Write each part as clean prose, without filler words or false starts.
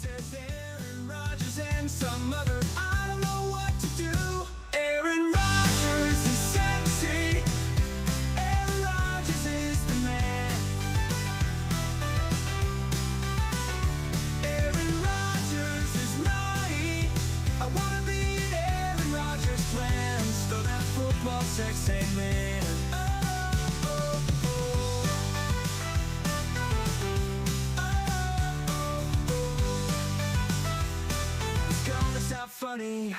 says Aaron Rodgers and some other, I don't know what to do. Aaron Rodgers is sexy. Aaron Rodgers is the man. Aaron Rodgers is naughty. I wanna be in Aaron Rodgers' plans. Throw that football sex, amen. Funny.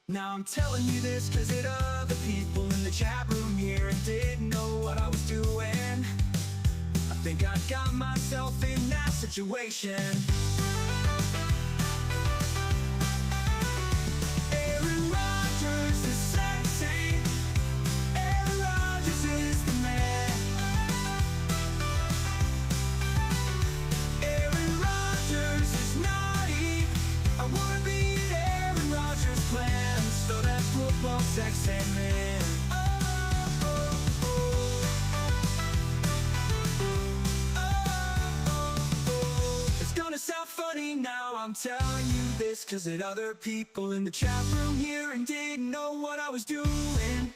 Now I'm telling you this cause it other people in the chat room here and didn't know what I was doing. I think I got myself in that situation. Aaron Rodgers is sexy. Aaron Rodgers is the man. Aaron Rodgers is naughty. I wanna be plans, throw that football sex, amen. It's gonna sound funny now, I'm telling you this cause it other people in the chat room here and didn't know what I was doing.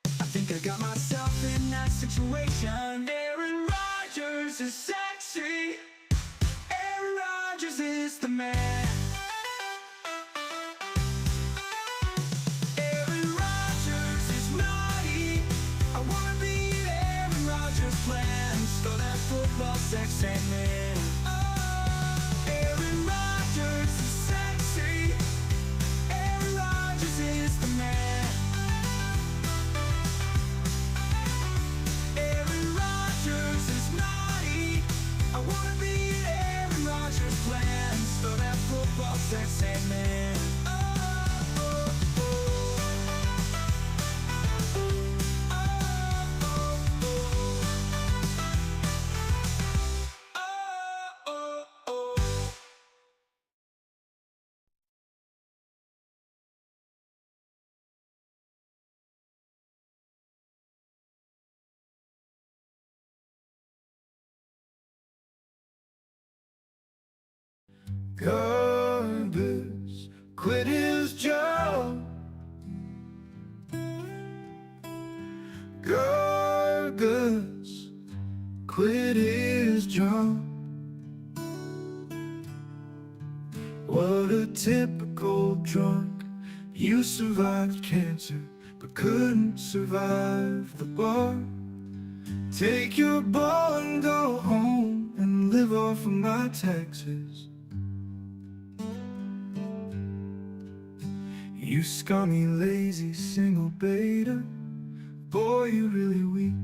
I think I got myself in that situation. Aaron Rodgers is sexy. Aaron Rodgers is the man. Football sex, amen. Aaron Rodgers is sexy. Aaron Rodgers is the man. Aaron Rodgers is naughty. I wanna be in Aaron Rodgers' plans. Throw that football sex, amen. Garbus quit his job. Garbus quit his job. What a typical drunk. You survived cancer, but couldn't survive the bar. Take your ball and go home and live off of my taxes. You scummy, lazy, single beta. Boy, you really weak.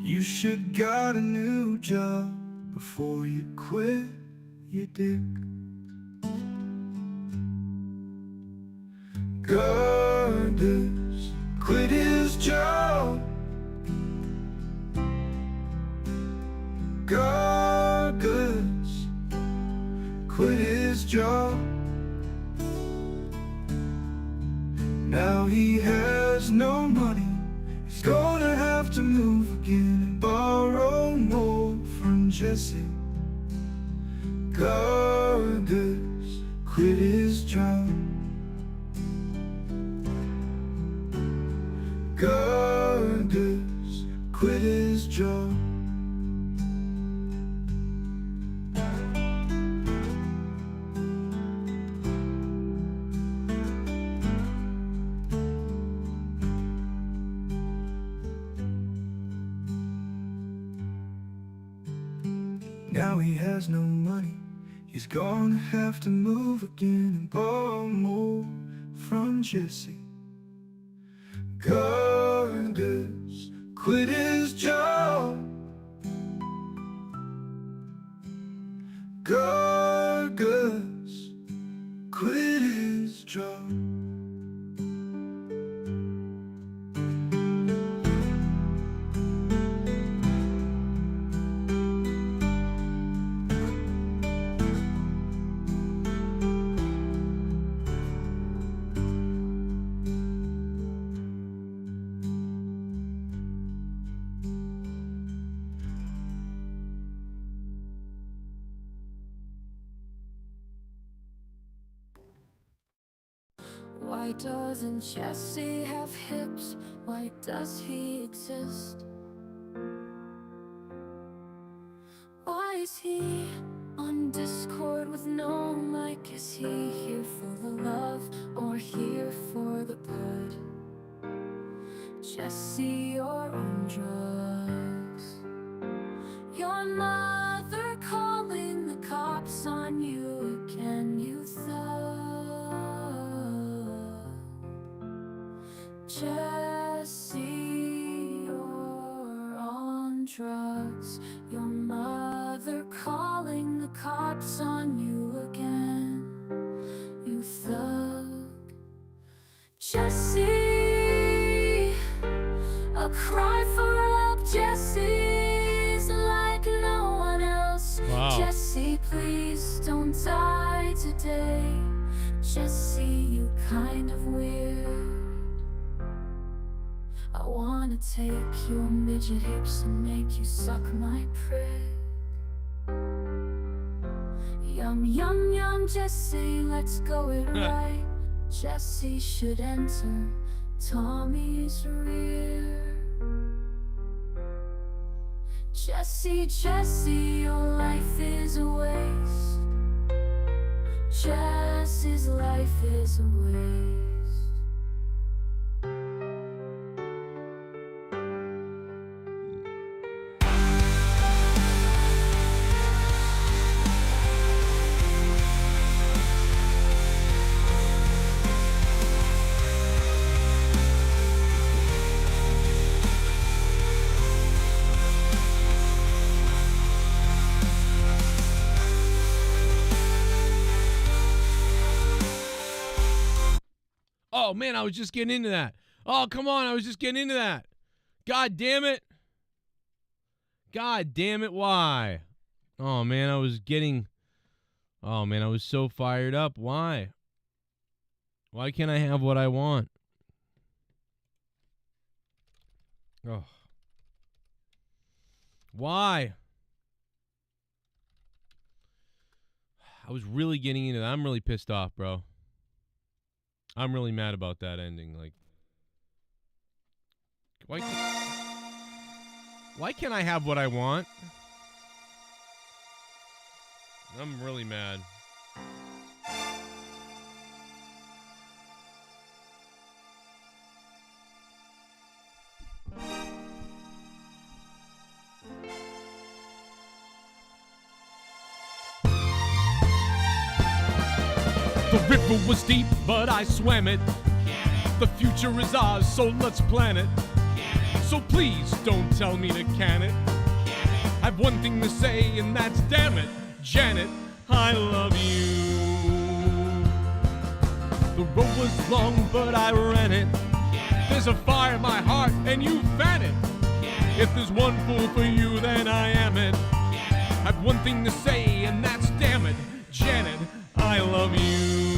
You should got a new job before you quit, you dick. Gardus quit his job. Gardus quit his job. Now he has no money. He's gonna have to move again and borrow more from Jesse. Gardus quit his job. Gardus quit his job. Now he has no money. He's gonna have to move again and borrow more from Jesse. Gardus quit his job. Gardus quit his job. Why doesn't Jesse have hips? Why does he exist? Why is he on Discord with no mic? Is he here for the love or here for the pud? Jesse, you're on drugs. Your mother calling the cops on you again, you thug. Jesse, you're on drugs. Your mother calling the cops on you again, you thug. Jesse, a cry for help. Jesse's like no one else. Wow. Jesse, please don't die today. Jesse, you kind of weird. I wanna take your midget hips and make you suck my prick. Yum, yum, yum, Jesse, let's go it right. Jesse should enter Tommy's rear. Jesse, Jesse, your life is a waste. Jesse's life is a waste. Oh, man, I was just getting into that. Oh, come on, I was just getting into that. God damn it. God damn it, why? Oh, man, I was so fired up. Why? Why can't I have what I want? Oh. Why? I was really getting into that. I'm really pissed off, bro. I'm really mad about that ending. Like, why can't I have what I want? I'm really mad. The river was deep, but I swam it. The future is ours, so let's plan it. So please don't tell me to can it. I've one thing to say, and that's damn it, Janet, I love you. The road was long, but I ran it. There's a fire in my heart, and you fan it. If there's one fool for you, then I am it. I've one thing to say, and that's damn it, Janet, I love you.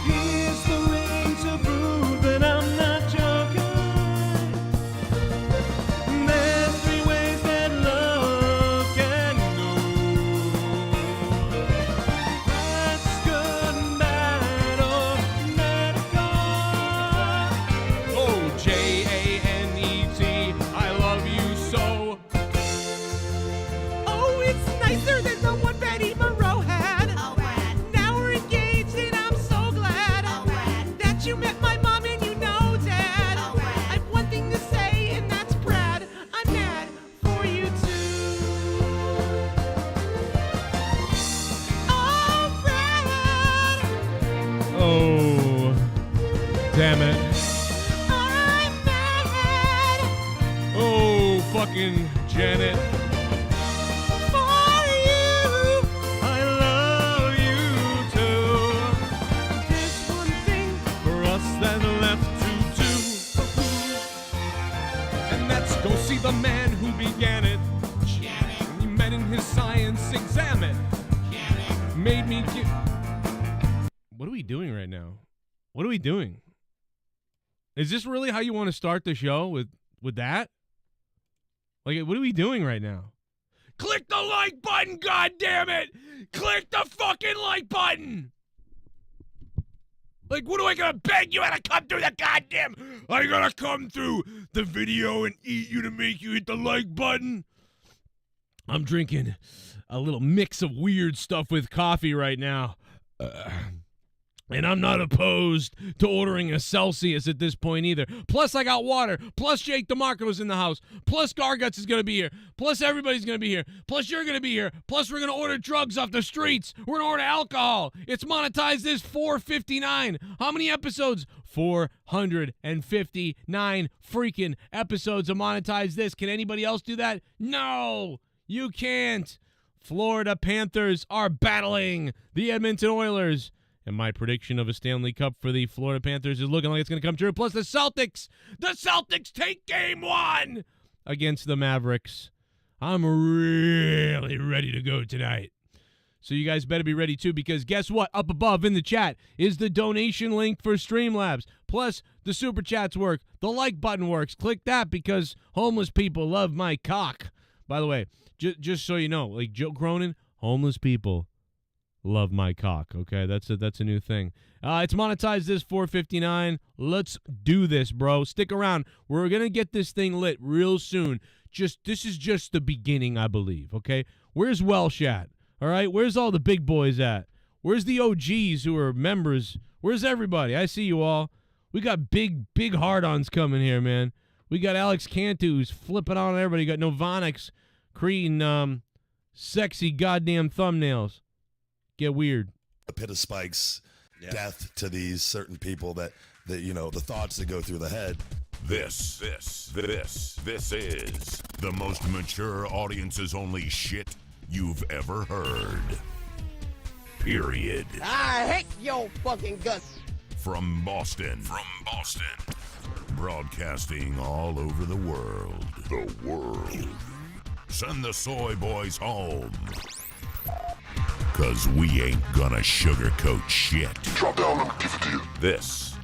Here's the way to prove that I'm not joking. There's three ways that love can go. That's good, bad, or medical. Oh, Janet, I love you so. Oh, it's nicer than the one Betty Monroe had. Oh, Brad. Now we're engaged and I'm so glad that you met my mom and you know Dad. Oh, Brad. I've one thing to say and that's Brad. I'm mad for you too. Oh, Brad. Oh, damn it. I'm mad. Oh, fucking Janet. For you, I love you too. There's one thing for us that's left to do, and that's go see the man who began it. When we met in his science exam it, made me get. What are we doing right now? What are we doing? Is this really how you want to start the show with that? Like, what are we doing right now? Click the like button, goddammit! Click the fucking like button! Like, what do I gotta beg you to come through the goddamn? I gotta come through the video and eat you to make you hit the like button? I'm drinking a little mix of weird stuff with coffee right now. And I'm not opposed to ordering a Celsius at this point either. Plus, I got water. Plus, Jake DeMarco's in the house. Plus, Garguts is going to be here. Plus, everybody's going to be here. Plus, you're going to be here. Plus, we're going to order drugs off the streets. We're going to order alcohol. It's Monetize This $4.59. How many episodes? 459 freaking episodes of Monetize This. Can anybody else do that? No, you can't. Florida Panthers are battling the Edmonton Oilers. And my prediction of a Stanley Cup for the Florida Panthers is looking like it's going to come true. Plus the Celtics take game 1 against the Mavericks. I'm really ready to go tonight. So you guys better be ready too, because guess what? Up above in the chat is the donation link for Streamlabs. Plus the Superchats work. The like button works. Click that because homeless people love my cock. By the way, just so you know, like Joe Cronin, homeless people love my cock. Okay, that's a new thing. It's Monetize This $4.59. Let's do this, bro. Stick around. We're gonna get this thing lit real soon. This is just the beginning, I believe. Okay, where's Welsh at? All right, where's all the big boys at? Where's the OGs who are members? Where's everybody? I see you all. We got big hard-ons coming here, man. We got Alex Cantu who's flipping on everybody. You got Novonix creating sexy goddamn thumbnails. Get weird. A pit of spikes, death to these certain people that you know, the thoughts that go through the head. This is the most mature audiences only shit you've ever heard. Period. I hate your fucking guts. From Boston. Broadcasting all over the world. Send the soy boys home. 'Cause we ain't gonna sugarcoat shit. Drop down, let me give it to you. This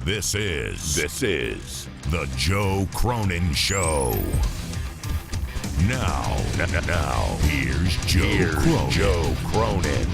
is the Joe Cronin Show. Now, here's Joe Cronin. Joe Cronin.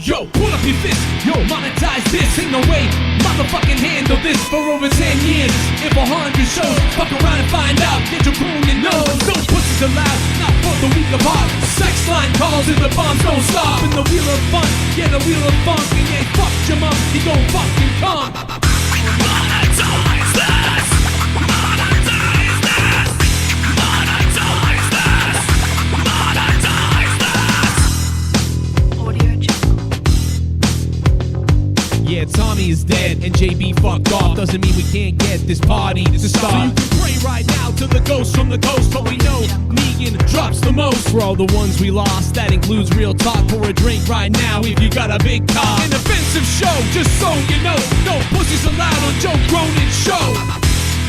Yo, pull up your fist, yo, monetize this. Ain't no way, motherfucking handle this for over 10 years. If 100 shows, fuck around and find out. Get your Cronin nose, no pussies allowed, not for the weak of heart. Sex line calls and the bombs don't stop. In the wheel of fun, yeah, the wheel of funk. And yeah, fuck your mom, he gon' fucking come. Monetize this, monetize this, monetize this, monetize this. Audio Jungle. Yeah, Tommy is dead and JB fucked off. Doesn't mean we can't get this party to start. So you can pray right now to the ghost from the coast. But we know Negan drops the most. For all the ones we lost, that includes real talk. Pour a drink right now if you got a big car. An offensive show, just so you know. No pussies allowed on Joe Cronin's show.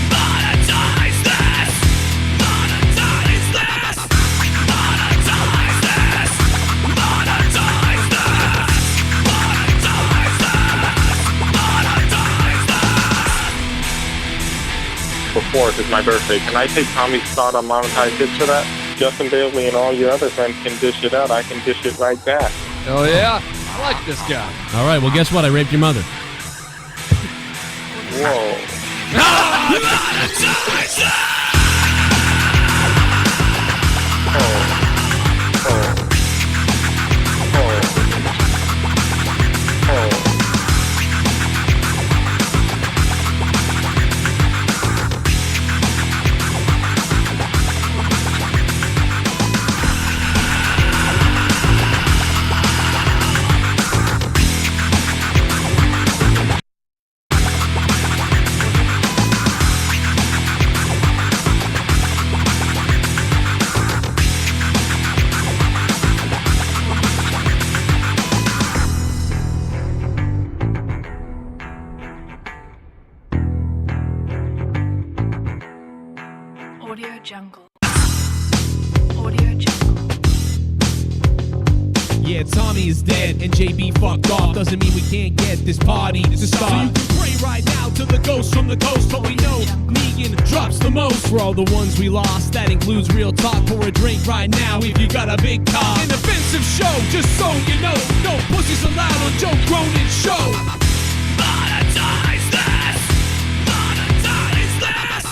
Monetize this. Monetize this. Monetize this. Monetize this. Before, it's my birthday. Can I take Tommy's thought on Monetize This for that? Justin Bailey and all your other friends can dish it out, I can dish it right back. Oh, yeah? I like this guy. All right, well, guess what? I raped your mother. Whoa. Audio Jungle. Audio Jungle. Yeah, Tommy is dead and JB fucked off. Doesn't mean we can't get this party to start. So you can pray right now to the ghost from the coast. But we know Negan drops the most. For all the ones we lost, that includes real talk. Pour a drink right now if you got a big car. An offensive show, just so you know. No pussies allowed on Joe Cronin's show. Monetize this! Monetize this!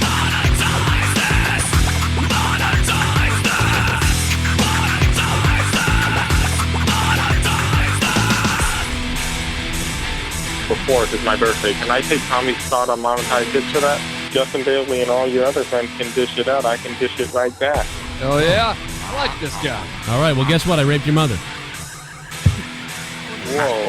Monetize this! Monetize this! Monetize this! Monetize this! Before it is my birthday. Can I take Tommy's thought on Monetize this for that? Justin Bailey and all your other friends can dish it out, I can dish it right back. Oh, yeah? I like this guy. All right, well, guess what? I raped your mother. Whoa.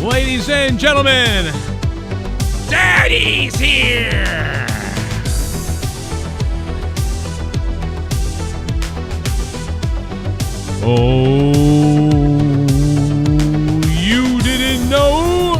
Ladies and gentlemen, Daddy's here! Oh, you didn't know?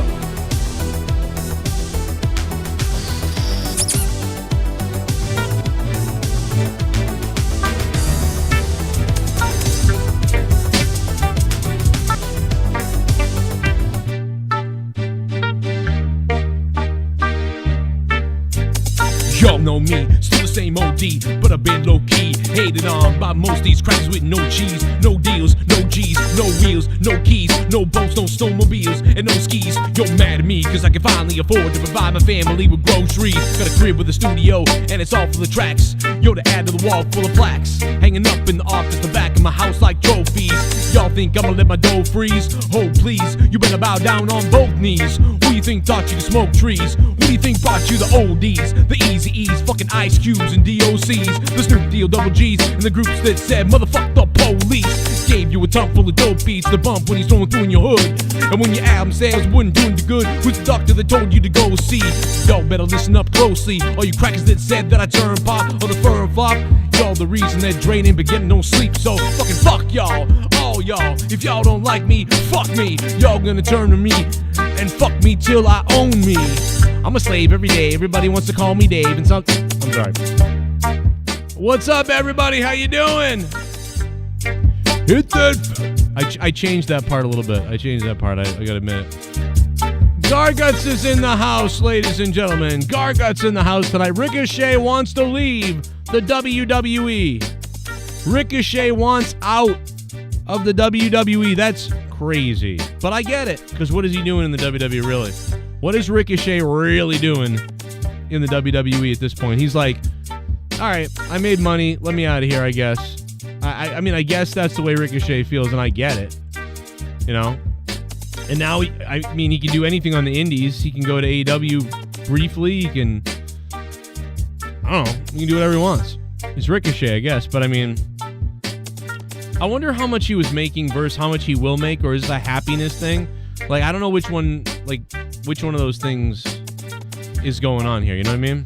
Y'all know me, still the same OD, but I've been low-key. Hated on by most these crackers with no cheese, no deals, no G's, no wheels, no keys, no boats, no snowmobiles, and no skis. You're mad at me, cause I can finally afford to provide my family with groceries. Got a crib with a studio, and it's all for the tracks. You're the ad to the wall full of plaques, hanging up in the office, the back of my house like trophies. Y'all think I'ma let my dough freeze? Oh please, you better bow down on both knees. Who you think taught you to smoke trees? Who do you think brought you the oldies, the easy E's, fucking Ice Cubes and DOCs, the Snoop Deal double G's, and the groups that said motherfuck the police? Gave you a tongue full of dope beats to bump when he's throwing through in your hood. And when your album sales wouldn't do you good, who's the doctor that told you to go see? Y'all better listen up closely. All you crackers that said that I turn pop or the firm flop, y'all the reason that Dre ain't been getting no sleep. So fucking fuck y'all, all y'all. If y'all don't like me, fuck me. Y'all gonna turn to me and fuck me till I own me. I'm a slave every day. Everybody wants to call me Dave and some. I'm sorry. What's up, everybody? How you doing? Hit that. I changed that part a little bit. I changed that part. I gotta admit it. Garguts is in the house, ladies and gentlemen. Garguts in the house tonight. Ricochet wants to leave the WWE. Ricochet wants out of the WWE. That's crazy. But I get it, because what is he doing in the WWE, really? What is Ricochet really doing in the WWE at this point? He's like, all right, I made money. Let me out of here, I guess. I mean, I guess that's the way Ricochet feels, and I get it. You know? And now, he can do anything on the indies. He can go to AEW briefly. He can, I don't know, he can do whatever he wants. It's Ricochet, I guess. But, I mean, I wonder how much he was making versus how much he will make, or is it a happiness thing? Like, I don't know which one of those things is going on here, you know what I mean?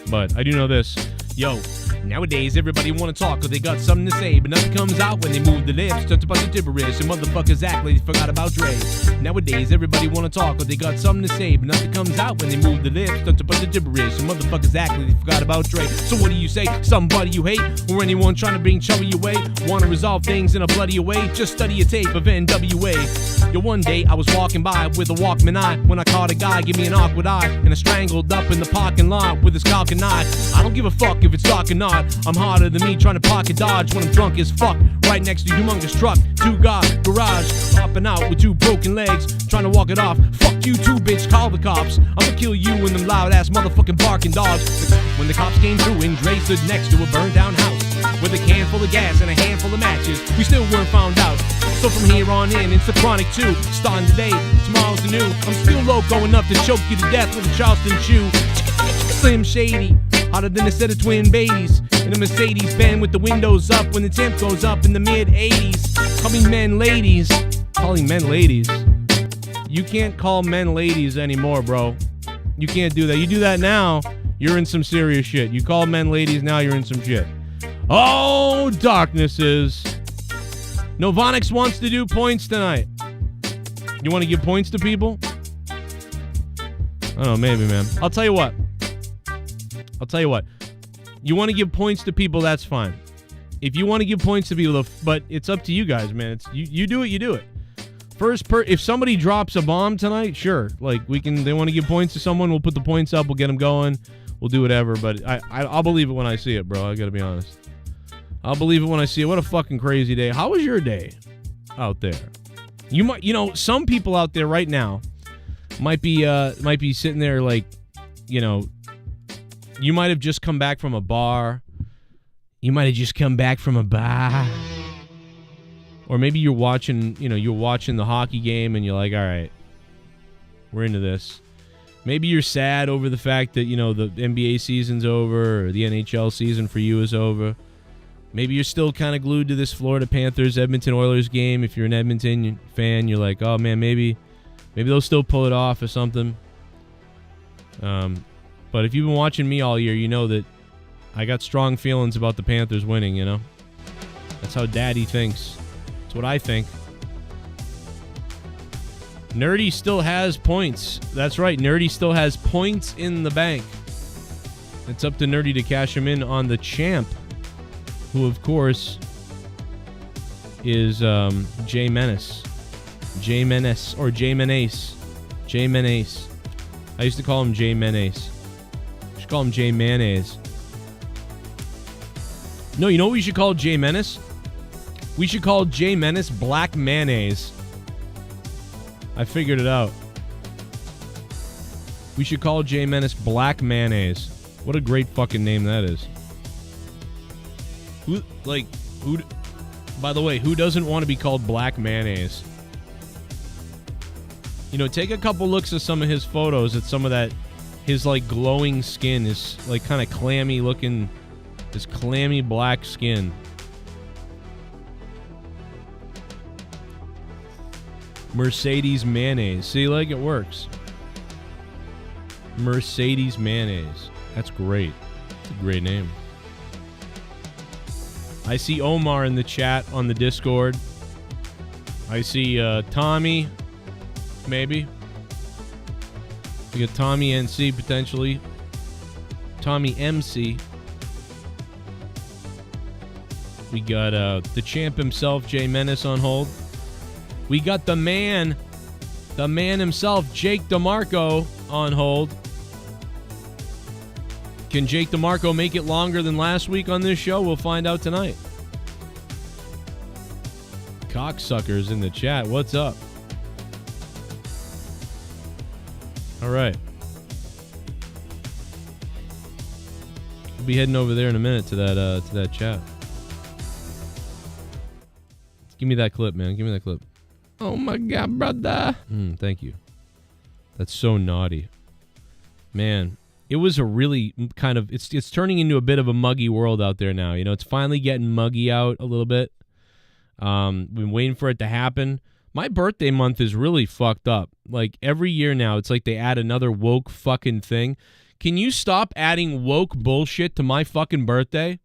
But I do know this. Yo, nowadays everybody want to talk because they got something to say, but nothing comes out when they move the lips. Just about the gibberish, and motherfuckers act like they forgot about Dre. Nowadays everybody want to talk because they got something to say, but nothing comes out when they move the lips. Just about the gibberish, and motherfuckers act like they forgot about Dre. So what do you say? Somebody you hate, or anyone trying to bring trouble your way? Want to resolve things in a bloody way? Just study a tape of NWA. Yo, one day I was walking by with a Walkman eye when I caught a guy give me an awkward eye, and I strangled up in the parking lot with his cock and eye. I don't give a fuck if it's dark or not. I'm harder than me trying to pocket dodge when I'm drunk as fuck. Right next to humongous truck, garage, hopping out with two broken legs, trying to walk it off. Fuck you too, bitch, call the cops. I'ma kill you and them loud ass motherfucking barking dogs. When the cops came through and Dre stood next to a burned down house with a can full of gas and a handful of matches, we still weren't found out. So from here on in, it's the Chronic 2. Starting today, tomorrow's the new. I'm still loco enough to choke you to death with a Charleston chew. Slim Shady, hotter than a set of twin babies in a Mercedes Benz with the windows up when the temp goes up in the mid-80s. Calling men ladies. Calling men ladies. You can't call men ladies anymore, bro. You can't do that. You do that now, you're in some serious shit. You call men ladies, now you're in some shit. Oh, darknesses. Novonix wants to do points tonight. You want to give points to people? I don't know, maybe, man. I'll tell you what. You want to give points to people, that's fine. If you want to give points to people, but it's up to you guys, man. It's you do it, you do it. If somebody drops a bomb tonight, sure. Like, they want to give points to someone, we'll put the points up, we'll get them going. We'll do whatever, but I'll believe it when I see it, bro. I got to be honest. I'll believe it when I see it. What a fucking crazy day. How was your day out there? Some people out there right now might be sitting there like, you might have just come back from a bar. You might have just come back from a bar. Or maybe you're watching the hockey game and you're like, all right, we're into this. Maybe you're sad over the fact that, the NBA season's over or the NHL season for you is over. Maybe you're still kind of glued to this Florida Panthers Edmonton Oilers game. If you're an Edmonton fan, you're like, oh man, maybe they'll still pull it off or something. But if you've been watching me all year, you know that I got strong feelings about the Panthers winning, That's how Daddy thinks. That's what I think. Nerdy still has points. That's right, Nerdy still has points in the bank. It's up to Nerdy to cash them in on the champ, who, of course, is Jay Menace. Jay Menace, or Jay Menace. Jay Menace. I used to call him Jay Menace. I should call him Jay Mayonnaise. No, you know what we should call Jay Menace? We should call Jay Menace Black Mayonnaise. I figured it out. We should call Jay Menace Black Mayonnaise. What a great fucking name that is. By the way, who doesn't want to be called Black Mayonnaise? Take a couple looks at some of his photos, at some of that, his glowing skin, his kind of clammy looking, his clammy black skin. Mercedes Mayonnaise. See, it works. Mercedes Mayonnaise. That's great. It's a great name. I see Omar in the chat on the Discord. I see Tommy, maybe. We got TommyMC potentially. TommyMC. We got the champ himself, Jay Menace, on hold. We got the man the man himself, Jake DeMarco, on hold. Can Jake DeMarco make it longer than last week on this show? We'll find out tonight. Cocksuckers in the chat. What's up? All right. We'll be heading over there in a minute to that chat. Give me that clip, man. Give me that clip. Oh my God, brother. Thank you. That's so naughty. Man, it was a really kind of, it's turning into a bit of a muggy world out there now. You know, it's finally getting muggy out a little bit. Been waiting for it to happen. My birthday month is really fucked up. Like every year now, it's like they add another woke fucking thing. Can you stop adding woke bullshit to my fucking birthday?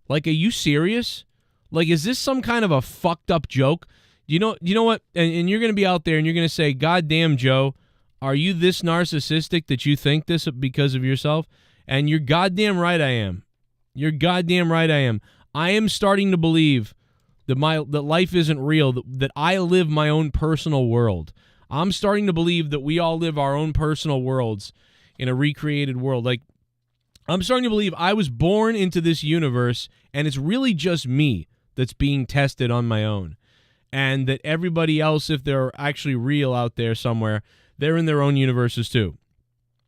Like, are you serious? Like, is this some kind of a fucked up joke? You know what? And you're going to be out there and you're going to say, God damn, Joe, are you this narcissistic that you think this because of yourself? And you're goddamn right I am. You're goddamn right I am. I am starting to believe that life isn't real, that I live my own personal world. I'm starting to believe that we all live our own personal worlds in a recreated world. Like, I'm starting to believe I was born into this universe and it's really just me that's being tested on my own. And that everybody else, if they're actually real out there somewhere, they're in their own universes too.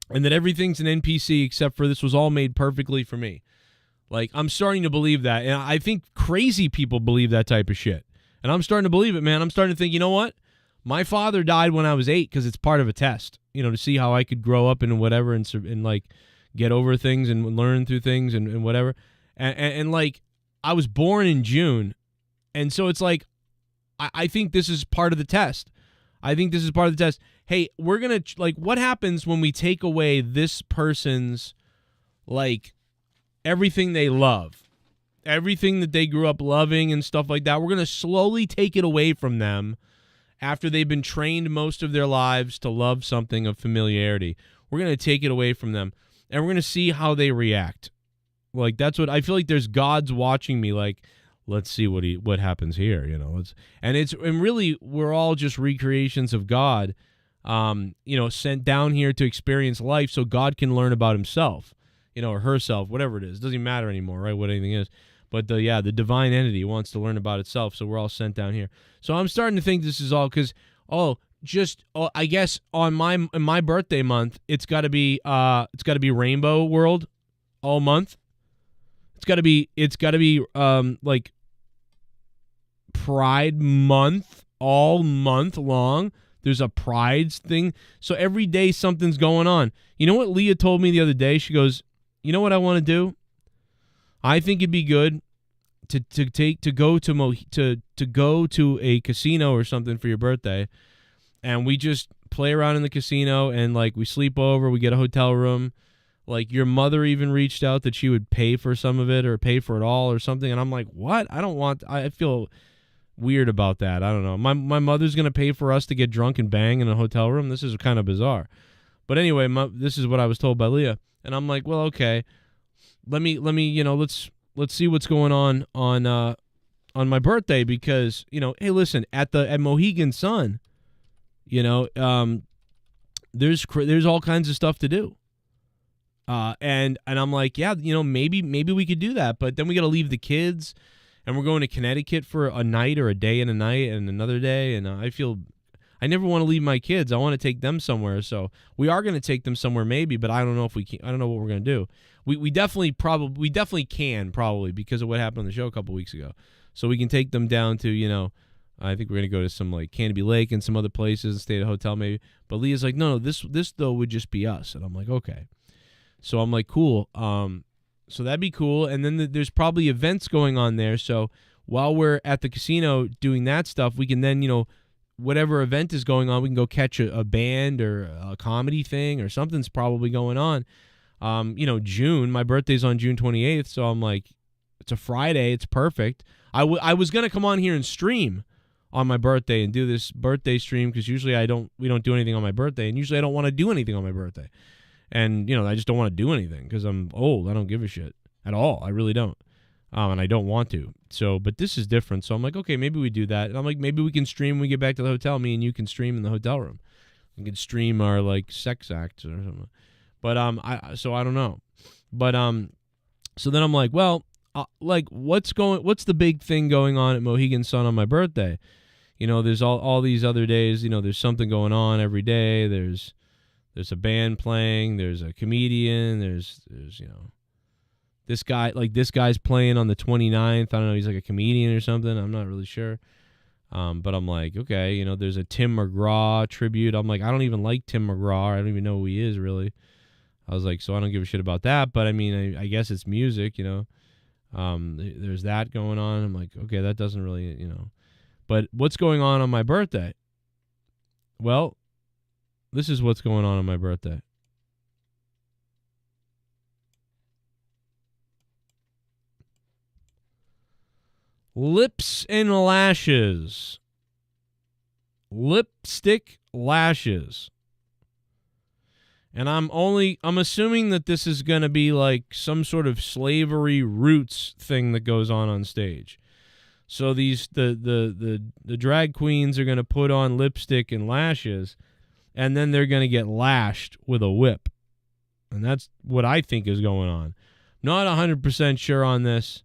And that everything's an NPC except for this was all made perfectly for me. Like, I'm starting to believe that. And I think crazy people believe that type of shit. And I'm starting to believe it, man. I'm starting to think, you know what? My father died when I was 8 because it's part of a test, you know, to see how I could grow up and whatever and like get over things and learn through things and whatever. And like, I was born in June. And so it's like, I think this is part of the test. I think this is part of the test. Hey, we're going to, like, what happens when we take away this person's, like, everything they love, everything that they grew up loving and stuff like that? We're going to slowly take it away from them after they've been trained most of their lives to love something of familiarity. We're going to take it away from them, and we're going to see how they react. Like, that's what I feel like. There's gods watching me, like, let's see what happens here, you know. And really we're all just recreations of God, you know, sent down here to experience life so God can learn about himself, you know, or herself, whatever it is. It doesn't matter anymore, right, what anything is. But the divine entity wants to learn about itself, so we're all sent down here. So I'm starting to think this is all because, I guess in my birthday month, it's got to be Rainbow World all month. It's got to be like Pride Month all month long. There's a Pride thing. So every day something's going on. You know what Leah told me the other day? She goes, you know what I want to do? I think it'd be good to go to a casino or something for your birthday, and we just play around in the casino and like we sleep over, we get a hotel room. Like, your mother even reached out that she would pay for some of it or pay for it all or something. And I'm like, what? I feel weird about that. I don't know. My mother's going to pay for us to get drunk and bang in a hotel room. This is kind of bizarre. But anyway, this is what I was told by Leah. And I'm like, well, okay. Let me, you know, let's see what's going on my birthday because, you know, hey, listen, at Mohegan Sun, you know, there's all kinds of stuff to do. And I'm like, yeah, you know, maybe we could do that, but then we got to leave the kids, and we're going to Connecticut for a night or a day and a night and another day, and I never want to leave my kids. I want to take them somewhere, so we are going to take them somewhere maybe, but I don't know if we can. I don't know what we're going to do. We definitely can because of what happened on the show a couple weeks ago, so we can take them down to, you know, I think we're going to go to some like Canopy Lake and some other places and stay at a hotel maybe. But Leah's like, no, this though would just be us, and I'm like, okay. So I'm like, cool. So that'd be cool. And then there's probably events going on there. So while we're at the casino doing that stuff, we can then, you know, whatever event is going on, we can go catch a band or a comedy thing or something's probably going on. You know, June, my birthday's on June 28th. So I'm like, it's a Friday. It's perfect. I was going to come on here and stream on my birthday and do this birthday stream because usually we don't do anything on my birthday. And usually I don't want to do anything on my birthday. And, you know, I just don't want to do anything because I'm old. I don't give a shit at all. I really don't. and I don't want to. So, but this is different. So I'm like, okay, maybe we do that. And I'm like, maybe we can stream when we get back to the hotel. Me and you can stream in the hotel room. We can stream our like sex acts or something. But I don't know. But so then I'm like, well, like what's the big thing going on at Mohegan Sun on my birthday? You know, there's all these other days, you know, there's something going on every day. There's a band playing, there's a comedian, there's you know, this guy's playing on the 29th. I don't know, he's like a comedian or something. I'm not really sure. But I'm like, okay, you know, there's a Tim McGraw tribute. I'm like, I don't even like Tim McGraw. I don't even know who he is, really. I was like, so I don't give a shit about that. But, I mean, I guess it's music, you know. There's that going on. I'm like, okay, that doesn't really, you know. But what's going on my birthday? Well, this is what's going on my birthday. Lips and lashes. Lipstick lashes. And I'm assuming that this is going to be like some sort of slavery roots thing that goes on stage. So the drag queens are going to put on lipstick and lashes, and then they're going to get lashed with a whip. And that's what I think is going on. Not 100% sure on this.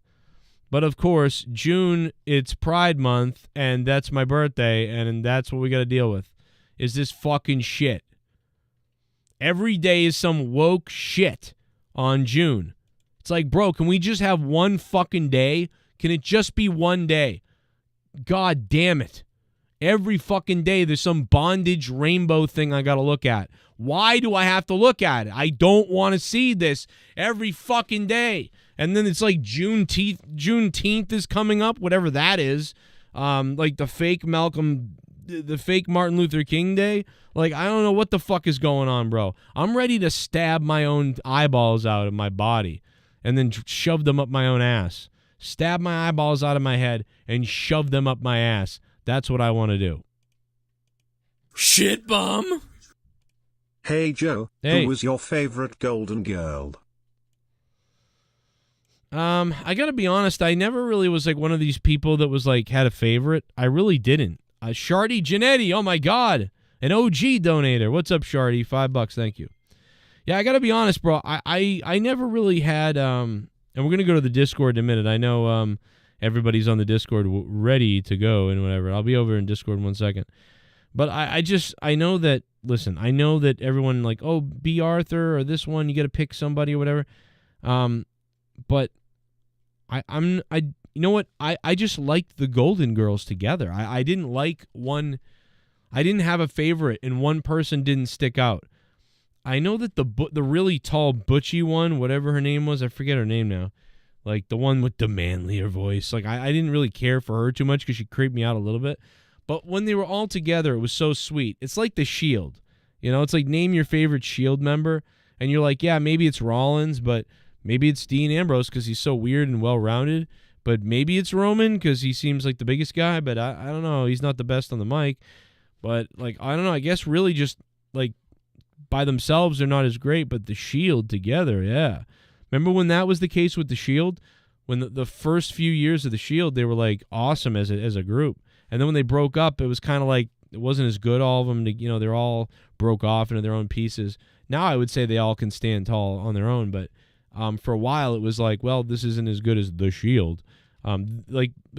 But, of course, June, it's Pride Month, and that's my birthday, and that's what we got to deal with, is this fucking shit. Every day is some woke shit on June. It's like, bro, can we just have one fucking day? Can it just be one day? God damn it. Every fucking day there's some bondage rainbow thing I got to look at. Why do I have to look at it? I don't want to see this every fucking day. And then it's like Juneteenth is coming up, whatever that is. Like the fake Martin Luther King Day. Like, I don't know what the fuck is going on, bro. I'm ready to stab my own eyeballs out of my body and then shove them up my own ass. Stab my eyeballs out of my head and shove them up my ass. That's what I want to do. Shit bum. Hey, Joe. Hey. Who was your favorite Golden Girl? I gotta be honest, I never really was like one of these people that was like had a favorite. I really didn't. Shardy Janetti, oh my god, an OG donator. What's up, Shardy? $5, thank you. Yeah, I gotta be honest, bro. I never really had and we're gonna go to the Discord in a minute. I know everybody's on the Discord ready to go and whatever. I'll be over in Discord in 1 second. But I know that. Listen, I know that everyone like, oh, B. Arthur or this one, you got to pick somebody or whatever. But you know what? I just liked the Golden Girls together. I didn't like one. I didn't have a favorite, and one person didn't stick out. I know that the really tall butchy one, whatever her name was, I forget her name now. Like the one with the manlier voice. Like I didn't really care for her too much because she creeped me out a little bit. But when they were all together, it was so sweet. It's like the Shield. You know, it's like name your favorite Shield member, and you're like, yeah, maybe it's Rollins, but maybe it's Dean Ambrose because he's so weird and well-rounded. But maybe it's Roman because he seems like the biggest guy, but I don't know. He's not the best on the mic. But, like, I don't know. I guess really just, like, by themselves, they're not as great, but the Shield together, yeah. Remember when that was the case with the Shield? When the first few years of the Shield, they were, like, awesome as a group. And then when they broke up, it was kind of like it wasn't as good, all of them. You know, they're all broke off into their own pieces. Now I would say they all can stand tall on their own, but for a while it was like, well, this isn't as good as the Shield. Well,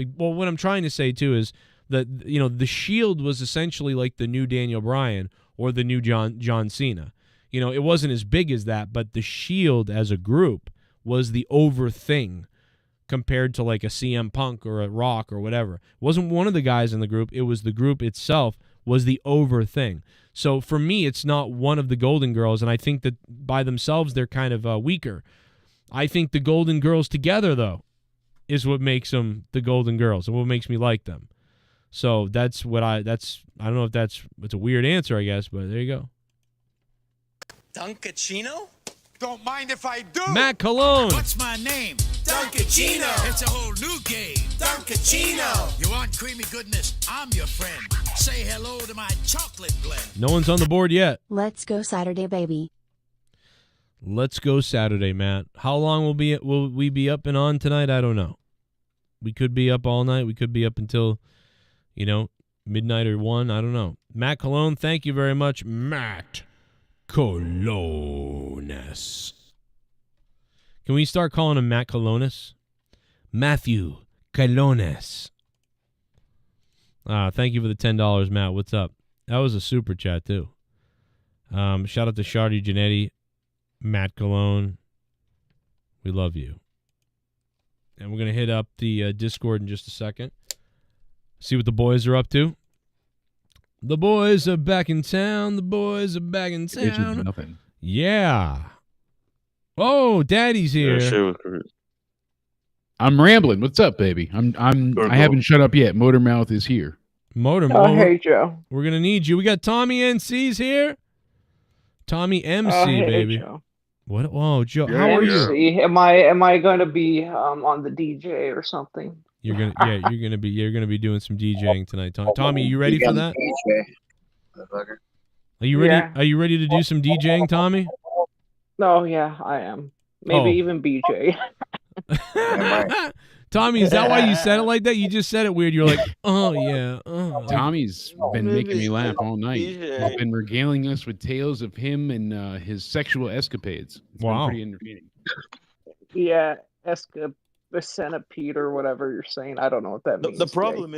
what I'm trying to say too is that, you know, the Shield was essentially like the new Daniel Bryan or the new John Cena. You know, it wasn't as big as that, but the Shield as a group was the over thing compared to like a CM Punk or a Rock or whatever. It wasn't one of the guys in the group. It was the group itself was the over thing. So for me, it's not one of the Golden Girls, and I think that by themselves they're kind of weaker. I think the Golden Girls together, though, is what makes them the Golden Girls and what makes me like them. So that's what I don't know if it's a weird answer, I guess, but there you go. Duncachino? Don't mind if I do. Matt Cologne. What's my name? Duncachino. It's a whole new game. Duncachino. You want creamy goodness? I'm your friend. Say hello to my chocolate blend. No one's on the board yet. Let's go Saturday, baby. Let's go Saturday, Matt. How long will we be up and on tonight? I don't know. We could be up all night. We could be up until, midnight or 1. I don't know. Matt Cologne, thank you very much. Matt Colones. Can we start calling him Matt Colones? Matthew Colones. Thank you for the $10, Matt. What's up? That was a super chat, too. Shout out to Shardy Janetti, Matt Cologne. We love you. And we're going to hit up the Discord in just a second. See what the boys are up to. The boys are back in town. The boys are back in town. Nothing. Yeah. Oh, Daddy's here. I'm rambling. What's up, baby? I haven't shut up yet. Motormouth is here. Motormouth. Hey, Joe. We're going to need you. We got TommyMC's here. TommyMC, hey, baby. Joe. What? Oh, Joe. How are you? Am I going to be on the DJ or something? You're gonna be doing some DJing tonight, Tommy. You ready for that? Are you ready? Yeah. Are you ready to do some DJing, Tommy? No, yeah, I am. Maybe even BJ. Tommy, is that why you said it like that? You just said it weird. You're like, oh yeah. Tommy's been making me laugh all night. He's been regaling us with tales of him and his sexual escapades. It's been pretty entertaining. Yeah, the centipede or whatever you're saying. I don't know what that means. The problem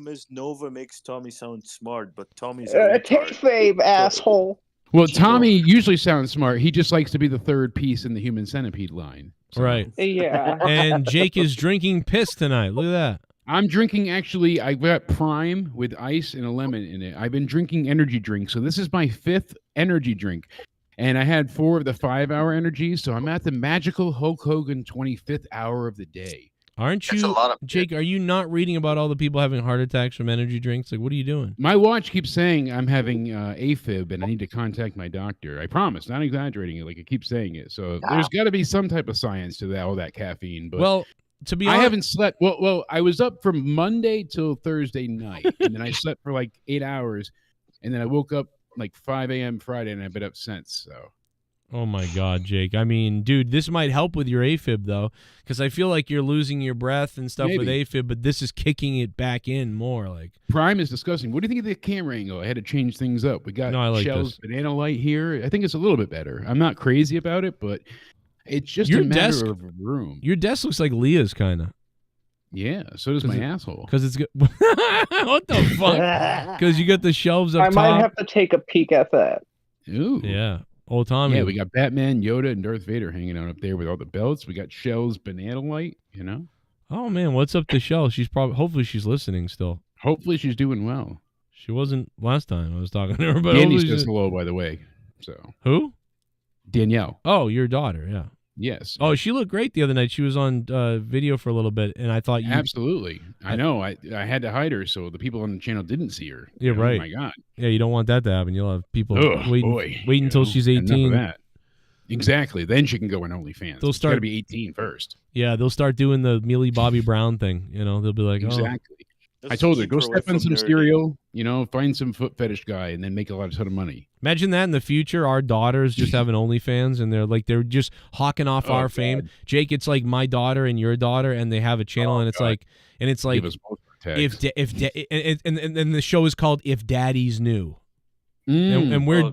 is Nova makes Tommy sound smart, but Tommy's kayfabe, asshole. Well, Tommy usually sounds smart. He just likes to be the third piece in the human centipede line. So. Right. Yeah. And Jake is drinking piss tonight. Look at that. I'm drinking, actually, I got Prime with ice and a lemon in it. I've been drinking energy drinks. So this is my 5th energy drink. And I had 4 of the 5-hour energies. So I'm at the magical Hulk Hogan 25th hour of the day. Aren't you, Jake, are you not reading about all the people having heart attacks from energy drinks? Like, what are you doing? My watch keeps saying I'm having AFib and I need to contact my doctor. I promise, not exaggerating it. Like, it keeps saying it. So there's got to be some type of science to that, all that caffeine. But well, to be honest, I haven't slept. Well, I was up from Monday till Thursday night, and then I slept for like 8 hours, and then I woke up like 5 a.m. Friday, and I've been up since. So. Oh my God, Jake. I mean, dude, this might help with your AFib, though, because I feel like you're losing your breath and stuff with AFib, but this is kicking it back in more. Like Prime is disgusting. What do you think of the camera angle? I had to change things up. We got Shell's Banana Light here. I think it's a little bit better. I'm not crazy about it, but it's just a matter of room. Your desk looks like Leah's, kind of. Yeah, so does my asshole. Because it's good. What the fuck? Because you got the shelves up top. I might have to take a peek at that. Ooh. Yeah. Old Tommy. Yeah, we got Batman, Yoda, and Darth Vader hanging out up there with all the belts. We got Shell's Banana Light, Oh, man, what's up to Shell? Hopefully she's listening still. Hopefully she's doing well. She wasn't last time I was talking to her. But Danny says hello, by the way. So who? Danielle. Oh, your daughter, yeah. Yes. Oh, she looked great the other night. She was on video for a little bit, and I thought you... Absolutely. I know. I had to hide her so the people on the channel didn't see her. Yeah, right. Oh, my God. Yeah, you don't want that to happen. You'll have people wait until she's enough 18. of that. Exactly. Then she can go on OnlyFans. They'll got to be 18 first. Yeah, they'll start doing the Millie Bobby Brown thing. They'll be like, exactly. I told her, go step on some cereal, find some foot fetish guy, and then make a ton of money. Imagine that in the future, our daughters just having OnlyFans, and they're just hawking off our fame. Jake, it's like my daughter and your daughter, and they have a channel, and it's like if the show is called If Daddies Knew. And we're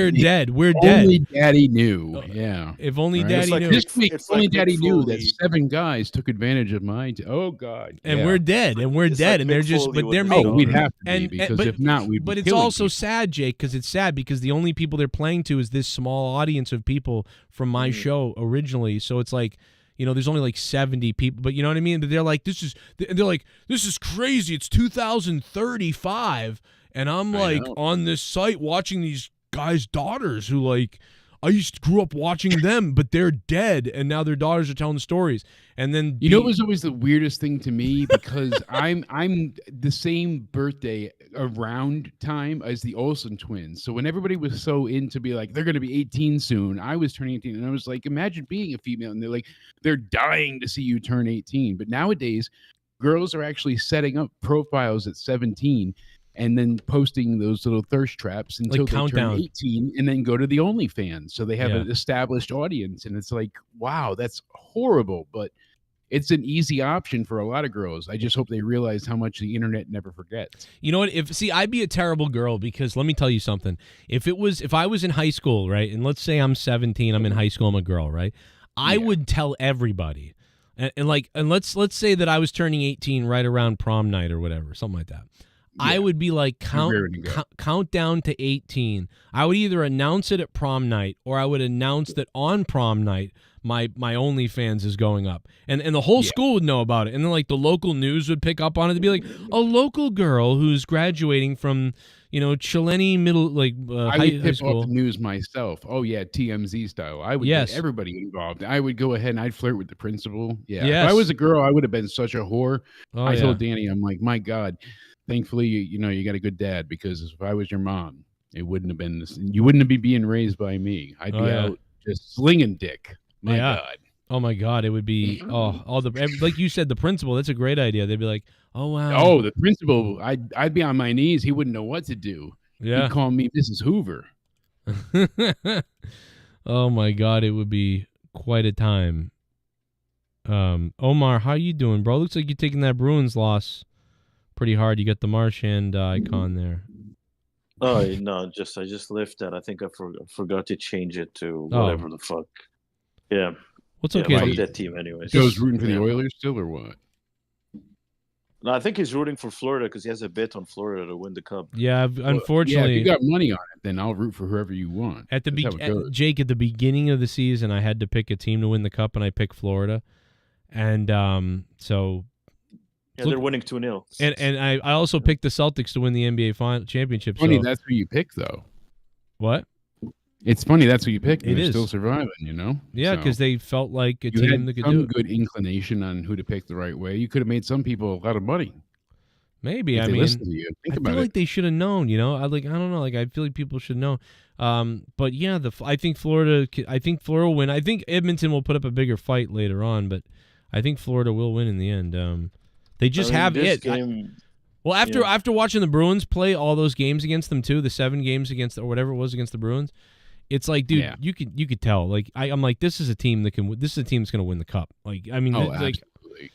dead. We're dead. Only Daddy knew. Yeah. If only Daddy knew. This week, only Daddy knew that 7 guys took advantage of my. Oh God. And we're dead. And we're dead. And they're just. But they're making. We'd have to be because if not, we'd. But it's also sad, Jake, because it's sad because the only people they're playing to is this small audience of people from my show originally. So it's like. There's only like 70 people, but you know what I mean? But they're like, this is crazy. It's 2035. And I'm like on this site watching these guys' daughters who I grew up watching them, but they're dead, and now their daughters are telling the stories. And then it was always the weirdest thing to me because I'm the same birthday around time as the Olsen twins. So when everybody was so into be like they're going to be 18 soon, I was turning 18, and I was like, imagine being a female, and they're dying to see you turn 18. But nowadays, girls are actually setting up profiles at 17. and then posting those little thirst traps until Like they countdown. turn 18 and then go to the OnlyFans. So they have Yeah. an established audience. And it's like, wow, that's horrible. But it's an easy option for a lot of girls. I just hope they realize how much the internet never forgets. You know what? I'd be a terrible girl because let me tell you something. If I was in high school, right, and let's say I'm 17, I'm in high school, I'm a girl, right? I would tell everybody, and let's say that I was turning 18 right around prom night or whatever, something like that. I would be like count down to 18. I would either announce it at prom night or I would announce that on prom night my OnlyFans is going up, and the whole school would know about it, and then like the local news would pick up on it to be like a local girl who's graduating from Chileni middle I would high tip school. off the news myself. Oh yeah, TMZ style. I would get everybody involved. I would go ahead and I'd flirt with the principal. Yeah, if I was a girl, I would have been such a whore. I told Danny, I'm like, my God, thankfully you got a good dad, because if I was your mom, it wouldn't have been this. You wouldn't be being raised by me. I'd be out just slinging dick. My God. Oh my God, it would be like you said, the principal. That's a great idea. They'd be like, oh wow. Oh, the principal. I'd be on my knees. He wouldn't know what to do. Yeah. He'd call me Mrs. Hoover. Oh my God, it would be quite a time. Omar, how you doing, bro? Looks like you're taking that Bruins loss pretty hard. You got the Marchand icon there. Oh no, I just left that. I think I forgot to change it to whatever the fuck. Yeah. What's okay? Fuck that team, anyways. Joe's rooting for the Oilers still, or what? No, I think he's rooting for Florida because he has a bet on Florida to win the cup. Yeah, unfortunately, if you got money on it, then I'll root for whoever you want. Jake, at the beginning of the season, I had to pick a team to win the cup, and I picked Florida, and so. Yeah, they're winning 2-0. And I also picked the Celtics to win the NBA championship. Funny, that's who you pick, though. What? It's funny that's who you picked. It is still surviving, Yeah, because they felt like a you team had that could some do it. good inclination on who to pick the right way. You could have made some people a lot of money. Maybe. If I they mean, listened to you. Think I about feel it. like they should have known. I don't know. Like I feel like people should know. But yeah, I think Florida will win. I think Edmonton will put up a bigger fight later on, but I think Florida will win in the end. They just have it. After watching the Bruins play all those games against them too, the 7 games against or whatever it was against the Bruins, it's like, dude, you could tell. Like I'm like, this is a team that can. This is a team that's going to win the cup. Like I mean, absolutely.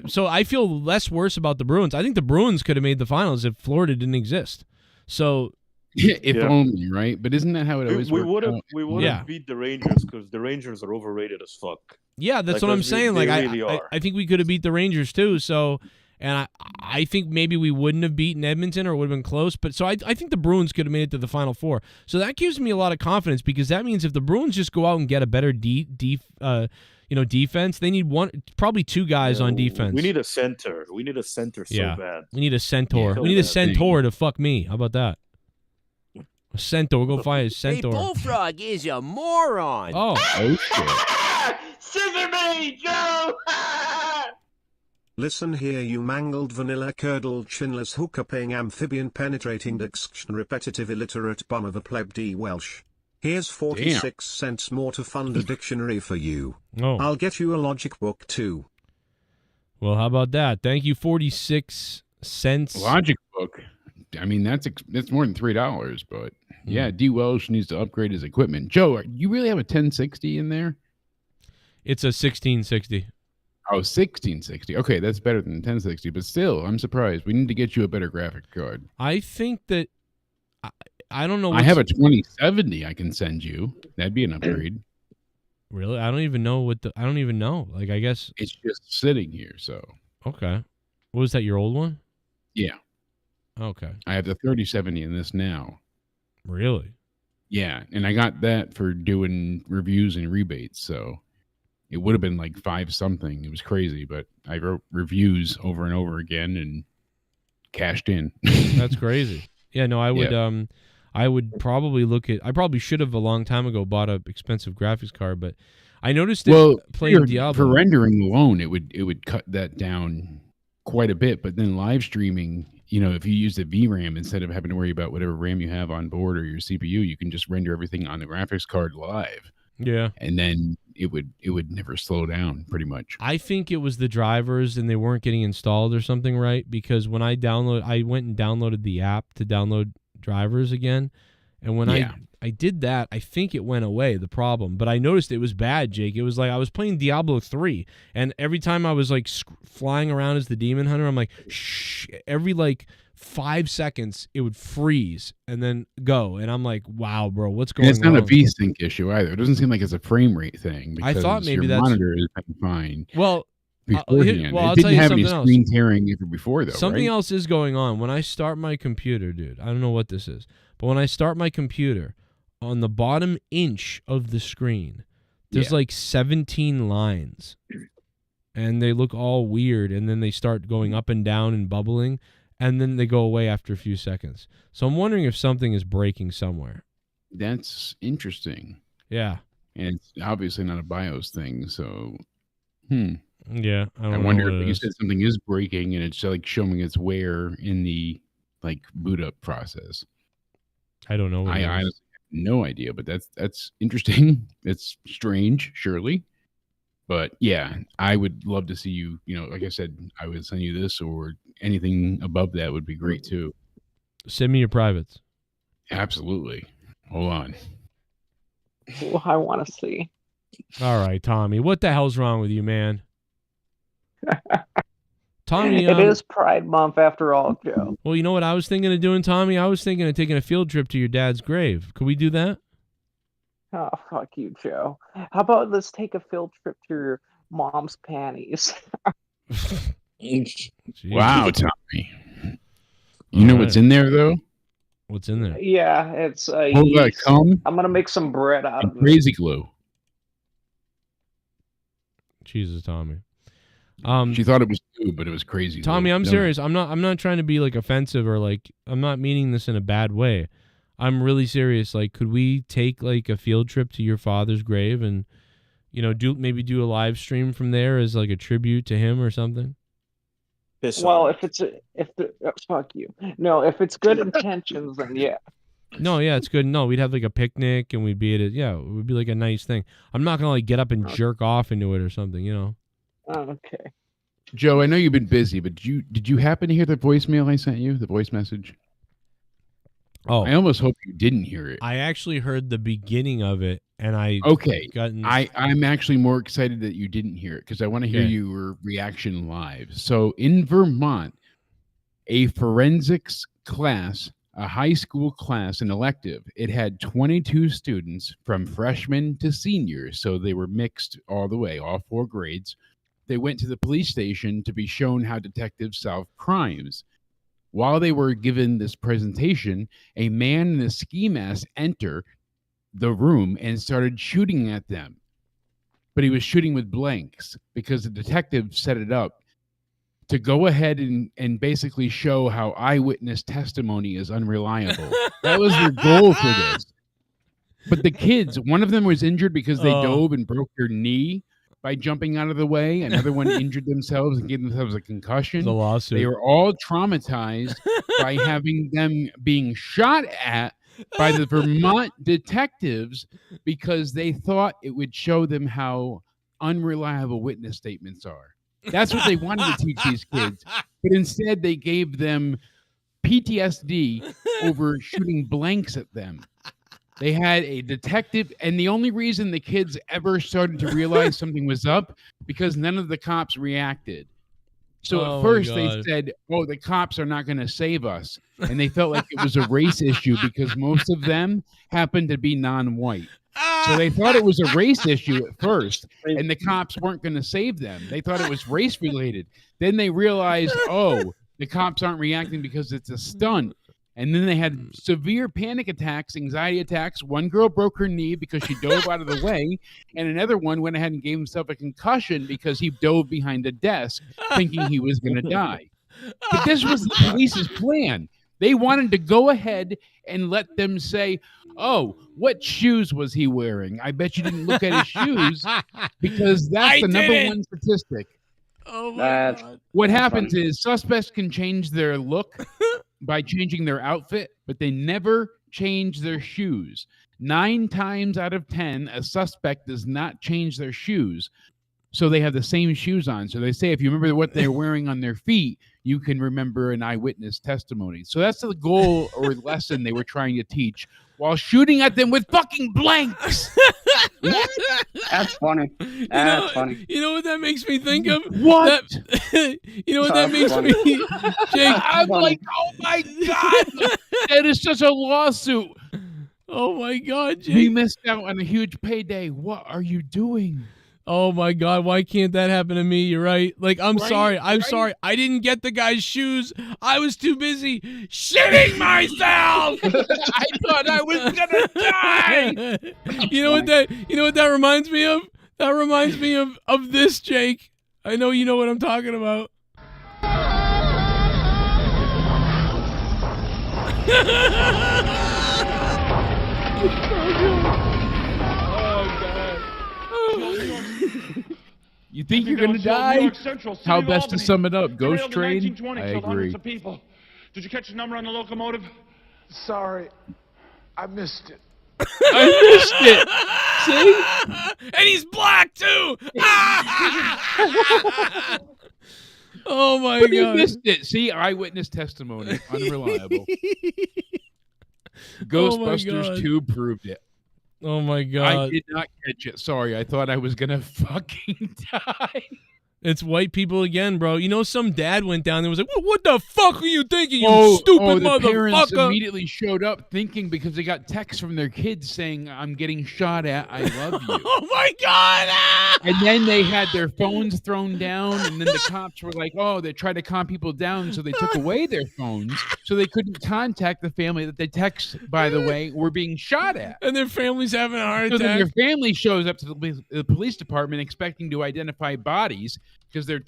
So I feel less worse about the Bruins. I think the Bruins could have made the finals if Florida didn't exist. So if only, right? But isn't that how it always works? We would have beat the Rangers because the Rangers are overrated as fuck. Yeah, that's what I'm saying. Like I think we could have beat the Rangers too. So, and I think maybe we wouldn't have beaten Edmonton, or it would have been close. But so I think the Bruins could have made it to the Final Four. So that gives me a lot of confidence, because that means if the Bruins just go out and get a better defense, they need probably 2 guys on defense. We need a center. We need a center so bad. We need a centaur. We need a centaur to fuck me. How about that? A centaur. We'll go find a centaur. Hey, Bullfrog is a moron. Oh shit. Scissor me, Joe! Listen here, you mangled vanilla curdled chinless hooker-paying amphibian penetrating diction repetitive illiterate bum of a pleb D Welsh. Here's 46 cents more to fund a dictionary for you. Oh. I'll get you a logic book too. Well, how about that? Thank you, 46 cents. Logic book. I mean, that's more than $3, but yeah, D Welsh needs to upgrade his equipment. Joe, you really have a 1060 in there? It's a 1660. Oh, 1660. Okay, that's better than 1060, but still, I'm surprised. We need to get you a better graphic card. I think that I don't know. I have a 2070 I can send you. That'd be an upgrade. Really? I don't even know I don't even know. Like, I guess it's just sitting here. So okay. What was that? Your old one? Yeah. Okay. I have the 3070 in this now. Really? Yeah, and I got that for doing reviews and rebates. So it would have been like 5 something. It was crazy, but I wrote reviews over and over again and cashed in. That's crazy. Yeah, no, I would. Yeah. I would probably I probably should have a long time ago bought an expensive graphics card, but I noticed playing Diablo for rendering alone, it would cut that down quite a bit. But then live streaming, if you use the VRAM instead of having to worry about whatever RAM you have on board or your CPU, you can just render everything on the graphics card live. Yeah, and then it would never slow down. Pretty much. I think it was the drivers and they weren't getting installed or something, right? Because when I went and downloaded the app to download drivers again, and when I did that, I think it went away, the problem. But I noticed it was bad, Jake. It was like I was playing Diablo 3, and every time I was like flying around as the demon hunter, I'm like, shh. Every like 5 seconds, it would freeze and then go. And I'm like, wow, bro, what's going on? It's not a V-Sync issue either. It doesn't seem like it's a frame rate thing. I thought maybe your that's monitor is fine. Well, beforehand. I'll It tell didn't you have any something else. screen tearing even before, though. Something right? else is going on. When I start my computer, dude, I don't know what this is, but when I start my computer, on the bottom inch of the screen, there's like 17 lines, and they look all weird, and then they start going up and down and bubbling, and then they go away after a few seconds. So I'm wondering if something is breaking somewhere. That's interesting. Yeah. And it's obviously not a BIOS thing, so Yeah, I wonder if you said something is breaking and it's like showing its wear in the like boot up process. I don't know. What I honestly have no idea, but that's interesting. It's strange, surely. But yeah, I would love to see you, like I said, I would send you this or anything above that would be great too. Send me your privates. Absolutely. Hold on. Well, I want to see. All right, Tommy. What the hell's wrong with you, man? Tommy, it is Pride Month after all, Joe. Well, you know what I was thinking of doing, Tommy? I was thinking of taking a field trip to your dad's grave. Could we do that? Oh, fuck you, Joe. How about let's take a field trip to your mom's panties? Wow, Tommy. You know what's in there, though? What's in there? Yeah, it's cum. I'm gonna make some bread out of it. Crazy glue. Jesus, Tommy. She thought it was glue, but it was crazy. Tommy, glue. I'm serious. I'm not trying to be like offensive or like I'm not meaning this in a bad way. I'm really serious. Like, could we take like a field trip to your father's grave and do a live stream from there as like a tribute to him or something? Well, fuck you. No, if it's good intentions, then yeah. No, yeah, it's good. No, we'd have like a picnic and we'd be at it. Yeah, it would be like a nice thing. I'm not gonna like get up and jerk off into it or something, Okay. Joe, I know you've been busy, but did you happen to hear the voicemail I sent you? The voice message? Oh, I almost hope you didn't hear it. I actually heard the beginning of it, and I'm actually more excited that you didn't hear it because I want to hear your reaction live. So in Vermont, a forensics class, a high school class, an elective, it had 22 students from freshmen to seniors. So they were mixed all the way, all 4 grades. They went to the police station to be shown how detectives solve crimes. While they were given this presentation, a man in a ski mask entered the room and started shooting at them. But he was shooting with blanks because the detective set it up to go ahead and basically show how eyewitness testimony is unreliable. That was their goal for this. But the kids, one of them was injured because they dove and broke their knee by jumping out of the way. Another one injured themselves and gave themselves a concussion. The lawsuit. They were all traumatized by having them being shot at by the Vermont detectives because they thought it would show them how unreliable witness statements are. That's what they wanted to teach these kids. But instead, they gave them PTSD over shooting blanks at them. They had a detective, and the only reason the kids ever started to realize something was up because none of the cops reacted. So at first they said, "Oh, the cops are not going to save us," and they felt like it was a race issue because most of them happened to be non-white. So they thought it was a race issue at first, and the cops weren't going to save them. They thought it was race related. Then they realized, oh, the cops aren't reacting because it's a stunt. And then they had severe panic attacks, anxiety attacks. One girl broke her knee because she dove out of the way, and another one went ahead and gave himself a concussion because he dove behind a desk thinking he was going to die. But this was the police's plan. They wanted to go ahead and let them say, oh, what shoes was he wearing? I bet you didn't look at his shoes because that's the number one statistic. Oh my God. What happens is suspects can change their look by changing their outfit, but they never change their shoes. 9 times out of 10, a suspect does not change their shoes. So they have the same shoes on. So they say if you remember what they're wearing on their feet, you can remember an eyewitness testimony. So that's the goal or lesson they were trying to teach while shooting at them with fucking blanks. That's funny. That's funny. You know what that makes me think of? What? You know what that makes me, Jake? I'm like, oh my God, that is such a lawsuit. Oh my God, Jake. We missed out on a huge payday. What are you doing? Oh my God, why can't that happen to me? You're right. Like, I'm sorry. I'm right? sorry. I didn't get the guy's shoes. I was too busy shitting myself. I thought I was gonna die. You know what that reminds me of? That reminds me of this, Jake. I know you know what I'm talking about. You think you're gonna die? How best to sum it up? Ghost train? I agree. Did you catch the number on the locomotive? Sorry, I missed it. I missed it. See? And he's black too. Oh my But God! you missed it. See, eyewitness testimony, unreliable. Ghostbusters 2 proved it. Oh my God! I did not catch it. Sorry, I thought I was gonna fucking die. It's white people again, bro. You know, some dad went down there and was like, what the fuck are you thinking, you stupid the parents motherfucker? immediately showed up thinking because they got texts from their kids saying, I'm getting shot at, I love you. Oh my God! And then they had their phones thrown down, and then the cops were like, oh, they tried to calm people down, so they took away their phones so they couldn't contact the family that they text, by the way, were being shot at. And their family's having a heart So then attack. your family shows up to the police department expecting to identify bodies because their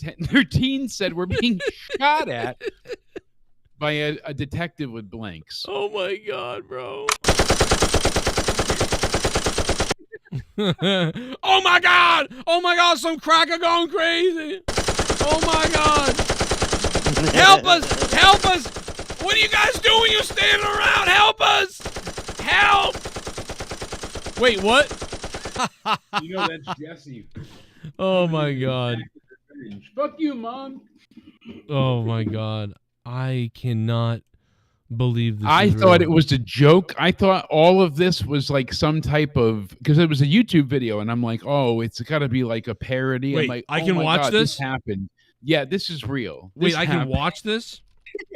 teens said we're being shot at by a detective with blanks. Oh my God, bro. Oh my God! Oh my God, some cracker going crazy! Oh my God! Help us! Help us! What are you guys doing? You standing around? Help us! Help! Wait, what? You know that's Jesse. Oh my God. Fuck you, Mom. Oh my God. I cannot believe this. I thought it was a joke. I thought all of this was like some type of, because it was a YouTube video, and I'm like, oh, it's got to be like a parody. Wait, I'm like, I oh can my watch God, this? happened. Yeah, this is real. Wait, This I can happened. watch this?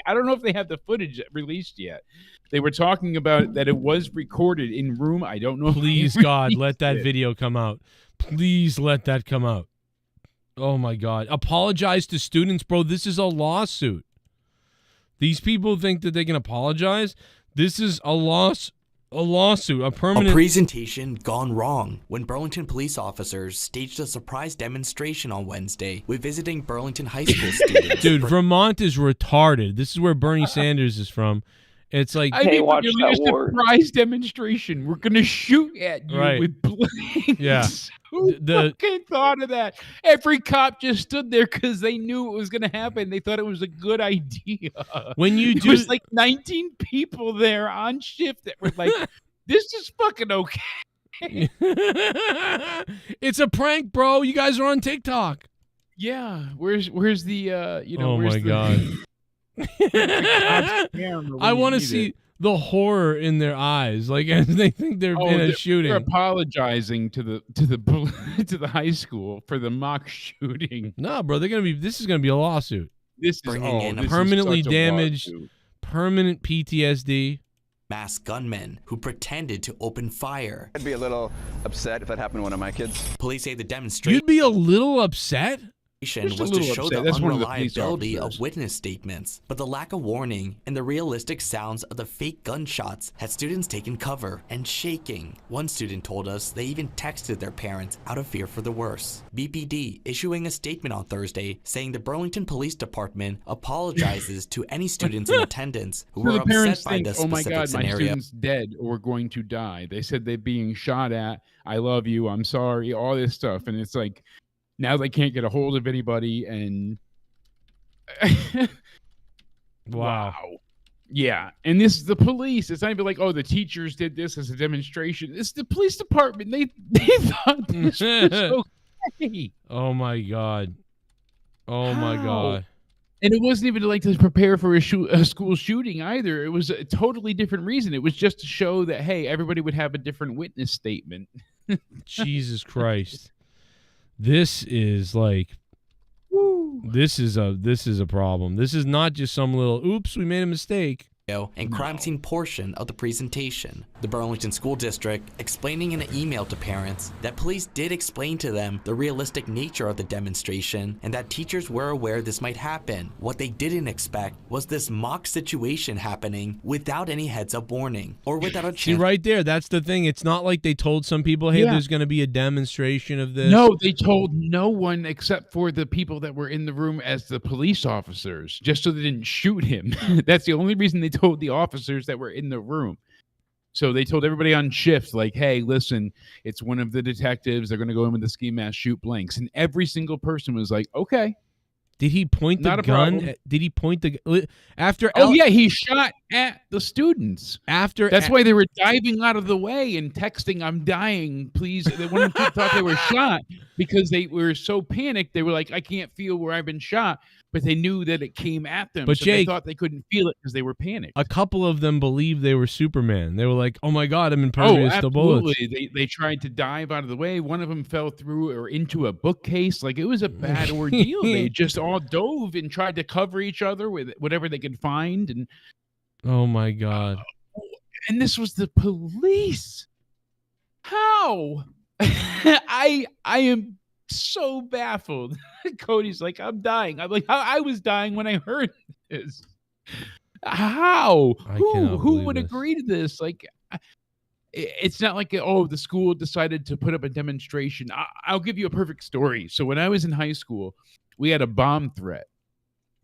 I don't know if they have the footage released yet. They were talking about that it was recorded in room. I don't know. if they Please, God, released let that it. video come out. Please let that come out. Oh my God. Apologize to students, bro. This is a lawsuit. These people think that they can apologize. This is a lawsuit, a permanent. A presentation gone wrong when Burlington police officers staged a surprise demonstration on Wednesday with visiting Burlington High School students. Dude, Vermont is retarded. This is where Bernie Sanders is from. It's like, I think we're doing a surprise demonstration. We're gonna shoot at you Right. with blanks. Yeah. Who fucking thought of that? Every cop just stood there because they knew it was gonna happen. They thought it was a good idea. When you There was like 19 people there on shift that were like, "This is fucking okay." it's a prank, bro. You guys are on TikTok. Yeah. Where's the you know? Oh where's my the, God. I want to to see the horror in their eyes, like as they think they're in a shooting. They're apologizing to the high school for the mock shooting. No, bro, this is gonna be a lawsuit. This is Bringing in a permanently such a damaged, lawsuit. permanent PTSD. masked gunmen who pretended to open fire. I'd be a little upset if that happened to one of my kids. Police say the demonstration You'd be a little upset? was to show the unreliability of witness statements, but the lack of warning and the realistic sounds of the fake gunshots had students taking cover and shaking. One student told us they even texted their parents out of fear for the worst. BPD issuing a statement on Thursday saying the Burlington Police Department apologizes to any students in attendance who So were the parents upset by think, the oh my specific God, my scenario. student's dead or going to die. They said they're being shot at. I love you. I'm sorry. All this stuff. And it's like, now they can't get a hold of anybody. And Wow. Yeah, and this is the police. It's not even like, oh, the teachers did this as a demonstration. It's the police department. They thought this was okay. Oh my god. Oh my How? god. And it wasn't even like to prepare for a school shooting either. It was a totally different reason. It was just to show that, hey, everybody would have a different witness statement. Jesus Christ. This is like this is a problem. This is not just some little oops, we made a mistake. And crime scene portion of the presentation. The Burlington School District explaining in an email to parents that police did explain to them the realistic nature of the demonstration and that teachers were aware this might happen. What they didn't expect was this mock situation happening without any heads up warning or without a chance. See, right there, that's the thing. It's not like they told some people, hey, there's going to be a demonstration of this. No, they told no one except for the people that were in the room as the police officers, just so they didn't shoot him. That's the only reason they told the officers that were in the room. So they told everybody on shift, like, hey, listen, it's one of the detectives. They're going to go in with the ski mask, shoot blanks. And every single person was like, okay. Did he point the gun? Did he point the after? Oh yeah, he shot at the students. That's why they were diving out of the way and texting, "I'm dying, please." They thought they were shot because they were so panicked. They were like, "I can't feel where I've been shot," but they knew that it came at them. But so Jake, they thought they couldn't feel it because they were panicked. A couple of them believed they were Superman. They were like, "Oh my God, I'm impervious to bullets." They tried to dive out of the way. One of them fell through or into a bookcase. Like, it was a bad ordeal. They just all dove and tried to cover each other with whatever they could find. And oh my God! And this was the police. How? I am so baffled. Cody's like, I'm dying. I'm like, I was dying when I heard this. How? Who would agree to this? Like, it's not like, oh, the school decided to put up a demonstration. I'll give you a perfect story. So when I was in high school, we had a bomb threat.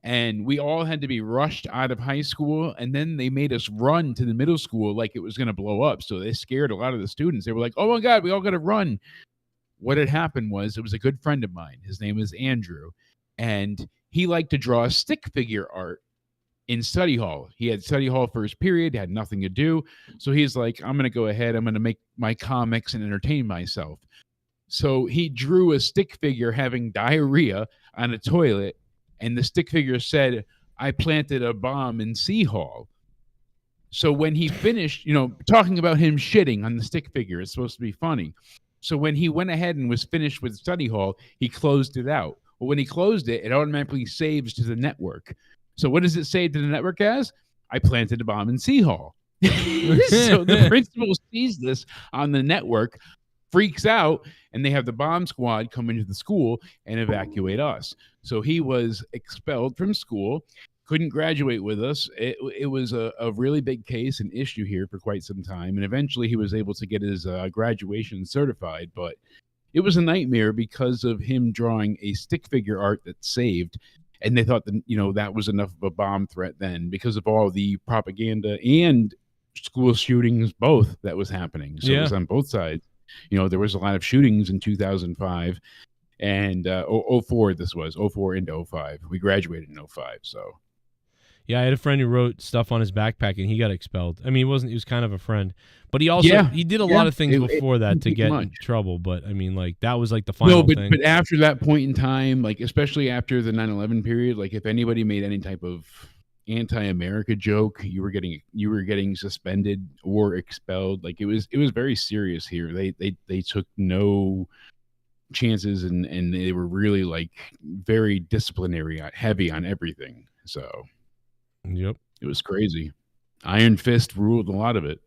And we all had to be rushed out of high school. And then they made us run to the middle school like it was going to blow up. So they scared a lot of the students. They were like, oh my God, we all got to run. What had happened was, it was a good friend of mine. His name is Andrew. And he liked to draw stick figure art in study hall. He had study hall for his period, had nothing to do. So he's like, I'm going to go ahead. I'm going to make my comics and entertain myself. So he drew a stick figure having diarrhea on a toilet. And the stick figure said, I planted a bomb in C Hall. So when he finished, talking about him shitting on the stick figure, it's supposed to be funny. So when he went ahead and was finished with study hall, he closed it out. Well, when he closed it, it automatically saves to the network. So what does it say to the network as? I planted a bomb in C Hall. So the principal sees this on the network, freaks out, and they have the bomb squad come into the school and evacuate us. So he was expelled from school, couldn't graduate with us. It was a really big case and issue here for quite some time. And eventually he was able to get his graduation certified. But it was a nightmare because of him drawing a stick figure art that saved. And they thought that, that was enough of a bomb threat then because of all the propaganda and school shootings, both that was happening. So it was on both sides. There was a lot of shootings in 2005 and 04. This was 04 into 05. We graduated in 05. So, yeah, I had a friend who wrote stuff on his backpack and he got expelled. I mean, he was kind of a friend, but he also he did a lot of things before that to get in trouble. But I mean, like, that was like the final thing. But after that point in time, like, especially after the 9/11 period, like, if anybody made any type of anti-America joke, you were getting suspended or expelled. Like, it was very serious here. They took no chances and they were really, like, very disciplinary, heavy on everything. So it was crazy. Iron Fist ruled a lot of it.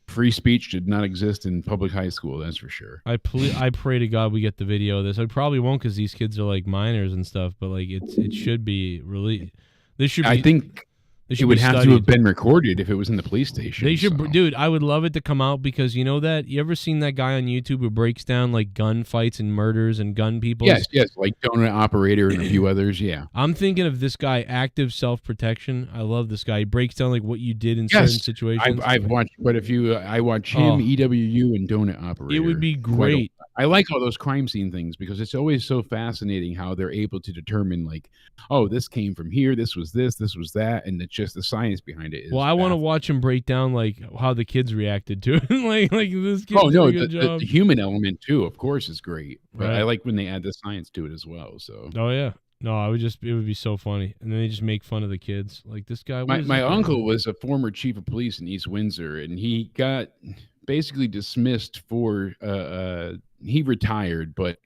Free speech did not exist in public high school, that's for sure. I pray to God we get the video of this. I probably won't because these kids are like minors and stuff, but like it should be really. I think it would have to have been recorded if it was in the police station. They should, dude. I would love it to come out because you ever seen that guy on YouTube who breaks down like gun fights and murders and gun people? Yes, like Donut Operator and a few others. Yeah, I'm thinking of this guy, Active Self Protection. I love this guy. He breaks down like what you did in certain situations. I've watched quite a few. I watch him, EWU, and Donut Operator. It would be great. I like all those crime scene things because it's always so fascinating how they're able to determine, like, oh, this came from here, this was that, and it's just the science behind it. Well, I want to watch him break down like how the kids reacted to it. like this kid did a good job. The human element too, of course, is great. But Right. I like when they add the science to it as well. So Oh yeah. No, it would be so funny. And then they just make fun of the kids. Like this guy. my uncle was a former chief of police in East Windsor, and he got basically dismissed for he retired, but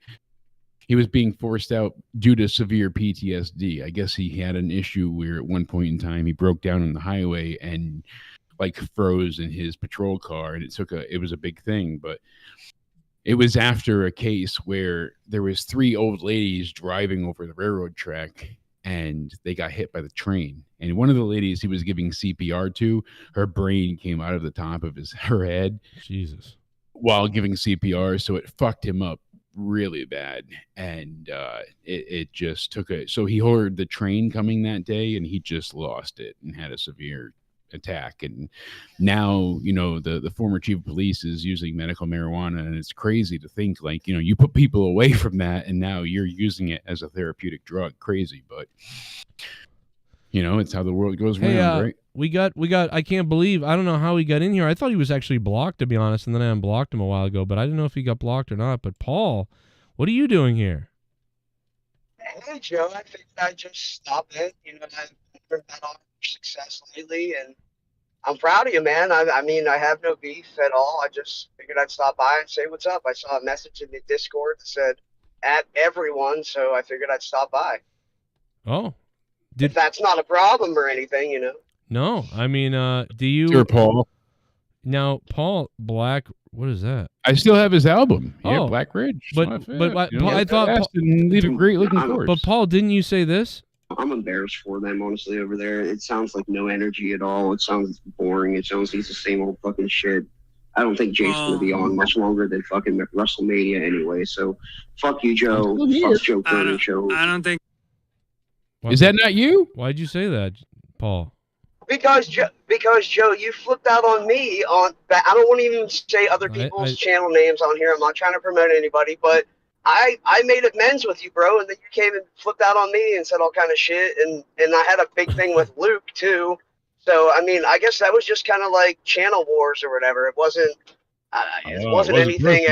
he was being forced out due to severe PTSD. I guess he had an issue where at one point in time he broke down on the highway and like froze in his patrol car, and it was a big thing. But it was after a case where there was 3 old ladies driving over the railroad track and they got hit by the train. And one of the ladies he was giving CPR to, her brain came out of the top of her head. Jesus. While giving CPR, so it fucked him up really bad, and it just took so he heard the train coming that day, and he just lost it and had a severe attack. And now, the former chief of police is using medical marijuana, and it's crazy to think, like, you put people away from that, and now you're using it as a therapeutic drug. Crazy, but it's how the world goes around, right? We got. I can't believe. I don't know how he got in here. I thought he was actually blocked, to be honest, and then I unblocked him a while ago. But I didn't know if he got blocked or not. But Paul, what are you doing here? Hey Joe, I think I just stopped in. I've been on success lately, and I'm proud of you, man. I mean, I have no beef at all. I just figured I'd stop by and say what's up. I saw a message in the Discord that said at everyone, so I figured I'd stop by. Oh, if that's not a problem or anything, No, I mean, do you? Sure, Paul. Now, Paul Black, what is that? I still have his album. Yeah, Oh. Black Ridge. But Paul, I thought. leave a great looking course. But Paul, didn't you say this? I'm embarrassed for them, honestly, over there. It sounds like no energy at all. It sounds boring. It sounds like it's the same old fucking shit. I don't think Jake's going to be on much longer than fucking WrestleMania anyway. So, fuck you, Joe. Fuck Joe Cronin Show. I don't think. Is that not you? Why'd you say that, Paul? Because Joe, you flipped out on me on that. I don't want to even say other people's channel names on here. I'm not trying to promote anybody, but I made amends with you, bro, and then you came and flipped out on me and said all kind of shit, and I had a big thing with Luke too. So I mean, I guess that was just kind of like channel wars or whatever. It wasn't anything,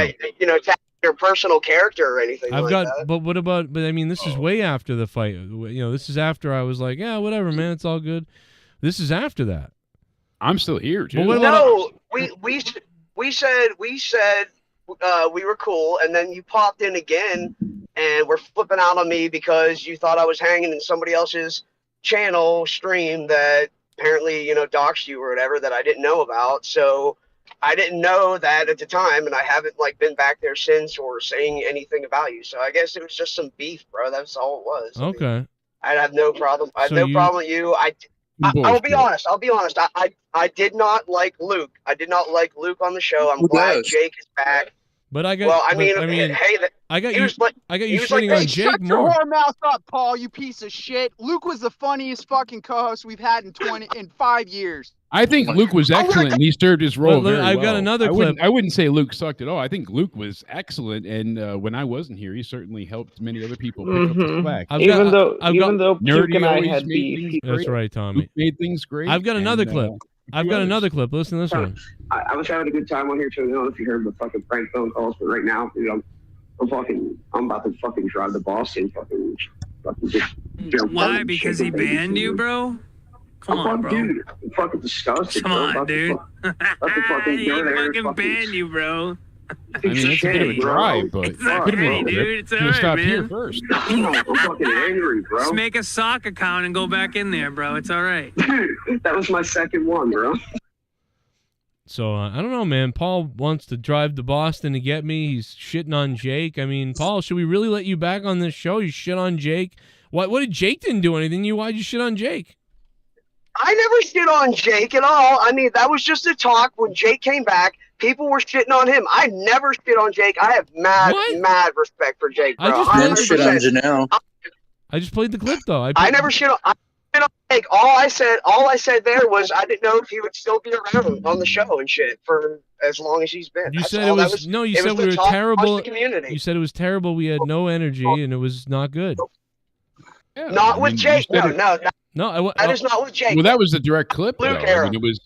your personal character or anything. That. But what about? But I mean, this is way after the fight. This is after I was like, yeah, whatever, man, it's all good. This is after that. I'm still here, too. No, we said we were cool, and then you popped in again and were flipping out on me because you thought I was hanging in somebody else's channel stream that apparently, doxed you or whatever that I didn't know about. So I didn't know that at the time, and I haven't been back there since or saying anything about you. So I guess it was just some beef, bro. That's all it was. Okay. I mean, I have no problem. I have no problem with you. I'll be honest. I did not like Luke. I did not like Luke on the show. I'm glad Jake is back. But I got. Well, I mean, hey, I got you. I got you was like, shitting on hey, Jake Shut more. your whore mouth up, Paul, you piece of shit. Luke was the funniest fucking co-host we've had in 5 years. I think Luke was excellent, and he served his role very I've got well. another clip. I wouldn't say Luke sucked at all. I think Luke was excellent, and when I wasn't here, he certainly helped many other people pick up the slack. Even though Puke and I always had made beef. things That's great. right, Tommy. Luke made things great. I've got another clip. I've got others. another clip. Listen to this one. I was having a good time on here too. I don't know if you heard the fucking prank phone calls, but right now, dude, I'm about to fucking drive to Boston. Fucking Why? Because he banned you, bro? Come on, bro. Dude, I'm fucking disgusted. Come on, dude. He fucking banned you, bro. I mean, it's a bit of a drive, but It's okay, dude. It's all right, stop man. here first. I'm fucking angry, bro. Just make a sock account and go back in there, bro. It's all right. Dude, that was my second one, bro. So I don't know, man. Paul wants to drive to Boston to get me. He's shitting on Jake. I mean, Paul, should we really let you back on this show? You shit on Jake. What did Jake didn't do anything? Why'd you shit on Jake? I never shit on Jake at all. I mean, that was just a talk when Jake came back. People were shitting on him. I never shit on Jake. I have mad respect for Jake, bro. I just played the clip, though. I never shit on. Like, all I said there was I didn't know if he would still be around on the show and shit for as long as he's been. You That's said all. it was no. You said we were terrible. The community. You said it was terrible. We had no energy and it was not good. Yeah, Not with Jake. No, that is not with Jake. Well, that was the direct clip, Luke though. era. I mean, it was.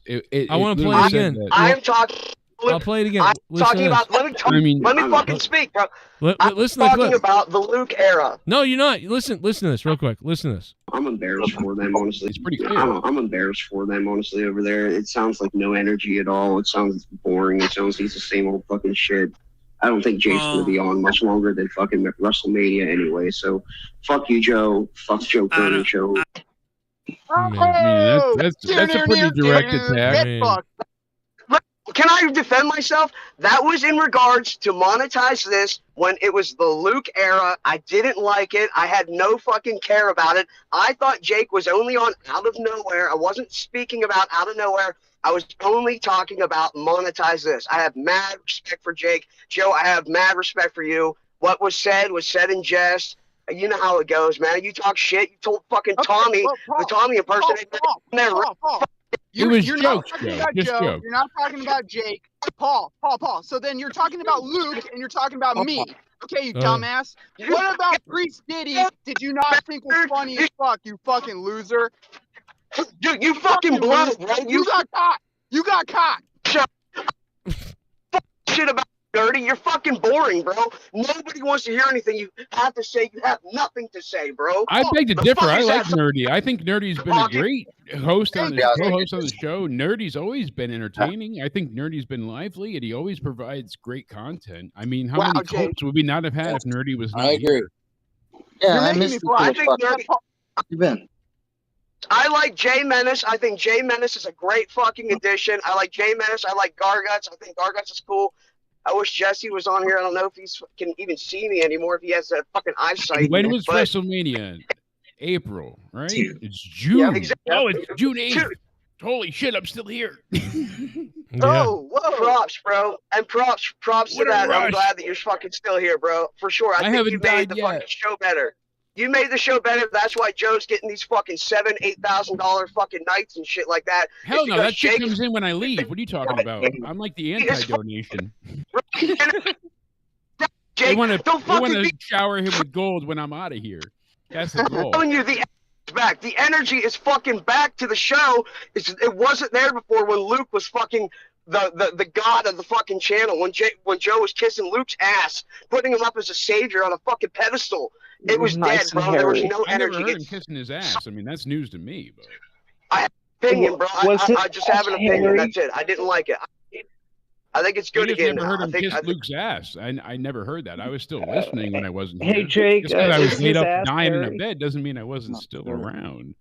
I want to play it again. I'm talking. I'll play it again. I'm Listen talking to this. about. Let me fucking speak, bro. Listen to the I'm talking clip. about the Luke era. No, you're not. Listen to this real quick. Listen to this. I'm embarrassed for them, honestly. It's pretty clear. I'm embarrassed for them, honestly, over there. It sounds like no energy at all. It sounds boring. It sounds like it's the same old fucking shit. I don't think Jake's going to be on much longer than fucking WrestleMania anyway. So, fuck you, Joe. Fuck Joe Cronin show. I mean, that's a pretty direct attack. Can I defend myself? That was in regards to Monetize this when it was the Luke era. I didn't like it. I had no fucking care about it. I thought Jake was only on Out of Nowhere. I wasn't speaking about Out of Nowhere. I was only talking about Monetize this. I have mad respect for Jake. Joe, I have mad respect for you. What was said in jest. You know how it goes, man. You talk shit. You told fucking Tommy, the Tommy impersonator. It was You're jokes, not talking Joe. about Just Joe. joke. You're not talking about Jake. Paul. So then you're talking about Luke and you're talking about me. Okay, you dumbass. What about Priest Diddy? Did you not think was funny as fuck, you fucking loser? Dude, you fucking blew it, right? You got caught. You got caught. Shit about Dirty. You're fucking boring, bro. Nobody wants to hear anything you have to say. You have nothing to say, bro. I beg to differ. I like that? Nerdy. I think Nerdy's been a great host on the co-host on the show. Nerdy's always been entertaining. I think Nerdy's been lively, and he always provides great content. I mean, how many clips would we not have had if Nerdy was not here? Yeah, I missed it. I think Nerdy. You've been. I like Jay Menace. I think Jay Menace is a great fucking addition. I like Jay Menace. I like Garguts. I think Garguts is cool. I wish Jesse was on here. I don't know if he can even see me anymore, if he has that fucking eyesight. When was WrestleMania? April, right? It's June. Yeah, exactly. Oh, it's June 8th. Holy shit, I'm still here. Oh, whoa. Props, bro. And props to that. I'm glad that you're fucking still here, bro. For sure. I think haven't you made died the yet. fucking show better. You made the show better. That's why Joe's getting these fucking $7,000-$8,000 fucking nights and shit like that. Hell no, that shit comes in when I leave. What are you talking about? I'm like the anti-donation. They want to shower him with gold when I'm out of here. That's the goal. I'm telling you, the energy is back. The energy is fucking back to the show. It wasn't there before when Luke was fucking the god of the fucking channel. When Joe was kissing Luke's ass, putting him up as a savior on a fucking pedestal. It was nice dead, bro. There was no I never energy. heard him kissing his ass. I mean, that's news to me. But I have an opinion, bro. I just have an opinion. Harry? That's it. I didn't like it. I think it's good I just again. never heard him kiss I think Luke's ass. I never heard that. I was still listening when I wasn't Hey, here. Jake, Just because I was is laid his up ass dying in a hairy? bed doesn't mean I wasn't still around.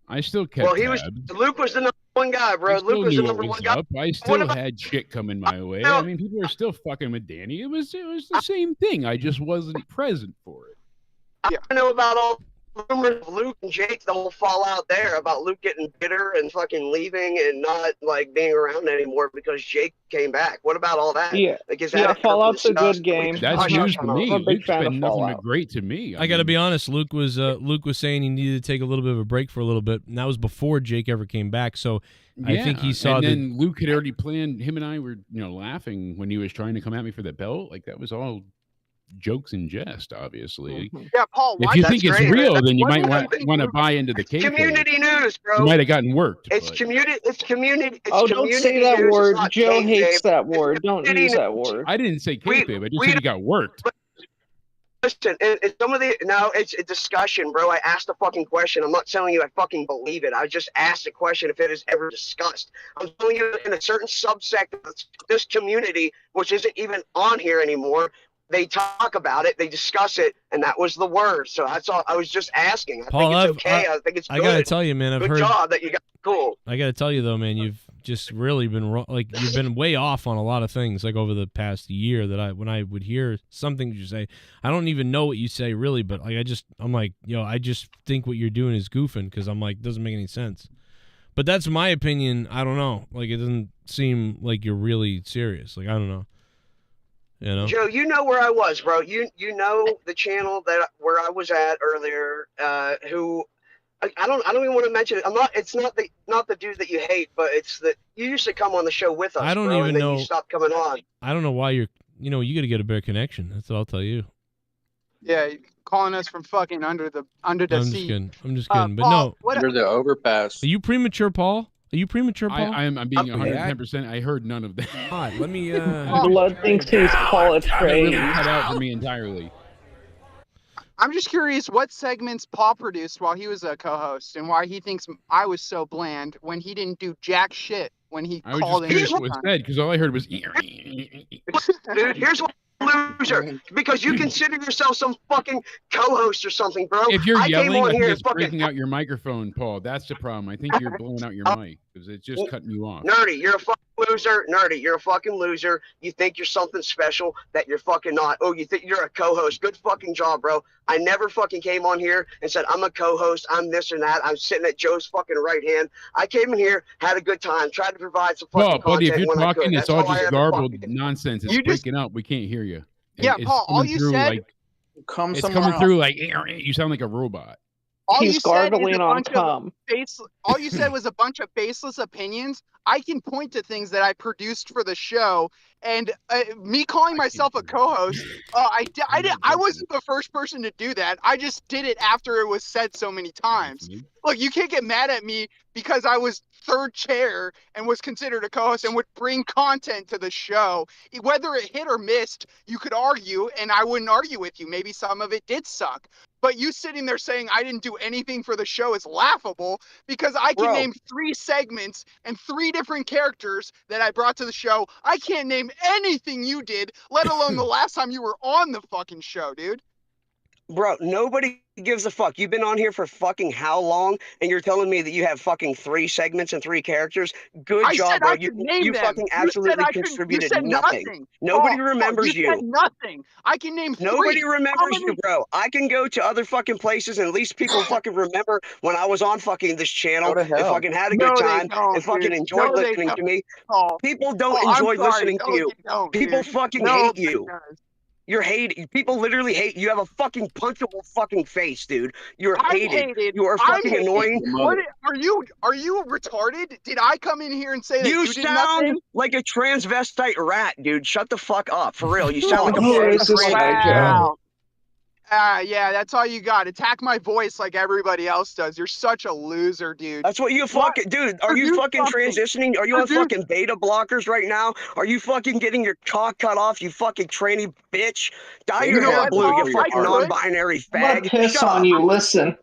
I still kept Well, he was. tabs. Luke was the number one guy, bro. I still Luke was the knew number what one was guy. up. I still had shit coming my way. I mean, people were still fucking with Danny. It was the same thing. I just wasn't present for it. I know about all the rumors of Luke and Jake, the whole fallout there about Luke getting bitter and fucking leaving and not like being around anymore because Jake came back. What about all that? Yeah, like, is yeah, that Fallout's a good game. That's news to me. I'm a big Luke's fan been of nothing but Fallout. great to me. I got to be honest. Luke was saying he needed to take a little bit of a break for a little bit, and that was before Jake ever came back. So I think he saw and that. then Luke had already planned. Him and I were, laughing when he was trying to come at me for the belt. Like that was all jokes and jest, obviously. Yeah, Paul. If you think it's real, then you might want to buy into the case. Community news, bro. You might have gotten worked. It's community. It's community. It's Oh, don't community say that news. word. It's not Joe hates kayfabe. that word. Don't community use that news. word. I didn't say kayfabe. I just said he got worked. Listen, it's some of the it's a discussion, bro. I asked a fucking question. I'm not telling you I fucking believe it. I just asked a question if it is ever discussed. I'm telling you in a certain subsect of this community, which isn't even on here anymore, they talk about it, they discuss it, and that was the word. So that's all. I was just asking. I Paul, think it's okay. I think it's good. I gotta tell you, man. I've good heard. job that you got cool. I gotta tell you though, man. You've just really been you've been way off on a lot of things. Like over the past year, that when I would hear something you say, I don't even know what you say really, but like I'm like, I just think what you're doing is goofing because I'm like, it doesn't make any sense. But that's my opinion. I don't know. Like it doesn't seem like you're really serious. Like I don't know. You know? Joe, you know where I was, bro. You know the channel where I was at earlier. Who I don't even want to mention it. It's not the dude that you hate, but it's that you used to come on the show with us, I don't bro, even and then know. you stopped coming on. I don't know why you got to get a better connection. That's what I'll tell you. Yeah, calling us from fucking under the I'm seat. just kidding. I'm just kidding. But Paul, no. Under the overpass. Are you premature, Paul? Are you premature, Paul? I'm being 110%. I heard none of that. God, let me. Blood thinks he's Paul That really Atreides. cut out for me entirely. I'm just curious what segments Paul produced while he was a co-host and why he thinks I was so bland when he didn't do jack shit when he I was called just in. curious what was said because all I heard was. Dude, here's what, loser, because you consider yourself some fucking co-host or something, bro. If you're I came yelling, on I think here it's fucking breaking out your microphone, Paul. That's the problem. I think you're blowing out your mic because it's just cutting you off. Nerdy, you're a fucking loser. Nerdy, you're a fucking loser. You think you're something special that you're fucking not. Oh, you think you're a co-host. Good fucking job, bro. I never fucking came on here and said, I'm a co-host, I'm this and that. I'm sitting at Joe's fucking right hand. I came in here, had a good time, tried to provide some fucking Paul, buddy, if content you're when I talking, could. it's That's all all I just ever garbled fucking did. nonsense. It's You just- breaking up. We can't hear you. Yeah, It's Paul, all coming you through said. like Come it's somewhere coming else. through like you sound like a robot. All He's you said is gargling a on bunch of cum. all you said was a bunch of baseless opinions. I can point to things that I produced for the show, and me calling myself a co-host, I wasn't the first person to do that. I just did it after it was said so many times. Look, you can't get mad at me because I was third chair and was considered a co-host and would bring content to the show. Whether it hit or missed, you could argue, and I wouldn't argue with you. Maybe some of it did suck. But you sitting there saying I didn't do anything for the show is laughable because I can name 3 segments and 3 different characters that I brought to the show. I can't name anything you did, let alone the last time you were on the fucking show, dude. Bro, nobody gives a fuck. You've been on here for fucking how long? And you're telling me that you have fucking 3 segments and 3 characters? Good I job, said bro. I could name You them. fucking You said absolutely I couldn't- contributed you said nothing. Nobody Paul, remembers you. Said nothing. I can name 3. Nobody How remembers many- you, bro. I can go to other fucking places and at least people fucking remember when I was on fucking this channel Go to and hell. fucking had a No, good they time don't, and fucking dude. enjoyed No, they listening to don't. me. Paul, People don't Paul, I'm enjoy sorry. listening No, to you. they don't, People dude. fucking No, hate you. You're hated. People literally hate you. You have a fucking punchable fucking face, dude. You're I'm hated. hated. You are I'm fucking hated. annoying. What are you retarded? Did I come in here and say that You you did sound nothing? like a transvestite rat, dude. Shut the fuck up, for real. You sound like a Who fucking is this guy, trans. Joe? Yeah, that's all you got. Attack my voice like everybody else does. You're such a loser, dude. That's what you fucking, dude. Are you fucking transitioning? Are you on fucking beta blockers right now? Are you fucking getting your cock cut off? You fucking tranny bitch. Dye your hair blue. You fucking non-binary I'm gonna fag. piss Shut on up. you. Listen.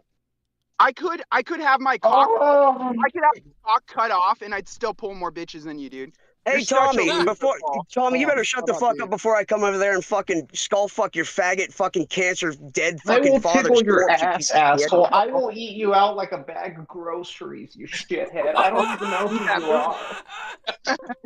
I could have my cock. I could have my cock cut off, and I'd still pull more bitches than you, dude. Hey You're such a Tommy, loser, Paul. Tommy, you better shut the fuck up before I come over there and fucking skull fuck your faggot fucking cancer dead I fucking will father's tickle your corpse, you ass, piece of shit. asshole. I will eat you out like a bag of groceries, you shithead. I don't even know who you are.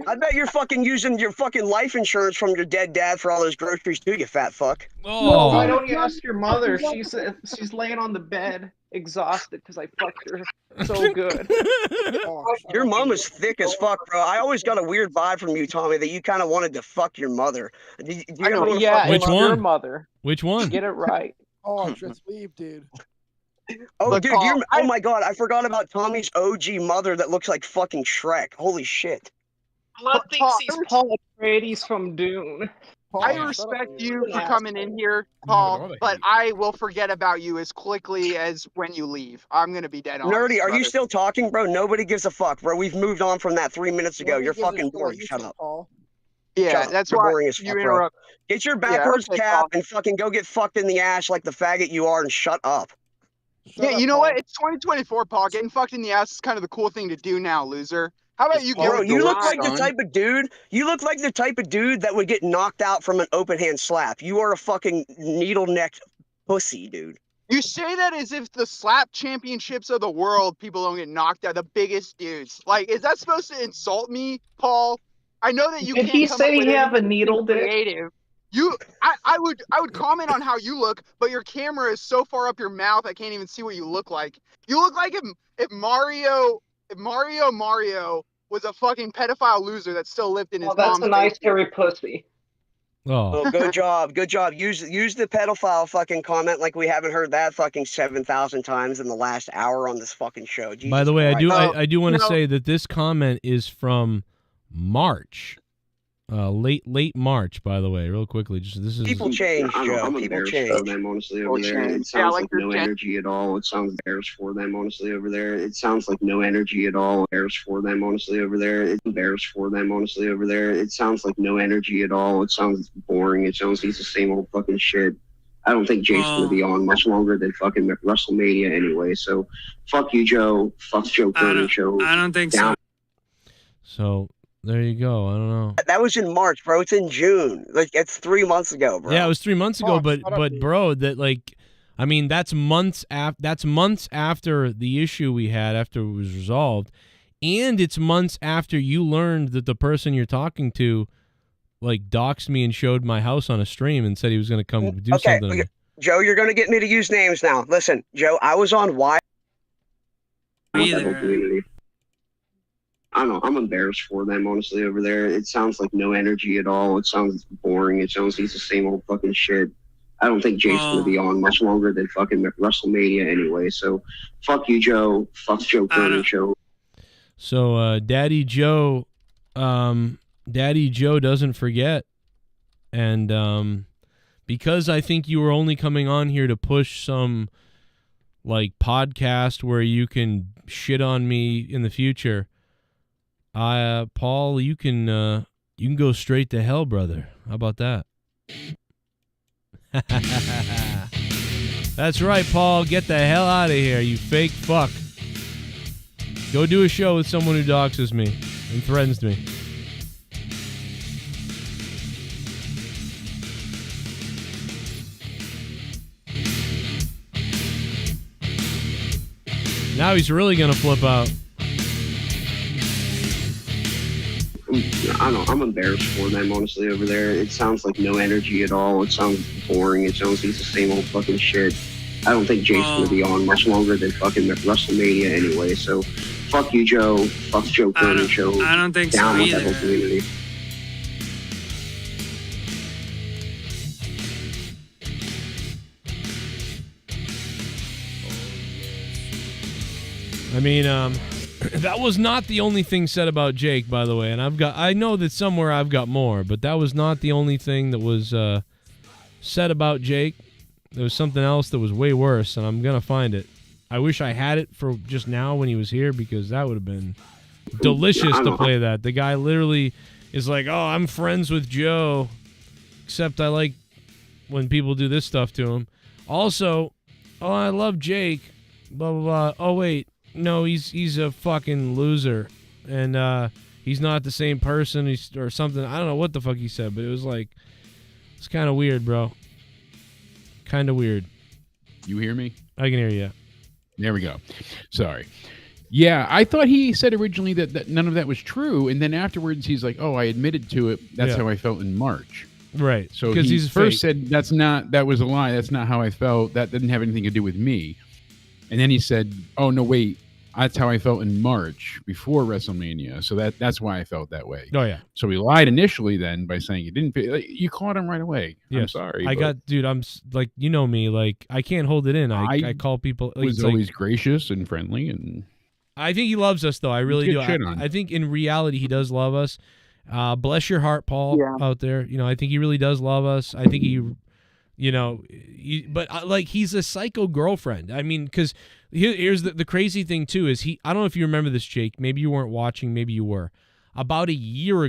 I bet you're fucking using your fucking life insurance from your dead dad for all those groceries too, you fat fuck. No, why don't you ask your mother? She's laying on the bed, exhausted because I fucked her so good. Your mom is thick as fuck, bro. I always got a weird vibe from you, Tommy, that you kind of wanted to fuck your mother. Do you ever want to fuck Which your one? Your mother. Which one? Get it right. Oh, just leave, dude. Oh, Look, dude, Paul, oh my god, I forgot about Tommy's OG mother that looks like fucking Shrek. Holy shit. Blood thinks he's Paul Atreides from Dune. I respect you for coming in here, Paul, but I will forget about you as quickly as when you leave. I'm gonna be dead honest. Nerdy, are you brother. still talking, bro? Nobody gives a fuck, bro. We've moved on from that 3 minutes ago. You're fucking boring. Shut up. Yeah, Shut up. that's You're why boring as you fuck, bro. interrupt. Get your Yeah, backwards okay, cap Paul. and fucking go get fucked in the ass like the faggot you are and shut up. Yeah, you know what? It's 2024, Paul. Getting fucked in the ass is kind of the cool thing to do now, loser. How about you, Bro, you look like the son? type of dude. You look like the type of dude that would get knocked out from an open hand slap. You are a fucking needle necked pussy, dude. You say that as if the slap championships of the world, people don't get knocked out. The biggest dudes. Like, is that supposed to insult me, Paul? I know that you Did can't he come say up with he have a anything needle dick? creative. I would comment on how you look, but your camera is so far up your mouth, I can't even see what you look like. You look like if Mario was a fucking pedophile loser that still lived in his Well, that's mom's a nice basement. hairy pussy. Oh, good job. Good job. Use the pedophile fucking comment like we haven't heard that fucking 7,000 times in the last hour on this fucking show. Jesus By the way, Christ. I do want to say that this comment is from March. Late March, by the way, real quickly. Just this is People change, Joe. I'm People embarrassed change. for them, honestly, over there. It sounds like no energy at all. It sounds embarrassed for them, honestly, over there. It sounds like no energy at all. Embarrassed for them, honestly, over there. It's embarrassed for them, honestly, over there. It sounds like no energy at all. It sounds boring. It sounds he's the same old fucking shit. I don't think Jake's going to be on much longer than fucking WrestleMania anyway. So, fuck you, Joe. Fuck Joe Cronin show. I don't think so. So there you go. I don't know. That was in March, bro. It's in June. Like, it's 3 months ago, bro. Yeah, it was 3 months ago, but bro, that like, I mean, that's months after the issue we had after it was resolved, and it's months after you learned that the person you're talking to, like, doxed me and showed my house on a stream and said he was going to come do something. Okay, Joe, you're going to get me to use names now. Listen, Joe, I was on Why. I don't know. I'm embarrassed for them, honestly, over there. It sounds like no energy at all. It sounds boring. It sounds he's the same old fucking shit. I don't think Jake's going to be on much longer than fucking WrestleMania anyway. So, fuck you, Joe. Fuck Joe Cronin show. So, Daddy Joe doesn't forget, and because I think you were only coming on here to push some like podcast where you can shit on me in the future. Paul, you can go straight to hell, brother. How about that? That's right, Paul. Get the hell out of here, you fake fuck. Go do a show with someone who doxes me and threatens me. Now he's really gonna flip out. I don't know. I'm embarrassed for them, honestly, over there. It sounds like no energy at all. It sounds boring. It sounds he's the same old fucking shit. I don't think Jake's going to be on much longer than fucking WrestleMania anyway. So, fuck you, Joe. Fuck Joe Cronin show. I don't think Down so with that either. whole community. I mean, that was not the only thing said about Jake, by the way. And I know that somewhere I've got more, but that was not the only thing that was said about Jake. There was something else that was way worse, and I'm gonna find it. I wish I had it for just now when he was here, because that would have been delicious to play that. The guy literally is like, "Oh, I'm friends with Joe, except I like when people do this stuff to him." Also, "Oh, I love Jake, blah blah blah. Oh wait, no, he's a fucking loser, and he's not the same person." Or something. I don't know what the fuck he said, but it was like, it's kind of weird, bro. Kind of weird. You hear me? I can hear you. There we go. Sorry. Yeah, I thought he said originally that none of that was true, and then afterwards he's like, "Oh, I admitted to it. That's how I felt in March." Right. So because he he's first fake. said that was a lie. That's not how I felt. That didn't have anything to do with me. And then he said, "Oh no, wait, that's how I felt in March before WrestleMania. So that's why I felt that way." Oh yeah. So he lied initially then by saying he didn't. You caught him right away. I'm Yes. sorry. Dude. I'm like, you know me, like I can't hold it in. I call people. Was it's always like, gracious and friendly, and I think he loves us, though. I really do. get shit on. I think in reality he does love us. Bless your heart, Paul, out there. You know, I think he really does love us. I think he, you know, but like he's a psycho girlfriend. I mean, because here's the crazy thing too is I don't know if you remember this, Jake. Maybe you weren't watching. Maybe you were. About a year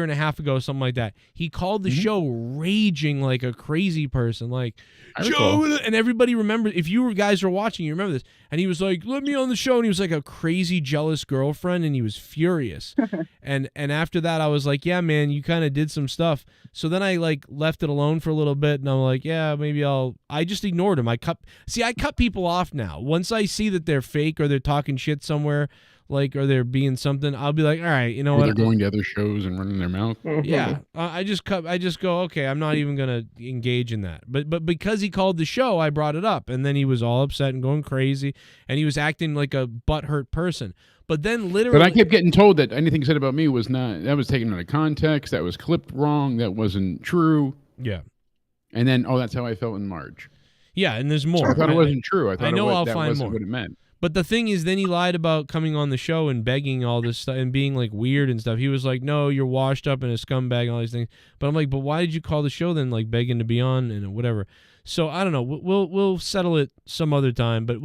and a half ago, something like that, he called the show raging like a crazy person, like, "Joe," and everybody remembers. If you guys were watching, you remember this. And he was like, "Let me on the show," and he was like a crazy jealous girlfriend, and he was furious. and after that, I was like, "Yeah, man, you kind of did some stuff." So then I like left it alone for a little bit, and I'm like, "Yeah, maybe I just ignored him." I cut people off now. Once I see that they're fake or they're talking shit somewhere, like, or they're being something, I'll be like, all right, you know what? They're going to other shows and running their mouth. Yeah, I just go, okay, I'm not even gonna engage in that. But because he called the show, I brought it up, and then he was all upset and going crazy, and he was acting like a butthurt person. But then literally, But I kept getting told that anything said about me was that was taken out of context, that was clipped wrong, that wasn't true. Yeah. And then, that's how I felt in March. Yeah, and there's more. I thought it wasn't true. I thought I'll that find wasn't more. what it meant. But the thing is, then he lied about coming on the show and begging all this stuff and being like weird and stuff. He was like, "No, you're washed up and a scumbag and all these things." But I'm like, "But why did you call the show then, like begging to be on and whatever?" So I don't know. We'll settle it some other time. But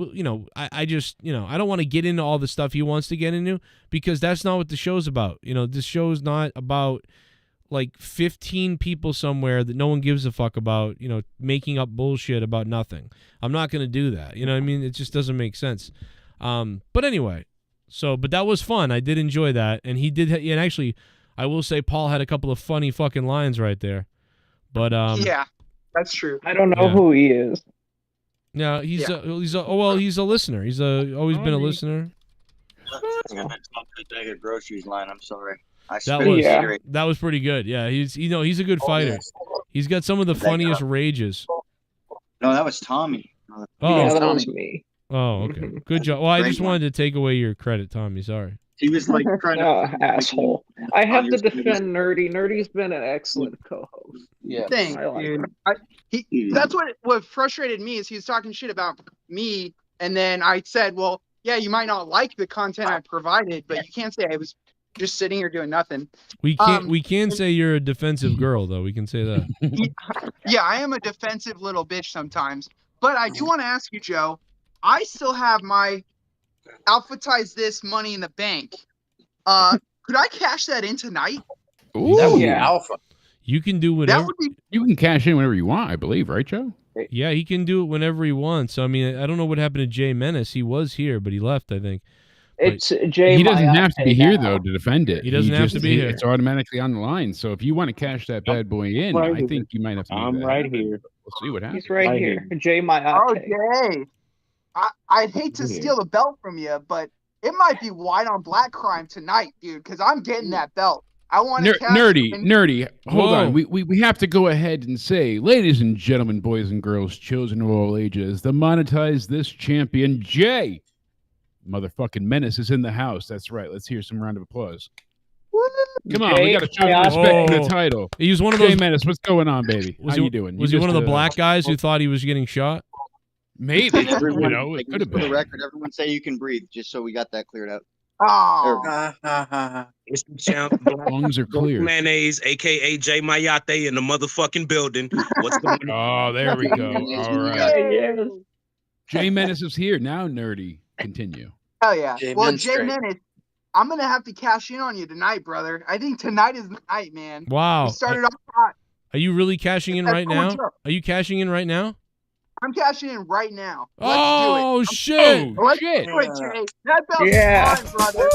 I just I don't want to get into all the stuff he wants to get into because that's not what the show's about. This show's not about like 15 people somewhere that no one gives a fuck about, making up bullshit about nothing. I'm not going to do that. You know what I mean? It just doesn't make sense. But anyway, but that was fun. I did enjoy that. And he did. And actually, I will say Paul had a couple of funny fucking lines right there. But yeah, that's true. I don't know who he is. Yeah, he's a listener. He's always been a listener. Take a groceries line. I'm sorry. That was pretty good. Yeah, he's a good fighter. He's got some of the funniest rages. No, that was Tommy. Oh, that was me. Oh, okay. Good job. Well, I just wanted to take away your credit, Tommy. Sorry. He was like trying to asshole. I have to defend Nerdy. Nerdy's been an excellent co-host. Yeah. Thanks, dude. That's what frustrated me is he was talking shit about me, and then I said, well, yeah, you might not like the content I provided, but you can't say I was just sitting here doing nothing. We can say you're a defensive girl, though. We can say that. Yeah, I am a defensive little bitch sometimes. But I do want to ask you, Joe, I still have my Alphatize This Money in the Bank. Could I cash that in tonight? Ooh, that would be alpha. You can do whatever. You can cash in whenever you want, I believe, right, Joe? Yeah, he can do it whenever he wants. I mean, I don't know what happened to Jay Menace. He was here, but he left, I think. It's Jay. He doesn't have to be here though to defend it. He doesn't have to be here. It's automatically on the line. So if you want to cash that bad boy in, I think you might have to. I'm right here. We'll see what happens. He's right here. Jay Mayate. Oh, Jay. I'd hate to steal the belt from you, but it might be white on black crime tonight, dude. Because I'm getting that belt. I want to nerdy. Hold on. We have to go ahead and say, ladies and gentlemen, boys and girls, children of all ages, the Monetize This champion, Jay motherfucking Menace is in the house. That's right. Let's hear some round of applause. Come on, we got to show respect to the title. He was one of those. Jay Menace, what's going on, baby? How you doing? Was he one of the black guys who thought he was getting shot? Maybe. It could have been. For the record, everyone say you can breathe, just so we got that cleared up. Oh. It's the champ. Lungs are clear. Mayonnaise, a.k.a. Jay Mayate in the motherfucking building. What's going on? Oh, there we go. All right. Jay Menace is here. Now, nerdy. Continue. Hell yeah. Jay Menace, I'm going to have to cash in on you tonight, brother. I think tonight is the night, man. Wow. We started off hot. Are you really cashing in right now? Are you cashing in right now? I'm cashing in right now. Oh, shit. Let's do it, Jay. That belt's mine, brother.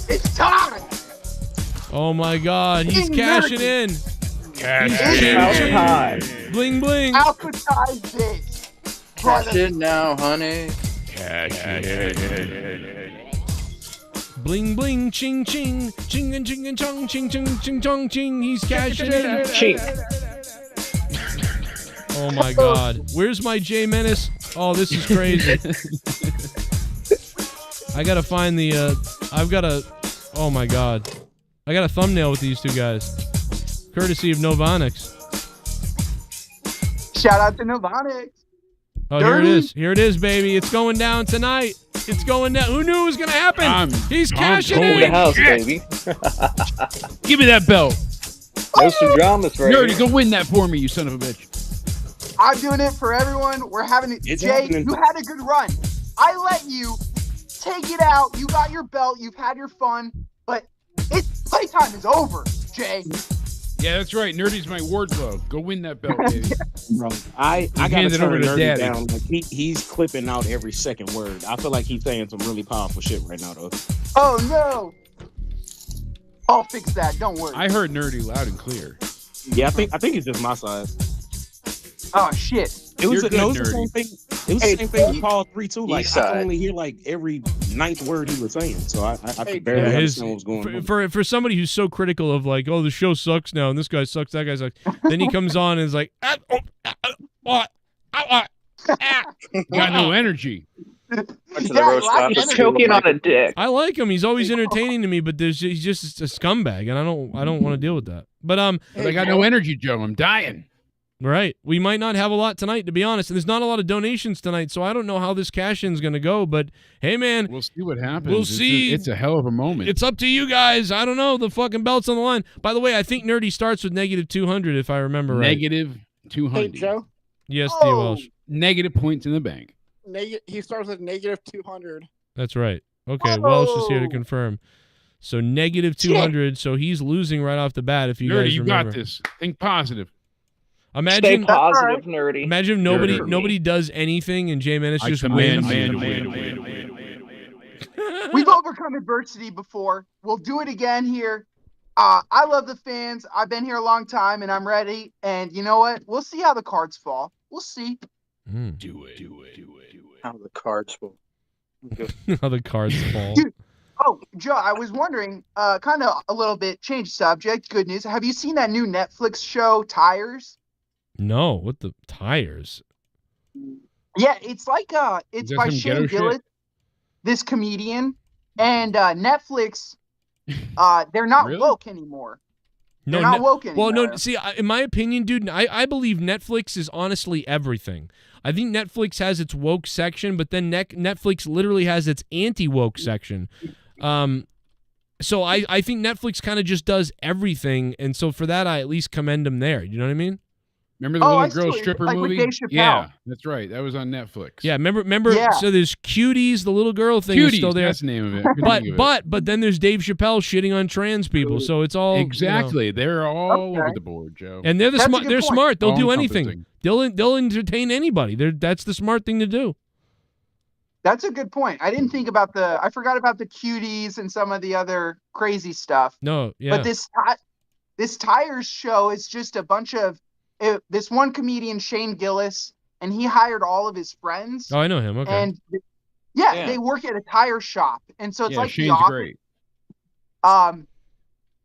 It's time. Oh, my God. He's cashing in. Cash time. Bling, bling. Alphatize this. Cash it now, honey. Cash it. Bling, bling, ching, ching. Ching and ching and chong, ching, ching, ching, chong, ching. He's cashing in. Ching. Oh, my God. Where's my Jay Menace? Oh, this is crazy. I got to find the, oh, my God. I got a thumbnail with these two guys. Courtesy of Novonix. Shout out to Novonix. Oh, here it is. Here it is, baby. It's going down tonight. It's going down. Who knew it was going to happen? He's cashing in. The house, baby. Give me that belt. There's some dramas right Nerdy, here. go win that for me, you son of a bitch. I'm doing it for everyone. We're having it. It's Jay, happening. you had a good run. I let you take it out. You got your belt. You've had your fun. But playtime is over, Jay. Yeah, that's right. Nerdy's my wardrobe. Go win that belt, baby. Bro, I gotta hand it over turn to Nerdy Daddy. down. Like he's clipping out every second word. I feel like he's saying some really powerful shit right now, though. Oh, no. I'll fix that. Don't worry. I heard Nerdy loud and clear. Yeah, I think it's just my size. Oh, shit. It was, You're it was good, the same Nerdy. thing. It was the same thing with Paul 3 too. Like I could only hear like every ninth word he was saying, so I could barely understand what was going on. For somebody who's so critical of like, oh, the show sucks now, and this guy sucks, that guy sucks. Then he comes on and is like, Got no energy. He's choking on a dick. I like him. He's always entertaining to me, but he's just a scumbag, and I don't want to deal with that. But I got no energy, Joe. I'm dying. Right. We might not have a lot tonight, to be honest. And there's not a lot of donations tonight, so I don't know how this cash-in's going to go. But, hey, man. We'll see what happens. We'll see. It's a hell of a moment. It's up to you guys. I don't know. The fucking belt's on the line. By the way, I think Nerdy starts with -200, if I remember right. -200. Hey, Joe. Yes, D. Welsh. Negative points in the bank. He starts with -200. That's right. Okay, Welsh is here to confirm. So -200, so he's losing right off the bat, if you Nerdy, guys you remember. got this. Think positive. Imagine, Stay positive, Nerdy. Imagine if nobody does anything and Jay Menace just wins. We've overcome adversity before. We'll do it again here. I love the fans. I've been here a long time, and I'm ready. And you know what? We'll see how the cards fall. We'll see. Do it. How the cards fall. How the cards fall. Dude, oh, Joe, I was wondering, kind of a little bit, change subject, good news. Have you seen that new Netflix show, Tires? No, what the tires? Yeah, it's like it's by Shane Gillis, this comedian, and Netflix. They're not woke anymore. They're not woke anymore. Well, no, see, in my opinion, dude, I believe Netflix is honestly everything. I think Netflix has its woke section, but then Netflix literally has its anti-woke section. So I think Netflix kind of just does everything, and so for that, I at least commend them there. You know what I mean? Remember the little girl stripper movie? Yeah, that's right. That was on Netflix. Yeah, remember. Yeah. So there's Cuties, the little girl thing is still there. That's the name of it. But then there's Dave Chappelle shitting on trans people. So it's all exactly. They're all over the board, Joe. And they're They're smart. They'll do anything. They'll entertain anybody. That's the smart thing to do. That's a good point. I didn't think about I forgot about the Cuties and some of the other crazy stuff. No, yeah. But this Tires show is just a bunch of this one comedian, Shane Gillis, and he hired all of his friends. Oh, I know him. Okay. And they work at a tire shop, and so it's like Shane's The Office. great. I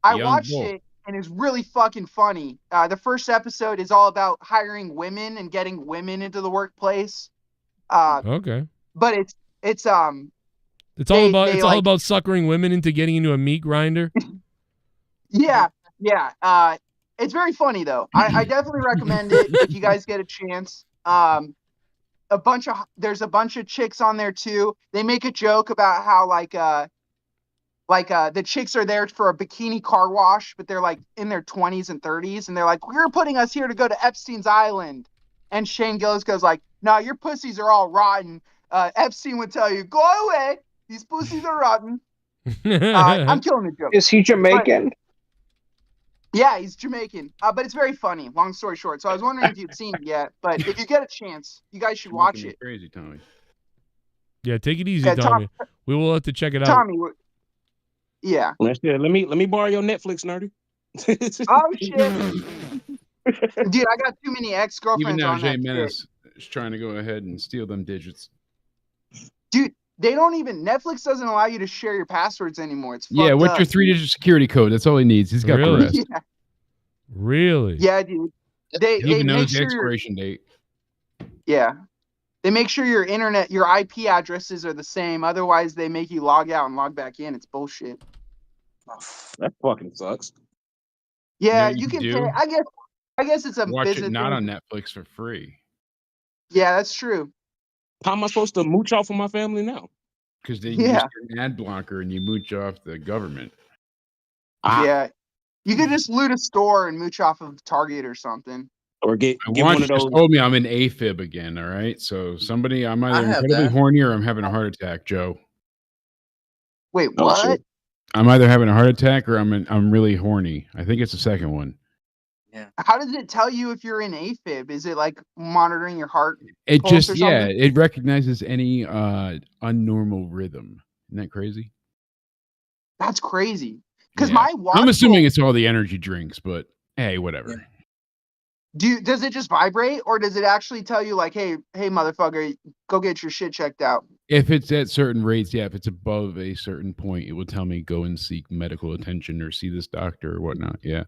watched it, and it's really fucking funny. The first episode is all about hiring women and getting women into the workplace. Okay. But it's all about suckering women into getting into a meat grinder. Yeah. It's very funny though. I definitely recommend it if you guys get a chance. There's a bunch of chicks on there too. They make a joke about how the chicks are there for a bikini car wash, but they're like in their 20s and 30s, and they're like, "You're putting us here to go to Epstein's Island," and Shane Gillis goes like, "No, your pussies are all rotten. Epstein would tell you, go away. These pussies are rotten." I'm killing the joke. Is he Jamaican? Yeah, he's Jamaican, but it's very funny. Long story short, so I was wondering if you'd seen it yet, but if you get a chance, you guys should watch it. Crazy, Tommy. Yeah, take it easy, Tommy. We will have to check it out. Tommy, yeah. Let me borrow your Netflix, Nerdy. Oh shit, dude! I got too many ex-girlfriends. Even now, on Jay that Menace is trying to go ahead and steal them digits. Dude, they don't even. Netflix doesn't allow you to share your passwords anymore. It's yeah. What's your 3-digit security code? That's all he needs. He's got the rest. Yeah. Really? Yeah, dude. They even make knows sure the expiration date. Yeah. They make sure your IP addresses are the same. Otherwise, they make you log out and log back in. It's bullshit. That fucking sucks. Yeah, you you can do? pay. I guess it's a Watch business it not thing. on Netflix for free. Yeah, that's true. How am I supposed to mooch off of my family now? Because they just get an ad blocker and you mooch off the government. Yeah. You could just loot a store and mooch off of Target or something. Or get one one of those. just told me I'm in AFib again. All right, so I'm either incredibly horny or I'm having a heart attack, Joe. Wait, what? Shit. I'm either having a heart attack or I'm really horny. I think it's the second one. Yeah. How does it tell you if you're in AFib? Is it like monitoring your heart? It pulse just or something? it recognizes any unnormal rhythm. Isn't that crazy? That's crazy. Because Yeah. my watch. I'm assuming it's all the energy drinks, but hey, whatever. Does it just vibrate, or does it actually tell you like, hey, motherfucker, go get your shit checked out? If it's at certain rates, yeah. If it's above a certain point, it will tell me go and seek medical attention or see this doctor or whatnot. Yeah.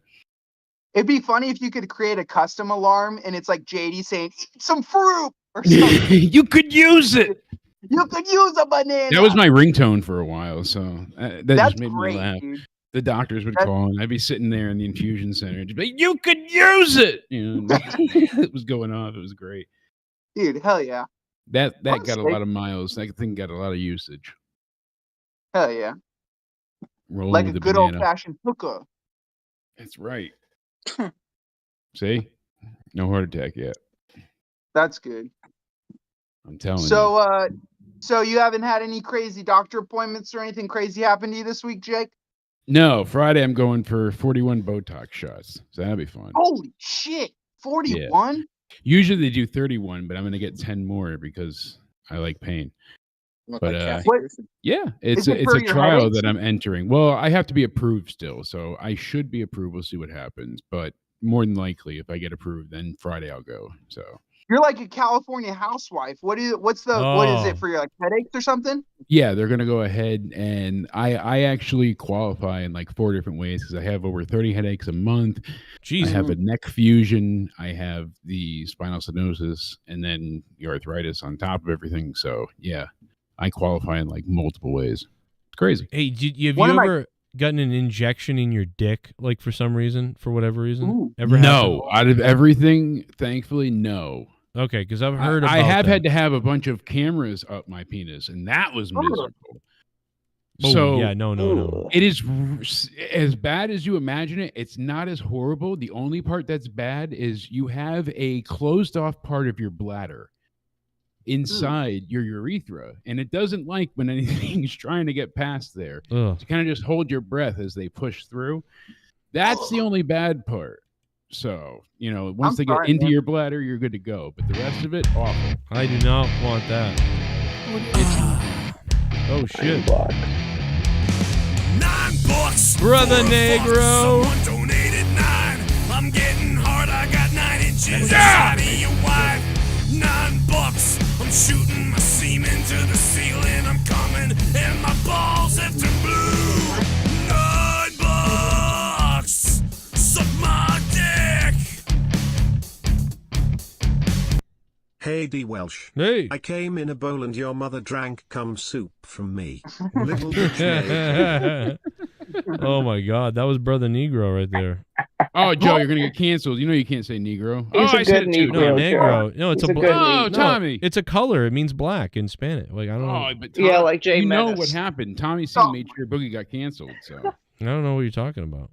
It'd be funny if you could create a custom alarm and it's like JD saying, "Eat some fruit," or something. You could use it. You could use a banana. That was my ringtone for a while, so that That's just made great, me laugh. dude. The doctors would call, and I'd be sitting there in the infusion center, and just be like, "You could use it." You know, it was going off. It was great. Dude, hell yeah. That got a sick. lot of miles. That thing got a lot of usage. Hell yeah. Rolling Like with a the good banana. old-fashioned hookah. That's right. See, no heart attack yet. That's good. I'm telling you. So you haven't had any crazy doctor appointments or anything crazy happen to you this week, Jake? No, Friday I'm going for 41 Botox shots. So that'll be fun. Holy shit. 41? Usually they do 31, but I'm going to get 10 more because I like pain. But yeah, it's a trial headaches? that I'm entering. Well, I have to be approved still, so I should be approved. We'll see what happens. But more than likely, if I get approved, then Friday I'll go. So You're like a California housewife. What is it for your like headaches or something? yeah, they're gonna go ahead, and I actually qualify in like 4 different ways because I have over 30 headaches a month. Jeez. I have a neck fusion. I have the spinal stenosis, and then the arthritis on top of everything. So yeah, I qualify in like multiple ways. It's crazy. Hey, have you ever gotten an injection in your dick, like for some reason, for whatever reason? Ever No, out of everything, thankfully, no. Okay, because I've heard about I have that. had to have a bunch of cameras up my penis, and that was miserable. Oh, So yeah, no. It is as bad as you imagine it. It's not as horrible. The only part that's bad is you have a closed off part of your bladder inside your urethra, and it doesn't like when anything's trying to get past there. Ugh. So kind of just hold your breath as they push through. That's the only bad part. So, once they get into your bladder, you're good to go. But the rest of it, awful. I do not want that. Oh, shit. $9, Brother Negro. Someone donated 9. I'm getting hard. I got 9 inches inside of your wife. $9. I'm shooting my semen to the ceiling. I'm coming and my balls have turned blue. $9. Suck my dick. Hey D Welsh. Hey. I came in a bowl and your mother drank cum soup from me. Little bitch maid. Oh my God, that was Brother Negro right there. Oh, Joe, you're gonna get canceled. You know you can't say Negro. He's a I said good it too. No, Negro. Negro. No, it's He's a a good Oh, Negro. Tommy. It's a color. It means black in Spanish. Like I don't know. Oh, but Yeah, like Jay you know Menace. what happened. Tommy C made sure Boogie got canceled. So I don't know what you're talking about.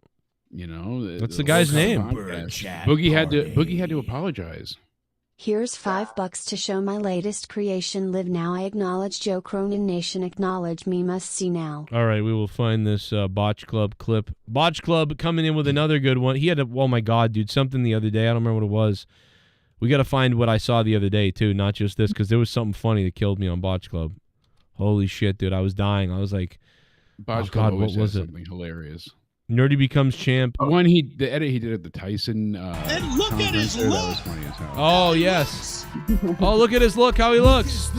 What's the guy's name? Boogie had to apologize. Here's $5 to show my latest creation. Live now. I acknowledge Joe Cronin Nation. Acknowledge me. Must see now. All right, we will find this Botch Club clip. Botch Club coming in with another good one. He had oh my God, dude, something the other day. I don't remember what it was. We got to find what I saw the other day too, not just this, because there was something funny that killed me on Botch Club. Holy shit, dude, I was dying. I was like, Botch oh God, Club what always was has it? something hilarious. Nerdy becomes champ. The edit he did at the Tyson. And look at his that look. was funny as hell. Oh yes. Oh, look at his look. How he looks.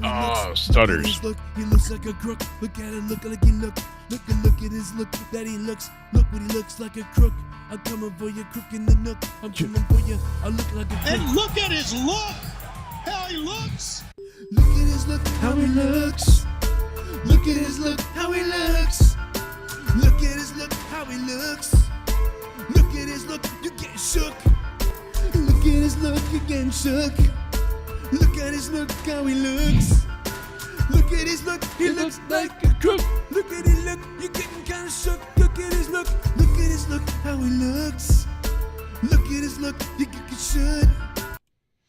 Oh, stutters. He looks like a crook. Look at him, look like he look. Look at his look that he looks. Look what he looks like a crook. I'm coming for you, crook in the nook. I'm coming for you. I look like a crook. And look at his look. How he looks. Look at his look. How he looks. Look at his look. How he looks. Look at his look. How he looks. Look at his look. You get shook. Look at his look. You getting shook. Look at his look, how he looks. Look at his look, he looks like a crook. Look at his look, you're getting kind of shook. Look at his look, how he looks. Look at his look, you get shook.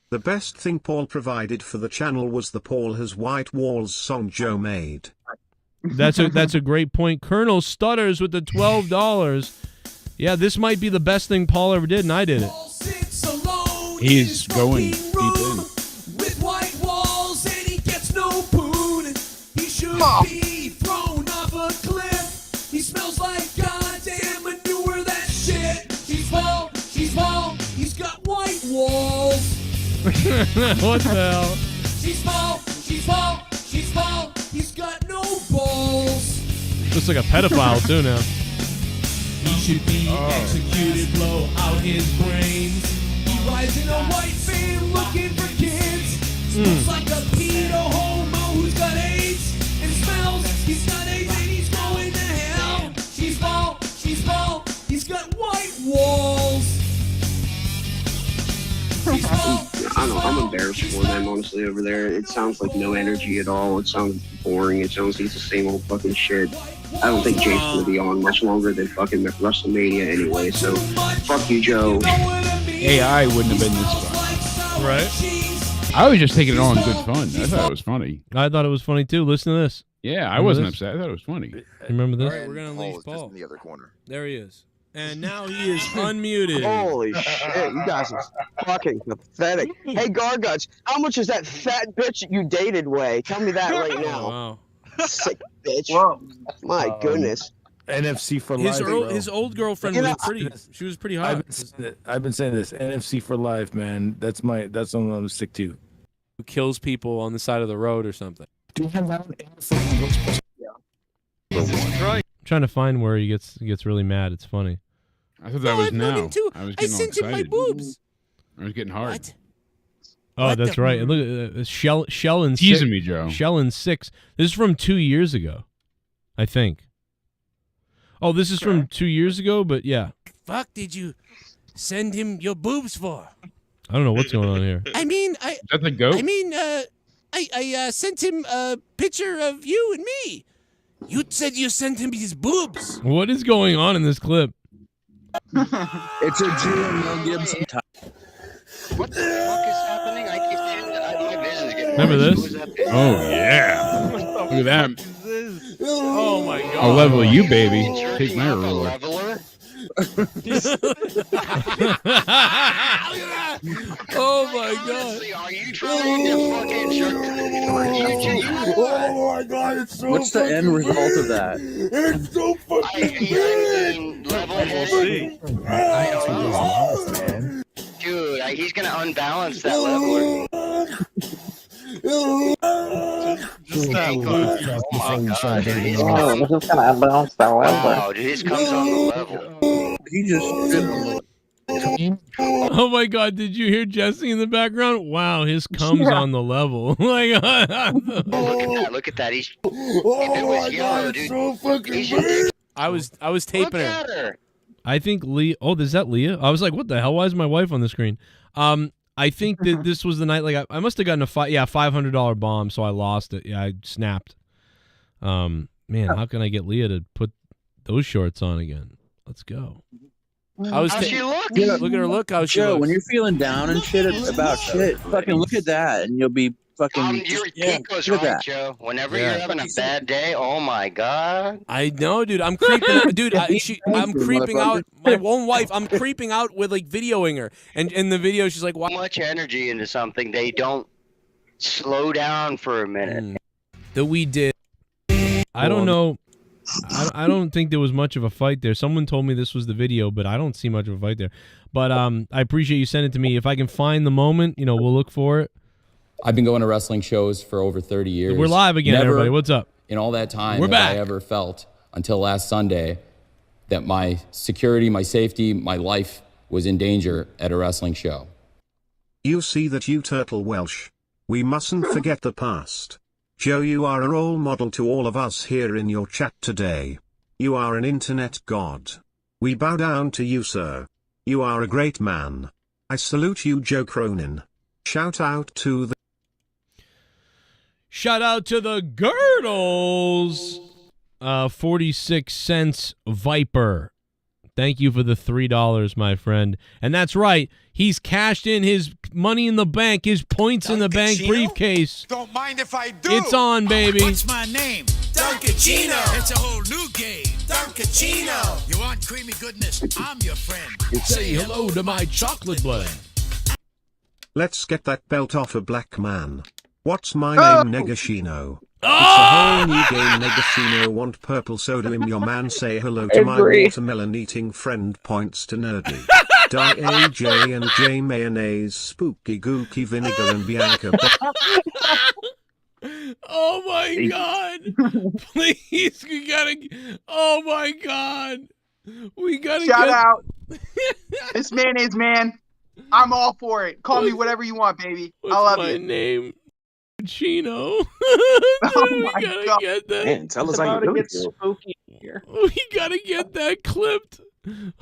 The best thing Paul provided for the channel was the Paul Has White Walls song Joe made. That's a great point. Colonel Stutters with the $12. Yeah, this might be the best thing Paul ever did, and I did it. He's going deep in. With white walls and he gets no poon. He should be thrown off a cliff. He smells like goddamn manure, that shit. He's bald, he's got white walls. What the hell? She's bald, he's got no balls. Looks like a pedophile too now. He should be executed, blow out his brains. He rides in a white van looking for kids. Looks like a pedo homo who's He's got white walls. I don't know. I'm embarrassed for them, honestly, over there. It sounds like no energy at all. It sounds boring. It sounds like it's the same old fucking shit. I don't think Jake's gonna be on much longer than fucking WrestleMania anyway. So, fuck you, Joe. AI wouldn't have been this fun. Right? I was just taking it all in good fun. I thought it was funny. I thought it was funny too. Listen to this. Yeah, I wasn't upset. I thought it was funny. Remember this? All right, we're gonna unleash Paul. In the other corner. There he is. And now he is unmuted. Holy shit, you guys are fucking pathetic. Hey, Garguts, how much is that fat bitch that you dated weigh? Tell me that right now. Wow. Sick bitch. Whoa. My goodness. NFC for life. His old girlfriend was pretty. She was pretty hot. I've been saying this. NFC for life, man. That's something I'm gonna stick to. Who kills people on the side of the road or something? Do you have that? Right. I'm trying to find where he gets really mad. It's funny. I thought that was now. I was getting all sent him my excited. boobs. I was getting hard. What? Oh, that's right. And look at Shell and Teasing me, Joe. Shell and 6. This is from 2 years ago, I think. Oh, this is from 2 years ago, but yeah. Fuck did you send him your boobs for? I don't know what's going on here. I mean, Is that the goat? I mean, I sent him a picture of you and me. You said you sent him his boobs. What is going on in this clip? It's a Jew and Mel Gibson time. What the fuck is happening? I keep seeing my vision's getting Remember worse. this? Who is that bitch? Oh, yeah. Look at that. Oh, my God. I'll level you, baby. Take my ruler. Leveler? Oh, my God. Honestly, are you trying to fucking jerk? Oh my God, it's so What's the end result of that? It's so fucking I don't know. Dude, he's gonna unbalance that leveler. Just Oh my God, dude, his Oh, this is gonna unbalance that level. wow, dude, his comes on the level. He just Oh my God! Did you hear Jesse in the background? Wow, his cum's on the level. Like, Look at that. He's if it was yellow, dude. so fucking He should I was taping look her. at her. I think Leah. Oh, is that Leah? I was like, what the hell? Why is my wife on the screen? I think that this was the night. Like, I must have gotten a $500 bomb, so I lost it. Yeah, I snapped. Man, how can I get Leah to put those shorts on again? Let's go. How's she look? Look at her look. How she Joe, looks. when you're feeling down and shit about shit, fucking look at that, and you'll be fucking. Your yeah, Kiko's look at right, that. Joe. Whenever you're having a bad day, oh my God. I know, dude. I'm creeping, dude. I'm creeping out. My own wife. I'm creeping out with like videoing her, and in the video, she's like, "Why?" Much energy into something, they don't slow down for a minute. That we did. I don't know. I don't think there was much of a fight there. Someone told me this was the video, but I don't see much of a fight there. But I appreciate you sending it to me. If I can find the moment, we'll look for it. I've been going to wrestling shows for over 30 years. We're live again, Never everybody. What's up? In all that time, We're have back. I ever felt until last Sunday that my security, my safety, my life was in danger at a wrestling show. You see that, you turtle Welsh. We mustn't forget the past. Joe, you are a role model to all of us here in your chat today. You are an internet god. We bow down to you, sir. You are a great man. I salute you, Joe Cronin. Shout out to the Girdles. 46 cents Viper. Thank you for the $3, my friend. And that's right. He's cashed in his money in the bank, his points in the bank briefcase. Don't mind if I do. It's on, baby. What's my name? Duncachino. It's a whole new game. Duncachino. You want creamy goodness? I'm your friend. Say hello to my chocolate blend. Let's get that belt off a black man. What's my name, Negashino? It's a whole new game, Negashino. Want purple soda in your man? Say hello to my watermelon eating friend. Points to nerdy. Die AJ and J mayonnaise, spooky gooky vinegar and Bianca. Oh my God. Please, we gotta. Oh my God. We gotta Shout get... out. This mayonnaise man. I'm all for it. Call me whatever you want, baby. I love my you. name? Chino. Oh my gotta God. get that. Man, tell us how you really feel. Spooky here. We gotta get that clipped.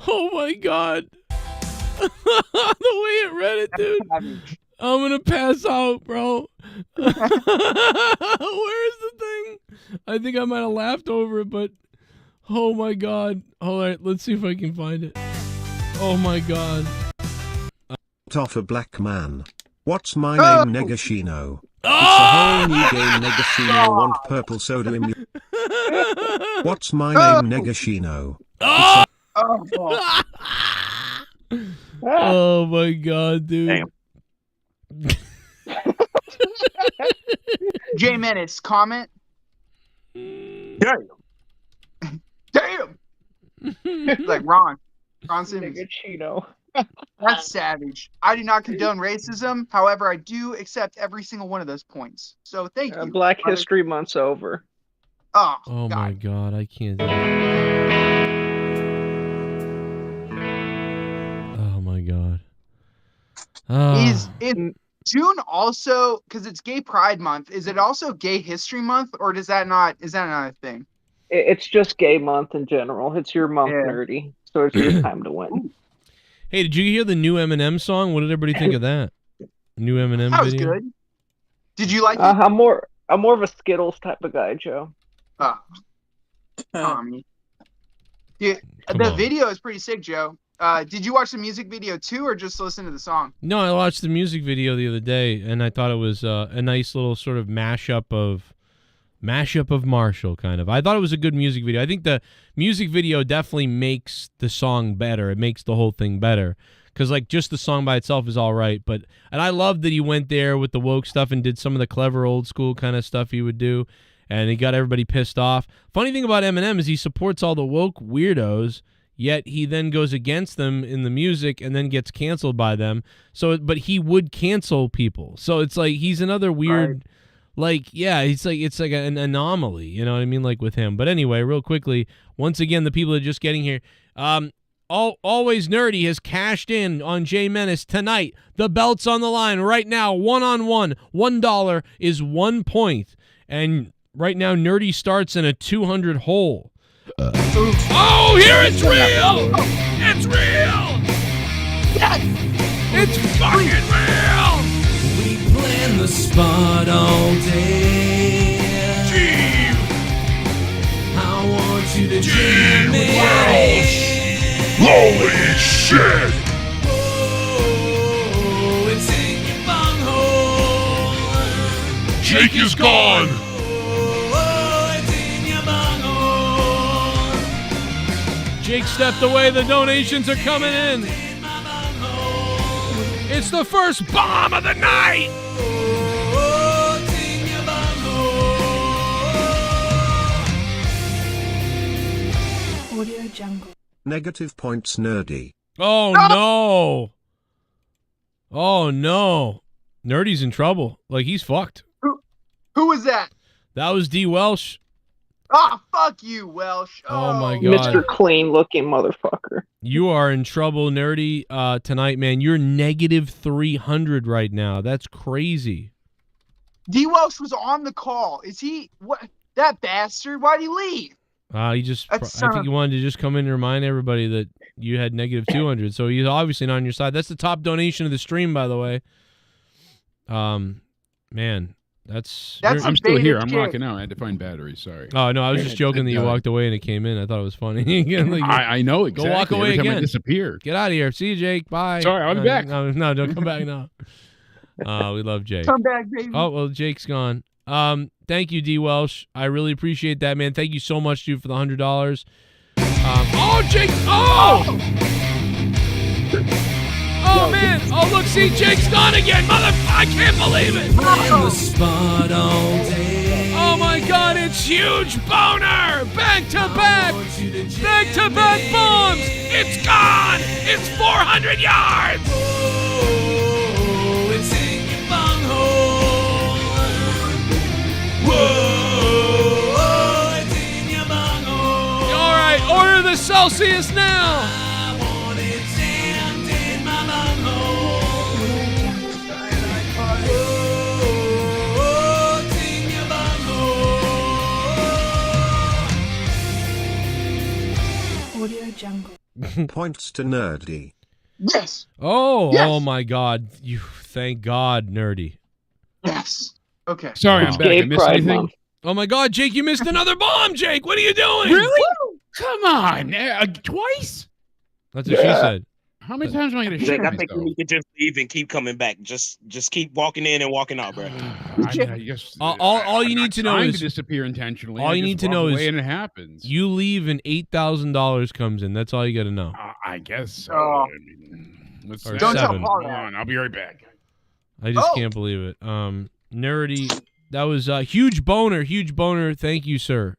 Oh my god. The way it read it, dude. I'm gonna pass out, bro. Where is the thing? I think I might have laughed over it, but oh my god. All right, let's see if I can find it. Oh my god. Off a black man. What's my name, Negashino? It's a whole new game, Negashino. Want purple soda in you? What's my name, Negashino? Oh my god, dude. J Menace, comment. Damn. Damn. Like Ron Simmons. Duncachino. That's savage. I do not condone racism. However, I do accept every single one of those points. So thank you. Black History Month's over. Oh my god, I can't. Oh my god. Is June also, because it's Gay Pride Month, is it also Gay History Month, or is that not a thing? It's just Gay Month in general. It's your month, nerdy. So it's your time to win. Hey, did you hear the new Eminem song? What did everybody think of that? New Eminem That was video? good. Did you like it? I'm more of a Skittles type of guy, Joe. Tommy. Yeah, the video is pretty sick, Joe. Did you watch the music video too, or just listen to the song? No, I watched the music video the other day, and I thought it was a nice little sort of mashup of Marshall, kind of. I thought it was a good music video. I think the music video definitely makes the song better. It makes the whole thing better. Because, like, just the song by itself is all right. And I love that he went there with the woke stuff and did some of the clever old school kind of stuff he would do. And he got everybody pissed off. Funny thing about Eminem is he supports all the woke weirdos, yet he then goes against them in the music and then gets canceled by them. But he would cancel people. So it's like he's another weird... Right. Like, yeah, it's like an anomaly, you know what I mean, like with him. But anyway, real quickly, once again, the people that are just getting here, Always Nerdy has cashed in on J Menace tonight. The belt's on the line right now, one-on-one. $1 is 1 point. And right now, Nerdy starts in a 200 hole. Oh, here it's real! It's real! Yes! It's fucking real! In the spot all day. Gee. I want you to jam it. Holy shit! Oh, it's in your bunghole. Jake is gone. Oh, it's in your bunghole. Jake stepped away. The donations are coming in. It's the first bomb of the night. Audio Jungle. Negative points, Nerdy. Oh no! Oh no! Nerdy's in trouble. Like he's fucked. Who was that? That was D Welsh. Fuck you, Welsh. Oh my god, Mr. Clean looking motherfucker. You are in trouble, Nerdy. Tonight, man. You're negative 300 right now. That's crazy. D Welsh was on the call. Is he what? That bastard? Why'd he leave? I think he wanted to just come in and remind everybody that you had negative 200. So he's obviously not on your side. That's the top donation of the stream, by the way. Man, that's I'm still here. I'm rocking out. I had to find batteries. Sorry. Oh no, I was just joking that you walked away and it came in. I thought it was funny. Like, I know exactly. Go walk away Every time again. I disappear. Get out of here. See you, Jake. Bye. Sorry, I'll be back. No, don't come back now. We love Jake. Come back, baby. Oh well, Jake's gone. Thank you, D Welsh. I really appreciate that, man. Thank you so much, dude, for the $100. Oh, Jake! Oh! Oh man! Oh look, see, Jake's gone again, I can't believe it! In the spot all day. Oh my God, it's huge boner! Back to back bombs! It's gone! It's 400 yards! Oh, it's in your bunghole. Whoa, it's in your bunghole. All right, order the Celsius now! I want it jammed in my bunghole. Whoa, it's in your bunghole. Audio Jungle. Points to Nerdy. Yes. Oh, Yes. oh my God! You thank God, Nerdy. Yes. Okay. Sorry, Wow. I'm back. I missed anything? Oh my God, Jake! You missed another bomb, Jake. What are you doing? Really? Come on, twice? That's what she said. How many times am I going to Jake, shit I think you myself? need to just leave and keep coming back. Just keep walking in and walking out, bro. I guess, All you I'm need not to know trying is to disappear intentionally. All I you just need to walk know away is and it happens. you leave and $8,000 comes in. That's all you got to know. I guess so. Oh. I mean, what's Or that? Don't tell 7. Paul Hold that. on, I'll be right back. I just Oh. can't believe it. Nerdy, that was a huge boner. Huge boner. Thank you, sir.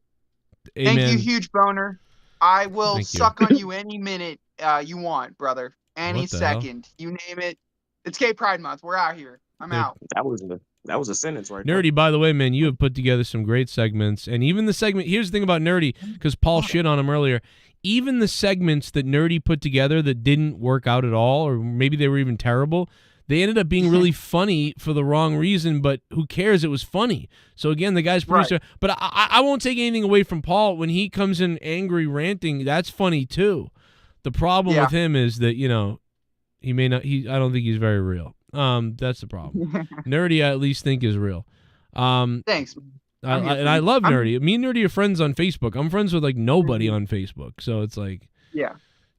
Amen. Thank you, huge boner. I will Thank you. suck on you any minute you want, brother. Any What the hell? second. You name it. It's Gay Pride Month. We're out here. I'm out. That was a sentence right there. Nerdy, by the way, man, you have put together some great segments. And even the segment, here's the thing about Nerdy, because Paul shit on him earlier. Even the segments that Nerdy put together that didn't work out at all, or maybe they were even terrible, they ended up being really funny for the wrong reason, but who cares? It was funny. So again, the guy's producer. Right. But I won't take anything away from Paul. When he comes in angry, ranting, that's funny too. The problem with him is that, you know, he may not. I don't think he's very real. That's the problem. Nerdy, I at least think is real. Thanks. I love Nerdy. Me and Nerdy are friends on Facebook. I'm friends with like nobody on Facebook, so it's like, Yeah.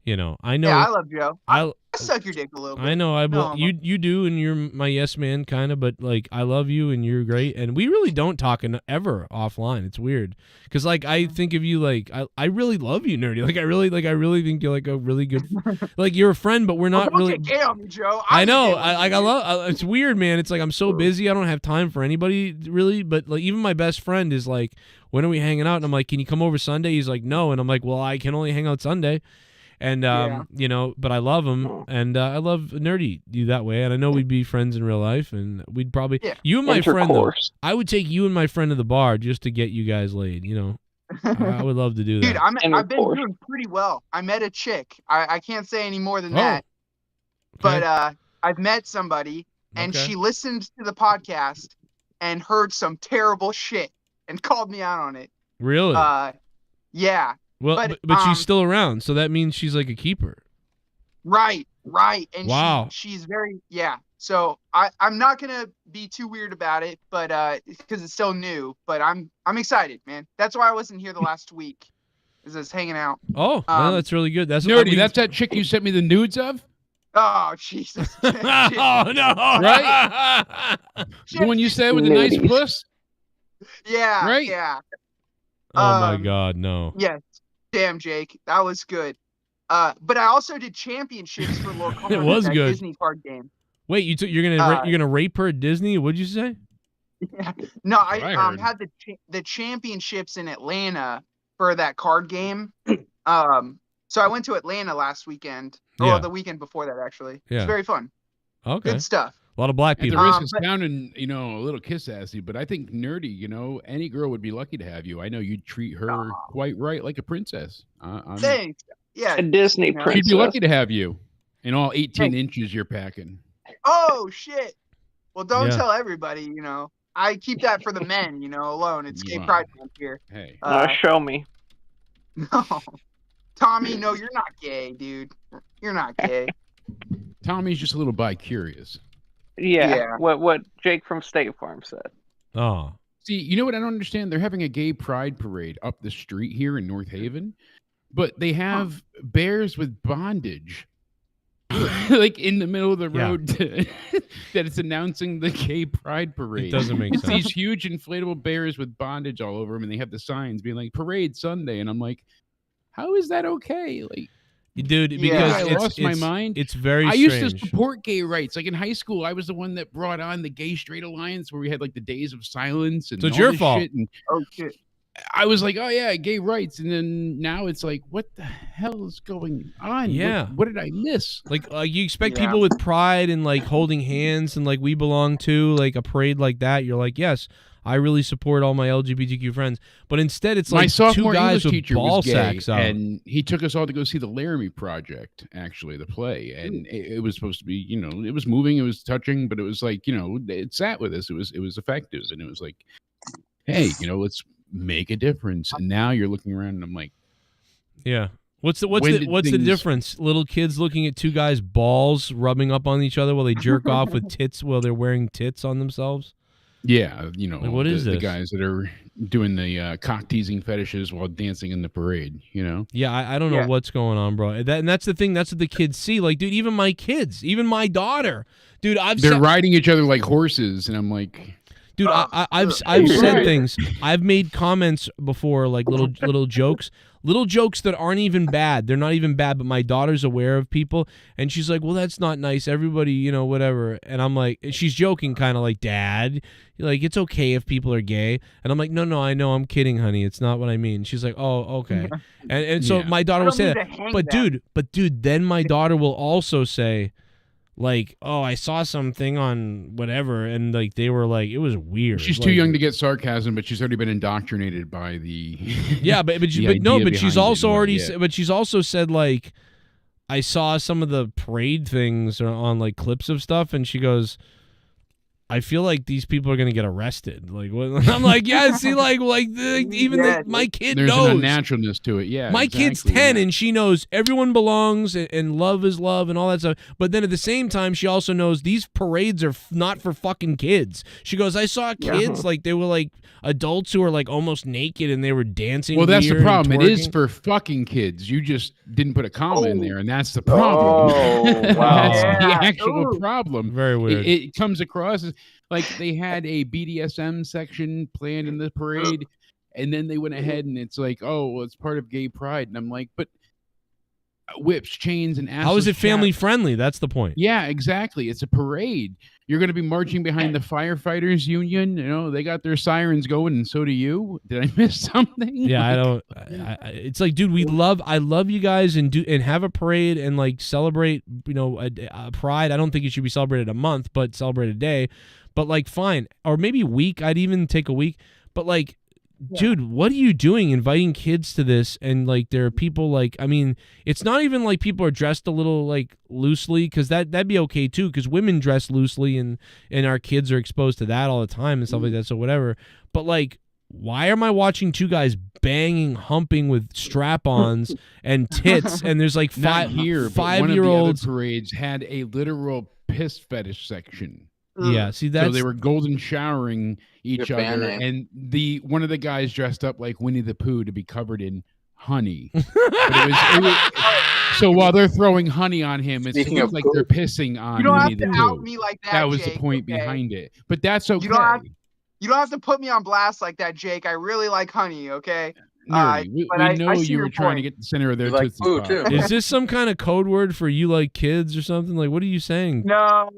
you know, I know. Yeah, I love Joe. I I suck your dick a little bit. I know. No, You do, and you're my yes man kind of, but like I love you and you're great, and we really don't talk ever offline. It's weird because like I think of you like I really love you, Nerdy. Like I really think you're like a really good, like you're a friend, but we're not Don't really. get gay on me, Joe. I know. I love. It's weird, man. It's like I'm so busy. I don't have time for anybody really. But like even my best friend is like, when are we hanging out? And I'm like, can you come over Sunday? He's like, no. And I'm like, well, I can only hang out Sunday. And you know, but I love him, and I love Nerdy you that way. And I know we'd be friends in real life, and we'd probably you and my friend. Though, I would take you and my friend to the bar just to get you guys laid. You know, I would love to do that. Dude, I've been doing pretty well. I met a chick. I can't say any more than that. Okay. But I've met somebody, and she listened to the podcast and heard some terrible shit and called me out on it. Really? Yeah. Well, but she's still around, so that means she's like a keeper. Right. And wow. she's very So I'm not gonna be too weird about it, but because it's still new. But I'm excited, man. That's why I wasn't here the last week, is I was hanging out. Oh, no, that's really good. That's Nerdy. That's that chick you sent me the nudes of. Oh Jesus! Oh no! Right? The one you said with the nice puss. Yeah. Right? Yeah. Oh my God, no. Yes. Damn, Jake, that was good. But I also did championships for Lord It was that good. Disney card game. Wait, you're gonna rape her at Disney? What'd you say? Yeah. No, I heard. had the championships in Atlanta for that card game. So I went to Atlanta last weekend, or the weekend before that, actually. Yeah. It's very fun. Okay. Good stuff. A lot of black At the people. risk of sounding, you know, a little kiss-assy, but I think Nerdy, you know, any girl would be lucky to have you. I know you'd treat her quite right, like a princess. Thanks. Yeah. A Disney princess. She'd be lucky to have you in all 18 inches you're packing. Oh, shit. Well, don't Yeah. tell everybody, you know. I keep that for the men, you know, alone. It's Gay Wow. Pride Month here. Hey. Show me. No. Tommy, no, you're not gay, dude. You're not gay. Tommy's just a little bi-curious. Yeah. What Jake from State Farm said. Oh. See, you know what I don't understand? They're having a gay pride parade up the street here in North Haven, but they have bears with bondage. Like in the middle of the road that it's announcing the gay pride parade. It doesn't make It's sense. these huge inflatable bears with bondage all over them, and they have the signs being like parade Sunday, and I'm like, how is that okay? Like, dude, because I lost my mind. It's very I strange. used to support gay rights. Like in high school, I was the one that brought on the Gay Straight Alliance, where we had like the days of silence and So it's all your this fault. shit, and oh shit. I was like, oh yeah, gay rights, and then now it's like, what the hell is going on? Yeah. What did I miss? Like you expect people with pride and like holding hands and like we belong to like a parade like that. You're like, yes, I really support all my LGBTQ friends. But instead, it's My like sophomore two guys English with teacher ball was gay, sacks out. and he took us all to go see the Laramie Project, actually, the play, and it was supposed to be, you know, it was moving, it was touching, but it was like, you know, it sat with us. It was effective, and it was like, hey, you know, let's make a difference. And now you're looking around, and I'm like, Yeah. What's the difference? Little kids looking at two guys' balls rubbing up on each other while they jerk off with tits while they're wearing tits on themselves? Yeah, you know, like, what is the this? guys that are doing the cock teasing fetishes while dancing in the parade, you know? Yeah, I don't know what's going on, bro. And that's the thing. That's what the kids see. Like, dude, even my kids, even my daughter, dude, They're riding each other like horses, and I'm like, dude, I've said things. I've made comments before, like little jokes that aren't even bad. They're not even bad, but my daughter's aware of people, and she's like, "Well, that's not nice. Everybody, you know, whatever." And I'm like, she's joking, kind of like, "Dad, like it's okay if people are gay." And I'm like, "No, I know, I'm kidding, honey. It's not what I mean." She's like, "Oh, okay." And so my daughter will say that, but dude, then my daughter will also say, like, "Oh, I saw something on whatever," and like they were like, it was weird. She's too young to get sarcasm, but she's already been indoctrinated by the yeah, but she's also already but she's also said, like, I saw some of the parade things on like clips of stuff, and she goes, I feel like these people are gonna get arrested. Like, what? I'm like, yeah, see, my kid There's knows. an unnaturalness to it. Yeah, my kid's 10, and she knows everyone belongs, and love is love, and all that stuff. But then at the same time, she also knows these parades are not for fucking kids. She goes, I saw kids like they were like adults who were like almost naked, and they were dancing. Well, that's the weird and problem. It is twerking. for fucking kids. You just didn't put a comma in there, and that's the problem. Oh, wow. That's the Yeah. actual problem. Very weird. It comes across as like they had a BDSM section planned in the parade, and then they went ahead and it's like, oh, well, it's part of gay pride. And I'm like, but whips, chains, and asses. How is it family friendly? That's the point. Yeah, exactly. It's a parade. You're going to be marching behind the firefighters union. You know, they got their sirens going, and so do you. Did I miss something? Yeah, I don't. It's like, dude, I love you guys, and have a parade and like celebrate. You know, a pride. I don't think it should be celebrated a month, but celebrate a day. But like, fine, or maybe a week. I'd even take a week. But like, dude, what are you doing inviting kids to this? And like, there are people like, I mean, it's not even like people are dressed a little like loosely, because that'd be okay too, because women dress loosely, and our kids are exposed to that all the time and stuff like that. So whatever. But like, why am I watching two guys banging, humping with strap-ons and tits? And there's like Not here, but 5-year-olds. one of the other parades had a literal piss fetish section. Yeah, see, that's so they were golden showering each Your band other, name. and one of the guys dressed up like Winnie the Pooh to be covered in honey. But it was so while they're throwing honey on him, it Speaking looks of like Pooh. they're pissing on You don't Winnie have the to Pooh. out me like that, That was Jake, the point okay? behind it, but that's okay. You don't have to put me on blast like that, Jake. I really like honey, okay? Nerdy. We but I know see you your were trying to point. get the center of their like Tootsie Pooh, Pop. too. Is this some kind of code word for you like kids or something? Like, what are you saying? No.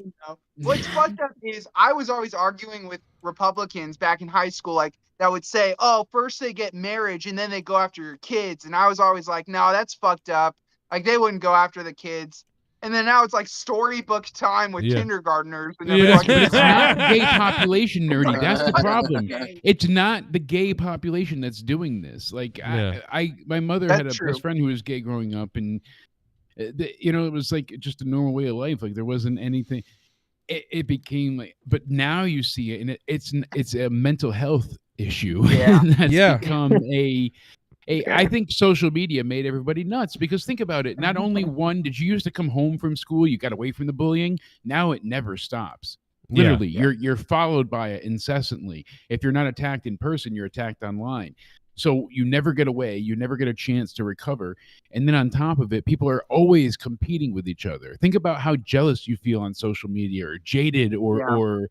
What's fucked up is I was always arguing with Republicans back in high school, like that would say, "Oh, first they get marriage and then they go after your kids," and I was always like, "No, that's fucked up. Like they wouldn't go after the kids." And then now it's like storybook time with kindergartners. And But it's not the gay population, Nerdy. That's the problem. It's not the gay population that's doing this. Like, my mother had a best friend who was gay growing up, and you know, it was like just a normal way of life. Like there wasn't anything. It became like, but now you see it, and it's a mental health issue. Yeah, that's become I think social media made everybody nuts, because think about it. Not only did you used to come home from school, you got away from the bullying. Now it never stops. Literally, you're followed by it incessantly. If you're not attacked in person, you're attacked online. So you never get away. You never get a chance to recover. And then on top of it, people are always competing with each other. Think about how jealous you feel on social media, or jaded, or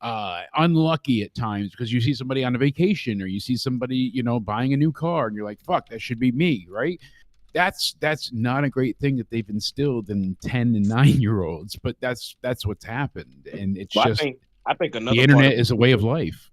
unlucky at times because you see somebody on a vacation, or you see somebody, you know, buying a new car, and you're like, fuck, that should be me, right? That's not a great thing that they've instilled in 10 and 9-year-olds, but that's what's happened. And it's Well, just I think another the internet is a way of life.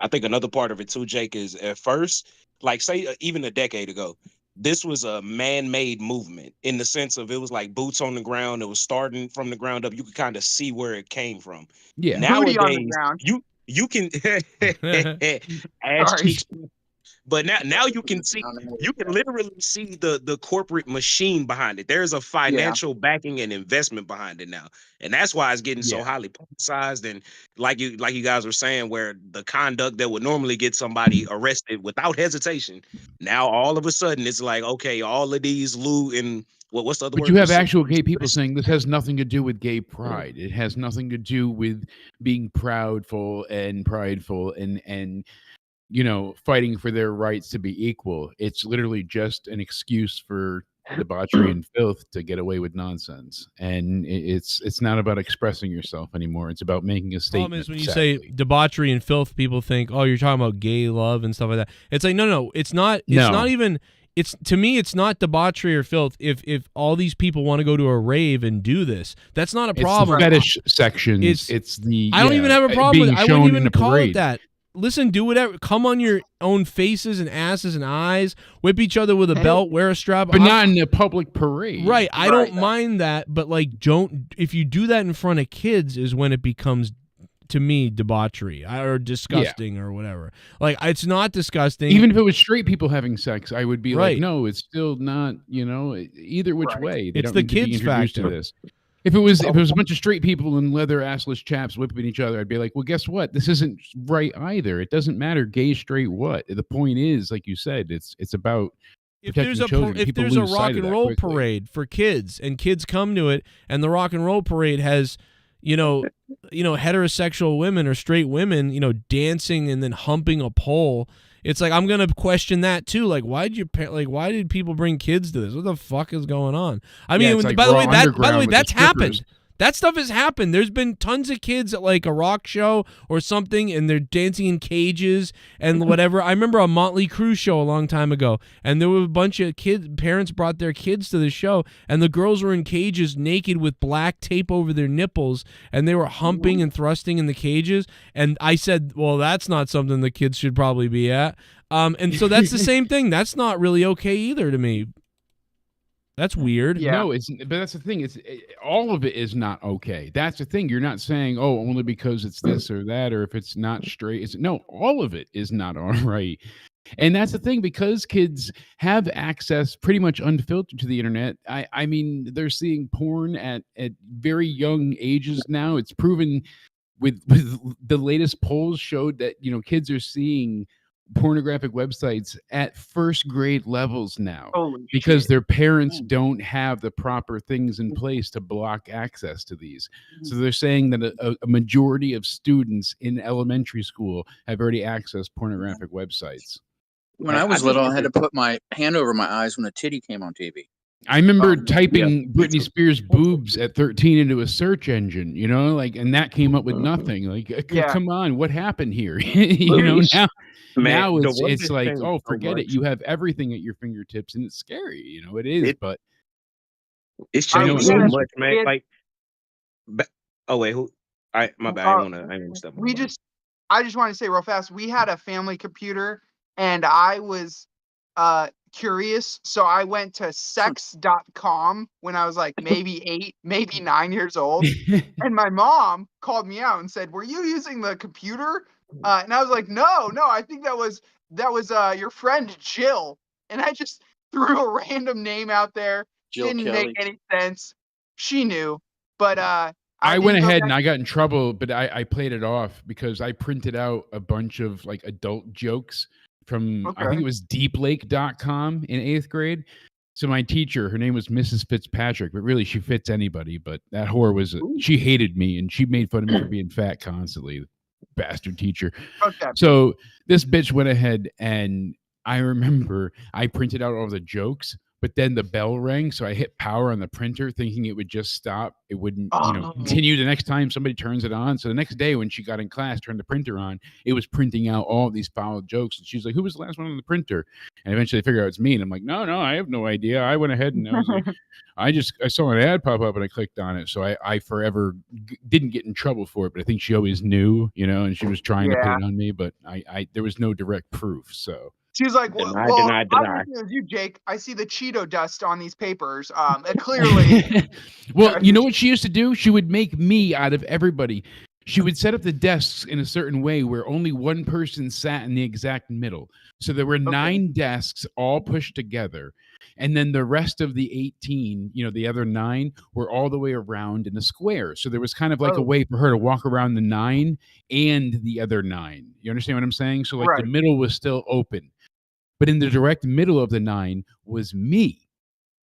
I think another part of it too, Jake, is at first, like say even a decade ago, this was a man-made movement in the sense of it was like boots on the ground. It was starting from the ground up. You could kind of see where it came from. Yeah. Nowadays, Booty on the ground. you can ass cheeks. But now you can literally see the corporate machine behind it. There's a financial backing and investment behind it now, and that's why it's getting so highly publicized. And like you guys were saying, where the conduct that would normally get somebody arrested without hesitation, now all of a sudden it's like, okay, all of these loot and what's the other word? But you have actual gay people saying this has nothing to do with gay pride. It has nothing to do with being proudful and prideful and you know, fighting for their rights to be equal. It's literally just an excuse for debauchery and filth to get away with nonsense. And it's not about expressing yourself anymore. It's about making a statement. Problem is when you say debauchery and filth, people think, oh, you're talking about gay love and stuff like that. It's like, no, it's not. It's not even. It's, to me, it's not debauchery or filth. If all these people want to go to a rave and do this, that's not a problem. It's the fetish section. It's the. I don't even have a problem with it. I wouldn't even call it parade. that. Listen, do whatever. Come on your own faces and asses and eyes. Whip each other with a belt. Wear a strap. But not in a public parade. Right. I don't mind that. But like, if you do that in front of kids is when it becomes, to me, debauchery or disgusting or whatever. Like, it's not disgusting. Even if it was straight people having sex, I would be like, no, it's still not, you know, either which way. They It's don't the need to be kids introduced factor. to this. If it was a bunch of straight people in leather assless chaps whipping each other, I'd be like, well, guess what? This isn't right either. It doesn't matter gay, straight, what. The point is, like you said, it's about if there's a rock and roll parade for kids and kids come to it, and the rock and roll parade has, you know, heterosexual women or straight women, you know, dancing and then humping a pole. It's like, I'm gonna question that too. Like, why did people bring kids to this? What the fuck is going on? I mean, like by the way, with that's the happened. strippers. That stuff has happened. There's been tons of kids at like a rock show or something, and they're dancing in cages and whatever. I remember a Motley Crue show a long time ago, and there were a bunch of parents brought their kids to the show, and the girls were in cages naked with black tape over their nipples, and they were humping and thrusting in the cages. And I said, well, that's not something the kids should probably be at. And so that's the same thing. That's not really okay either to me. That's weird. No, but that's the thing. All of it is not okay. That's the thing. You're not saying, oh, only because it's this or that, or if it's not straight. No, all of it is not all right. And that's the thing, because kids have access pretty much unfiltered to the internet. I mean, they're seeing porn at very young ages now. It's proven with the latest polls showed that, you know, kids are seeing pornographic websites at first grade levels now because their parents don't have the proper things in place to block access to these. So they're saying that a majority of students in elementary school have already accessed pornographic websites. When I was little, I had to put my hand over my eyes when a titty came on TV. I remember typing Britney Spears boobs at 13 into a search engine, you know, like, and that came up with nothing. Like, come on, what happened here? You know, now it's like, oh, forget it. You have everything at your fingertips, and it's scary. You know, it is, but it's changed so much, man. Like, oh wait, who? My bad. I want to step. I just want to say real fast. We had a family computer, and I was curious, so I went to sex.com when I was like maybe 8, maybe 9 years old, and my mom called me out and said, "Were you using the computer?" And I was like, no, I think that was your friend Jill. And I just threw a random name out there. Jill Didn't Kelly. make any sense. She knew, but I went ahead and I got in trouble, but I played it off because I printed out a bunch of like adult jokes from I think it was deeplake.com in 8th grade. So my teacher, her name was Mrs. Fitzpatrick, but really she fits anybody. But that whore she hated me, and she made fun of me for being fat constantly. Bastard teacher. So this bitch went ahead, and I remember I printed out all the jokes, but then the bell rang, so I hit power on the printer thinking it would just stop. It wouldn't, continue the next time somebody turns it on. So the next day when she got in class, turned the printer on, it was printing out all these foul jokes. And she's like, who was the last one on the printer? And eventually I figured out it's me. And I'm like, no, I have no idea. I went ahead and I was like, I saw an ad pop up and I clicked on it. So I forever didn't get in trouble for it, but I think she always knew, you know, and she was trying to put it on me, but there was no direct proof. So she was like, well, deny. I'm with you, Jake. I see the Cheeto dust on these papers. And clearly. Well, you know what she used to do? She would make me out of everybody. she would set up the desks in a certain way where only one person sat in the exact middle. So there were 9 desks all pushed together. And then the rest of the 18, the other 9 were all the way around in a square. So there was kind of like a way for her to walk around the 9 and the other 9. You understand what I'm saying? So like the middle was still open. But in the direct middle of the 9 was me.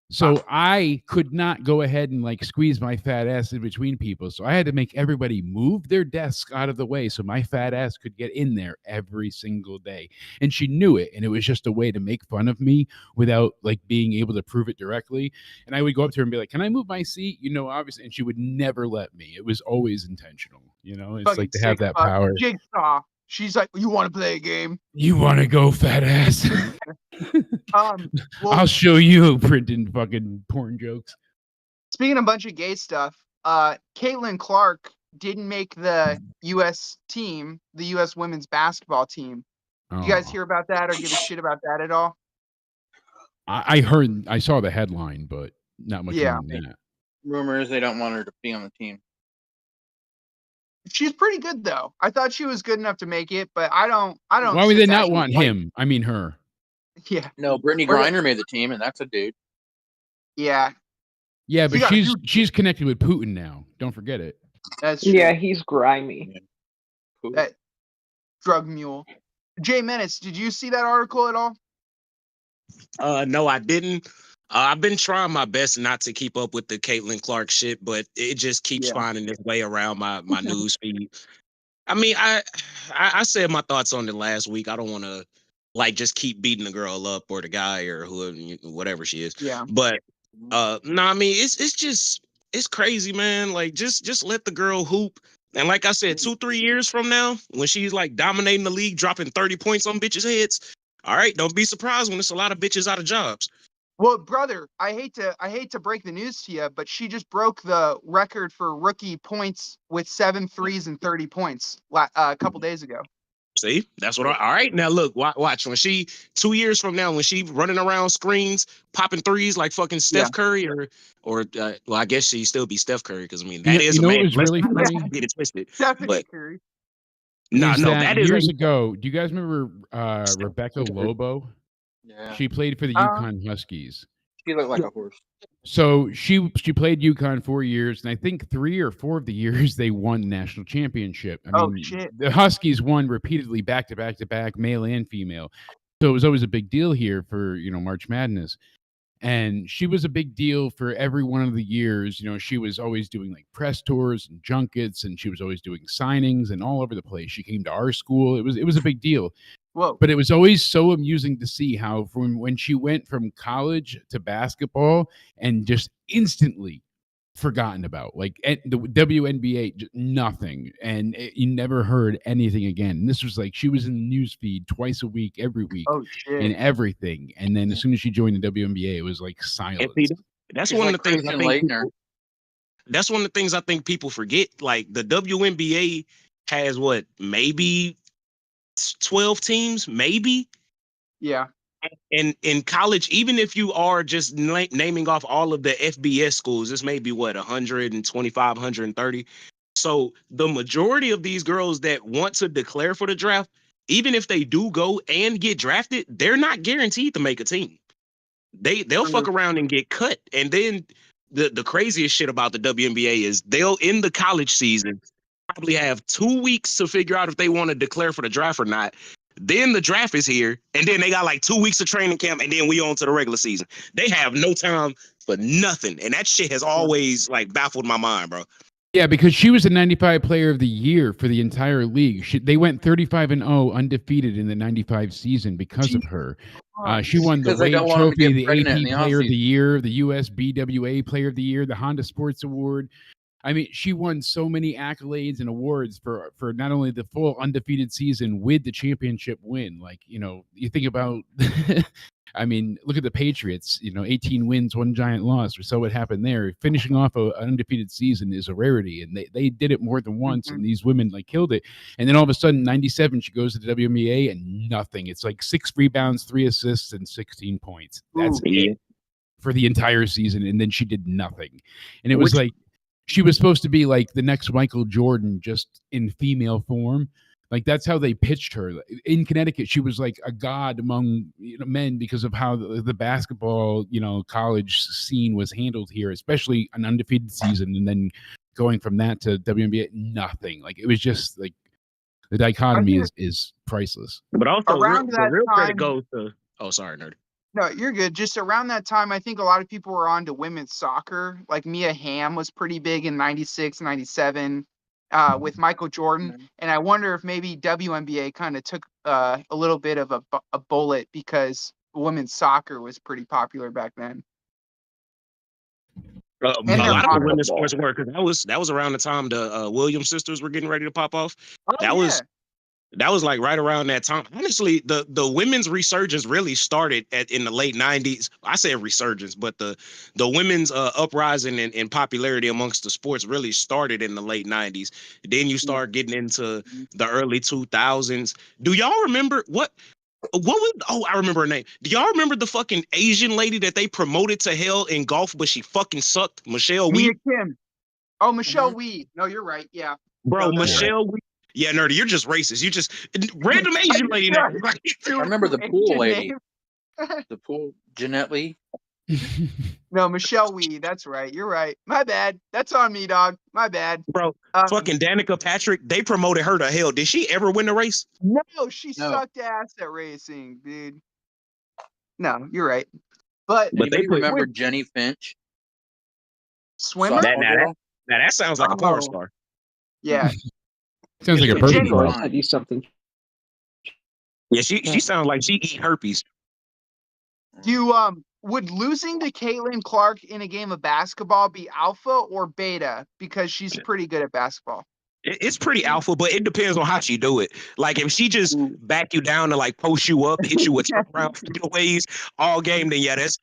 So I could not go ahead and like squeeze my fat ass in between people. So I had to make everybody move their desk out of the way so my fat ass could get in there every single day. And she knew it. And it was just a way to make fun of me without like being able to prove it directly. And I would go up to her and be like, can I move my seat? Obviously. And she would never let me. It was always intentional. It's Fucking like to have that sick, power. Jigsaw. She's like, you want to play a game? You want to go, fat ass? I'll show you printing fucking porn jokes. Speaking of a bunch of gay stuff, Caitlin Clark didn't make the U.S. team, the U.S. women's basketball team. Did you guys hear about that or give a shit about that at all? I saw the headline, but not much more than that. Rumors they don't want her to be on the team. She's pretty good though. I thought she was good enough to make it, but I don't. Why would they not want him? I mean her. Yeah. No, Brittany Griner made the team, and that's a dude. Yeah. Yeah, but she's connected with Putin now. Don't forget it. That's true. Yeah, he's grimy. That drug mule. Jay Menace, did you see that article at all? No, I didn't. I've been trying my best not to keep up with the Caitlin Clark shit, but it just keeps finding its way around my news feed. I mean, I said my thoughts on it last week. I don't want to like just keep beating the girl up or the guy or whatever she is. Yeah. But no, I mean it's crazy, man. Like just let the girl hoop. And like I said, 2-3 years from now, when she's like dominating the league, dropping 30 points on bitches' heads, all right, don't be surprised when it's a lot of bitches out of jobs. Well, brother, I hate to break the news to you, but she just broke the record for rookie points with 7 threes and 30 points a couple days ago. See, that's what. All right, now look, watch when she 2 years from now, when she running around screens, popping threes like fucking Steph Curry, or well, I guess she still be Steph Curry because I mean that is a man. Was really let's funny? get it twisted. Definitely Curry. No, that is years ago. Do you guys remember Rebecca Lobo? Yeah. She played for the UConn Huskies. She looked like a horse. So she played UConn 4 years, and I think 3 or 4 of the years they won national championship. I mean, shit. The Huskies won repeatedly, back to back, male and female. So it was always a big deal here for March Madness. And she was a big deal for every one of the years. She was always doing like press tours and junkets, and she was always doing signings and all over the place. She came to our school. It was a big deal. Whoa. But it was always so amusing to see how from when she went from college to basketball and just instantly forgotten about, like at the WNBA, nothing. And you never heard anything again. And this was like, she was in the news feed twice a week, every week, and everything. And then as soon as she joined the WNBA, it was like silence. That's one of the things I think. That's one of the things I think people forget. Like the WNBA has maybe 12 teams, maybe. Yeah. And in college, even if you are just naming off all of the FBS schools, this may be 125, 130. So the majority of these girls that want to declare for the draft, even if they do go and get drafted, they're not guaranteed to make a team. They'll fuck around and get cut. And then the craziest shit about the WNBA is they'll in the college season probably have 2 weeks to figure out if they want to declare for the draft or not. Then the draft is here, and then they got like 2 weeks of training camp, and then we on to the regular season. They have no time for nothing, and that shit has always like baffled my mind, bro. Yeah, because she was the 95 player of the year for the entire league. They went 35-0 undefeated in the 95 season because of her. She won the Wade Trophy, the AP Player of the Year, the US BWA Player of the Year, the Honda Sports Award. I mean, she won so many accolades and awards for not only the full undefeated season with the championship win. Like, you think about, I mean, look at the Patriots, 18 wins, 1 giant loss, or so what happened there. Finishing off an undefeated season is a rarity, and they did it more than once, and these women like killed it. And then all of a sudden, 97, she goes to the WNBA and nothing. It's like 6 rebounds, 3 assists, and 16 points. That's it for the entire season, and then she did nothing. And it was like, she was supposed to be like the next Michael Jordan, just in female form. Like that's how they pitched her in Connecticut. She was like a god among men because of how the basketball, college scene was handled here, especially an undefeated season, and then going from that to WNBA, nothing. Like it was just like the dichotomy is priceless. But also, Around the that real credit time- goes to. Oh, sorry, nerd. No, you're good. Just around that time, I think a lot of people were on to women's soccer. Like Mia Hamm was pretty big in 96, 97 with Michael Jordan. And I wonder if maybe WNBA kind of took a little bit of a bullet because women's soccer was pretty popular back then. A lot of women's sports were, because that was around the time the Williams sisters were getting ready to pop off. That was like right around that time. Honestly, the women's resurgence really started in the late 90s. I say resurgence, but the women's uprising in popularity amongst the sports really started in the late 90s. Then you start getting into the early 2000s. Do y'all remember what was, I remember her name. Do y'all remember the fucking Asian lady that they promoted to hell in golf, but she fucking sucked? Michelle Mia Wee? Kim. Oh, Michelle Wee. No, you're right. Yeah. Bro, No, Michelle Wee. Yeah, nerdy, you're just racist. You just random Asian lady name. I remember the pool lady. The pool, Jeanette Lee. No, Michelle Wee. That's right. You're right. My bad. That's on me, dog. My bad. Bro, fucking Danica Patrick, they promoted her to hell. Did she ever win the race? No, she sucked ass at racing, dude. No, you're right. But they remember Jenny Finch? Swimmer? That sounds like a porn star. Yeah. Sounds like a perfect girl. I do something. Yeah, she sounds like she eat herpes. Would losing to Caitlin Clark in a game of basketball be alpha or beta? Because she's pretty good at basketball. It's pretty alpha, but it depends on how she do it. Like if she just back you down to like post you up, hit you with turnaround fadeaways all game, then yeah, that's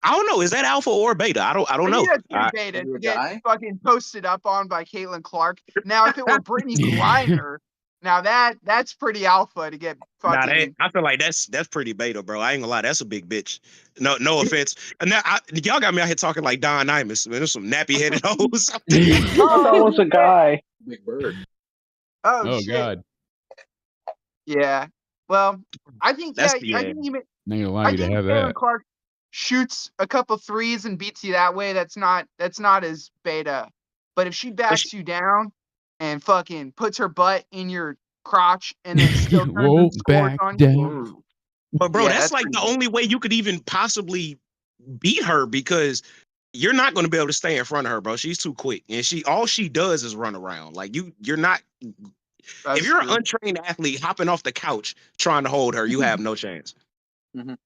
I don't know. Is that alpha or beta? I don't know. That's beta to get fucking posted up on by Caitlin Clark. Now, if it were Brittany Griner, now that's pretty alpha to get fucking. I feel like that's pretty beta, bro. I ain't gonna lie, that's a big bitch. No offense. And now y'all got me out here talking like Don Imus. Man, there's some nappy headed hoes. That was a guy. Big Bird. Oh shit. God. Yeah. Well, I think I think even. Not gonna allow you to have that. Clark shoots a couple threes and beats you that way. That's not as beta. But if she backs you down and fucking puts her butt in your crotch and then still turns and scores on you. But bro, that's like the only way you could even possibly beat her, because you're not going to be able to stay in front of her, bro. She's too quick, and all she does is run around. Like you're not. If you're an untrained athlete hopping off the couch trying to hold her, you have no chance.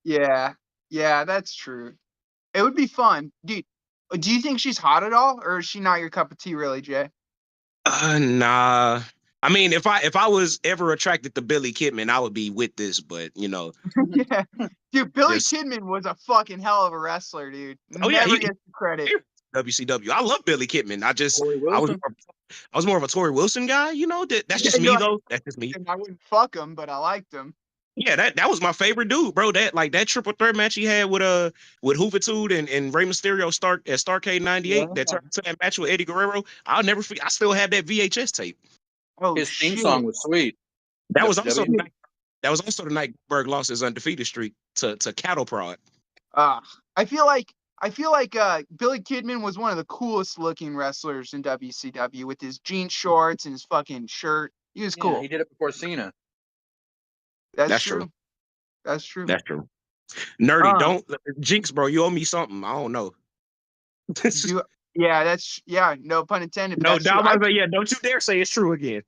Yeah, that's true. It would be fun, dude. Do you think she's hot at all, or is she not your cup of tea, really, Jay? Nah. I mean, if I was ever attracted to Billy Kidman, I would be with this, but Yeah. Dude, Billy Kidman was a fucking hell of a wrestler, dude. Oh yeah, he gets the credit. WCW. I love Billy Kidman. I was more of a Torrie Wilson guy, that's just me though. That's just me. I wouldn't fuck him, but I liked him. Yeah, that was my favorite dude, bro. That triple threat match he had with Juventud and Rey Mysterio at Starrcade 98, that turned into that match with Eddie Guerrero. I'll never forget. I still have that VHS tape. Oh, his theme song was sweet. That was also the night Berg lost his undefeated streak to Cattle Prod. I feel like Billy Kidman was one of the coolest looking wrestlers in WCW with his jean shorts and his fucking shirt. He was cool. He did it before Cena. That's true. That's true. That's true. Nerdy, don't Jinx, bro. You owe me something. I don't know. No pun intended. No, don't you dare say it's true again.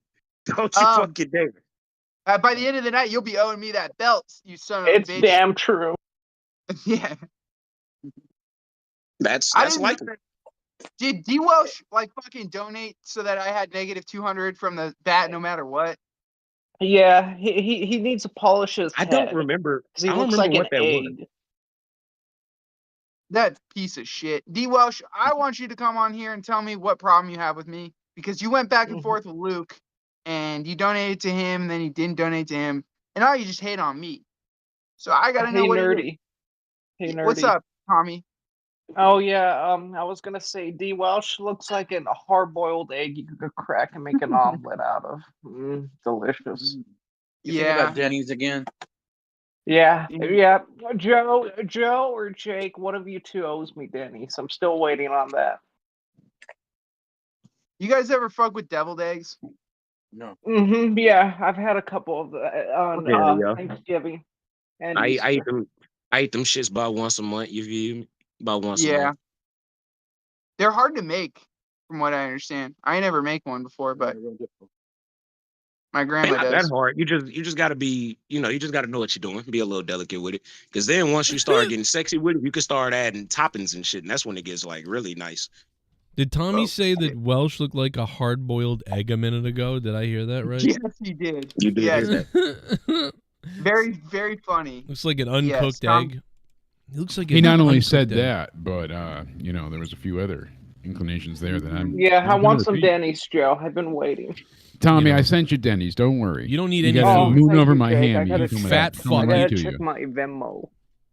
Don't you fucking dare. By the end of the night, you'll be owing me that belt, you son of a bitch. It's damn true. Yeah. That's like. Did D Welsh fucking donate so that I had -200 from the bat no matter what? Yeah, he needs to polish his head. I don't remember. He looks like an egg. That piece of shit. D Welsh, I want you to come on here and tell me what problem you have with me, because you went back and forth with Luke and you donated to him and then you didn't donate to him, and now you just hate on me. So I gotta know what nerdy. Hey, nerdy. What's up, Tommy? Oh yeah, I was gonna say D Welsh looks like a hard-boiled egg you could crack and make an omelet out of. Delicious. You think about Denny's again? Yeah, yeah. Joe or Jake, one of you two owes me Denny's. I'm still waiting on that. You guys ever fuck with deviled eggs? No. Yeah, I've had a couple of on Yeah. Thanksgiving. And I Easter. ate them shits about once a month. You feel me? About once a Yeah. month. They're hard to make, from what I understand. I never make one before, but my grandma Not does. that hard. You just gotta be, you just gotta know what you're doing. Be a little delicate with it. Because then once you start getting sexy with it, you can start adding toppings and shit, and that's when it gets like really nice. Did Tommy say that Welsh looked like a hard-boiled egg a minute ago? Did I hear that right? Yes, he did. You did Yes. hear that. Very, very funny. Looks like an uncooked Tom- egg. He looks like He an not only uncooked said egg. that, but there was a few other inclinations there that I'm. Yeah, I I'm want gonna some repeat. Denny's, Joe. I've been waiting. Tommy, I sent you Denny's. Don't worry. You don't need you any gotta food. moon Thank over you, my Jake. I ham. gotta You can fat come fuck. right I gotta to check you. my Venmo.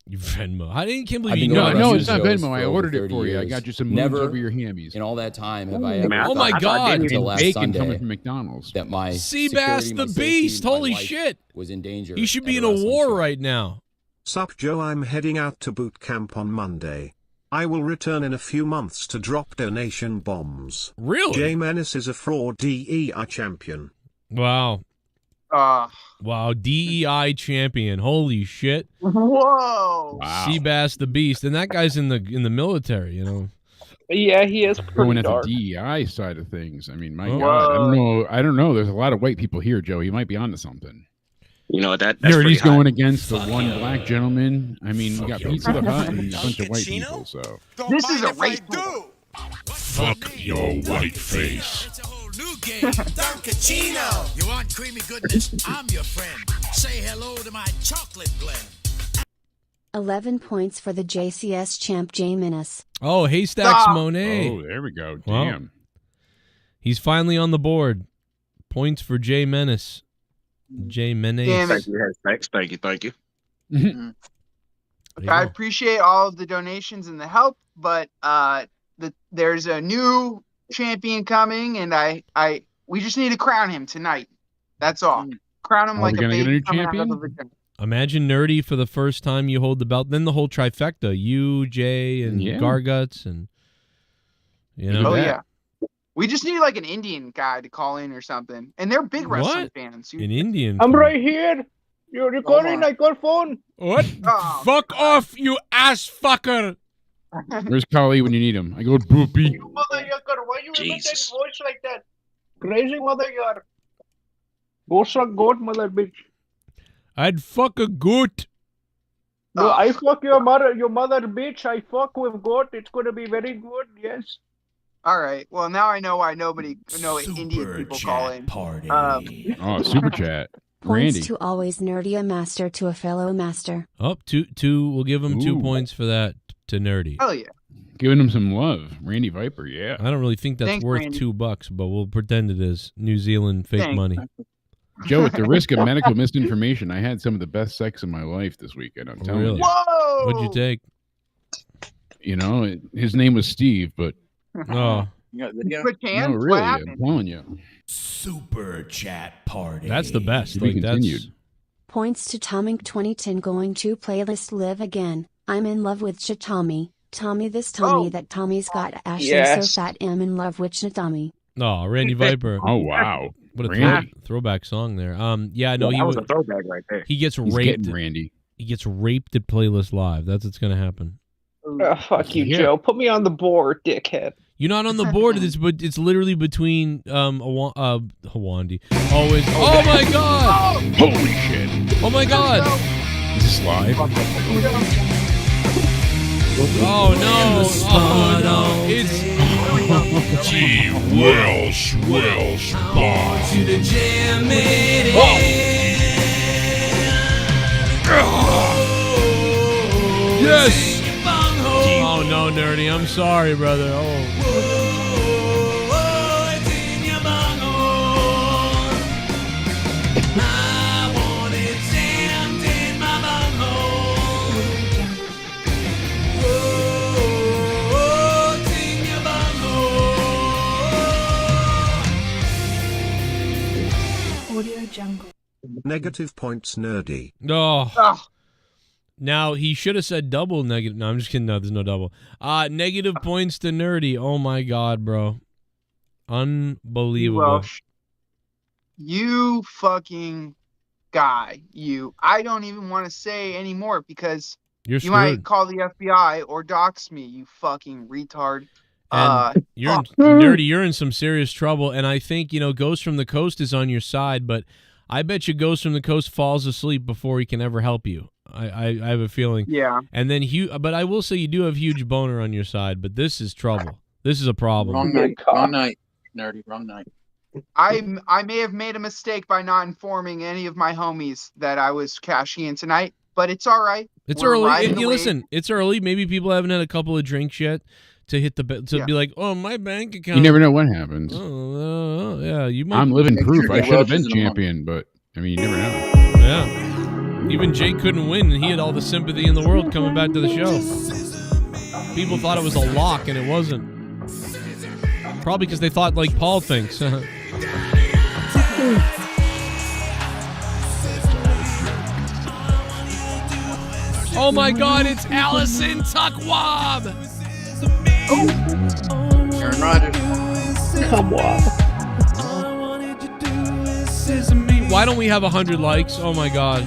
You Venmo. I can't believe I've you been know going that. No, to it's not shows Venmo. for I over ordered it 30 for you. I years. got you some moons Never over your hammies. in all that time have I Man, ever. Oh my I thought God. Denny's And Until last bacon Sunday, coming from McDonald's. that my Seabass security, my the safety, Beast. my Holy life shit. was in danger. He should at be in a a wrestling war show. right now. Sup Joe, I'm heading out to boot camp on Monday. I will return in a few months to drop donation bombs. Really? Jay Menace is a fraud DEI champion. Wow. Wow. DEI champion. Holy shit. Whoa. Wow. Seabass the Beast. And that guy's in the military, you know. Yeah, he is Going pretty at the dark. DEI side of things. I mean, my Oh. God. I don't know. There's a lot of white people here, Joe. He might be onto something. You know that's Nerdy's pretty going hot. against the one black gentleman. I mean, we got Pizza the Hut and a bunch of white people, so. This is a race war. Fuck your white face. New game, Duncachino. You want creamy goodness? I'm your friend. Say hello to my chocolate blend. 11 points for the JCS champ Jay Menace. Oh, Haystacks Monet. Oh, there we go. Wow. Damn. He's finally on the board. Points for Jay Menace. Jay Menace. Damn it. Thank you. There you I go. appreciate all of the donations and the help, but there's a new champion coming, and we just need to crown him tonight. That's all. Crown him Are like we a gonna get a baby new coming out of champion? a vagina. Imagine Nerdy for the first time you hold the belt. Then the whole trifecta. You, Jay, and Yeah. Garguts. And, you know. Oh yeah. We just need like an Indian guy to call in or something, and they're big wrestling What? fans. An Indian. I'm fan. right here. You're recording. I got phone. What? Oh, Fuck off, you ass fucker. Where's Kali when you need him? I go, boopy. Mother yucker, why you imitating Jesus. voice like that? Crazy mother you are. Go suck goat, mother bitch. I'd fuck a goat. No, I fuck your mother bitch. I fuck with goat. It's gonna be very good. Yes. All right. Well, now I know why no Indian people call in. Oh, super chat. Points Randy. to always nerdy a master to a fellow master. Up two. We'll give him 2 Ooh. points for that to Nerdy. Hell yeah. Giving him some love. Randy Viper, yeah. I don't really think that's Thanks, worth Randy. $2, but we'll pretend it is. New Zealand fake Thanks. money. Joe, at the risk of medical misinformation, I had some of the best sex in my life this weekend. I'm telling Really? you. Whoa! What'd you take? You know, his name was Steve, but Oh, You got video? Good no, chance. really, What I'm happened? telling you. Super chat party. that's the best. To be Like, that's continued. Points to Tommy 2010 going to playlist live again. I'm in love with Tommy. Tommy this Tommy Oh. that Tommy's got Ashley Yes. so fat am in love with Tommy. Oh, Randy Viper. Oh, wow. What a Randy. throwback song there. Yeah, no, that he was a would, throwback right there. he gets He's raped. getting Randy. He gets raped at Playlist Live. That's what's gonna happen. Fuck you, Yeah. Joe. Put me on the board, dickhead. You're not on the board. It's literally between Hawandi. Always. Oh my god! Holy shit. Oh my god! Is this live? Oh no! Oh no! It's G. Welsh Bond. To the jam it yes! Oh no, Nerdy. I'm sorry, brother. Oh. Negative points nerdy. Oh. Now, he should have said double negative. No, I'm just kidding. No, there's no double. Negative points to nerdy. Oh, my God, bro. Unbelievable. Welsh, you fucking guy. I don't even want to say anymore because You're you might screwed. call the FBI or dox me, you fucking retard. And nerdy, you're in some serious trouble. And I think, Ghost from the Coast is on your side, but I bet you Ghost from the Coast falls asleep before he can ever help you. I have a feeling. Yeah. And then but I will say you do have huge boner on your side, but this is trouble. This is a problem. Wrong night, nerdy. Wrong night. I may have made a mistake by not informing any of my homies that I was cashing in tonight, but it's all right. It's We're early. riding the wave. Listen, it's early. Maybe people haven't had a couple of drinks yet to hit be like, oh, my bank account. You never know what happens. Yeah, you might. I'm living proof. I should have been champion, but I mean, you never know. Yeah. Even Jake couldn't win, and he had all the sympathy in the world coming back to the show. People thought it was a lock, and it wasn't. Probably because they thought like Paul thinks. Oh my God, it's Allison Tuckwab! Aaron Rodgers. Come on. Why don't we have 100 likes? Oh my God.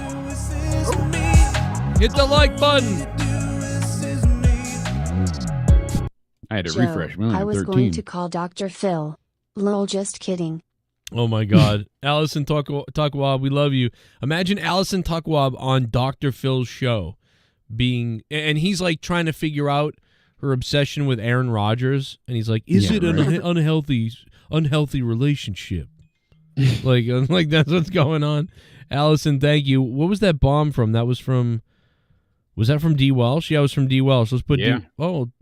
Hit the like button. I had to Joe, refresh mine. I was 13. going to call Dr. Phil. Lol, just kidding. Oh my God. Allison Tuckwab, we love you. Imagine Allison Tuckwab on Dr. Phil's show and he's like trying to figure out her obsession with Aaron Rodgers. And he's like, is it an unhealthy relationship? like that's what's going on. Allison, thank you. What was that bomb from? Was that from D. Welsh? Yeah, it was from D. Welsh. Let's put yeah. Well,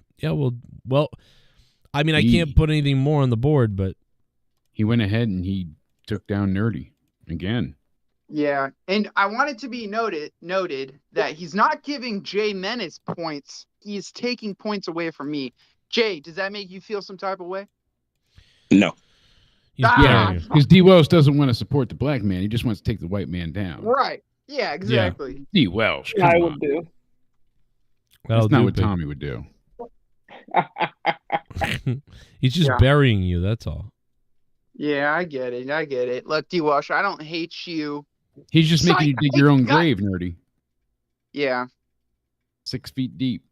I mean, I can't put anything more on the board, but he went ahead and he took down Nerdy again. Yeah, and I want it to be noted that he's not giving Jay Menace points. He's taking points away from me. Jay, does that make you feel some type of way? No. Yeah, because D. Welsh doesn't want to support the black man. He just wants to take the white man down. Right. Yeah, exactly. Yeah. D. Welsh. I would do. That's not what Tommy would do. He's just burying you, that's all. Yeah, I get it. Look, D. Welsh, I don't hate you. He's just making you dig your own grave, Nerdy. Yeah. 6 feet deep.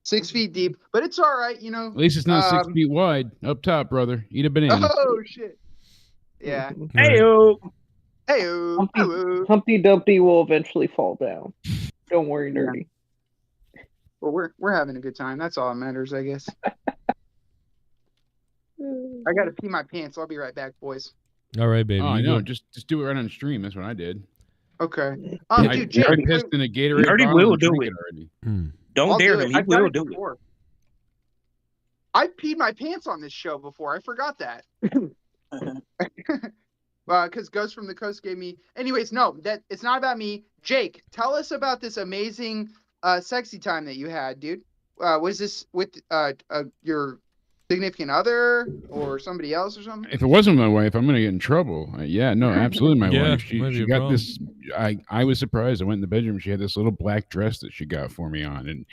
6 feet deep, but it's all right, At least it's not 6 feet wide. Up top, brother. Eat a banana. Oh, shit. Yeah. Heyo. Heyo. Humpty Dumpty will eventually fall down. Don't worry, nerdy. Well, we're having a good time. That's all that matters, I guess. I gotta pee my pants. I'll be right back, boys. All right, baby. Oh, I know. Just do it right on stream. That's what I did. Okay. Dude, Jay, I pissed in a Gatorade. Nerdy will do it. Already. Don't dare him. He will do it. I peed my pants on this show before. I forgot that. Because Ghost from the Coast gave me. Anyways, no, that it's not about me. Jake, tell us about this amazing sexy time that you had, dude. Was this with your significant other or somebody else or something? If it wasn't my wife, I'm gonna get in trouble. Yeah, no, absolutely my wife. She got this. I was surprised. I went in the bedroom. She had this little black dress that she got for me on, and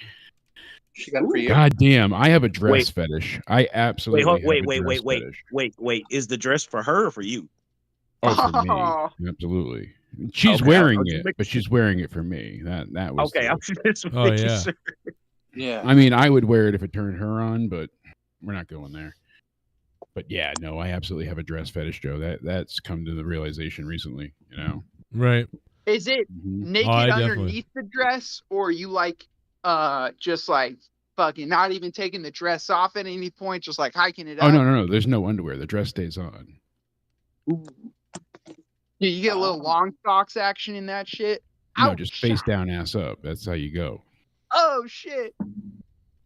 she got it for you. God damn, I have a dress fetish. I absolutely wait. Is the dress for her or for you? Oh, for me, absolutely. She's wearing it, but she's wearing it for me. That was okay. I'm just making sure. Yeah. I mean, I would wear it if it turned her on, but we're not going there. But yeah, no, I absolutely have a dress fetish, Joe. That's come to the realization recently, Right. Is it naked underneath the dress, or you like just like fucking not even taking the dress off at any point, just like hiking it up? Oh no. There's no underwear. The dress stays on. Ooh. Yeah, you get a little long socks action in that shit. No, just face down, ass up. That's how you go. Oh shit,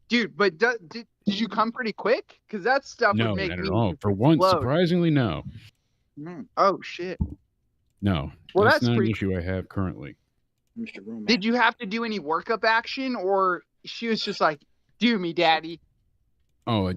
dude! But did you come pretty quick? Because that stuff would make not me at all. For once, surprisingly, no. Oh shit. No, well, that's not an issue I have currently. Did you have to do any workup action, or she was just like, "Do me, daddy"? Oh,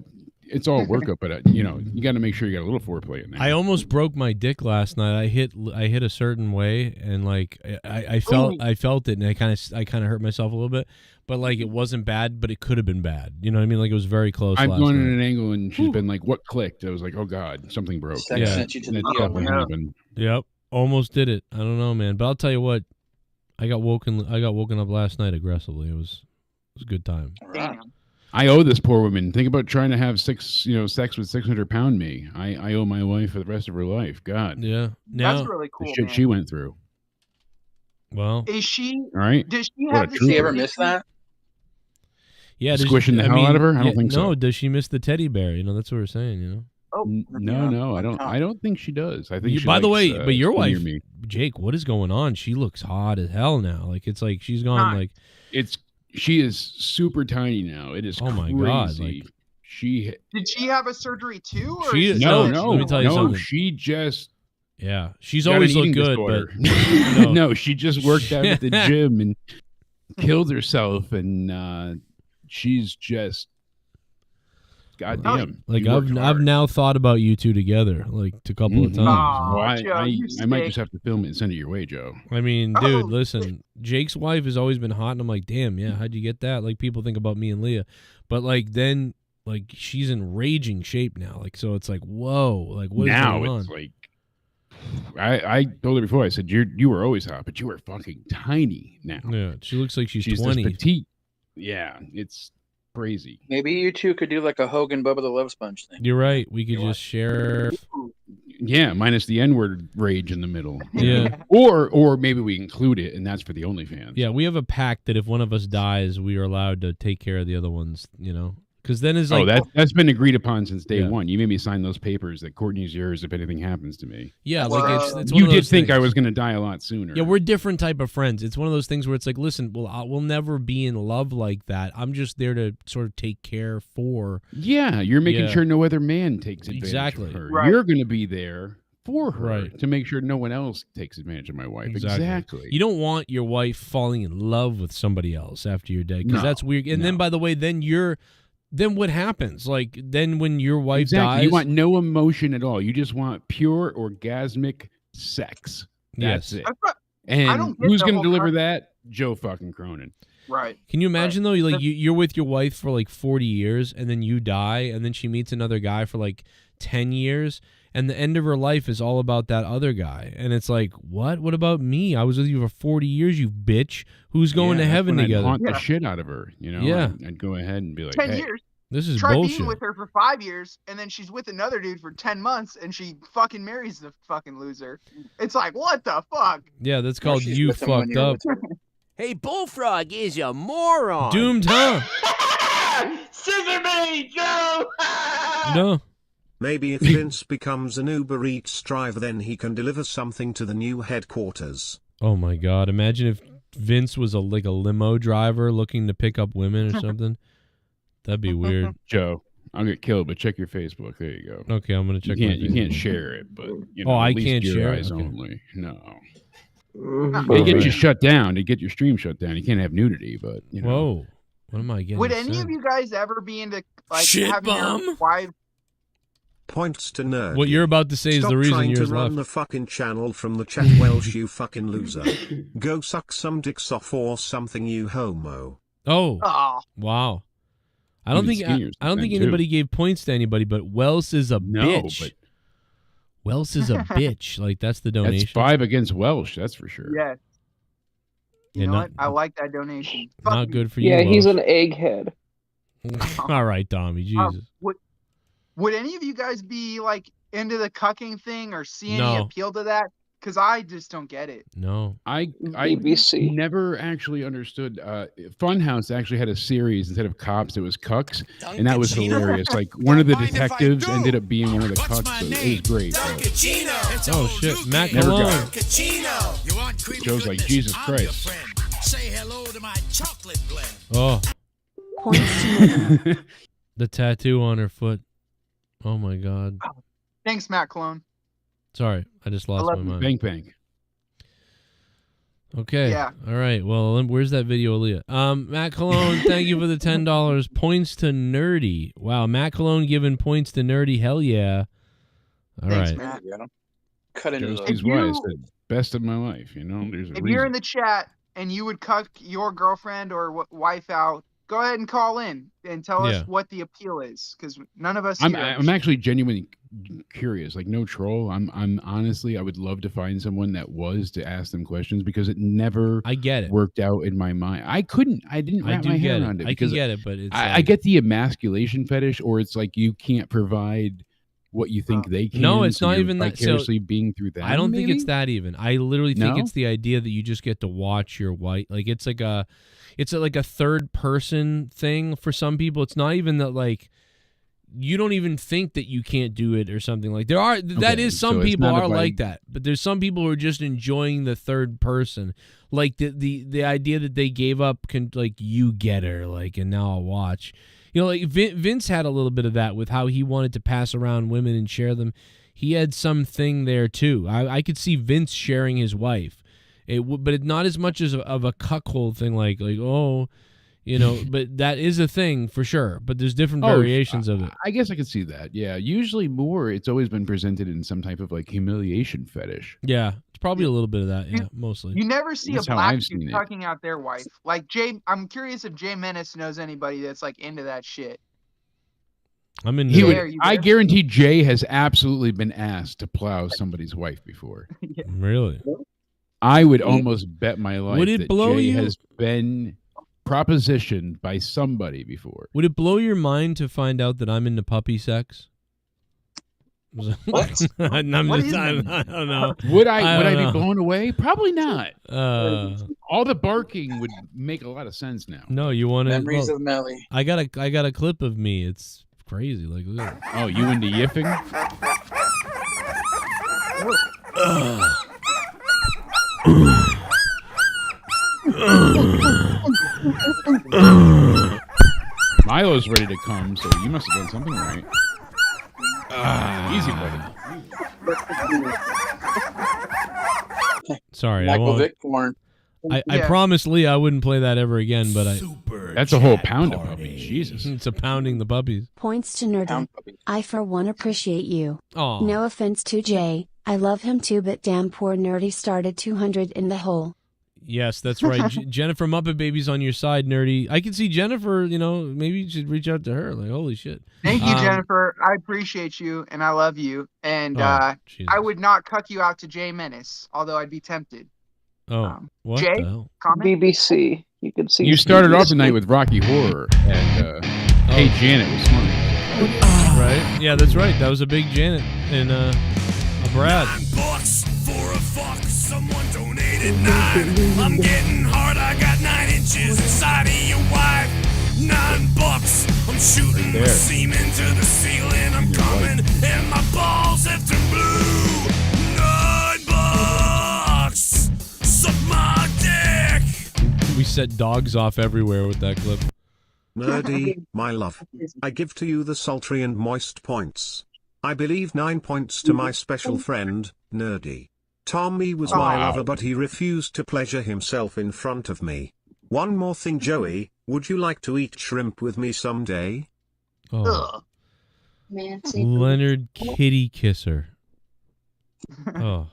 it's all workup, but you know, you got to make sure you got a little foreplay in there. I almost broke my dick last night. I hit a certain way, and like I felt it, and I kind of hurt myself a little bit. But like it wasn't bad, but it could have been bad. You know what I mean? Like it was very close. I've last gone night. in an angle, and she's been like, "What clicked?" I was like, "Oh God, something broke." Sex sent you to the definitely happened. Yep, almost did it. I don't know, man. But I'll tell you what, I got woken up last night aggressively. It was a good time. Damn. I owe this poor woman. Think about trying to have sex with 600-pound me. I owe my wife for the rest of her life. God. Yeah. That's really cool. The shit man. she went through. Well. Is she? All right. Does she What have a the trooper. Did she ever miss that? Yeah, Squishing the hell out of her? I don't think so. No, does she miss the teddy bear? You know, that's what we're saying. You know. Oh no, I don't think she does. I think. She by the likes, way, but your wife, me. Jake, what is going on? She looks hot as hell now. Like it's like she's gone like. She is super tiny now. It is. Oh my crazy. God! Like did she have a surgery too? Or she is no. Let me tell you something. She just. Yeah, she's got always an looked eating good, disorder. but no, she just worked out at the gym and killed herself, and she's just goddamn. Like I've now thought about you two together, like a couple of times. Well, Joe, I might just have to film it and send it your way, Joe. I mean, dude, listen, Jake's wife has always been hot, and I'm like, damn, yeah, how'd you get that? Like people think about me and Leah, but like then. Like she's in raging shape now. Like so, it's like whoa. Like what is going on? It's like I told her before. I said you were always hot, but you were fucking tiny now. Yeah, she looks like she's 20. This petite. Yeah, it's crazy. Maybe you two could do like a Hogan Bubba the Love Sponge thing. You're right. We could just share. Yeah, minus the N-word rage in the middle. Yeah, or maybe we include it, and that's for the OnlyFans. Yeah, we have a pact that if one of us dies, we are allowed to take care of the other ones. You know. Because then it's like that's been agreed upon since day one. You made me sign those papers that Courtney's yours if anything happens to me. Yeah, like it's you did think I was going to die a lot sooner. Yeah, we're different type of friends. It's one of those things where it's like, listen, we'll never be in love like that. I'm just there to sort of take care for. Yeah, you're making sure no other man takes advantage of her. Right. You're going to be there for her to make sure no one else takes advantage of my wife. Exactly. You don't want your wife falling in love with somebody else after you're dead because that's weird. And then, by the way, then what happens? Like then when your wife dies, you want no emotion at all. You just want pure orgasmic sex. That's it. And who's going to deliver that? Joe fucking Cronin. Right. Can you imagine though? Like you're with your wife for like 40 years, and then you die, and then she meets another guy for like 10 years, and the end of her life is all about that other guy. And it's like, what? What about me? I was with you for 40 years, you bitch. Who's going to heaven together? I'd haunt the shit out of her, you know? Yeah. I'd go ahead and be like, 10 hey, years. This is Try bullshit. being with her for 5 years, and then she's with another dude for 10 months, and she fucking marries the fucking loser. It's like, what the fuck? Yeah, that's called you fucked up. Hey, Bullfrog is a moron. Doomed, huh? Scissor me, Joe! No. Maybe if Vince becomes an Uber Eats driver, then he can deliver something to the new headquarters. Oh my God! Imagine if Vince was like a limo driver looking to pick up women or something. That'd be weird. Joe, I'll get killed, but check your Facebook. There you go. Okay, I'm gonna check. You can't share it, but you know, I at least can't your share eyes it. Okay. only. No. They get you shut down. They get your stream shut down. You can't have nudity, but you know. Whoa, what am I getting? Would any of you guys ever be into like Shit having bomb? your wife? Points to nerd. What you're about to say is Stop the reason trying yours to run left. the fucking channel from the chat, Welsh, you fucking loser. Go suck some dicks off or something, you homo. Oh, Oh, wow. I don't Even think Skinner's I don't the think same, anybody gave points to anybody, but Wells is a bitch. but Wells is a bitch. Like that's the donation. that's 5 against Welsh. That's for sure. yeah. You Yeah, know not- what? I like that donation. Not good for you. Yeah, he's Welsh. an egghead. All right, Tommy. Jesus. Would any of you guys be like into the cucking thing or see any No. appeal to that? Because I just don't get it. No. I BBC. never actually understood. Funhouse actually had a series instead of cops. It was cucks, and that was Duncachino? hilarious. Like one of the Mind if I detectives do? ended up being one of the What's cucks. my So it name? was great. but Duncachino. It's Oh old shit, Duke. Matt Never got Malone. it. Duncachino. You want creepy Joe's like, goodness? Jesus I'm Christ. your friend. Say hello to my chocolate blend. Oh, Points to the tattoo on her foot. Oh my God. Thanks, Matt Clone. Sorry, I just lost love my you. mind. Bank bank. Okay. Yeah. All right. Well, where's that video, Aaliyah? Matt Cologne, thank you for the $10. Points to Nerdy. Wow, Matt Cologne giving points to Nerdy. Hell yeah. All right. Matt. Cut into Goes those. these why I said best of my life. You know, there's a If reason. you're in the chat and you would cut your girlfriend or wife out, go ahead and call in and tell Yeah. us what the appeal is, because none of us I'm here. actually genuinely curious, like no troll. I'm honestly, I would love to find someone that was to ask them questions because it never I get it. worked out in my mind. I didn't I wrap do my get head it. around it. I can because get it, but it's I like- get the emasculation fetish, or it's like you can't provide what you think they can. No, it's so not you're even that. So, vicariously being through that. I don't think maybe? it's that even. I literally think No? it's the idea that you just get to watch your wife. Like it's like like a third person thing for some people. It's not even that like you don't even think that you can't do it or something. Like there are that Okay, is some so it's people not are about- like that, but there's some people who are just enjoying the third person. Like the idea that they gave up can like you get her like and now I'll watch. You know, like Vince had a little bit of that with how he wanted to pass around women and share them. He had something there too. I could see Vince sharing his wife, but it's not as much as of a cuckold thing. Like oh, you know. But that is a thing for sure. But there's different variations of it. I guess I could see that. Yeah, usually more. It's always been presented in some type of like humiliation fetish. Yeah, it's probably a little bit of that. Yeah, mostly. You never see That's a how black I've dude seen it. tucking out their wife. Like I'm curious if Jay Menace knows anybody that's like into that shit. I'm in. He would. Are you I there? guarantee Jay has absolutely been asked to plow somebody's wife before. Really? I would almost bet my life Would it that blow Jay you? has been propositioned by somebody before. Would it blow your mind to find out that I'm into puppy sex? What? I don't What is know. Would I don't be know. blown away? Probably not. All the barking would make a lot of sense now. No, you want to. Memories of Melly. I got a clip of me. It's crazy. Like, look at it. Oh, you into yiffing? Milo's ready to come, so you must have done something right. Easy, buddy. Sorry, I Michael won't. Vick porn. I Yeah. promised Lee I wouldn't play that ever again, but That's a whole pound of puppies. Jesus. It's a pounding the puppies. Points to Nerdy. I for one appreciate you. Aw. No offense to Jay, I love him too, but damn poor Nerdy started 200 in the hole. Yes, that's right. Jennifer Muppet Baby's on your side, Nerdy. I can see Jennifer, you know, maybe you should reach out to her. Like, holy shit. Thank you, Jennifer. I appreciate you and I love you. And Oh, Jesus. I would not cuck you out to Jay Menace, although I'd be tempted. Oh, what Jay, the hell? comment? BBC. You can see. You started off BBC. the night with Rocky Horror, and Hey Janet was funny. Right? Yeah, that's right. That was a big Janet and a Brad. $9 for a fuck. Someone donated 9. I'm getting hard. I got 9 inches inside of your wife. $9. I'm shooting my there. semen to the ceiling. I'm coming and my balls have turned blue. $9. Suck my dick. We set dogs off everywhere with that clip. Nerdy, my love. I give to you the sultry and moist points. I believe 9 points to my special friend, Nerdy. Tommy was my Wow. lover, but he refused to pleasure himself in front of me. One more thing, Joey, would you like to eat shrimp with me someday? Oh. Leonard Kitty Kisser. Oh.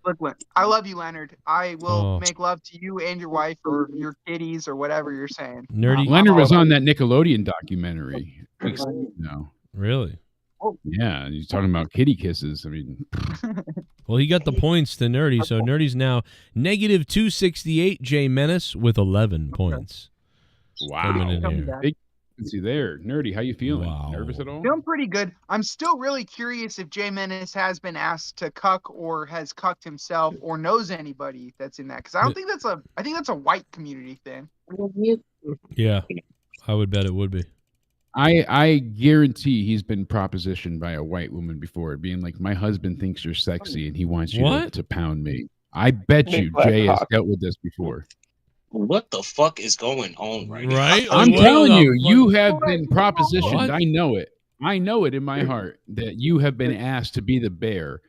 Look, I love you, Leonard. I will Oh. make love to you and your wife or your kitties or whatever you're saying. Nerdy. Leonard was on that Nickelodeon documentary. No. Really? Yeah, he's talking about kitty kisses. I mean, Well, he got the points to Nerdy, so Nerdy's now negative 268. Jay Menace with 11 points. Coming in here. Big consistency there. Nerdy, how you feeling? Nervous at all? Feeling pretty good. I'm still really curious if Jay Menace has been asked to cuck or has cucked himself or knows anybody that's in that. Because I think that's a white community thing. Yeah, I would bet it would be. I guarantee he's been propositioned by a white woman before, being like, my husband thinks you're sexy and he wants you What? to pound me. I bet Big you black Jay has cock. dealt with this before. What the fuck is going on right now? Right? I'm What telling the you, fuck? you have been propositioned. What? I know it. I know it in my heart that you have been asked to be the bear.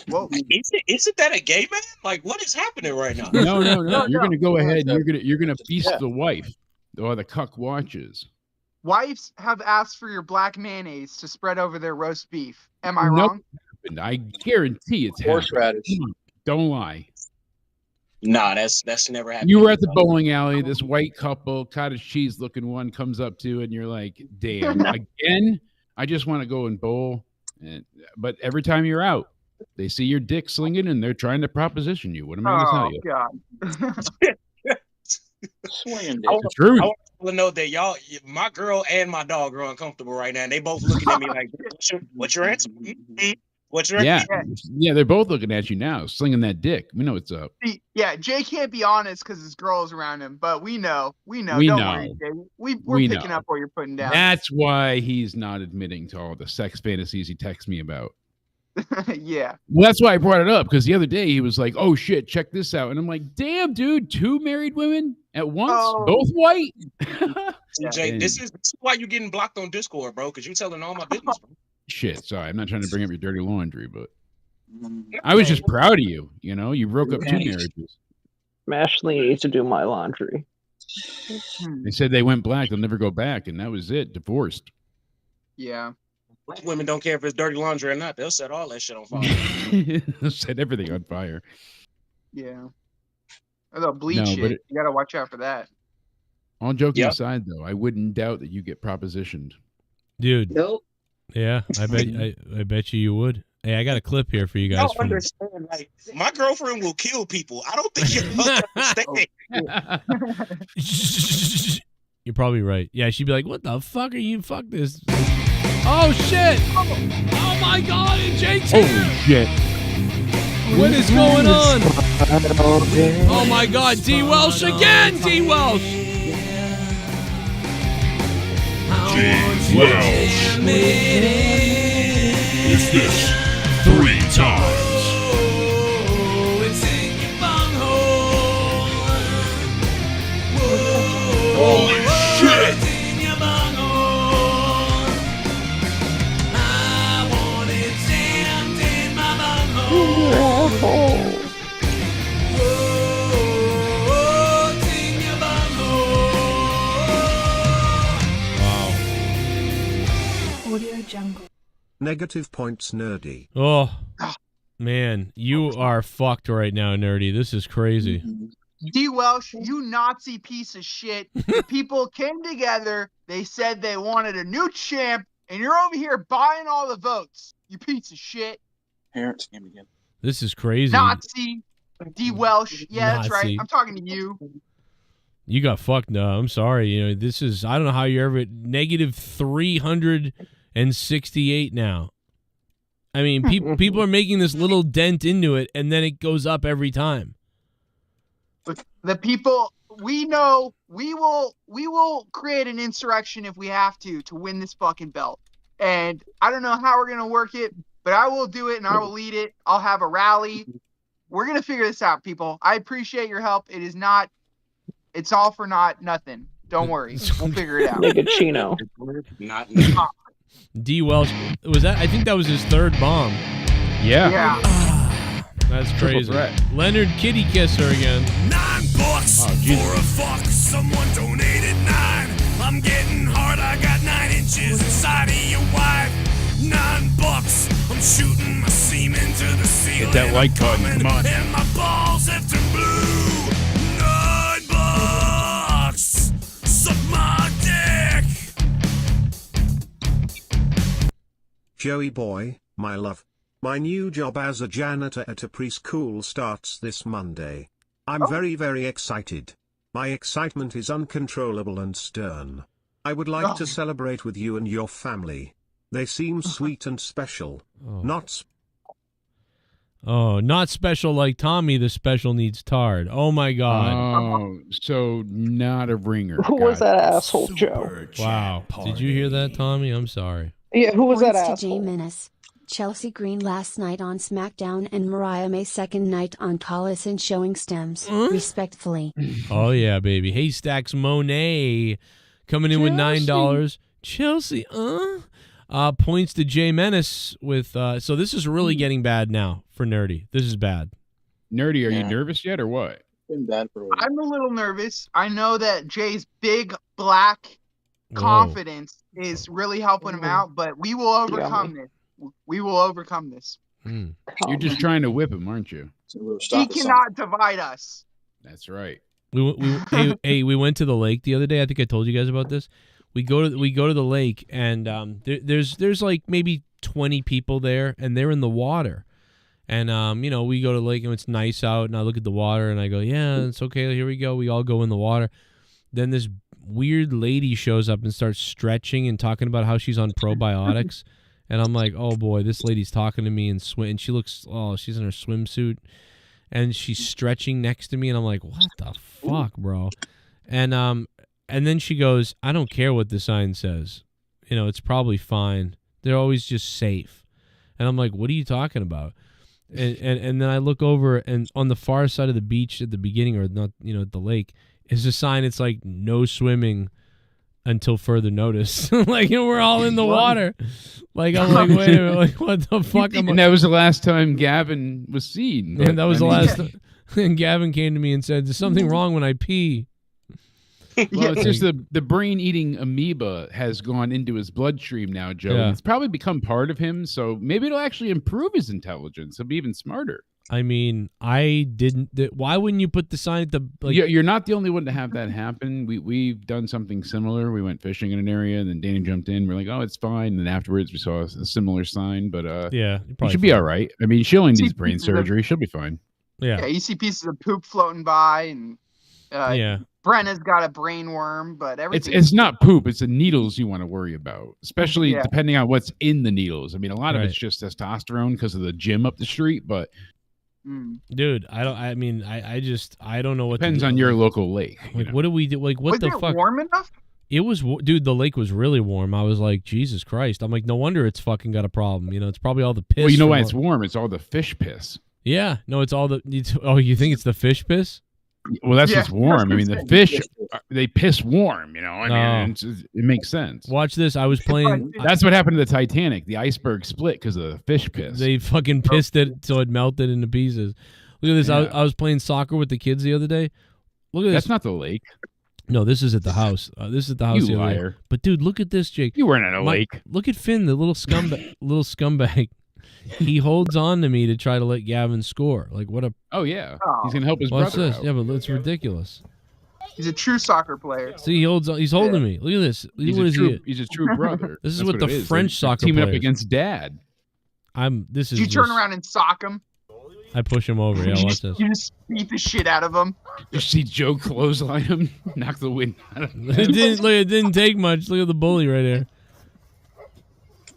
Whoa. Isn't that a gay man? Like, what is happening right now? No. You're gonna go ahead. no. And you're gonna feast the wife, or the cuck watches. Wives have asked for your black mayonnaise to spread over their roast beef. Am I wrong? And I guarantee it's Horseradish. happened. Don't lie. Nah, that's never happened. You were at the bowling alley. This white couple, cottage cheese looking one, comes up to you, and you're like, "Damn, again? I just want to go and bowl." But every time you're out, they see your dick slinging, and they're trying to proposition you. What am I going to tell you? God. Swinging I dick. The truth. want to know that y'all, my girl and my dog are uncomfortable right now. And they both looking at me like, "What's your answer? What's your answer?" Yeah, they're both looking at you now, slinging that dick. We know what's up. Yeah, Jay can't be honest because his girl's around him, but we know. We Don't know. worry, Jay. We're We picking know. up what you're putting down. That's why he's not admitting to all the sex fantasies he texts me about. Yeah. Well, that's why I brought it up, because the other day he was like, "Oh shit, check this out," and I'm like, "Damn, dude, 2 married women at once, both white." CJ, this is why you're getting blocked on Discord, bro. Because you're telling all my business, bro. Shit, sorry, I'm not trying to bring up your dirty laundry, but I was just proud of you. You know, you broke up 2 marriages. Ashley needs to do my laundry. They said they went black, they'll never go back, and that was it. Divorced. Yeah. Black women don't care if it's dirty laundry or not. They'll set all that shit on fire. Set everything on fire. Yeah. Or they'll bleach No, but it. You gotta watch out for that. All joking aside, though, I wouldn't doubt that you get propositioned. Dude. Nope. Yeah, I bet you would. Hey, I got a clip here for you guys. Y'all understand? Like, my girlfriend will kill people. I don't think you understand. You're probably right. Yeah, she'd be like, "What the fuck are you? Fuck this." Oh shit! Oh my god! And Jake's Holy here. shit! What is going on? Oh my god! D Welsh again! D Welsh! D Welsh. Is this 3 times? Holy shit! Audio Jungle. Negative points, nerdy. Oh man, you are fucked right now, nerdy. This is crazy. D. Welsh, you Nazi piece of shit. The people came together. They said they wanted a new champ, and you're over here buying all the votes. You piece of shit. Parents came again. This is crazy. Nazi. D. Welsh. Yeah, that's right. Nazi. I'm talking to you. You got fucked. No, I'm sorry. You know, this is, I don't know how you're ever negative 368 now. I mean, people are making this little dent into it, and then it goes up every time. The people, we know, we will create an insurrection if we have to win this fucking belt. And I don't know how we're gonna work it, but I will do it and I will lead it. I'll have a rally. We're gonna figure this out, people. I appreciate your help. It is not, it's all for nothing. Don't worry, we'll figure it out. Duncachino. D. Welsh, was that? I think that was his 3rd bomb. Yeah. That's crazy. Leonard Kitty Kisser again. $9 for a fuck. Someone donated 9. I'm getting hard. I got 9 inches inside of your wife. $9. I'm shooting my semen to the ceiling. Get that like button. Come on. And my balls have turned blue. $9. Suck my dick. Joey boy, my love. My new job as a janitor at a preschool starts this Monday. I'm very, very excited. My excitement is uncontrollable and stern. I would like to celebrate with you and your family. They seem sweet and special. Not special like Tommy the Special Needs Tard. Oh my god. Oh, so not a ringer. Who was that asshole, Joe? Wow. Did you hear that, Tommy? I'm sorry. Yeah, who was that Points to J asshole? Menace. Chelsea Green last night on SmackDown and Mariah May second night on Callis and showing stems, respectfully. Oh yeah, baby. Haystacks Monet coming in with $9. Chelsea, Points to Jay Menace with. So this is really getting bad now for Nerdy. This is bad. Nerdy, are you nervous yet or what? Been bad for a while. I'm a little nervous. I know that Jay's big black confidence is really helping him out, but we will overcome this. We will overcome this. You're just trying to whip him, aren't you? He cannot divide us. That's right. We went to the lake the other day. I think I told you guys about this. We go to the lake, and there's like maybe 20 people there, and they're in the water. And we go to the lake and it's nice out, and I look at the water and I go, yeah, it's okay. Here we go. We all go in the water. Then this weird lady shows up and starts stretching and talking about how she's on probiotics. And I'm like, oh boy, this lady's talking to me and she looks, she's in her swimsuit and she's stretching next to me. And I'm like, what the fuck, bro? And then she goes, I don't care what the sign says. It's probably fine. They're always just safe. And I'm like, what are you talking about? And then I look over, and on the far side of the beach at the beginning, or not, at the lake, is a sign. It's like no swimming until further notice. Like, we're all in the water. Like, I'm like, wait a minute, like, what the fuck? And that was the last time Gavin was seen. And that was the last time. And Gavin came to me and said, there's something wrong when I pee. Well, it's just the brain-eating amoeba has gone into his bloodstream now, Joe. Yeah. It's probably become part of him, so maybe it'll actually improve his intelligence. He'll be even smarter. I mean, I didn't. Why wouldn't you put the sign at the? Like, You're not the only one to have that happen. We've done something similar. We went fishing in an area, and then Danny jumped in. We're like, oh, it's fine. And then afterwards, we saw a similar sign. But yeah, you should be all right. I mean, she only needs brain surgery. She'll be fine. Yeah, you see pieces of poop floating by, and Brenna's got a brain worm, but everything. It's not poop. It's the needles you want to worry about, especially depending on what's in the needles. I mean, a lot of it's just testosterone because of the gym up the street, but. Dude, I don't know what depends on your local lake. Like, what do we do? Like, what was the it fuck? Warm enough? It was, dude. The lake was really warm. I was like, Jesus Christ. I'm like, no wonder it's fucking got a problem. It's probably all the piss. Well, you know why it's warm? It's all the fish piss. Yeah, no, it's all the. You think it's the fish piss? Well, that's just warm. I mean, the fish, they piss warm, I mean, it makes sense. Watch this. I was playing. That's what happened to the Titanic. The iceberg split because of the fish piss. They fucking pissed it so it melted into pieces. Look at this. Yeah. I was playing soccer with the kids the other day. Look at this. That's not the lake. No, this is at the house. This is at the house. You liar. But, dude, look at this, Jake. You weren't at a lake. Look at Finn, the little scumbag. He holds on to me to try to let Gavin score. Like, what a... Oh, yeah. He's going to help his brother this? out. Yeah, but it's ridiculous. He's a true soccer player. See, he's holding me. Look at this. He's a true brother. This is what the French soccer teaming players. Up against dad. Did you turn around and sock him? I push him over. Yeah, watch this. You just beat the shit out of him. You see Joe clothesline him, knock the wind out of him. It didn't take much. Look at the bully right there.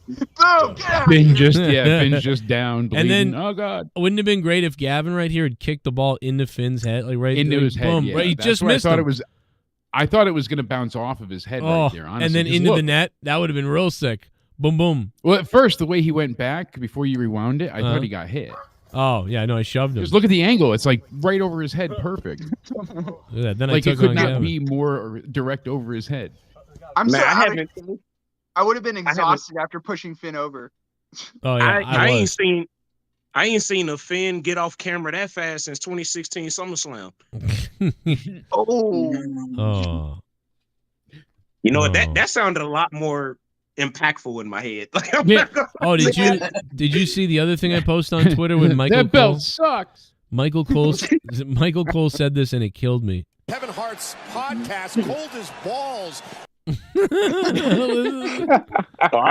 Boom! Finn's just down. Bleeding. And then, oh god, wouldn't it have been great if Gavin right here had kicked the ball into Finn's head, like right into his boom, head? Yeah. Right, he just missed. I thought it was going to bounce off of his head right there. Honestly, and then into the net. That would have been real sick. Boom, boom. Well, at first, the way he went back before you rewound it, I thought he got hit. Oh yeah, no, I shoved him. Just look at the angle; it's like right over his head, perfect. Yeah, then like it could not be more direct over his head. I'm sorry. I would have been exhausted after pushing Finn over. Oh yeah, I ain't seen a Finn get off camera that fast since 2016 SummerSlam. Oh. You know what? That sounded a lot more impactful in my head. Oh, did you see the other thing I posted on Twitter with Michael that belt sucks. Michael Cole said this and it killed me. Kevin Hart's podcast, Cold as Balls. I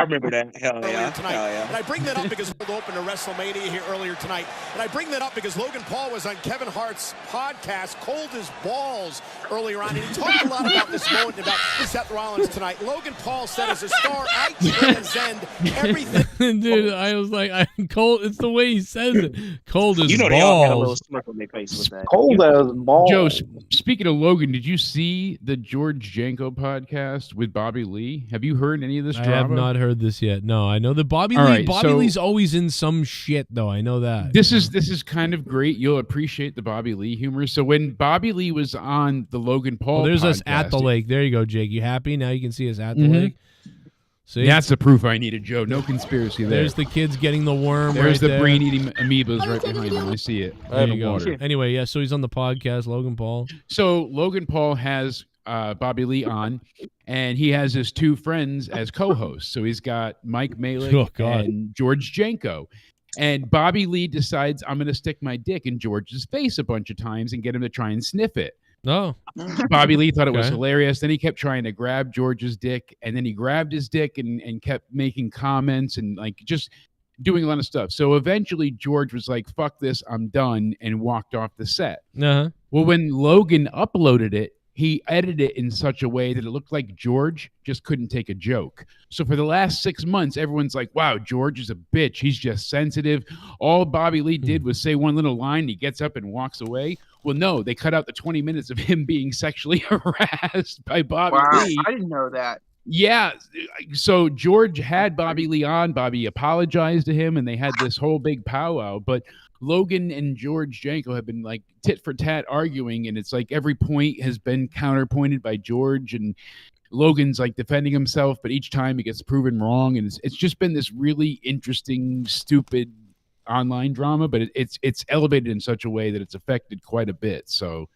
remember that. Hell yeah. And I bring that up because we'll open to WrestleMania here earlier tonight. And I bring that up because Logan Paul was on Kevin Hart's podcast, Cold as Balls, earlier on. And he talked a lot about this moment about Seth Rollins tonight. Logan Paul said, as a star, I transcend everything. Dude, I was like, cold. It's the way he says it. Cold as balls. They all had a little smirk on their face with that. Cold as balls. Joe, speaking of Logan, did you see the George Janko podcast with Bobby Lee? Have you heard any of this drama? I have not heard this yet. No, I know that Bobby Lee's always in some shit, though. I know that. This is kind of great. You'll appreciate the Bobby Lee humor. So when Bobby Lee was on the Logan Paul there's podcast, us at the lake. There you go, Jake. You happy? Now you can see us at the lake. See? That's the proof I needed, Joe. No conspiracy there. There's the kids getting the worm. There's right the there. brain-eating amoebas right behind him. I see it. There you go. Anyway, yeah, so he's on the podcast, Logan Paul. So Logan Paul has Bobby Lee on, and he has his two friends as co-hosts. So he's got Mike Malick and George Janko. And Bobby Lee decides, I'm going to stick my dick in George's face a bunch of times and get him to try and sniff it. Oh. Bobby Lee thought it was Okay. hilarious. Then he kept trying to grab George's dick, and then he grabbed his dick and kept making comments and like just doing a lot of stuff. So eventually George was like, fuck this, I'm done, and walked off the set. Uh-huh. Well, when Logan uploaded it, he edited it in such a way that it looked like George just couldn't take a joke. So for the last 6 months, everyone's like, wow, George is a bitch. He's just sensitive. All Bobby Lee did was say one little line. He gets up and walks away. Well, no, they cut out the 20 minutes of him being sexually harassed by Bobby Lee. I didn't know that. Yeah. So George had Bobby Lee on. Bobby apologized to him, and they had this whole big powwow. But Logan and George Janko have been like tit for tat arguing, and it's like every point has been counterpointed by George, and Logan's like defending himself, but each time he gets proven wrong, and it's just been this really interesting, stupid online drama, but it's elevated in such a way that it's affected quite a bit. So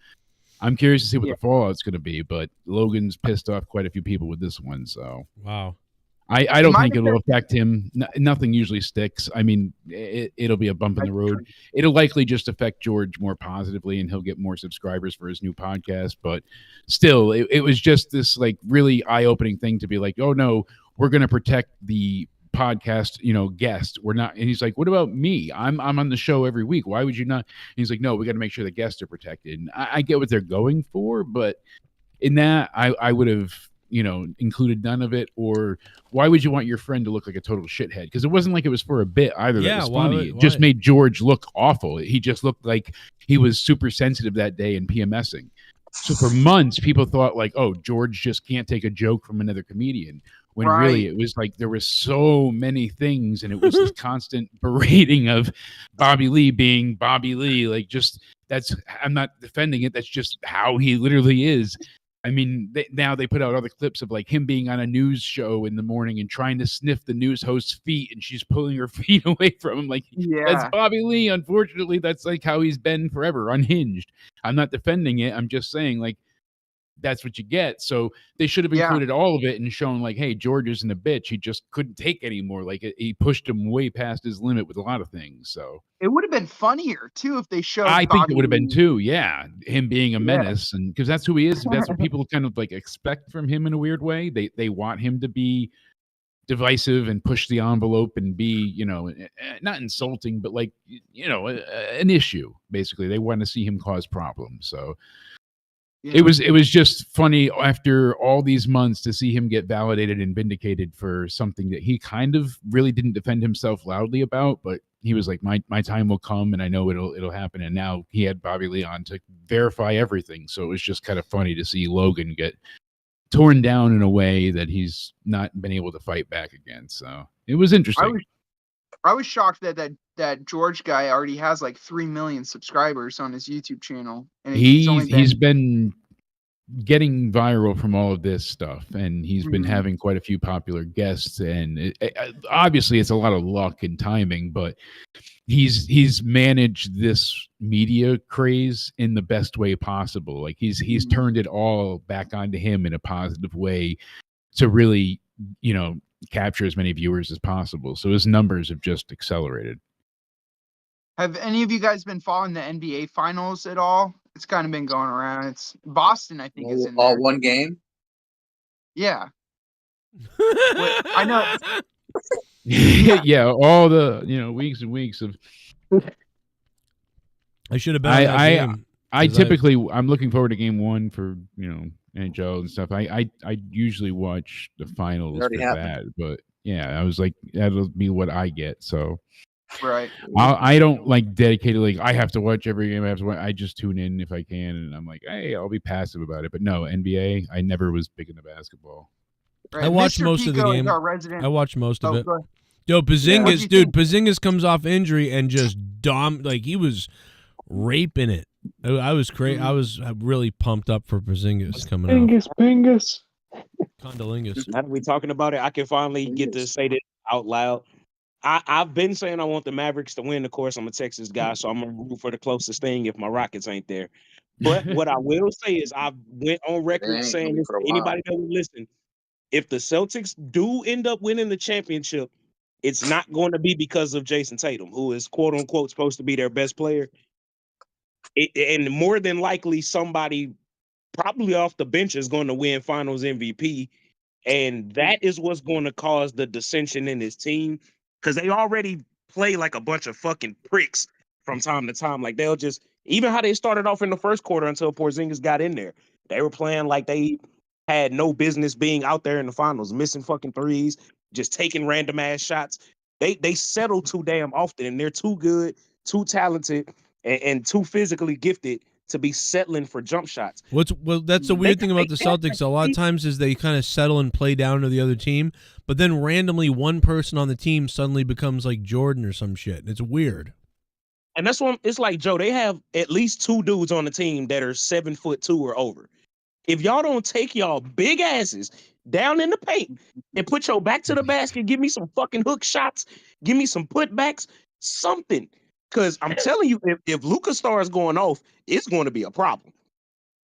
I'm curious to see what the fallout's going to be, but Logan's pissed off quite a few people with this one. So wow. I don't think it'll affect him. Nothing usually sticks. I mean, it'll be a bump in the road. It'll likely just affect George more positively, and he'll get more subscribers for his new podcast. But still, it was just this like really eye-opening thing to be like, oh no, we're going to protect the podcast, guest. We're not. And he's like, what about me? I'm on the show every week. Why would you not? And he's like, no, we got to make sure the guests are protected. And I get what they're going for, but in that, I would have included none of it. Or why would you want your friend to look like a total shithead? Because it wasn't like it was for a bit either. Yeah, that was why funny. would- It just why? made George look awful. He just looked like he was super sensitive that day and PMSing. So for months, people thought like, oh, George just can't take a joke from another comedian. When really it was like there were so many things, and it was this constant berating of Bobby Lee being Bobby Lee. Like, just I'm not defending it. That's just how he literally is. I mean, now they put out other clips of like him being on a news show in the morning and trying to sniff the news host's feet, and she's pulling her feet away from him. Like, that's Bobby Lee. Unfortunately, that's like how he's been forever, unhinged. I'm not defending it. I'm just saying, like, that's what you get. So they should have included all of it and shown like, hey, George isn't a bitch. He just couldn't take anymore. Like, he pushed him way past his limit with a lot of things. So It would have been funnier too if they showed. I think Bobby it would have been Lee. too. Yeah. Him being a menace, and because that's who he is. That's what people kind of like expect from him in a weird way. They want him to be divisive and push the envelope and be, not insulting, but like, an issue. Basically, they want to see him cause problems. So it was just funny after all these months to see him get validated and vindicated for something that he kind of really didn't defend himself loudly about, but he was like, my time will come, and I know it'll happen. And now he had Bobby Lee on to verify everything. So it was just kind of funny to see Logan get torn down in a way that he's not been able to fight back against. So it was interesting. I was shocked that George guy already has like 3 million subscribers on his YouTube channel, and He's been getting viral from all of this stuff, and he's been having quite a few popular guests, and obviously it's a lot of luck and timing, but he's managed this media craze in the best way possible. Like he's turned it all back onto him in a positive way to really capture as many viewers as possible. So his numbers have just accelerated. Have any of you guys been following the NBA finals at all? It's kind of been going around. It's Boston, I think, is in all there. one game. Yeah. I know. Yeah, all the weeks and weeks of. I should have been on that game. I'm looking forward to game one for NHL and stuff. I usually watch the finals for that, but yeah, I was like, that'll be what I get. So right, I don't like dedicated like I have to watch every game. I just tune in if I can, and I'm like, hey, I'll be passive about it. But no, NBA, I never was big into basketball. Right. I watched Mr. most of the Pico is game. our resident- I watched most of it. go ahead. Yo, Porzingis, Yeah. dude, Porzingis comes off injury and just he was raping it. I was crazy. I was really pumped up for Porzingis coming out. Pingus. Condolingus. Now that we're talking about it, I can finally get to say this out loud. I've been saying I want the Mavericks to win. Of course, I'm a Texas guy, so I'm gonna root for the closest thing if my Rockets ain't there. But what I will say is I went on record saying this to anybody that would listen. If the Celtics do end up winning the championship, it's not going to be because of Jason Tatum, who is quote unquote supposed to be their best player. And more than likely, somebody probably off the bench is going to win Finals MVP. And that is what's going to cause the dissension in his team, because they already play like a bunch of fucking pricks from time to time. Like they'll just, even how they started off in the first quarter until Porzingis got in there, they were playing like they had no business being out there in the finals, missing fucking threes, just taking random ass shots. They settle too damn often, and they're too good, too talented, and too physically gifted to be settling for jump shots. Well, that's the weird thing about the Celtics. A lot of times is they kind of settle and play down to the other team, but then randomly one person on the team suddenly becomes like Jordan or some shit. It's weird. And that's what it's like, Joe. They have at least two dudes on the team that are 7'2" or over. If y'all don't take y'all big asses down in the paint and put your back to the basket, give me some fucking hook shots, give me some putbacks, something. Because I'm telling you, if Luka starts going off, it's going to be a problem.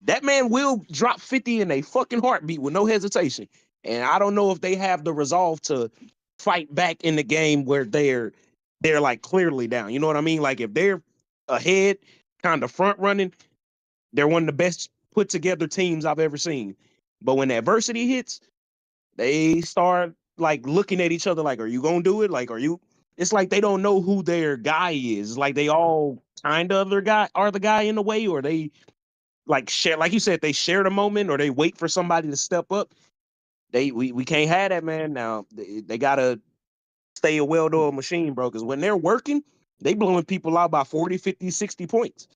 That man will drop 50 in a fucking heartbeat with no hesitation. And I don't know if they have the resolve to fight back in the game where they're like clearly down. You know what I mean? Like if they're ahead, kind of front running, they're one of the best put together teams I've ever seen. But when adversity hits, they start like looking at each other like, are you going to do it? Like, are you? It's like they don't know who their guy is. It's like they all kind of are the guy in a way, or they like share, like you said, they share the moment, or they wait for somebody to step up. We can't have that, man. Now they gotta stay a well-oiled machine, bro. Because when they're working, they blowing people out by 40, 50, 60 points.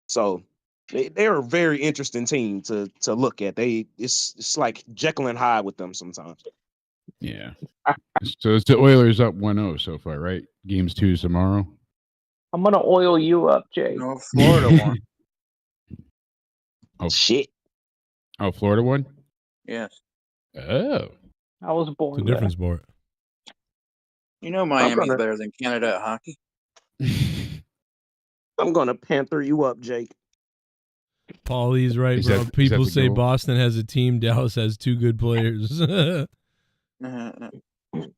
So they're a very interesting team to look at. It's like Jekyll and Hyde with them sometimes. Yeah. So it's the Oilers up 1-0 so far, right? Games 2 tomorrow. I'm gonna oil you up, Jay. No, Florida won. Oh shit! Oh, Florida won. Yes. Oh, I was born. It's a different sport. You know Miami's better than Canada at hockey. I'm gonna panther you up, Jake. Paulie's right, Is bro. that- is People that the say goal? Boston has a team. Dallas has two good players.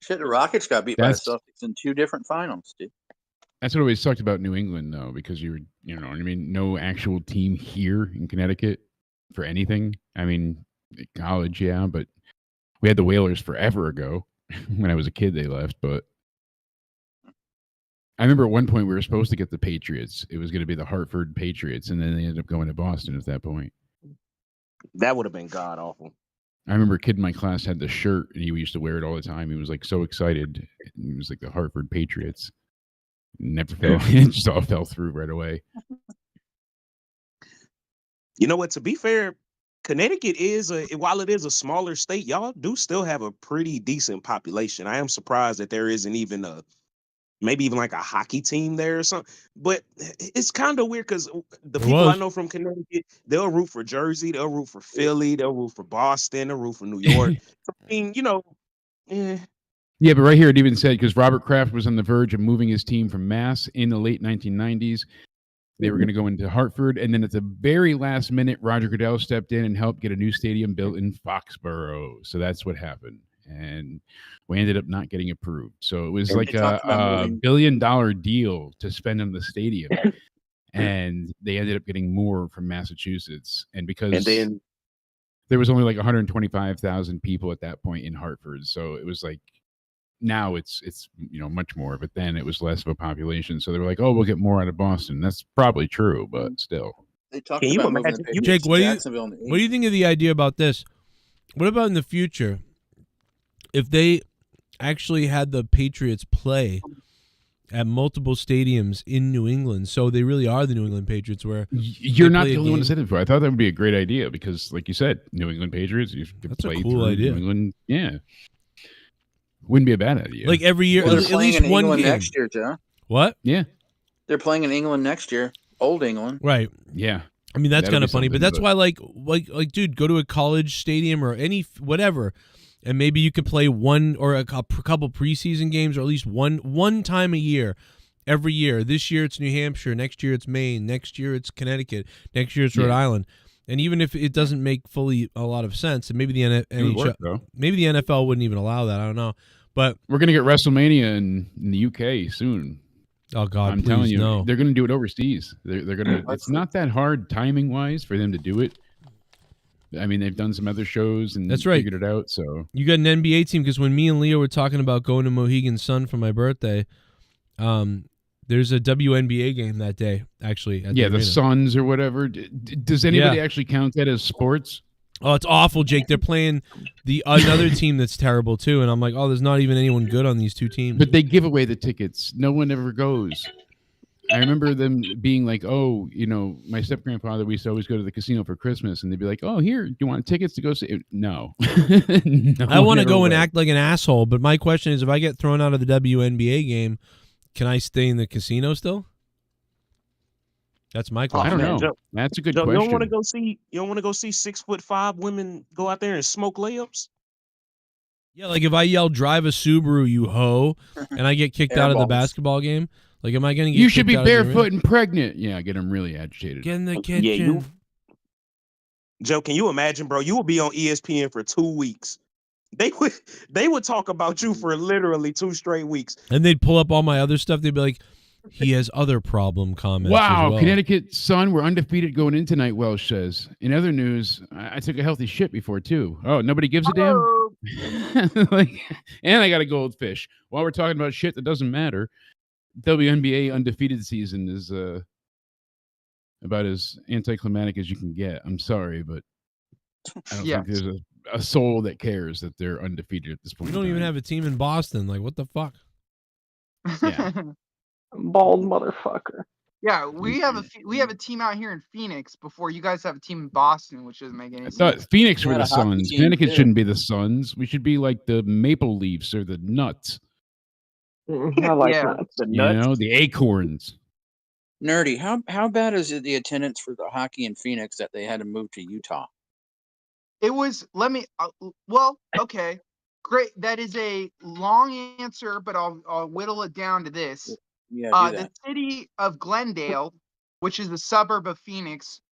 Shit, the Rockets got beat That's- by the Celtics in 2 different finals, dude. That's what always sucked about New England, though, because you know what I mean, no actual team here in Connecticut for anything. I mean, at college, yeah, but we had the Whalers forever ago. When I was a kid, they left, but I remember at one point we were supposed to get the Patriots. It was going to be the Hartford Patriots, and then they ended up going to Boston at that point. That would have been god awful. I remember a kid in my class had the shirt, and he used to wear it all the time. He was like so excited. It was like the Hartford Patriots. Never fell. It just all fell through right away. You know what? To be fair, Connecticut is while it is a smaller state, y'all do still have a pretty decent population. I am surprised that there isn't even maybe even like a hockey team there or something. But it's kind of weird because the people I know from Connecticut, they'll root for Jersey, they'll root for Philly, they'll root for Boston, they'll root for New York. I mean, you know, Yeah, but right here it even said, because Robert Kraft was on the verge of moving his team from Mass in the late 1990s. They were going to go into Hartford, and then at the very last minute, Roger Goodell stepped in and helped get a new stadium built in Foxborough. So that's what happened. And we ended up not getting approved. So it was And like they talked about a moving. $1 billion deal to spend on the stadium. And they ended up getting more from Massachusetts. And because and then there was only like 125,000 people at that point in Hartford. So it was like, now it's much more, but then it was less of a population. So they were like, oh, we'll get more out of Boston. That's probably true, but still. They talked Can you about moving imagine- the Patriots Jake, to what Jacksonville in the do you 80s. think of the idea about this? What about in the future if they actually had the Patriots play at multiple stadiums in New England? So they really are the New England Patriots, where You're they not play the a only one to game- say that before. I thought that would be a great idea because, like you said, New England Patriots, you could That's a play cool through idea. New England. Yeah. Wouldn't be a bad idea. Like every year, Well, they're at playing least in one England game. next year, Joe. What? Yeah. They're playing in England next year. Old England. Right. Yeah. I mean, that's That'll kind be of funny, but something, that's why, like, dude, go to a college stadium or any whatever, and maybe you could play one or a couple preseason games, or at least one time a year, every year. This year it's New Hampshire, next year it's Maine, next year it's Connecticut, next year it's Rhode Island. And even if it doesn't make fully a lot of sense, and maybe the maybe the NFL wouldn't even allow that. I don't know, but we're gonna get WrestleMania in the UK soon. Oh God, I'm telling you, no. they're gonna do it overseas. They're gonna. It's not that hard timing wise for them to do it. I mean, they've done some other shows and that's right. Figured it out. So you got an NBA team, because when me and Leah were talking about going to Mohegan Sun for my birthday, there's a WNBA game that day, actually. At the Suns or whatever. Does anybody actually count that as sports? Oh, it's awful, Jake. They're playing another team that's terrible too, and I'm like, oh, there's not even anyone good on these two teams. But they give away the tickets. No one ever goes. I remember them being like, oh, you know, my step-grandfather, we used to always go to the casino for Christmas, and they'd be like, oh, here, do you want tickets to go see it? No. No, I want to go and act like an asshole, but my question is, if I get thrown out of the WNBA game, can I stay in the casino still? That's my question. I don't know. Joe, that's a good question. You don't want to go see 6'5" women go out there and smoke layups? Yeah, like if I yell "Drive a Subaru, you hoe," and I get kicked out of the basketball game, like, am I going to get? You should be barefoot and pregnant. Yeah, get them really agitated. Get in the kitchen. Yeah, Joe, can you imagine, bro? You will be on ESPN for 2 weeks. They would talk about you for literally 2 straight weeks, and they'd pull up all my other stuff. They'd be like, he has other problem comments. Wow, as well. Connecticut Sun, we're undefeated going in tonight, Welsh says. In other news, I took a healthy shit before, too. Oh, nobody gives a damn? And I got a goldfish. While we're talking about shit that doesn't matter, WNBA undefeated season is about as anticlimactic as you can get. I'm sorry, but I don't think there's a soul that cares that they're undefeated at this point. We don't even have a team in Boston. Like, what the fuck? Yeah. Bald motherfucker. Yeah, we have a team out here in Phoenix before you guys have a team in Boston, which doesn't make any sense. I thought Phoenix were the Suns. Connecticut shouldn't be the Suns. We should be like the Maple Leafs or the Nuts. I like nuts. The nuts. You know, the Acorns. Nerdy, how bad is it the attendance for the hockey in Phoenix that they had to move to Utah? It was, well, okay, great. That is a long answer, but I'll whittle it down to this. Yeah, the city of Glendale, which is a suburb of Phoenix,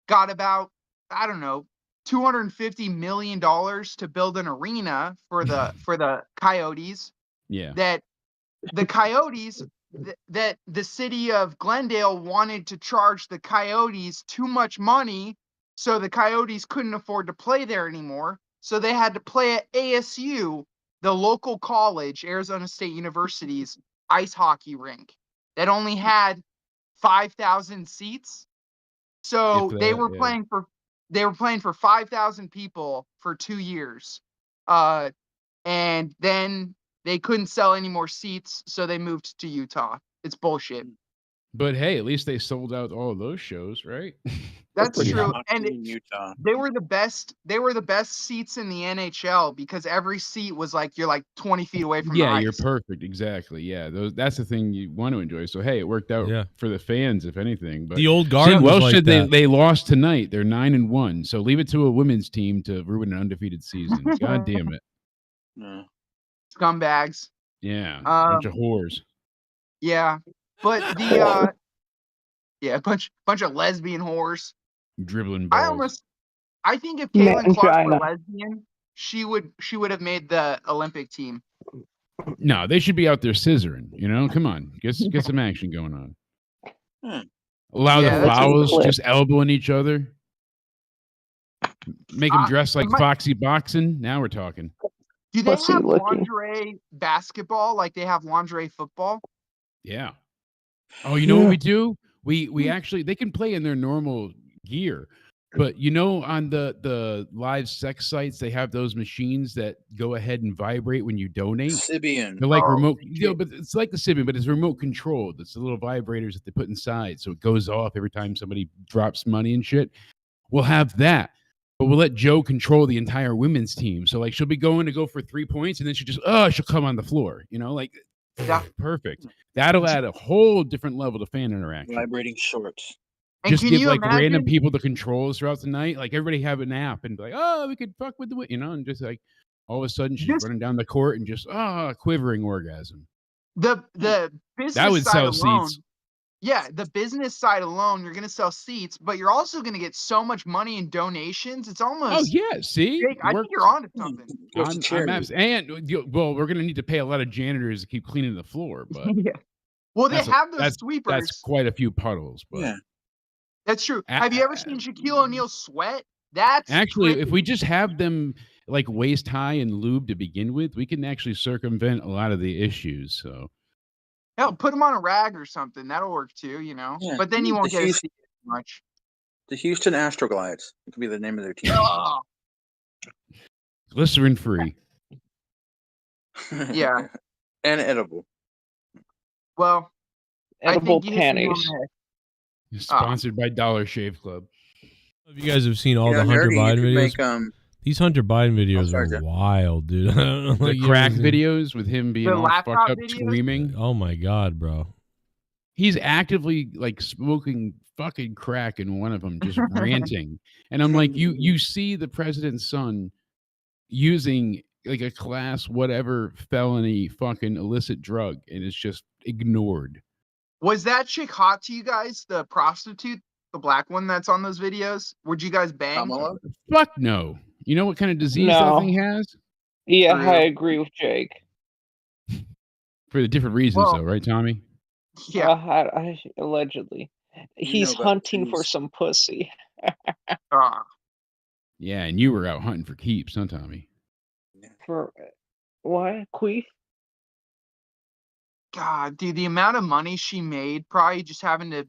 got about, I don't know, $250 million to build an arena for the Coyotes. Yeah. That the Coyotes, that the city of Glendale wanted to charge the Coyotes too much money, so the Coyotes couldn't afford to play there anymore. So they had to play at ASU, the local college, Arizona State University's ice hockey rink that only had 5,000 seats. So they were playing for 5,000 people for 2 years. And then they couldn't sell any more seats, so they moved to Utah. It's bullshit. But hey, at least they sold out all of those shows, right? That's true. And Utah. They were the best seats in the NHL because every seat was like, you're like 20 feet away from the ice. You're perfect. Exactly. Yeah. That's the thing you want to enjoy. So hey, it worked out for the fans, if anything. But the old guard was like that. They lost tonight. They're 9-1. So leave it to a women's team to ruin an undefeated season. God damn it. No. Scumbags. Yeah. Bunch of whores. Yeah. But the bunch of lesbian whores. Dribbling balls. I think if Caitlin Clark were lesbian, she would have made the Olympic team. No, they should be out there scissoring. You know, come on, get some action going on. Allow the fouls just elbowing each other. Make them dress like Foxy Boxing. Now we're talking. Do they have lingerie basketball like they have lingerie football? Yeah. Oh, you know what we do? We actually, they can play in their normal gear, but you know, on the live sex sites, they have those machines that go ahead and vibrate when you donate. Sybian. They're like remote, but it's like the Sybian, but it's remote controlled. It's the little vibrators that they put inside, so it goes off every time somebody drops money and shit. We'll have that, but we'll let Joe control the entire women's team. So like, she'll be going to go for 3 points, and then she'll come on the floor. You know, like. Perfect. That'll add a whole different level to fan interaction. Vibrating shorts. And Just can give you like random imagine? people the controls throughout the night. Like everybody have an app and be like, oh, we could fuck with the, and just like all of a sudden she's running down the court and just quivering orgasm. The That business would side sell alone. seats. Yeah, the business side alone, you're gonna sell seats, but you're also gonna get so much money in donations. It's almost. Oh yeah, see, Jake, I think you're onto something. Well, we're gonna need to pay a lot of janitors to keep cleaning the floor, but Yeah. Well, they that's have those that's sweepers. quite a few puddles. But That's true. Have you ever seen Shaquille O'Neal sweat? That's actually, if trippy. we just have them like waist high and lube to begin with, we can actually circumvent a lot of the issues. So Hell, put them on a rag or something. That'll work too, you know. Yeah. But then you won't The get to Houston- see it much. The Houston Astroglides. It could be the name of their team. Oh, glycerin free. yeah. And edible. Well, Edible I think you hit the nail on panties. the head. Sponsored by Dollar Shave Club. If you guys have seen all You the know, Hunter Nerdy, you Biden could videos, make, these Hunter Biden videos sorry, are Jeff. wild, dude. I don't know, The like, you crack ever seen- videos with him being The all laptop fucked up videos? screaming. Oh my god, bro. He's actively like smoking fucking crack in one of them, just ranting. And I'm like, you see the president's son using like a class whatever felony fucking illicit drug, and it's just ignored. Was that chick hot to you guys? The prostitute, the black one that's on those videos? Would you guys bang? Fuck no. You know what kind of disease No. that thing has? Yeah, True. I agree with Jake. For the different reasons, Well, though, right, Tommy? Yeah. Allegedly. You He's know about hunting for Jews. some pussy. Yeah, and you were out hunting for keeps, huh, Tommy? For what? Queef? God, dude, the amount of money she made probably just having to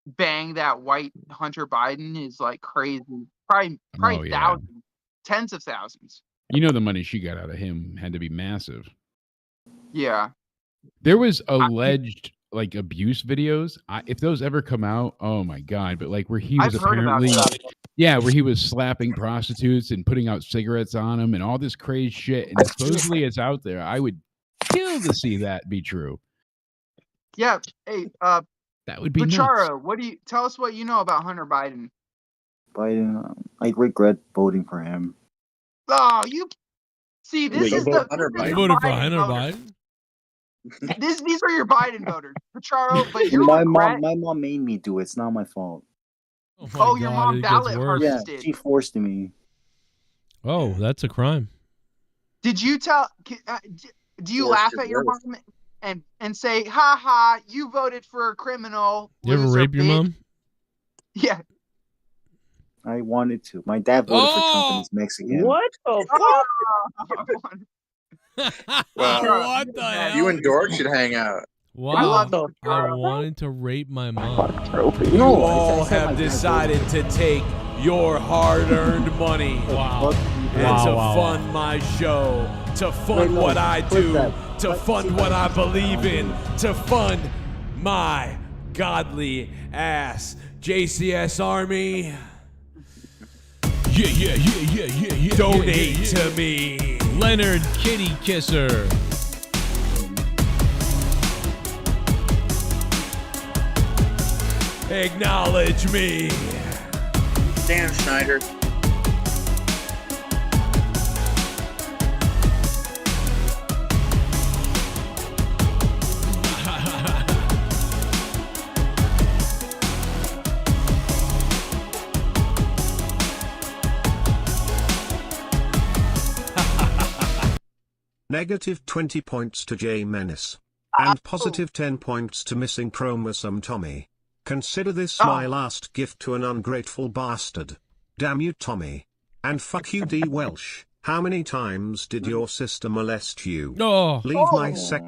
bang that white Hunter Biden is like crazy. Probably Oh, yeah. thousands, tens of thousands. You know the money she got out of him had to be massive. Yeah. There was alleged like abuse videos. If those ever come out, oh my god! But like where he was I've heard about apparently, that. yeah, where he was slapping prostitutes and putting out cigarettes on them and all this crazy shit. And supposedly it's out there. I would kill to see that be true. Yeah. Hey, That would be Pacharo, what do you tell us what you know about Hunter Biden? Biden, I regret voting for him. Oh, you see, this is the Hunter this is You the voted for Biden Hunter voters. Biden? These are your Biden voters, Pacharo. But you My regret. mom made me do it. It's not my fault. Oh, your mom it gets ballot worse. Yeah, harvested. she forced me. Oh, that's a crime. Did you tell? Do you Forced laugh to at your vote. mom and say, "Ha ha, you voted for a criminal"? You ever loser rape your bitch." mom? Yeah. I wanted to. My dad voted for Trump and he's Mexican. What the fuck? Well, What the hell? you and Dork should hang out. Wow. the I wanted to rape my mom. You all have decided to take your hard-earned money Wow. and Wow, to wow, fund my show, to fund no, what I put do, that- to fund what I believe in, to fund my godly ass. JCS Army, Yeah. donate to me. Leonard Kitty Kisser. Acknowledge me. Dan Schneider. Negative 20 points to J Menace. And positive 10 points to Missing Chromosome Tommy. Consider this my last gift to an ungrateful bastard. Damn you, Tommy. And fuck you, D. Welsh. How many times did your sister molest you? Oh. Leave my sec.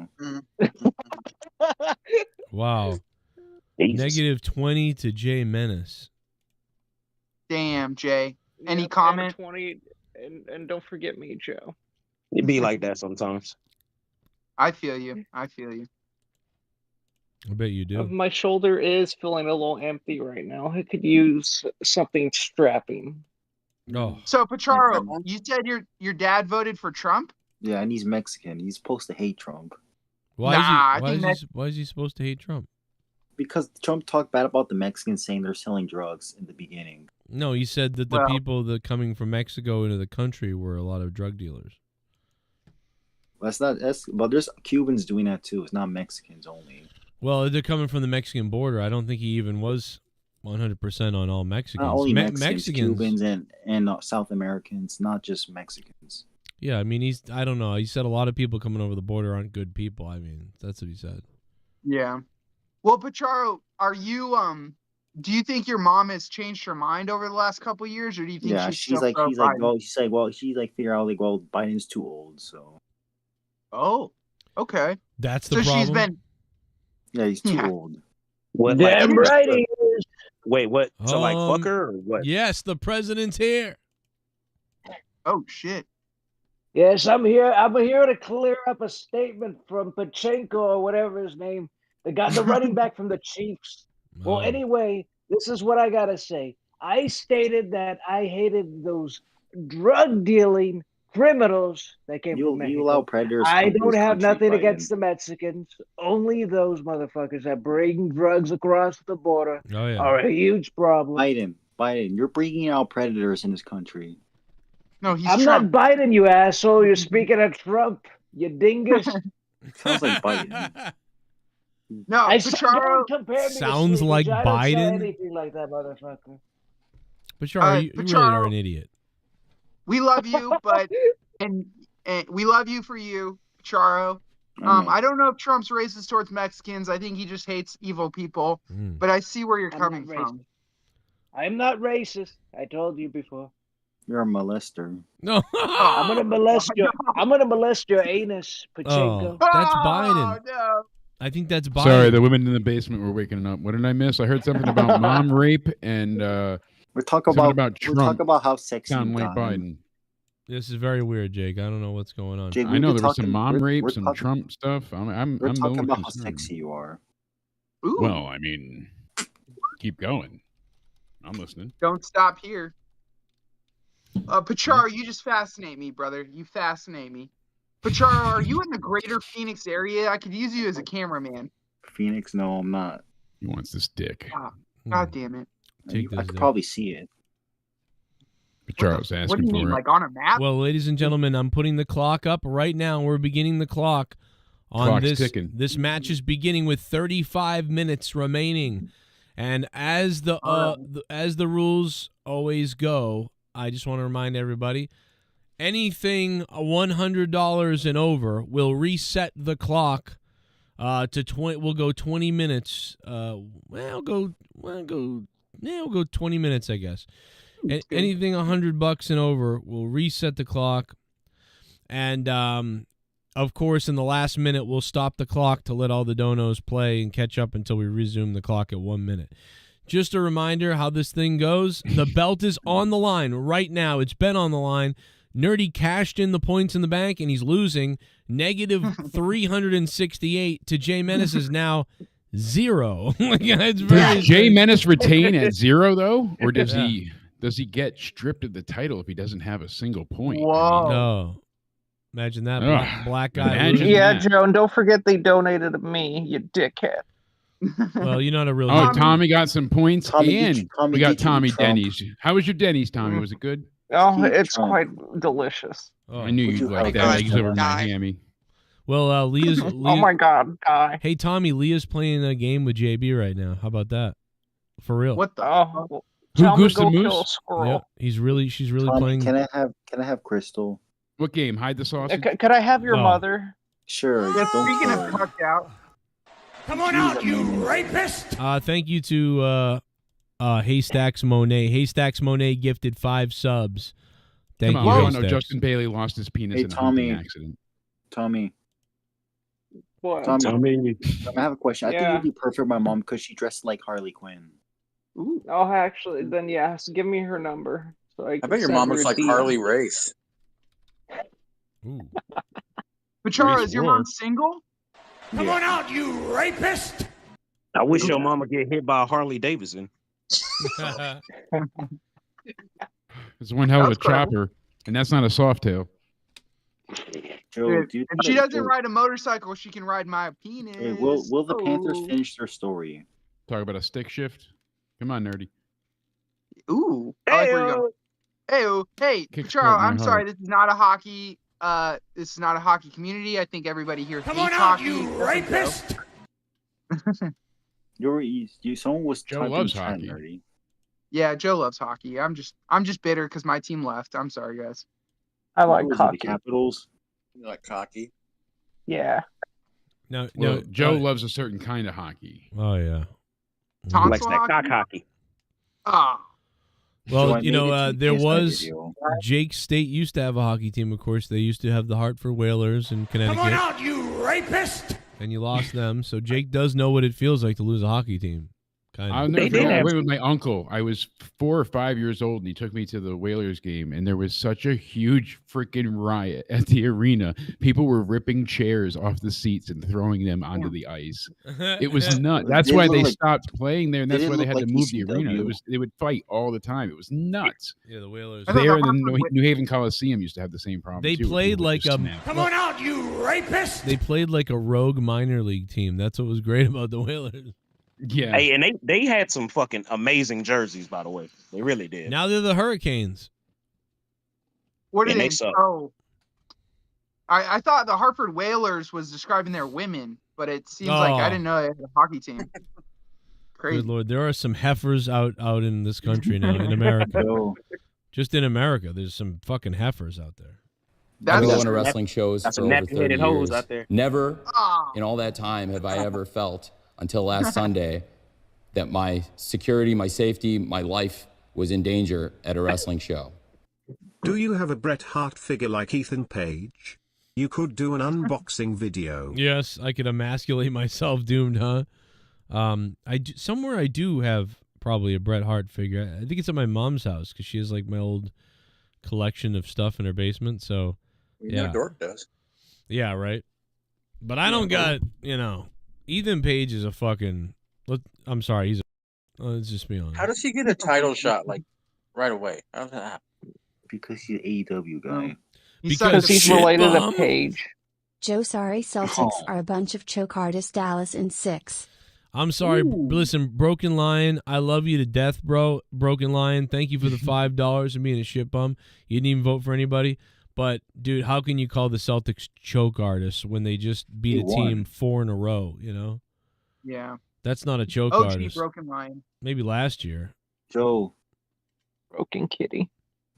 Wow. Negative 20 to J Menace. Damn, Jay. Any Yep, and comment? 20, and don't forget me, Joe. It be like that sometimes. I feel you. I feel you. I bet you do. My shoulder is feeling a little empty right now. I could use something strapping. Oh. So, Pacharo, you said your dad voted for Trump? Yeah, and he's Mexican. He's supposed to hate Trump. Why Nah, I is think he supposed to hate Trump? because Trump talked bad about the Mexicans, saying they're selling drugs in the beginning. No, he said that the people that coming from Mexico into the country were a lot of drug dealers. But there's Cubans doing that too. It's not Mexicans only. Well, they're coming from the Mexican border. I don't think he even was 100% on all Mexicans. Not only Mexicans, Cubans, and South Americans, not just Mexicans. Yeah, I mean, I don't know. He said a lot of people coming over the border aren't good people. I mean, that's what he said. Yeah. Well, Pacharo, are you do you think your mom has changed her mind over the last couple of years, or do you think she's like figure out like, well, Biden's too old, so. Oh, okay. That's the problem. She's been. Yeah, he's too old. What? Damn right he is. Wait, what? So like fuck her or what? Yes, the president's here. Oh shit. Yes, I'm here. I'm here to clear up a statement from Pachenko or whatever his name. The running back from the Chiefs. Well, anyway, this is what I gotta say. I stated that I hated those drug dealing criminals that came from Mexico. You allow predators. I don't have nothing against the Mexicans. Only those motherfuckers that bring drugs across the border are a huge problem. Biden, you're bringing out predators in this country. No, he's I'm Trump. not Biden, you asshole. You're speaking of Trump, you dingus. Sounds like Biden. No, don't compare me Sounds to like I don't say Biden? anything like that, motherfucker. Pacharo, you really are an idiot. We love you, but and we love you for you, Charo. I don't know if Trump's racist towards Mexicans. I think he just hates evil people. But I see where you're coming from. I'm not racist. I told you before. You're a molester. No, I'm gonna molest your. I'm gonna molest your anus, Pachenko. That's Biden. No. I think that's Biden. Sorry, the women in the basement were waking up. What did I miss? I heard something about mom rape and we're talking about how sexy sound like Biden. Biden. This is very weird, Jake. I don't know what's going on. Jake, I know there was some mom rape, some Trump stuff. We're I'm talking about how concerned. sexy you are. Ooh. Well, I mean, keep going. I'm listening. Don't stop here. Pacharo, you just fascinate me, brother. You fascinate me. Pacharo, are you in the greater Phoenix area? I could use you as a cameraman. Phoenix? No, I'm not. He wants this dick. God damn it. I could probably see it. Pacharo's asking What do you for mean, it. like on a map? Well, ladies and gentlemen, I'm putting the clock up right now. We're beginning the clock on Clock's this. ticking. This match is beginning with 35 minutes remaining, and as the rules always go, I just want to remind everybody: anything $100 and over will reset the clock to 20. We'll go 20 minutes. We'll go 20 minutes, I guess. Anything $100 and over will reset the clock, and of course, in the last minute, we'll stop the clock to let all the donos play and catch up until we resume the clock at 1 minute. Just a reminder how this thing goes. The belt is on the line right now. It's been on the line. Nerdy cashed in the points in the bank, and he's losing. Negative 368 to Jay Menace is now 0. Does Jay Menace retain at 0 though, or does he get stripped of the title if he doesn't have a single point? Whoa. No. Imagine that black guy. Imagine Yeah, that. Joe, and don't forget they donated to me, you dickhead. Well, you're not a real. Oh, Tommy got some points, Tommy, and we got Tommy Denny's. How was your Denny's, Tommy? Was it good? Oh, it's quite delicious. Oh, I knew you'd like that. Eggs over Miami. Well, Leah's. Oh my God, guy. Hey, Tommy, Leah's playing a game with JB right now. How about that? For real. What the? Oh, Who tell him Goose to the go kill a Moose? squirrel. Yeah, she's really Tommy, playing. Can I have Crystal? What game? Hide the sausage? Could I have your Oh. mother? Sure. Yeah, don't speaking worry. of cucked out. Come on out, you rapist! Thank you to Haystacks Monet. Haystacks Monet gifted 5 subs. Thank Come you, on, we all know Haystacks. Justin Bailey lost his penis Hey, in a hunting Tommy. accident. Tommy, What? Tommy, I have a question. I think Yeah. you'd be perfect for my mom because she dressed like Harley Quinn. Ooh. Oh, actually, then yes, give me her number. So I bet your send mom her looks a like DM. Harley Race. Ooh. Pacharo, Race is your war. mom single? Come on out, you rapist! I wish your mama get hit by a Harley Davidson. It's one hell of a That's clever. chopper, and that's not a soft tail. Joe, If she doesn't ride a motorcycle, she can ride my penis. Hey, will the Panthers Oh. finish their story? Talk about a stick shift. Come on, nerdy. Ooh, I like where you're going. Hey, Pacharo, I'm sorry. This is not a hockey. This is not a hockey community. I think everybody here hates hockey. You rapist! Someone was Joe loves hockey. Nerdy. Yeah, Joe loves hockey. I'm just bitter because my team left. I'm sorry, guys. I like hockey. The Capitals. You like hockey? Yeah. No, Joe loves a certain kind of hockey. Oh yeah. Tonsil hockey. Ah. Well, there was Jake State used to have a hockey team. Of course, they used to have the Hartford Whalers in Connecticut. Come on out, you rapist! And you lost them, so Jake does know what it feels like to lose a hockey team. Kind of. I'll never forget. I went with my uncle. I was 4 or 5 years old, and he took me to the Whalers game, and there was such a huge freaking riot at the arena. People were ripping chairs off the seats and throwing them onto the ice. It was nuts. That's why they stopped playing there, and that's why they had to move the arena. They would fight all the time. It was nuts. Yeah, the Whalers. There in the New Haven Coliseum used to have the same problem. They played like Come on out, you rapist! They played like a rogue minor league team. That's what was great about the Whalers. Yeah. Hey, and they had some fucking amazing jerseys, by the way. They really did. Now they're the Hurricanes. What did And they they suck. throw? I thought the Hartford Whalers was describing their women, but it seems like I didn't know they had a hockey team. Crazy. Good Lord, there are some heifers out in this country now, in America. Just in America, there's some fucking heifers out there. I've been going to wrestling shows for over 30 years. out there. Never in all that time have I ever felt, until last Sunday, that my security, my safety, my life was in danger at a wrestling show. Do you have a Bret Hart figure like Ethan Page? You could do an unboxing video. Yes, I could emasculate myself, doomed, huh? Somewhere I do have probably a Bret Hart figure. I think it's at my mom's house because she has like my old collection of stuff in her basement. So, yeah, Dork does. Yeah, right. But I don't got, Ethan Page is a fucking. I'm sorry, let's just be honest. How does he get a title shot like right away? How does that happen? Because he's an AEW guy. Because he's related to Page. Joe, sorry, Celtics are a bunch of choke artists. Dallas in 6. I'm sorry. Listen, Broken Lion, I love you to death, bro. Broken Lion, thank you for the $5 and being a shit bum. You didn't even vote for anybody. But, dude, how can you call the Celtics choke artists when they just beat a team 4 in a row, Yeah. That's not a choke OG artist. Broken Lion. Maybe last year. Joe. Broken Kitty.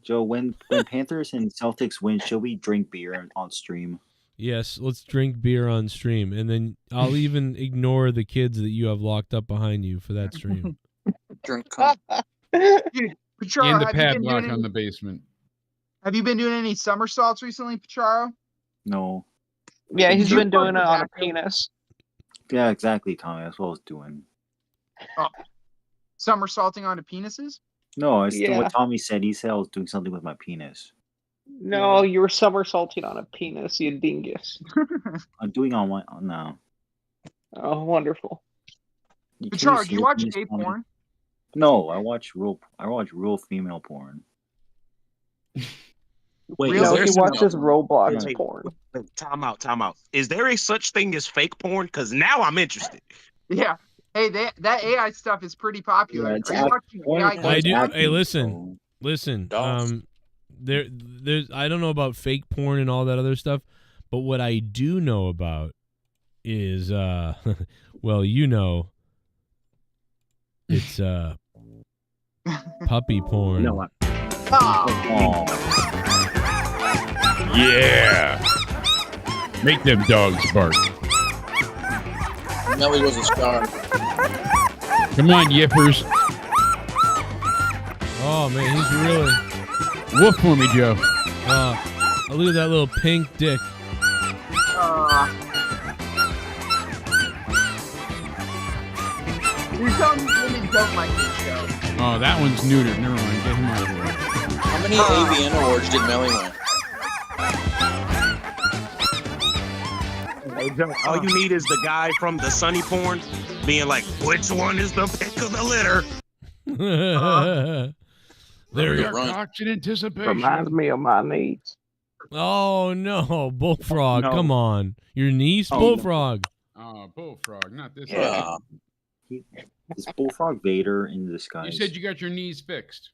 Joe, when Panthers and Celtics win, should we drink beer on stream? Yes, let's drink beer on stream. And then I'll even ignore the kids that you have locked up behind you for that stream. Drink Dude, Pacharo, And the have you been padlock doing on the basement. Have you been doing any somersaults recently, Pacharo? No. Yeah, he's been doing it on a penis. Yeah, exactly, Tommy. That's what I was doing. Oh. Somersaulting onto penises? No, it's what Tommy said. He said I was doing something with my penis. No, you were somersaulting on a penis, you dingus. I'm doing on my no. Oh, wonderful. Pacharo, do you watch gay porn? No, I watch real female porn. Wait, he watches Roblox porn. Time out. Is there a such thing as fake porn? Because now I'm interested. Yeah. Hey, that AI stuff is pretty popular. Yeah, I do. Hey, listen. There's. I don't know about fake porn and all that other stuff, but what I do know about is, well, it's puppy porn. No. Yeah. Make them dogs bark. Nelly was a star. Come on, yippers. Oh, man, he's really... Woof for me, Joe. Look at that little pink dick. You're telling me women don't like this show. Oh, that one's neutered. Never mind. Get him out of here. How many AVN awards did Melly win? All you need is the guy from the Sunny porn being like, which one is the pick of the litter? There you go. Cocks in anticipation. Reminds me of my niece. Oh, no. Bullfrog. No. Come on. Your niece, Bullfrog. Oh, Bullfrog. Not this Yeah. one. Is Bullfrog Vader in You disguise? said you got your knees fixed.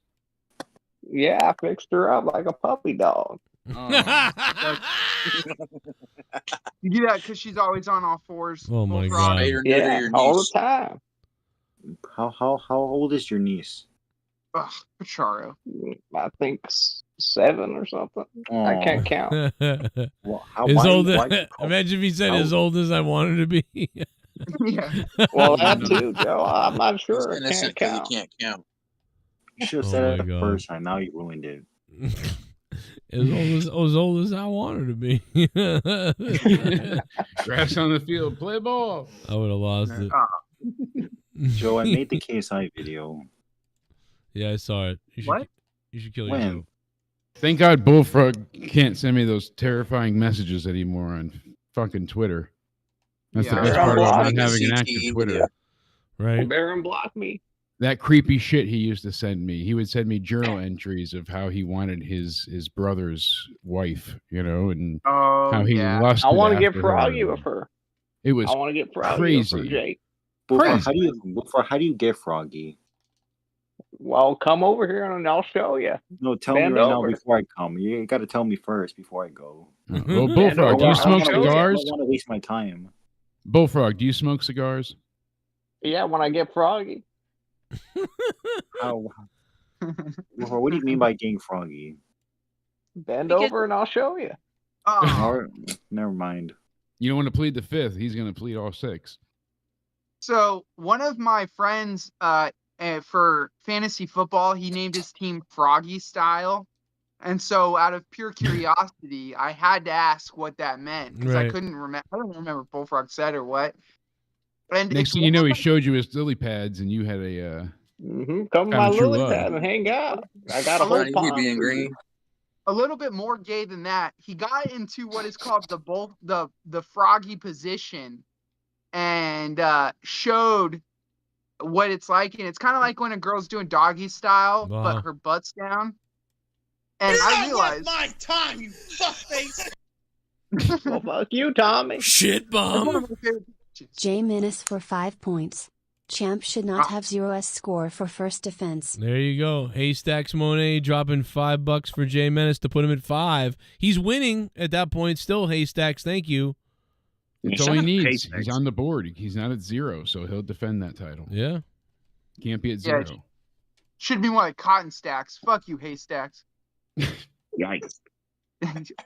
Yeah, I fixed her up like a puppy dog. You do that because she's always on all fours. Oh my Bullfrog. God. Yeah, all the time. How old is your niece? Ugh, Pacharo. I think 7 or something. I can't count. Well, As old imagine if he said as old as I wanted to be. Yeah. Well, that too, Joe. I'm not sure. I Innocent can't 'cause count. you can't count. You should have Oh said my it the God. first time. Now you ruined it. as old as I wanted to be. Grass on the field, play ball. I would have lost it. Joe, I made the KSI video. Yeah, I saw it. You should, What? You should kill When? yourself. Thank God Bullfrog can't send me those terrifying messages anymore on fucking Twitter. That's Yeah. the best They're part about not unblocked. having an CTE active Twitter. video. Right? Baron block me. That creepy shit he used to send me. He would send me journal entries of how he wanted his brother's wife, and Oh, how he yeah. lusted I want to get after froggy her. with her. It was I want to get froggy with her, crazy. Jake. Bullfrog, Crazy. how do you get Froggy? Well, come over here and I'll show you. No, tell Bend me right over. now before I come. You got to tell me first before I go. Well, Bullfrog, do you over. smoke I'll show you. I cigars? don't want to waste my time. Bullfrog, do you smoke cigars? Yeah, when I get froggy. How? What do you mean by getting Froggy? Bend over and I'll show you. Oh. All right, never mind. You don't want to plead the fifth. He's going to plead all 6. So one of my friends for fantasy football, he named his team Froggy Style. And so out of pure curiosity, I had to ask what that meant because I Right. couldn't remember. I don't remember if Bullfrog said or what. And Next it's thing you know, he showed you his lily pads, and you had a Come to Found my true lily love. pad and hang out. I got a I'm whole not pond being for green. you. a little bit more gay than that. He got into what is called the froggy position and showed what it's like, and it's kind of like when a girl's doing doggy style, Wow. but her butt's down. And I realized my time, you fuckface. Well, fuck you, Tommy. Shit it's one bomb. of my favorite positions. J Menace for 5 points. Champ should not have 0s score for first defense. There you go. Haystacks Monet dropping $5 for Jay Menace to put him at 5. He's winning at that point. Still Haystacks. Thank you. That's all he needs. He's on the board. He's not at 0, so he'll defend that title. Yeah. Can't be at Yeah, 0. Should be more like cotton stacks. Fuck you, haystacks. Yikes.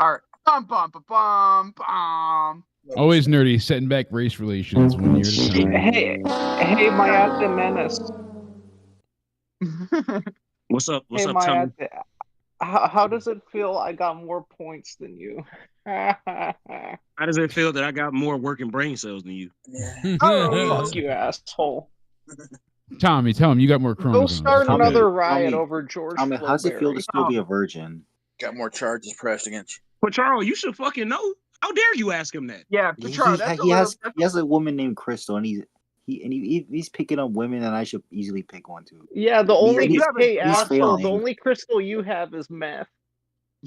All right. Bum, bum, bum, bum, bum. Always nerdy, setting back race relations 1 year at a time. Hey, Mayate Menace. What's up? What's Hey, up, Tommy? Mayate. How does it feel I got more points than you? How does it feel that I got more working brain cells than you? Oh, fuck you, asshole. Tommy, tell him you got more Go chromosomes. start Tommy, another riot Tommy, over George Tommy, how's it feel to Flowberry. still be a virgin? Got more charges pressed against you. But Charles, you should fucking know. How dare you ask him that? Yeah, He, Pacharo, he has a woman named Crystal, and he's picking up women, and I should easily pick one too. Yeah, the only he's asshole, failing. the only crystal you have is meth.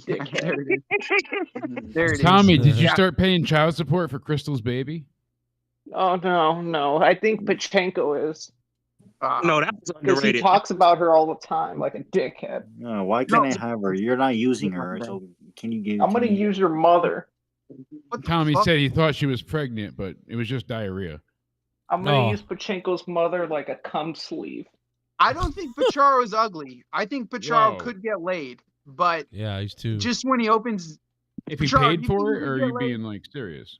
Dickhead. There it is. Tommy, did you Yeah. start paying child support for Crystal's baby? Oh no. I think Pachenko is. No, that was Because he underrated. talks about her all the time like a dickhead. No, why can't I have her? You're not using her, so can you give? it I'm to gonna me? use your mother. Tommy said he thought she was pregnant, but it was just diarrhea. I'm gonna Oh. use Pachenko's mother like a cum sleeve. I don't think Pacharo is ugly. I think Pacharo Yo. could get laid, but Yeah, he's too. just when he opens, If he Pacharo, paid you for think it, he or could are get you laid? being like serious?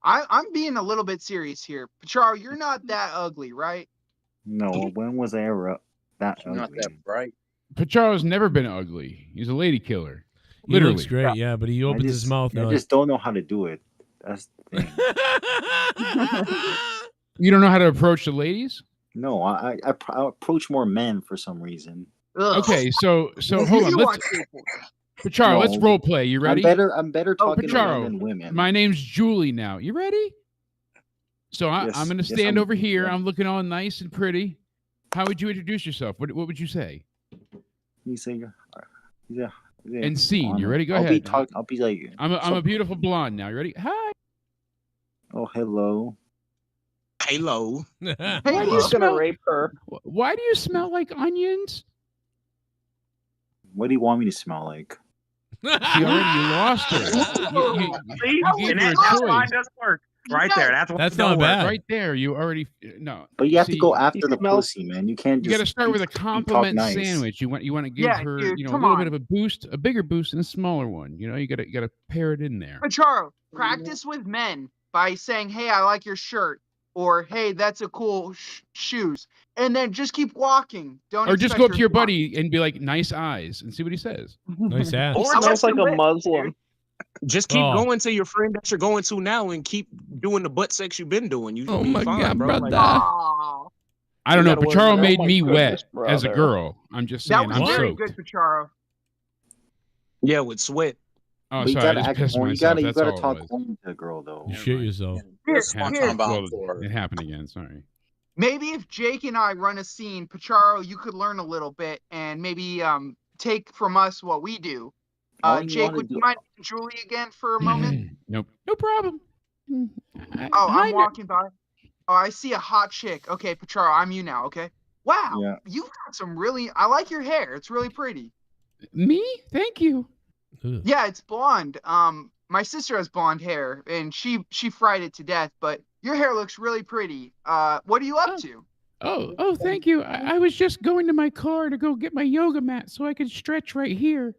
I'm being a little bit serious here. Pacharo, you're not that ugly, right? No, when was I ever that You're not ugly? that bright. Pacharo's never been ugly. He's a lady killer. He Literally. looks great, yeah, but he opens his mouth I now. just don't know how to do it. That's the thing. You don't know how to approach the ladies? No, I approach more men for some reason. Okay, so hold on. Pacharo, No, let's role play. You ready? I'm better talking to men Pacharo, than women. my name's Julie now. You ready? So Yes, I'm going to yes, stand I'm- over here. yeah. I'm looking all nice and pretty. How would you introduce yourself? What would you say? You say, yeah. And scene. You ready? Go I'll ahead. I'll be like, I'm a beautiful blonde now. You ready? Hi. oh, hello. Halo. Why do you He's gonna smell? rape her. Why do you smell like onions? What do you want me to smell like? She already you lost her. See? You gave And her a that's why choice. it does work. Right there. That's why That's it don't not work. bad. Right there, you already no. But you have to See, go after the smells- pussy, man. You can't You just. got to start with a talk compliment nice. sandwich. You want to give Yeah, her dude, a come little on. bit of a boost, a bigger boost, and a smaller one. You got to pair it in there. Pacharo, practice with men by saying, "Hey, I like your shirt," or "Hey, that's a cool shoes," and then just keep walking. Don't Or just expect go up to your response. buddy and be like, "Nice eyes," and see what he says. Nice ass. He Or smells just like a do it. Muslim. Just keep Oh. going to your friend that you're going to now and keep doing the butt sex you've been doing. You Oh be my fine, God, bro. brother. Like, Aw, I don't You know. gotta worry Pacharo about- made Oh my me goodness, wet as a brother. girl. I'm just that saying, was I'm very soaked. good, Pacharo. yeah, with sweat. Oh, But you sorry, I gotta just act pissed more. You myself. gotta That's all talk it was. home to a girl though. You shit yourself. Here, Just one here. time bomb Well, for it happened again. Sorry. Maybe if Jake and I run a scene, Pacharo, you could learn a little bit and maybe take from us what we do. All you Jake, wanna would you do- mind meeting Julie again for a moment? Nope. No problem. Oh, Hi, I'm walking by. Oh, I see a hot chick. Okay, Pacharo, I'm you now, okay? Wow, Yeah. you've got some really, I like your hair. It's really pretty. Me? Thank you. Ugh. Yeah, it's blonde. My sister has blonde hair and she fried it to death, but your hair looks really pretty. What are you up to? Oh, thank you. I was just going to my car to go get my yoga mat so I could stretch right here.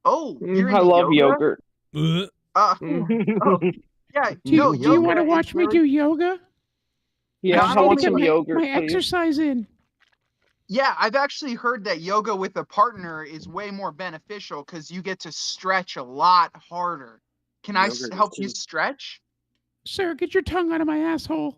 Oh, you're I into love yoga? yogurt. Oh, yeah, Do, no, do you want yoga to is watch me really- do yoga? Yeah, Not I only want to some get yogurt, my please. exercise in. Yeah, I've actually heard that yoga with a partner is way more beneficial because you get to stretch a lot harder. Can I Yogurt is help you too. stretch? Sir, get your tongue out of my asshole.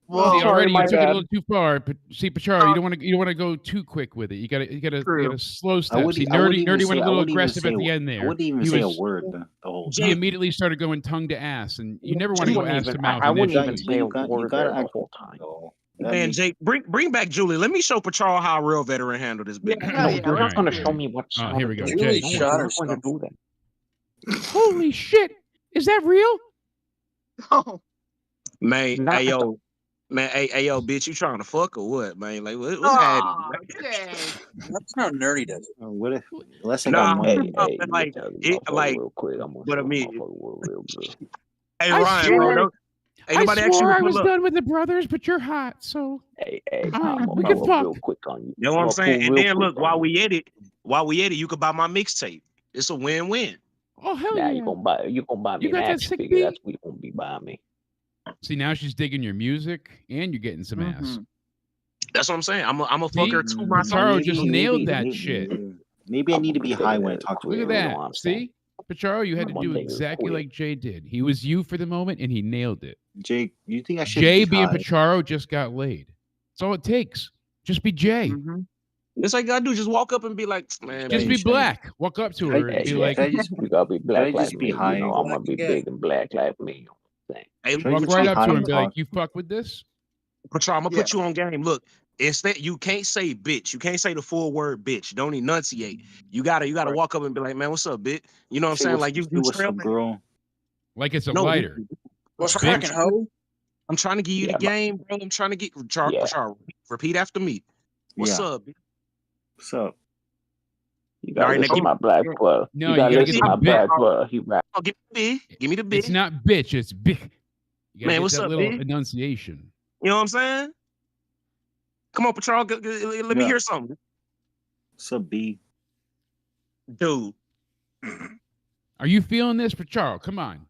Well, See, sorry, already you my took it a bad. little too far. But see, Pacharo, you don't want to go too quick with it. You gotta slow step. See, Nerdy went a little aggressive at the end there. I wouldn't even He say was- a word the whole He time. immediately started going tongue to ass, and you never want to You go wouldn't ass to even- mouth. I wouldn't initially. even say a word gotta there the act whole time. though. Man, Jake, bring back Julie. Let me show Pacharo how a real veteran handled this big. hell No, yeah, you're let's not going to do show it. me what's Oh, how here to we go, do Jake. it. No, Shot you're her not going to do that. Holy shit! Is that real? Oh, Man, Not hey at yo, man, hey yo, bitch, you trying to fuck or what, man? Like what's aw, happening? Jake. That's how nerdy does it. What if? Unless I Nah, got money. but like it, like, real quick. I'm gonna but I show mean, motherfucker real good. hey I Ryan, bro, swore- don't, ain't I nobody asked you swore to I pull was up. done with the brothers, but you're hot, so Hey, Fine, I'm we gonna can pull real fuck. quick on you. You know what I'm gonna saying? pull And real then quick look, on while you. we edit, you could buy my mixtape. It's a win-win. Oh hell Now yeah! you gonna buy me You an got that action sick figure. beat? That's what you gonna be buying me. See, now she's digging your music, and you're getting some ass. That's what I'm saying. I'm a See? fucker to my Pacharo song. just nailed that shit. Maybe I need to be high when I talk to Look a at girl. that. know what I'm saying? See? Pacharo, you had to One do thing is exactly quick. like Jay did. He was you for the moment, and he nailed it. Jake, you think I should Jay be being high? Pacharo just got laid. That's all it takes. Just be Jay. That's all you gotta do. Just walk up and be like, man, Just baby, be black. Walk up to her and be like, Should I just You gotta be black like just be me. high? You know, I'm gonna be big and black like me. hey, Should I walk just right be up high to her and and be like, talk? you fuck with this? Pacharo, I'm gonna put you on game. Look, it's that you can't say bitch. You can't say the full word bitch. Don't enunciate. You gotta walk up and be like, man, what's up, bitch? You know what I'm Say saying? what's- Like you say what's trail up, girl? Like it's a No, lighter. What's Bitch. cracking, ho? I'm trying to give you Yeah, the game, bro. I'm trying to get Pacharo. Repeat after me. What's Yeah. up, bitch? What's up? You All gotta right, now listen to give my black plug. No, you gotta you gotta listen get to my the bit. black plug. He rap. Oh, give me the big. Give me the big. It's not bitch, it's big. You gotta Man, get what's that up, little big? enunciation. You know what I'm saying? Come on, Pacharo. Let me Yeah. hear something. What's up, B? Dude, Are you feeling this, Pacharo? Come on.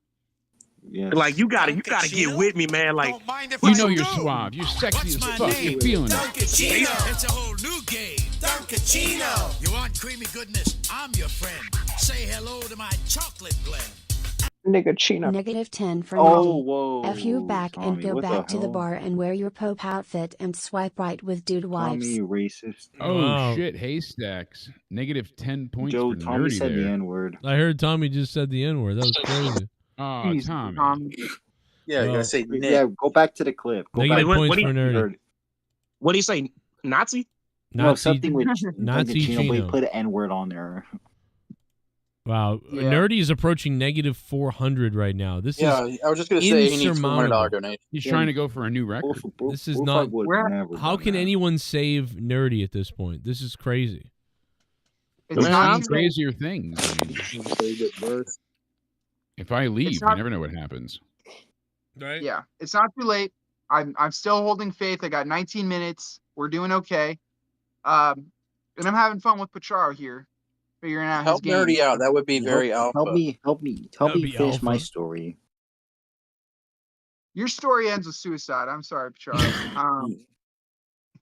Yes. like you gotta get with me, man. Like You know you're suave. You're sexy as fuck. You're feeling it. Duncachino. It's a whole new game. Duncachino. You want creamy goodness? I'm your friend. Say hello to my chocolate blend. Nigga Chino. -10 for Oh, Nettie. whoa. F you back and Tommy, go what the back to the hell? bar and wear your Pope outfit and swipe right with dude Tommy, wipes. you racist. Oh Wow. shit, haystacks. -10 points Joe, for Tommy nerdy said the there. N-word. I heard Tommy just said the N word. That was crazy. Oh, Jeez, Tommy. Yeah, you Well, gotta say Nick. Yeah, go back to the clip. Go Negative back. points what do for you nerdy. Heard. what do you say? Nazi? No, Nazi, something with Nazi Duncachino, but he Chino. put an N-word on there. Wow, Yeah. Nerdy is approaching -400 right now. This is I was just gonna say he needs insurmountable. $200 donation. He's trying to go for a new record. This is not. How can anyone save Nerdy at this point? This is crazy. It's not not crazier things. I mean, if I leave, you never know what happens. Right? Yeah, it's not too late. I'm still holding faith. I got 19 minutes. We're doing okay. And I'm having fun with Pacharo here, figuring out Help his game. Nerdy out. That would be very alpha. Help me be finish my alpha. story. Your story ends with suicide. I'm sorry, Pacharo.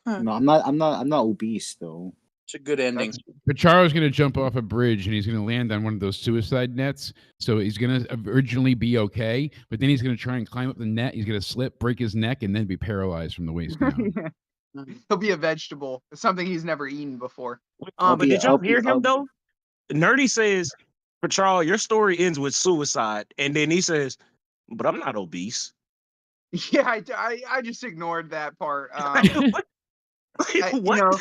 No, I'm not obese though. It's a good ending. Pacharo's going to jump off a bridge and he's going to land on one of those suicide nets. So he's going to originally be okay, but then he's going to try and climb up the net. He's going to slip, break his neck, and then be paralyzed from the waist down. He'll be a vegetable. It's something he's never eaten before. But did y'all hear him though? Nerdy says, Patrol, your story ends with suicide, and then he says, "But I'm not obese." Yeah, I just ignored that part. What?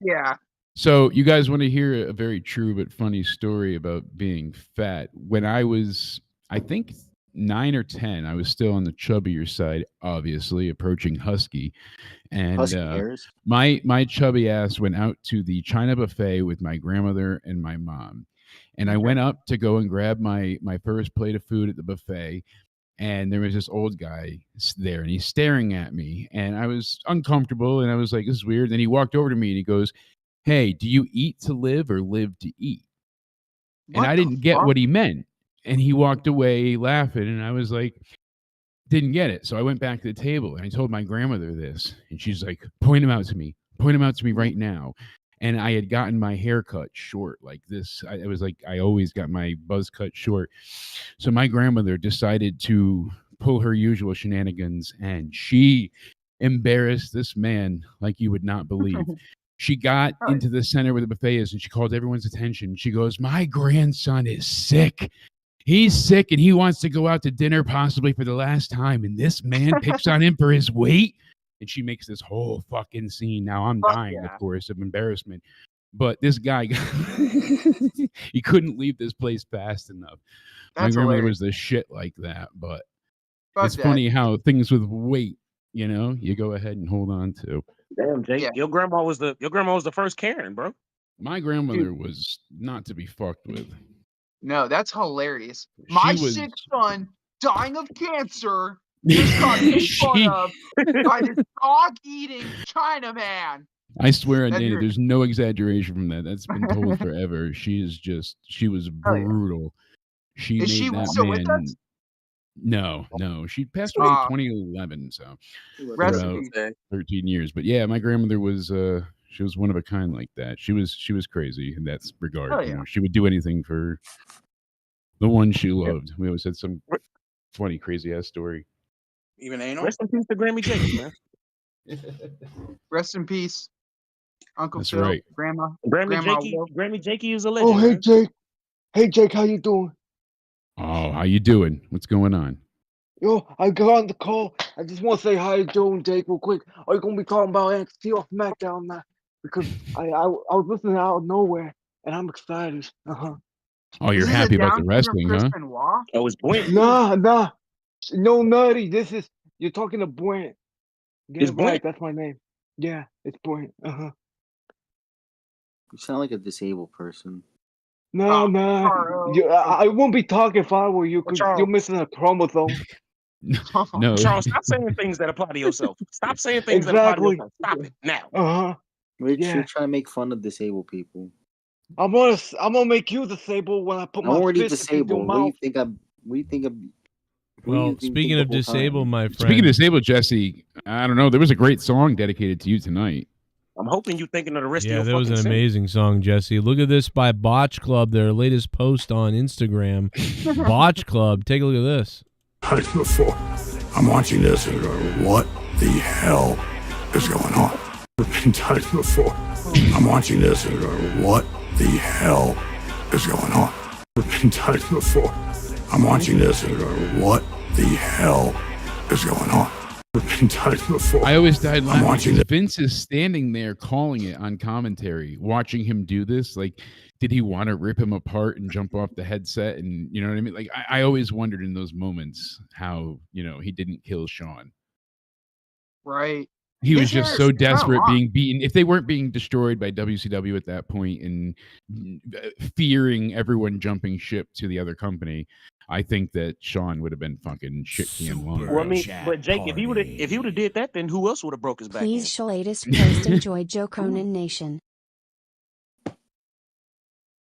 Yeah. So you guys want to hear a very true but funny story about being fat? When I was, I think, 9 or 10, I was still on the chubbier side, obviously, approaching husky. And my chubby ass went out to the China buffet with my grandmother and my mom. And I went up to go and grab my first plate of food at the buffet. And there was this old guy there, and he's staring at me. And I was uncomfortable, and I was like, this is weird. Then he walked over to me, and he goes, "Hey, do you eat to live or live to eat?" And I didn't get what he meant. And he walked away laughing, and I was like, didn't get it. So I went back to the table, and I told my grandmother this. And she's like, point him out to me. Point him out to me right now. And I had gotten my hair cut short like this. It was like I always got my buzz cut short. So my grandmother decided to pull her usual shenanigans, and she embarrassed this man like you would not believe. She got into the center where the buffet is, and she called everyone's attention. She goes, "My grandson is sick. He's sick, and he wants to go out to dinner possibly for the last time, and this man picks on him for his weight." And she makes this whole fucking scene. Now I'm dying, of course, of embarrassment. But this guy, he couldn't leave this place fast enough. My grandmother was the shit like that. But it's funny how things with weight, you go ahead and hold on to. Damn, Jake, your grandma was the first Karen, bro. My grandmother was not to be fucked with. No, that's hilarious. My sick son dying of cancer. Just got made fun of by this dog-eating Chinaman. I swear on Dana, there's no exaggeration from that. That's been told forever. She was brutal. She Is made she that still man. with us? No. She passed away in 2011, so about 13 years. But yeah, my grandmother was she was one of a kind like that. She was crazy in that regard. She would do anything for the one she loved. We always had some funny, crazy ass story. Even anal? Rest in peace to Grammy Jakey, man. Rest in peace, Uncle That's Phil, right. Grandma. Grammy Jakey is a legend. Oh, hey man. Jake. Hey Jake, how you doing? Oh, how you doing? What's going on? Yo, I got on the call. I just want to say how you doing, Jake, real quick. Are you gonna be talking about NXT or SmackDown now? Because I was listening out of nowhere, and I'm excited. Oh, you're happy about the wrestling, huh? Oh, it's Brent. Nah. No, Nutty. You're talking to Brent. Get It's it right. Brent? That's my name. Yeah, it's Brent. You sound like a disabled person. No. I won't be talking if I were you, because you're missing a chromosome. No. Charles, stop saying things that apply to yourself. Stop saying things that apply to yourself. Stop it now. You're trying to make fun of disabled people. I'm gonna make you disabled when I put my I'm already fist in your disabled. mouth. What do you think of? Well, speaking of disabled, my friend. Speaking of disabled, Jesse, I don't know. There was a great song dedicated to you tonight. I'm hoping you're thinking of the rest of your Yeah, that was an fucking amazing song, Jesse. Look at this by Botch Club, their latest post on Instagram. Botch Club, take a look at this. Before I'm watching this and going, what the hell is going on? I've been times before. I'm watching this and going, what the hell is going on? I've been times before. I'm watching this and going, what the hell is going on? been done before. I always died laughing. watching because Vince is standing there calling it on commentary, watching him do this. Like, did he want to rip him apart and jump off the headset? And you know what I mean? Like, I always wondered in those moments how, he didn't kill Sean. Right. He was His just hair so is kinda desperate long. being beaten. If they weren't being destroyed by WCW at that point and fearing everyone jumping ship to the other company, I think that Sean would have been fucking shit can long. Well, I mean, but Jake, if he would have did that, then who else would have broke his back? Please show latest post. Enjoy Joe Cronin Nation.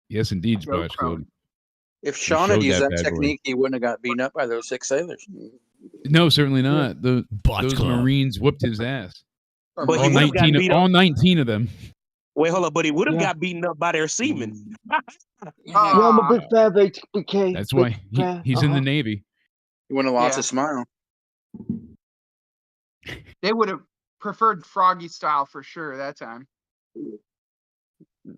Yes, indeed, Joe Splash Cronin. Club. If He Sean had showed used that bad boy. technique, he wouldn't have got beaten up by those 6 sailors. No, certainly not. Those Club. Marines whooped his ass. But all he would've gotten 19, beat up. all 19 of them. Wait, hold up, but he would have got beaten up by their seamen. Yeah, I'm a big fan of HBK. That's why he's in the Navy. He wouldn't have lost Yeah. his smile. They would have preferred Froggy style for sure that time.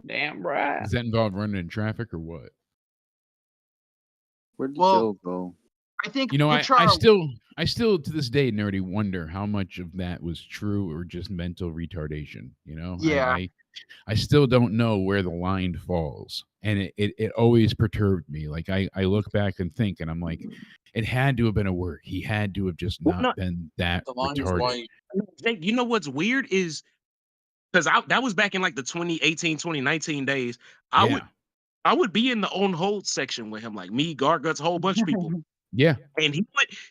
Damn right. Does that involve running in traffic or what? Where did Well, Joe go? I think I Pacharo- still to this day, Nerdy, wonder how much of that was true or just mental retardation. Yeah. I still don't know where the line falls, and it always perturbed me. Like I look back and think, and I'm like, it had to have been a work. He had to have just not been that retarded. Jake, you know what's weird is because that was back in like the 2018, 2019 days. I would be in the on hold section with him, like me, Garguts, a whole bunch of people. Yeah. And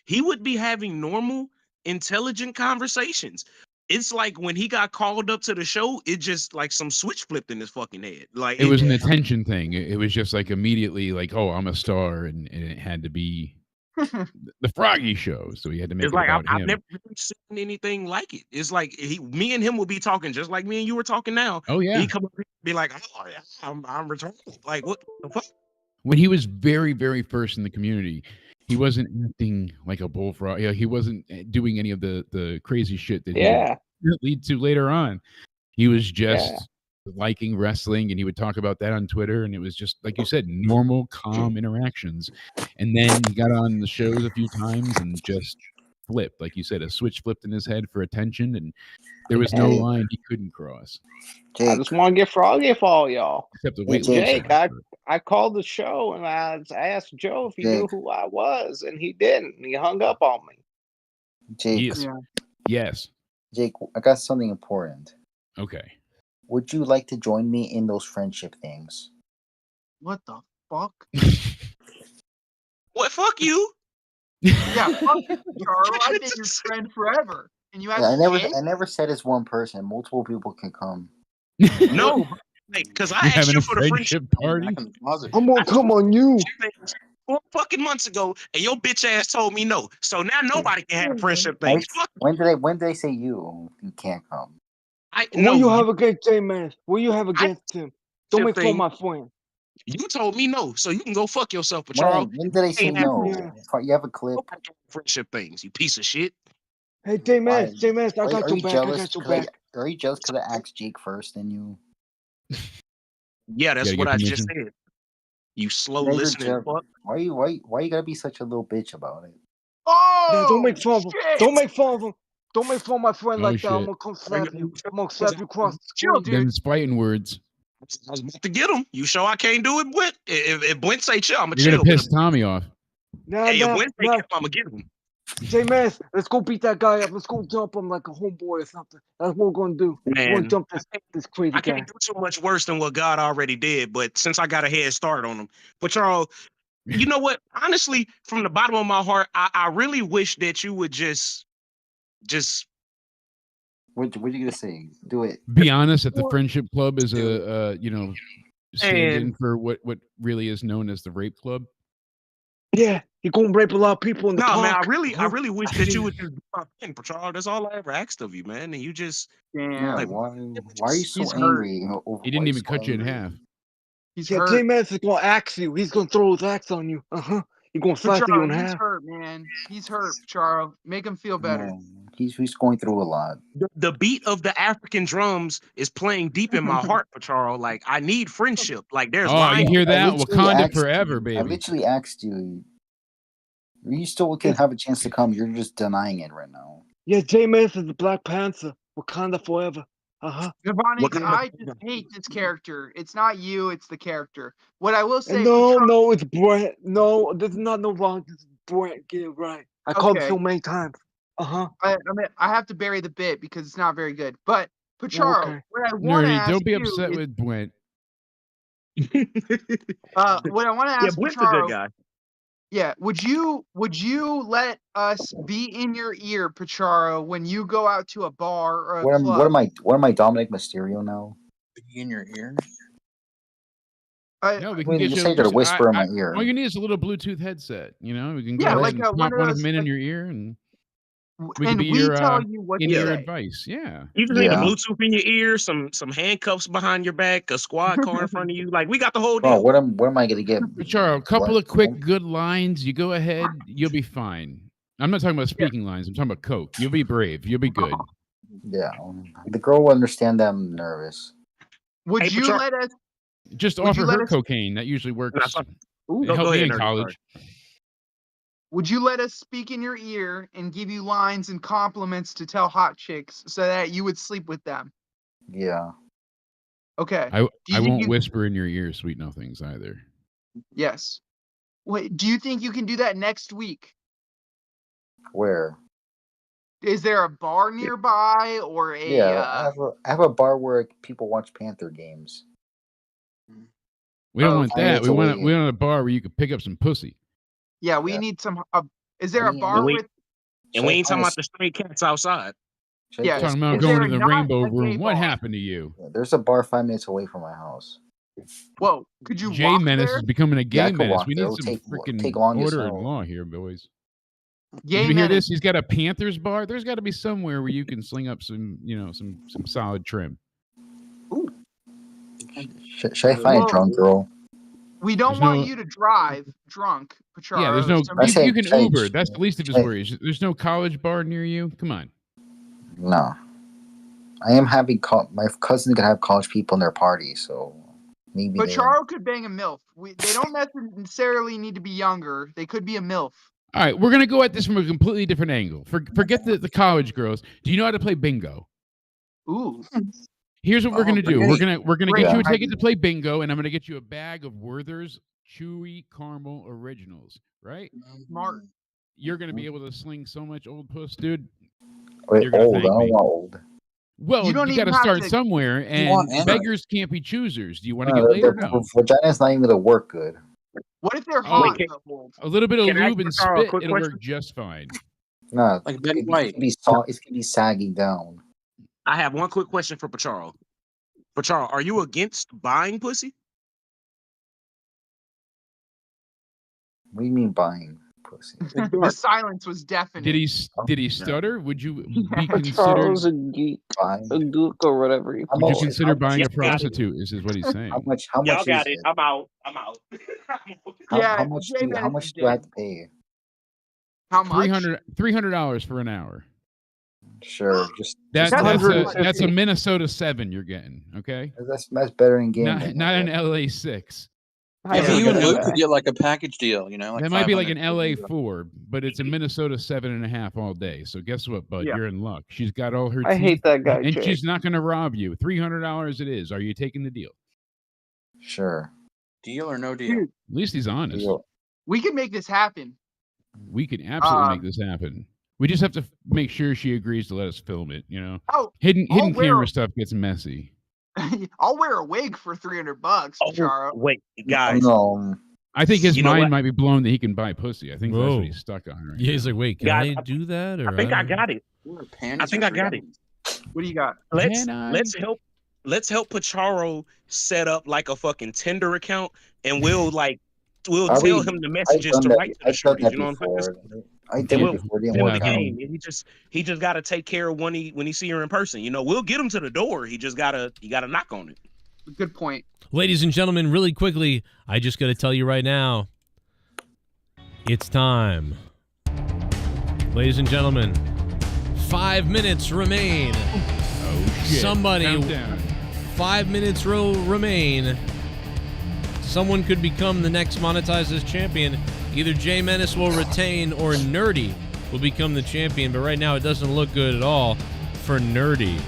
he would be having normal, intelligent conversations. It's like when he got called up to the show, it just like some switch flipped in his fucking head. Like It was an attention thing. It was just like immediately like, oh, I'm a star, and it had to be the Froggy show, so he had to make It's it like about I've him. never really seen anything like it. It's like me and him will be talking just like me and you were talking now. Oh, yeah. He come up and be like, "Oh, yeah, I'm retarded." Like what the fuck? When he was very, very first in the community, he wasn't acting like a bullfrog. He wasn't doing any of the crazy shit that he would lead to later on. He was just liking wrestling, and he would talk about that on Twitter, and it was just, like you said, normal, calm interactions. And then he got on the shows a few times and just flipped. Like you said, a switch flipped in his head for attention, and there was no line he couldn't cross. I just want to get froggy for all y'all. Except the Hey, weight Jake, I called the show and I asked Joe if he knew who I was, and he didn't. He hung up on me. Jake. Yes. Jake, I got something important. Okay. Would you like to join me in those friendship things? What the fuck? What? Fuck you. Yeah, fuck you, Charles. I've been your friend forever. And you have I never said it's one person. Multiple people can come. No, because I asked you for the friendship party. I'm gonna come on you. 4 fucking months ago, and your bitch ass told me no. So now nobody can have friendship things. Fuck. When did I say you can't come? What you have against J-Man? What you have against him? Don't make fun of my friend. You told me no, so you can go fuck yourself, but Charles. When did I say no? You have a clip. Friendship things, you piece of shit. Hey, J-Man, I got your back. I got your back. Are you jealous because I asked Jake first and you? Yeah, that's what I just said. You slow listening. Why you gotta be such a little bitch about it? Oh, yeah, don't make fun of him. Don't make fun of him. Don't make fun of my friend like that. Shit. I'm gonna come slap you. I'm gonna slap you across the screen, dude. Them's fighting words. I was about to get him. You sure I can't do it, Brent? If Brent say chill, I'm gonna You're chill. gonna piss Tommy off. Hey, if Brent say chill, I'm gonna get him. J-Man, let's go beat that guy up. Let's go jump him like a homeboy or something. That's what we're gonna do. We're Man, gonna jump this crazy I guy. can't do too much worse than what God already did, but since I got a head start on him. But Charles, you know what? Honestly, from the bottom of my heart, I really wish that you would just What you gonna say? Do it. Be honest, at the friendship club is a stand-in for what really is known as the rape club. Yeah, you're gonna rape a lot of people in the No, man, park. I really wish that you would just do my thing, Charles. That's all I ever asked of you, man. And you just Why are you so angry? He didn't even cut you in half. He's Yeah, hurt. J-Man's is gonna axe you. He's gonna throw his axe on you. He's gonna slice you in He's half. hurt, man. He's hurt, Charles. Make him feel better. No, he's going through a lot. The beat of the African drums is playing deep in my heart, for Charles. Like I need friendship. Like there's you hear that? I literally Wakanda asked forever, you. baby. I literally asked you. You still can have a chance to come. You're just denying it right now. Yeah, J-Man is the Black Panther. Wakanda forever. Giovanni, I just hate this character. It's not you, it's the character. What I will say, No, it's Brett. No, there's not no wrong. It's Brett. Get it right. I called him Okay. so many times. I mean, I have to bury the bit because it's not very good. But Pacharo, Okay. what I want to Nerdy, ask don't be you upset is, with Brent. what I want to Yeah, ask Brent's a Pacharo, good guy. yeah, would you let us be in your ear, Pacharo, when you go out to a bar or a club? What am I, Dominic Mysterio now? In your ear? No, we I can mean, get you you. say to whisper in my ear. All you need is a little Bluetooth headset. You know, we can go Yeah, ahead like and one pop of one of those, them in like- your ear, and we can and be we your tell you what to in-ear say. advice. Yeah. You just need a Bluetooth in your ear, some handcuffs behind your back, a squad car in front of you. Like, we got the whole deal. Oh, what am I gonna get? Pacharo, a couple of quick good lines. You go ahead, you'll be fine. I'm not talking about speaking lines. I'm talking about coke. You'll be brave. You'll be good. Yeah, the girl will understand that I'm nervous. Would you let us? Just Would offer you let her us- cocaine. That usually works. Ooh. It Go helped me ahead, in Nerdy, college. Would you let us speak in your ear and give you lines and compliments to tell hot chicks so that you would sleep with them? Yeah. Okay. I Do you think won't you- whisper in your ear sweet nothings either. Yes. Wait, do you think you can do that next week? Where? Is there a bar nearby or a? Yeah, I have a bar where people watch Panther games. We don't want 5 that. minutes We away. want a bar where you could pick up some pussy. Yeah, we need some. Is there a bar And we, with? and we ain't talking about the stray cats outside. Yeah, Talking about is going there to the not rainbow a gay room. What bar? happened to you? There's a bar 5 minutes away from my house. Whoa, could you Jay walk Menace there? is becoming a Yeah, I gay could menace. walk We there. need It'll some take freaking long as order and hell. law here, boys. Gay Did you hear menace. this? He's got a Panthers bar. There's got to be somewhere where you can sling up some, some solid trim. Should I find a drunk girl? We don't There's want no- you to drive drunk, Pacharo. Yeah, there's no. so You can Uber. That's the least of his worries. There's no college bar near you. Come on. No. I am having my cousin's gonna have college people in their party, so maybe they. Pacharo could bang a MILF. They don't necessarily need to be younger. They could be a MILF. All right, we're gonna go at this from a completely different angle. Forget the college girls. Do you know how to play bingo? Ooh. Here's what we're gonna do. We're gonna get you a Great. ticket to play bingo, and I'm gonna get you a bag of Werther's Chewy Caramel Originals. Right? Smart. You're gonna be able to sling so much old puss, dude. Wait, You're gonna old. I thank don't me. want old. Well, You you, don't got even to have start to- somewhere, want and Android. beggars can't be choosers. Do you want to No, get laid or the no? vagina's not even gonna work good. What if they're Oh, hot? wait, but old? A little bit of Can I lube and ask Carl a spit, quick it'll question? work just fine. No, Like it Betty could be, White. it could be sagging down. I have one quick question for Pacharo. Pacharo, are you against buying pussy? What do you mean buying pussy? The silence was deafening. Did he stutter? Would you be considered? Charles a geek, Buying? a gook, or whatever you How Would you much- consider buying a Y'all got it. prostitute? Is what he's saying. How much? How Y'all much got is it. it? I'm out. I'm out. Yeah, How much? Jay How Menace much is do I dead. have to pay? How much? $300 for an hour. Sure, just That's That's a 150. Minnesota 7 you're getting. Okay, that's better than gambling. not an LA 6. Yeah, but Yeah, you and yeah. Luke could get like a package deal, Like That might be like an 500. LA 4, but it's a Minnesota 7.5 all day. So guess what, bud? Yeah. You're in luck. She's got all her. I teeth, hate that guy, and Jay. she's not going to rob you. $300 it is. Are you taking the deal? Sure. Deal or no deal? Dude, At least he's honest. Deal. we can make this happen. We can absolutely make Um, this happen. We just have to make sure she agrees to let us film it. Oh, Hidden I'll wear camera a- stuff gets messy. I'll wear a wig for $300, Pacharo. Wait, guys. No. I think his You know mind what? might be blown that he can buy pussy. I think that's Whoa. what he's stuck on right Yeah, he's like, wait, can Guys, I do that? Or I think I got it. I think I got it. What do you got? Can I? Let's help Pacharo set up like a fucking Tinder account, and we'll tell him the messages to write to the shorties. You know what I'm saying? I did We'll it before. It didn't in work the out. game. And he just got to take care of when he see her in person. We'll get him to the door. He gotta knock on it. Good point. Ladies and gentlemen, really quickly, I just got to tell you right now, it's time. Ladies and gentlemen, 5 minutes remain. Oh, shit. Somebody, Countdown. 5 minutes remain. Someone could become the next Monetize's champion. Either Jay Menace will retain or Nerdy will become the champion, but right now it doesn't look good at all for Nerdy.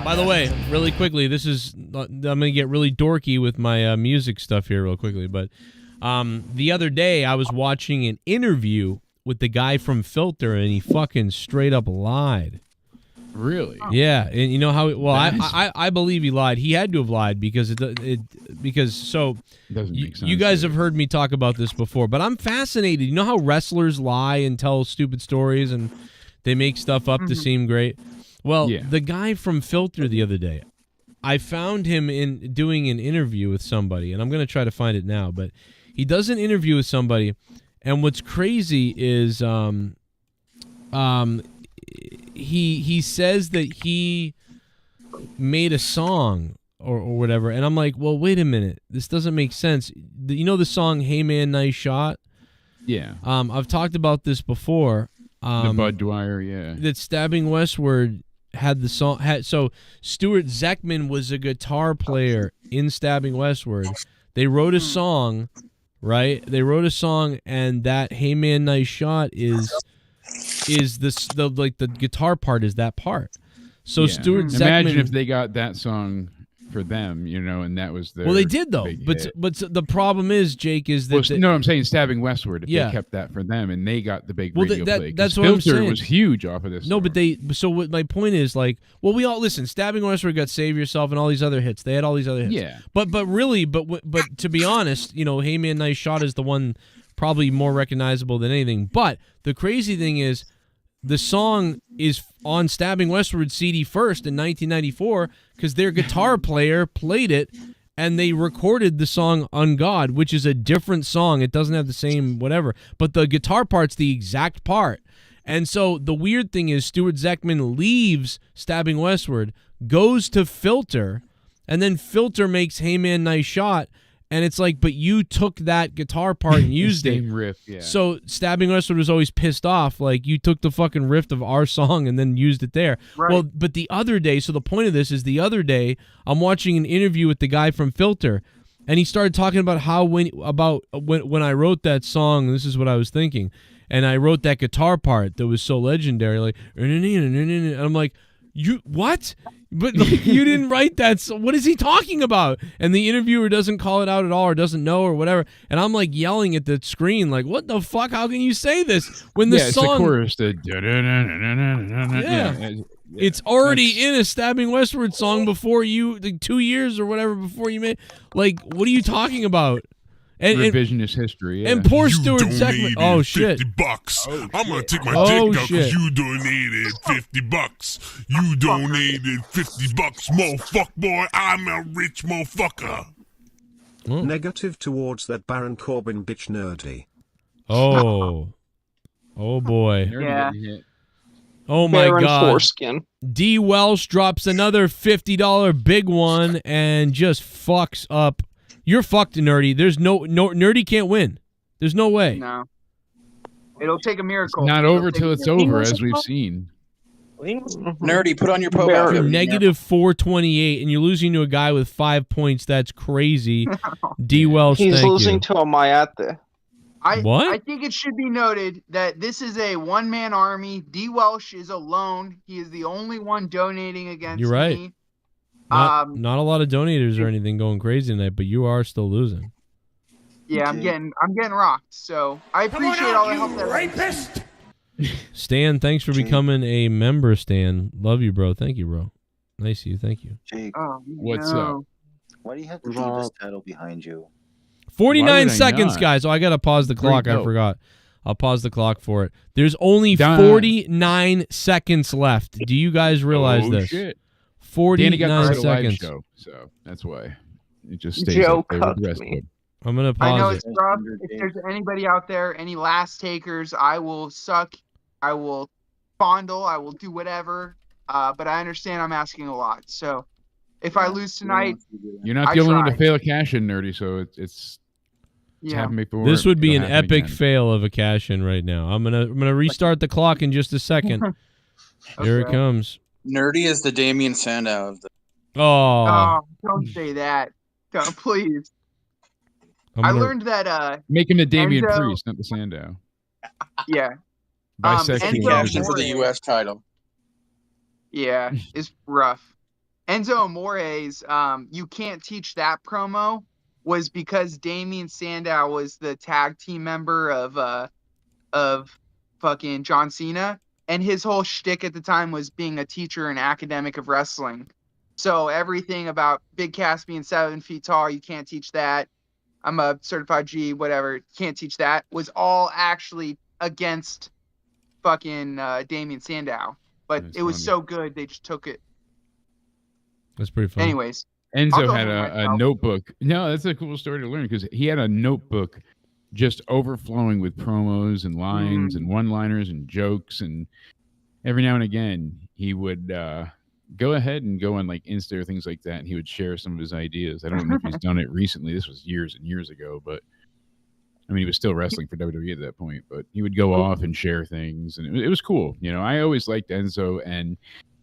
By the way, really quickly, I'm going to get really dorky with my music stuff here real quickly, but the other day I was watching an interview with the guy from Filter, and he fucking straight up lied. Really? Yeah, and you know how? Well, I believe he lied. He had to have lied because so doesn't make sense. You guys have heard me talk about this before, but I'm fascinated. You know how wrestlers lie and tell stupid stories and they make stuff up to seem great? Well, the guy from Filter the other day, I found him in doing an interview with somebody, and I'm going to try to find it now, but he does an interview with somebody, and what's crazy is he says that he made a song or whatever, and I'm like, well, wait a minute, this doesn't make sense. You know the song "Hey Man, Nice Shot"? Yeah. I've talked about this before. The Bud Dwyer, yeah. That Stabbing Westward had the song. So Stuart Zekman was a guitar player in Stabbing Westward. They wrote a song, right? They wrote a song, and that "Hey Man, Nice Shot" is the guitar part is that part. So yeah. Stuart Zekman. Imagine if they got that song for them, and that was their. Well, they did though, but the problem is, Jake, is that no, I'm saying Stabbing Westward. If they kept that for them, and they got the big radio play. That's what Filter I'm saying. Was huge off of this. No, but So what my point is, we all listen. Stabbing Westward got "Save Yourself" and all these other hits. They had all these other hits. Yeah. But to be honest, "Hey Man, Nice Shot" is the one probably more recognizable than anything. But the crazy thing is, the song is on Stabbing Westward CD first in 1994 because their guitar player played it, and they recorded the song "On God," which is a different song. It doesn't have the same whatever, but the guitar part's the exact part. And so the weird thing is Stuart Zekman leaves Stabbing Westward, goes to Filter, and then Filter makes "Hey Man, Nice Shot." And it's like, but you took that guitar part and used it. Same riff, yeah. So Stabbing Westward was always pissed off. Like, you took the fucking riff of our song and then used it there. Right. Well, but the other day, so the point of this is the other day, I'm watching an interview with the guy from Filter, and he started talking about how when I wrote that song, this is what I was thinking. And I wrote that guitar part that was so legendary, like, and I'm like, you what? But you didn't write that. So what is he talking about? And the interviewer doesn't call it out at all, or doesn't know, or whatever. And I'm like yelling at the screen, like, "What the fuck? How can you say this when the song?" It's the chorus. Yeah. It's already in a Stabbing Westward song before you, 2 years or whatever before you made. Like, what are you talking about? And revisionist history. Yeah. And poor Stuart Zekman. Oh shit! $50. I'm gonna take my dick out because you donated $50. You donated $50, motherfucker, boy. I'm a rich motherfucker. Negative towards that Baron Corbin bitch Nerdy. Oh boy. Yeah. Oh my Baron God. Foreskin. D. Welsh drops another $50 big one and just fucks up. You're fucked, Nerdy. There's no Nerdy can't win. There's no way. No. It'll take a miracle. Not over till it's over, as we've seen. Nerdy, put on your profile. You're negative 428, and you're losing to a guy with 5 points. That's crazy. D. Welsh, He's thank you. losing to a Mayate. What? I think it should be noted that this is a one-man army. D. Welsh is alone. He is the only one donating against You're right. me. Not a lot of donators or anything going crazy tonight, but you are still losing. Yeah, I'm getting rocked. So I appreciate all the help there. Rapist! Stan, thanks for becoming a member, Stan. Love you, bro. Thank you, bro. Nice of you. Thank you. Jake, what's up? Why do you have the Divas title behind you? 49 seconds, guys. Oh, I got to pause the clock. I forgot. I'll pause the clock for it. There's only 49 seconds left. Do you guys realize this? Shit. 49 seconds. Show, so that's why it just stays Joe up there with the rest of them. I'm gonna pause. I know it. it's rough. If there's anybody out there, any last takers, I will suck. I will fondle. I will do whatever. But I understand I'm asking a lot. So if I lose tonight, you're not the only one to fail a cash-in, Nerdy. So it's happened before. This would be an epic again. fail of a cash-in right now. I'm gonna restart the clock in just a second. Here it comes. Nerdy is the Damien Sandow of the. Oh, don't say that. Don't, please. I learned that. Make him the Damien Enzo, Priest, not the Sandow. Yeah, Bisexual Cash in for the U.S. title. Yeah, it's rough. Enzo Amore's "You Can't Teach That" promo was because Damian Sandow was the tag team member of fucking John Cena, and his whole shtick at the time was being a teacher and academic of wrestling. So everything about Big Cass being 7 feet tall, you can't teach that. I'm a certified G, whatever, can't teach that, was all actually against fucking Damian Sandow. But That's it was funny. so good, they just took it. That's pretty funny. Anyways, Enzo had a notebook. No, that's a cool story to learn because he had a notebook just overflowing with promos and lines and one-liners and jokes, and every now and again he would go ahead and go on like Insta or things like that, and he would share some of his ideas. I don't know if he's done it recently. This was years and years ago, but I mean, he was still wrestling for WWE at that point, but he would go off and share things, and it was cool. You know, I always liked Enzo, and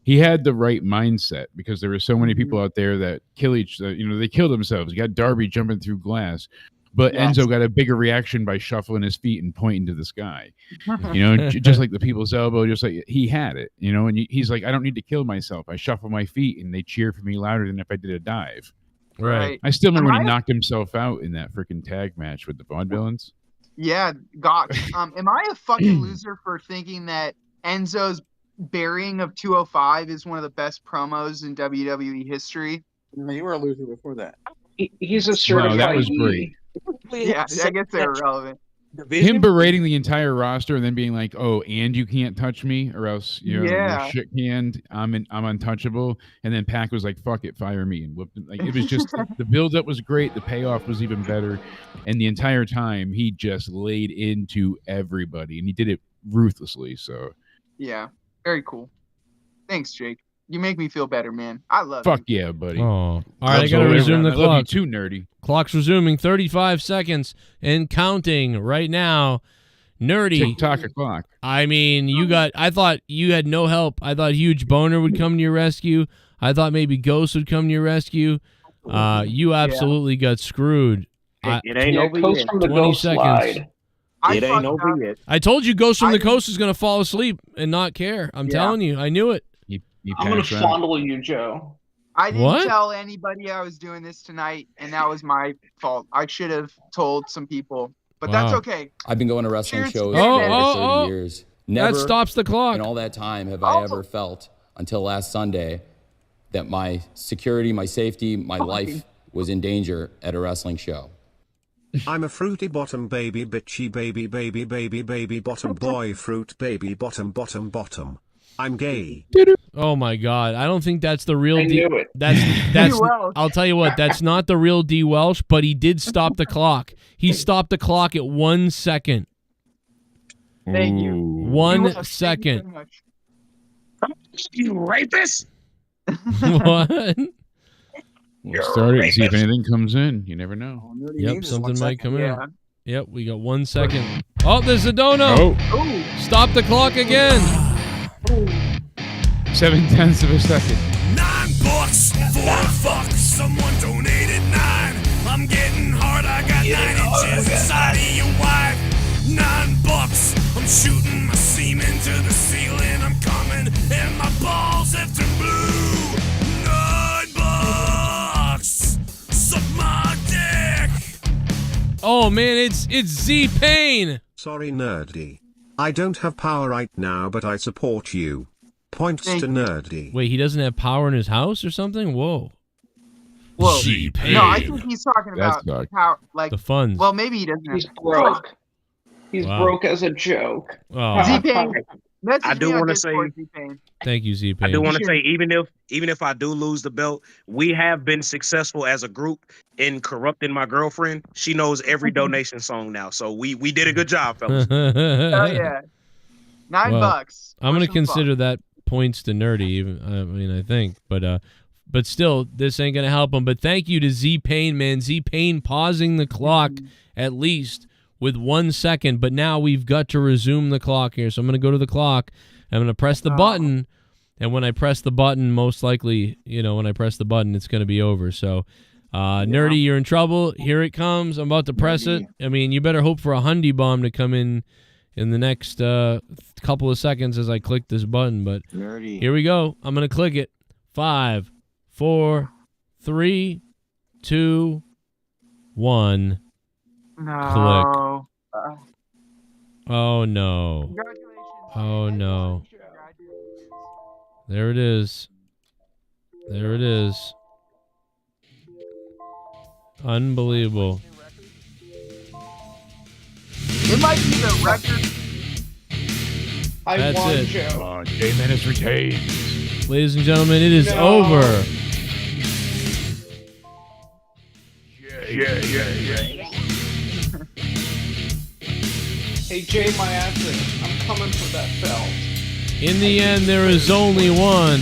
he had the right mindset because there were so many people out there that they kill themselves. You got Darby jumping through glass, but Enzo got a bigger reaction by shuffling his feet and pointing to the sky. You know, just like the people's elbow, just like he had it, you know, and he's like, I don't need to kill myself. I shuffle my feet and they cheer for me louder than if I did a dive. Right. I still remember when he knocked himself out in that freaking tag match with the Vaudevillains. Yeah, gosh. Am I a fucking loser for thinking that Enzo's burying of 205 is one of the best promos in WWE history? No, you were a loser before that. He's a certified. Wow, that was great. Yeah, I guess they're irrelevant. Him berating the entire roster and then being like, "Oh, and you can't touch me, or else you're shit canned. I'm untouchable." And then Pac was like, "Fuck it, fire me," and whooped him. Like it was just the build up was great, the payoff was even better, and the entire time he just laid into everybody, and he did it ruthlessly. So yeah, very cool. Thanks, Jake. You make me feel better, man. I love Fuck you. yeah, buddy. Oh, all right, I gotta resume the clock. I love you too, nerdy. Clock's resuming. 35 seconds and counting right now. Nerdy. TikTok o'clock. I mean, I thought you had no help. I thought Huge Boner would come to your rescue. I thought maybe Ghost would come to your rescue. You absolutely got screwed. It ain't over yet. 20 seconds. It ain't over yet. I told you Ghost from the Coast is going to fall asleep and not care. I'm telling you. I knew it. I'm gonna fondle you, Joe. I didn't tell anybody I was doing this tonight, and that was my fault. I should have told some people, but that's okay. I've been going to wrestling shows for over 30 years. Never that stops the clock. In all that time have I ever felt, until last Sunday, that my security, my safety, my life was in danger at a wrestling show. I'm a fruity bottom baby bitchy baby baby baby baby bottom boy fruit baby bottom bottom bottom. I'm gay. Oh my God! I don't think that's the real. I knew it. That's. I'll tell you what. That's not the real D Welsh, but he did stop the clock. He stopped the clock at 1 second. Thank you. 1 second. You rapist! What? We'll start it and see if anything comes in. You never know. Yep, something might come in. Yep, we got 1 second. Oh, there's a dono. Oh. Stop the clock again. 0.7 of a second. $9 for a fuck. Someone donated 9. I'm getting hard. I got 9 inches inside of your wife. $9. I'm shooting my semen to the ceiling. I'm coming and my balls have turned blue. $9. Suck my dick. Oh man, it's Z Pain. Sorry, nerdy. I don't have power right now, but I support you. Points to nerdy. Wait, he doesn't have power in his house or something? Whoa. Whoa. Z-Pain. No, I think he's talking about how, like, the funds. Well, maybe he doesn't. He's broke. He's broke as a joke. Oh. Z-Pain. I do want to say. Thank you, Z-Pain. I do want to say, even if I do lose the belt, we have been successful as a group in corrupting my girlfriend. She knows every donation song now, so we did a good job, fellas. Oh yeah, $9. I'm gonna consider that points to nerdy. Even I mean, I think, but still, this ain't gonna help him. But thank you to Z Pain, man. Z Pain pausing the clock at least with 1 second. But now we've got to resume the clock here. So I'm gonna go to the clock. I'm gonna press the button, and when I press the button, most likely, when I press the button, it's gonna be over. So, nerdy, you're in trouble. Here it comes. I'm about to press it. I mean, you better hope for a Hyundai bomb to come in in the next couple of seconds as I click this button. But Nerdy. here we go. I'm going to click it. 5, 4, 3, 2, 1. No. Click. Oh, no. Oh, no. There it is. There it is. Unbelievable. It might be the record. That's won, it. Joe. J Menace retains. Ladies and gentlemen, it is No. over. Yeah. Hey, Jay, my ass, I'm coming for that belt. In the end, there is only one.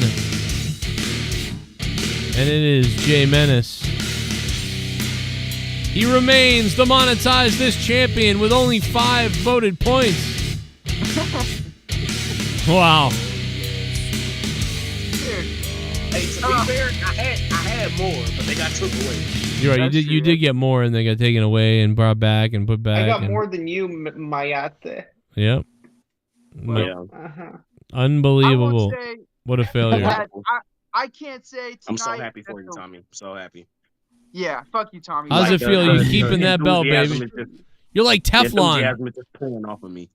And it is J Menace. He remains the Monetize This champion with only 5 voted points. Wow. Hey, to be fair, I had more, but they got took away. You're right. You did get more, and they got taken away and brought back and put back. I got and, more than you, Mayate. Yep. Yeah. Unbelievable. I will say What a failure. that I can't say tonight. I'm so happy for you, Tommy. I'm so happy. Yeah, fuck you, Tommy. How's it feel? You keeping that belt, baby? You're like Teflon. Enthusiasm is just pouring off of me.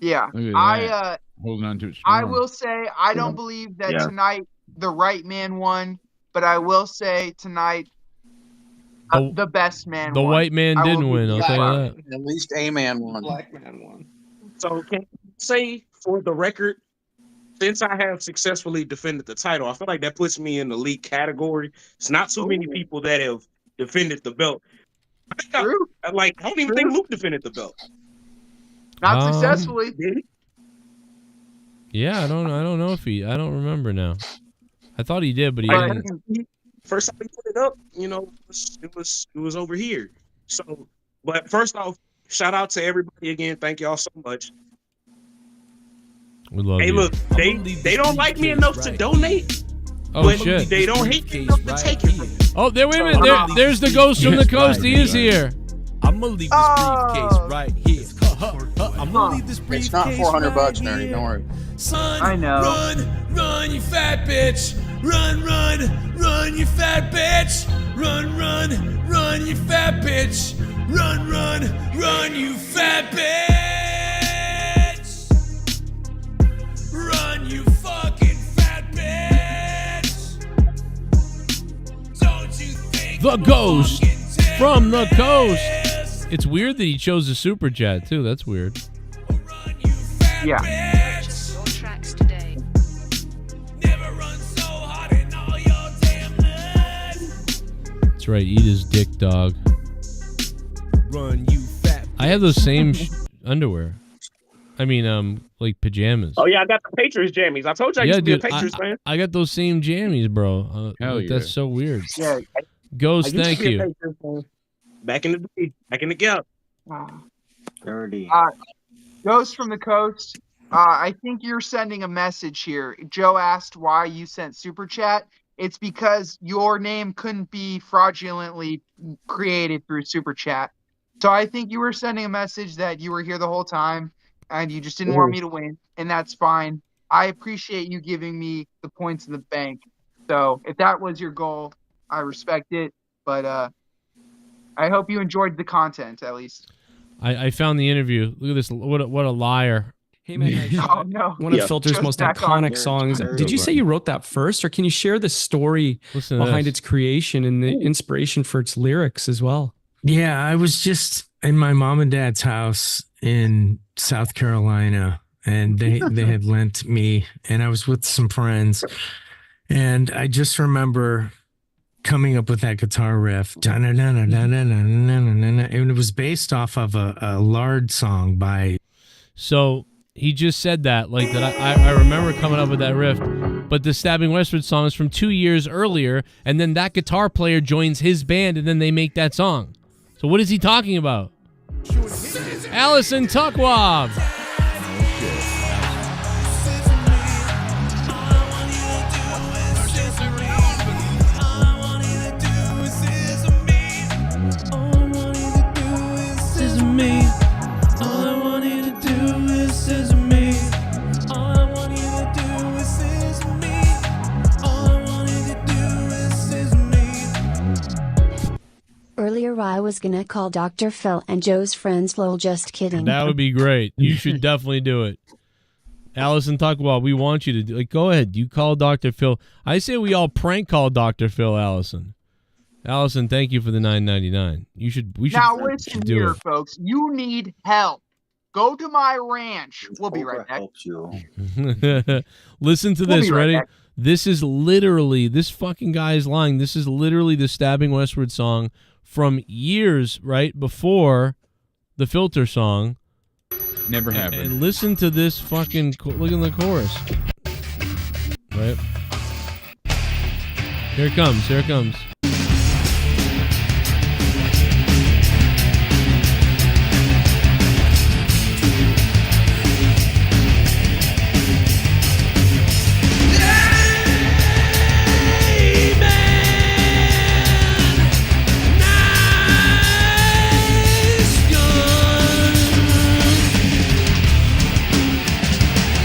Yeah, Look at I that. Holding on to it. I strong. will say I don't believe that Yeah. tonight the right man won, but I will say tonight the best man The won. white man I will didn't give win. you I'll that. tell you that. At least a man won. Black man won. So can I say for the record, since I have successfully defended the title, I feel like that puts me in the elite category. It's not too many people that have defended the belt. I don't even think Luke defended the belt. Not successfully. Yeah, I don't know if he. I don't remember now. I thought he did, but he didn't. First time we put it up, it was over here. So, but first off, shout out to everybody again. Thank y'all so much. We love Hey, you. look, they don't like me enough to donate. Oh, but shit. They don't hate me enough to take it from me. Oh, wait a minute. There's the ghost from the coast. He is here. I'm gonna leave this briefcase right here. I'm gonna leave this briefcase. It's not $400, nerdy. Don't worry. Son, I know. Run, you fat bitch. Run, you fat bitch. Run, you fat bitch. Run, you fat bitch. Run, you fucking fat bitch. Don't you think The ghost from the coast. It's weird that he chose a super chat too. That's weird. Yeah. Tracks today. That's right. Eat his dick, dog. Run, you fat. I have those same underwear. I mean, like pajamas. Oh yeah, I got the Patriots jammies. I told you I used to be a Patriots fan. I got those same jammies, bro. Hell yeah. That's so weird. Yeah. Ghost, I used thank to be a you. Patriots fan. Back in the day, back in the gap. Dirty. Ghost from the coast. I think you're sending a message here. Joe asked why you sent super chat. It's because your name couldn't be fraudulently created through super chat. So I think you were sending a message that you were here the whole time and you just didn't want me to win, and that's fine. I appreciate you giving me the points in the bank. So if that was your goal, I respect it. But I hope you enjoyed the content at least. I found the interview. Look at this. What a liar. Hey man, Oh no. one of Filter's most iconic songs. Did you say you wrote that first, or can you share the story Listen to behind this. its creation and the inspiration for its lyrics as well? Yeah, I was just in my mom and dad's house in South Carolina, and they had lent me, and I was with some friends, and I just remember coming up with that guitar riff, and it was based off of a Lard song by. So he just said that, like that. I remember coming up with that riff, but the Stabbing Westward song is from 2 years earlier, and then that guitar player joins his band, and then they make that song. So what is he talking about? Allison Tuckwab. This is me. All I want you to do Filter, I was gonna call Dr. Phil and Joe's friends. Lol, just kidding. That would be great. You should definitely do it. Allison, talk about. We want you to do. Like, go ahead. You call Dr. Phil. I say we all prank call Dr. Phil. Allison. Allison, thank you for the $9.99. You should. We should. Now listen do here, it. folks. You need help. Go to my ranch. We'll be right back. Listen to We'll this. be right Ready? back. This is literally. This fucking guy is lying. This is literally the Stabbing Westward song from years right before the Filter song. Never happened. And listen to this fucking. Look at the chorus. Right. Here it comes. Here it comes.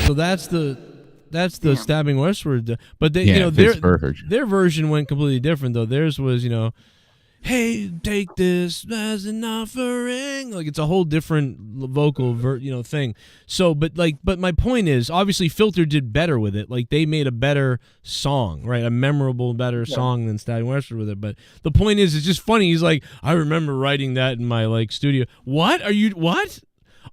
So that's the Stabbing Westward, but they, their version went completely different though. Theirs was, hey, take this as an offering. Like it's a whole different vocal thing. So, but my point is, obviously, Filter did better with it. Like they made a better song, right? A memorable, better song than Stabbing Westward with it. But the point is, it's just funny. He's like, I remember writing that in my studio. What are you? What?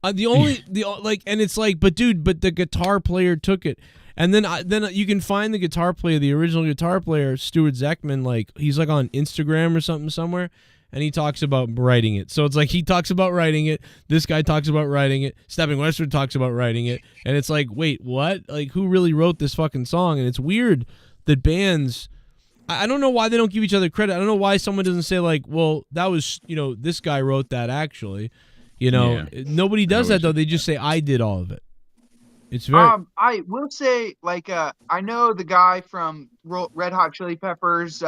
And it's like, but the guitar player took it, and then you can find the guitar player, the original guitar player, Stuart Zekman. Like he's like on Instagram or something somewhere, and he talks about writing it. So it's like he talks about writing it. This guy talks about writing it. Stabbing Westward talks about writing it, and it's like, wait, what? Like who really wrote this fucking song? And it's weird that bands. I don't know why they don't give each other credit. I don't know why someone doesn't say like, well, that was this guy wrote that actually. Nobody does that though. They just say I did all of it. It's very. I will say, I know the guy from Red Hot Chili Peppers,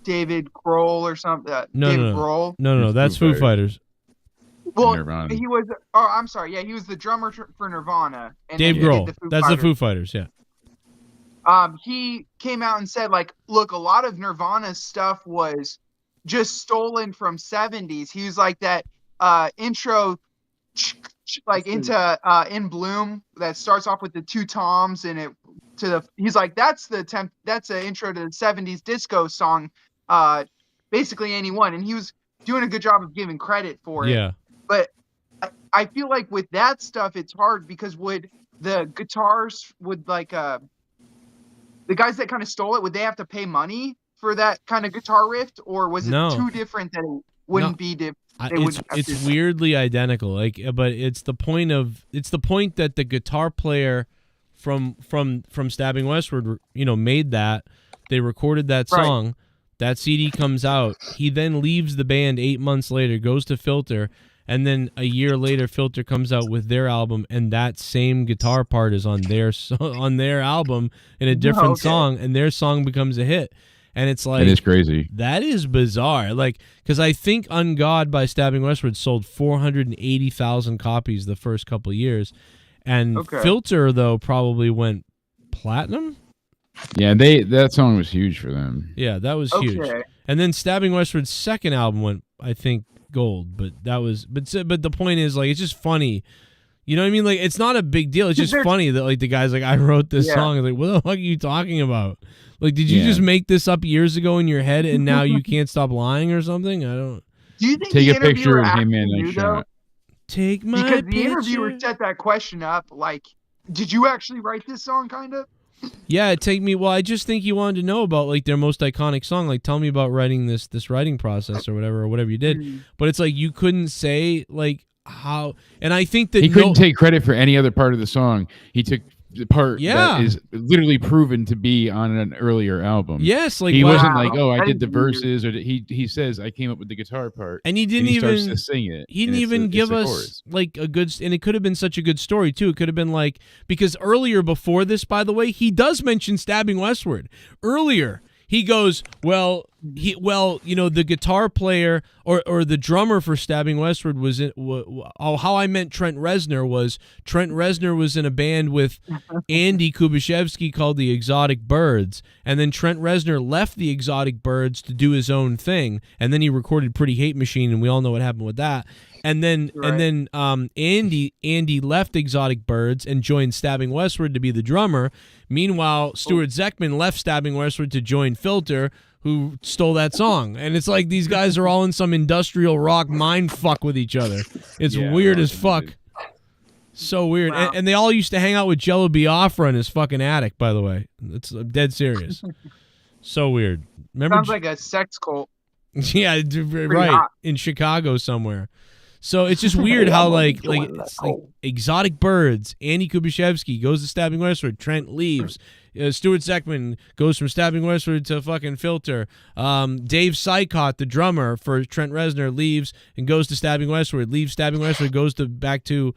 David Grohl or something. David Grohl. No, that's Foo Fighters. Well, he was. Oh, I'm sorry. Yeah, he was the drummer for Nirvana. And Dave Grohl. That's the Foo Fighters. Yeah. He came out and said, look, a lot of Nirvana's stuff was just stolen from 70s. He was like that. Intro into In Bloom that starts off with the two toms and he's like that's an intro to the 70s disco song, basically anyone, and he was doing a good job of giving credit for it. Yeah, but I feel like with that stuff it's hard because would the guitars the guys that kind of stole it, would they have to pay money for that kind of guitar riff, or was it too different that it wouldn't be different? It's weirdly identical, but it's the point that the guitar player from Stabbing Westward, made that. They recorded that song. Right. That CD comes out. He then leaves the band 8 months later, goes to Filter, and then a year later, Filter comes out with their album, and that same guitar part is on their album in a different song, and their song becomes a hit. And it's like, it is crazy. That is bizarre. Because I think On God by Stabbing Westward sold 480,000 copies the first couple of years. And Filter, though, probably went platinum. Yeah, that song was huge for them. Yeah, that was huge. And then Stabbing Westward's second album went, I think, gold. But the point is, it's just funny. You know what I mean? It's not a big deal. It's just funny that the guy's like, I wrote this song. It's like, what the fuck are you talking about? Did you just make this up years ago in your head and now you can't stop lying or something? I don't. Do you think take a picture of him and a shot? Take my because picture. The interviewer set that question up. Did you actually write this song? Kind of. Yeah, I just think he wanted to know about their most iconic song. Tell me about writing this writing process or whatever you did. But it's you couldn't say how. And I think that he couldn't take credit for any other part of the song. He took the part that is literally proven to be on an earlier album. Yes, he wasn't I did the verses, or he says I came up with the guitar part, and he didn't even starts to sing it. He didn't even give us a good, and it could have been such a good story too. It could have been because earlier before this, by the way, he does mention Stabbing Westward earlier. he goes, well, the guitar player or the drummer for Stabbing Westward was in. How I meant Trent Reznor was in a band with Andy Kubashevsky called the Exotic Birds, and then Trent Reznor left the Exotic Birds to do his own thing, and then he recorded Pretty Hate Machine, and we all know what happened with that. And then Andy left Exotic Birds and joined Stabbing Westward to be the drummer. Meanwhile, Stuart Zekman left Stabbing Westward to join Filter, who stole that song. And it's like these guys are all in some industrial rock mind fuck with each other. It's weird as fuck. So weird. Wow. And they all used to hang out with Jello Biafra in his fucking attic, by the way. It's dead serious. So weird. Remember? Sounds like a sex cult. Yeah, right. hot. In Chicago somewhere. So it's just weird how like Exotic Birds, Andy Kubashevsky goes to Stabbing Westward, Trent leaves, Stuart Zekman goes from Stabbing Westward to fucking Filter, Dave Sykott, the drummer for Trent Reznor, leaves and goes to Stabbing Westward, leaves Stabbing Westward, goes back to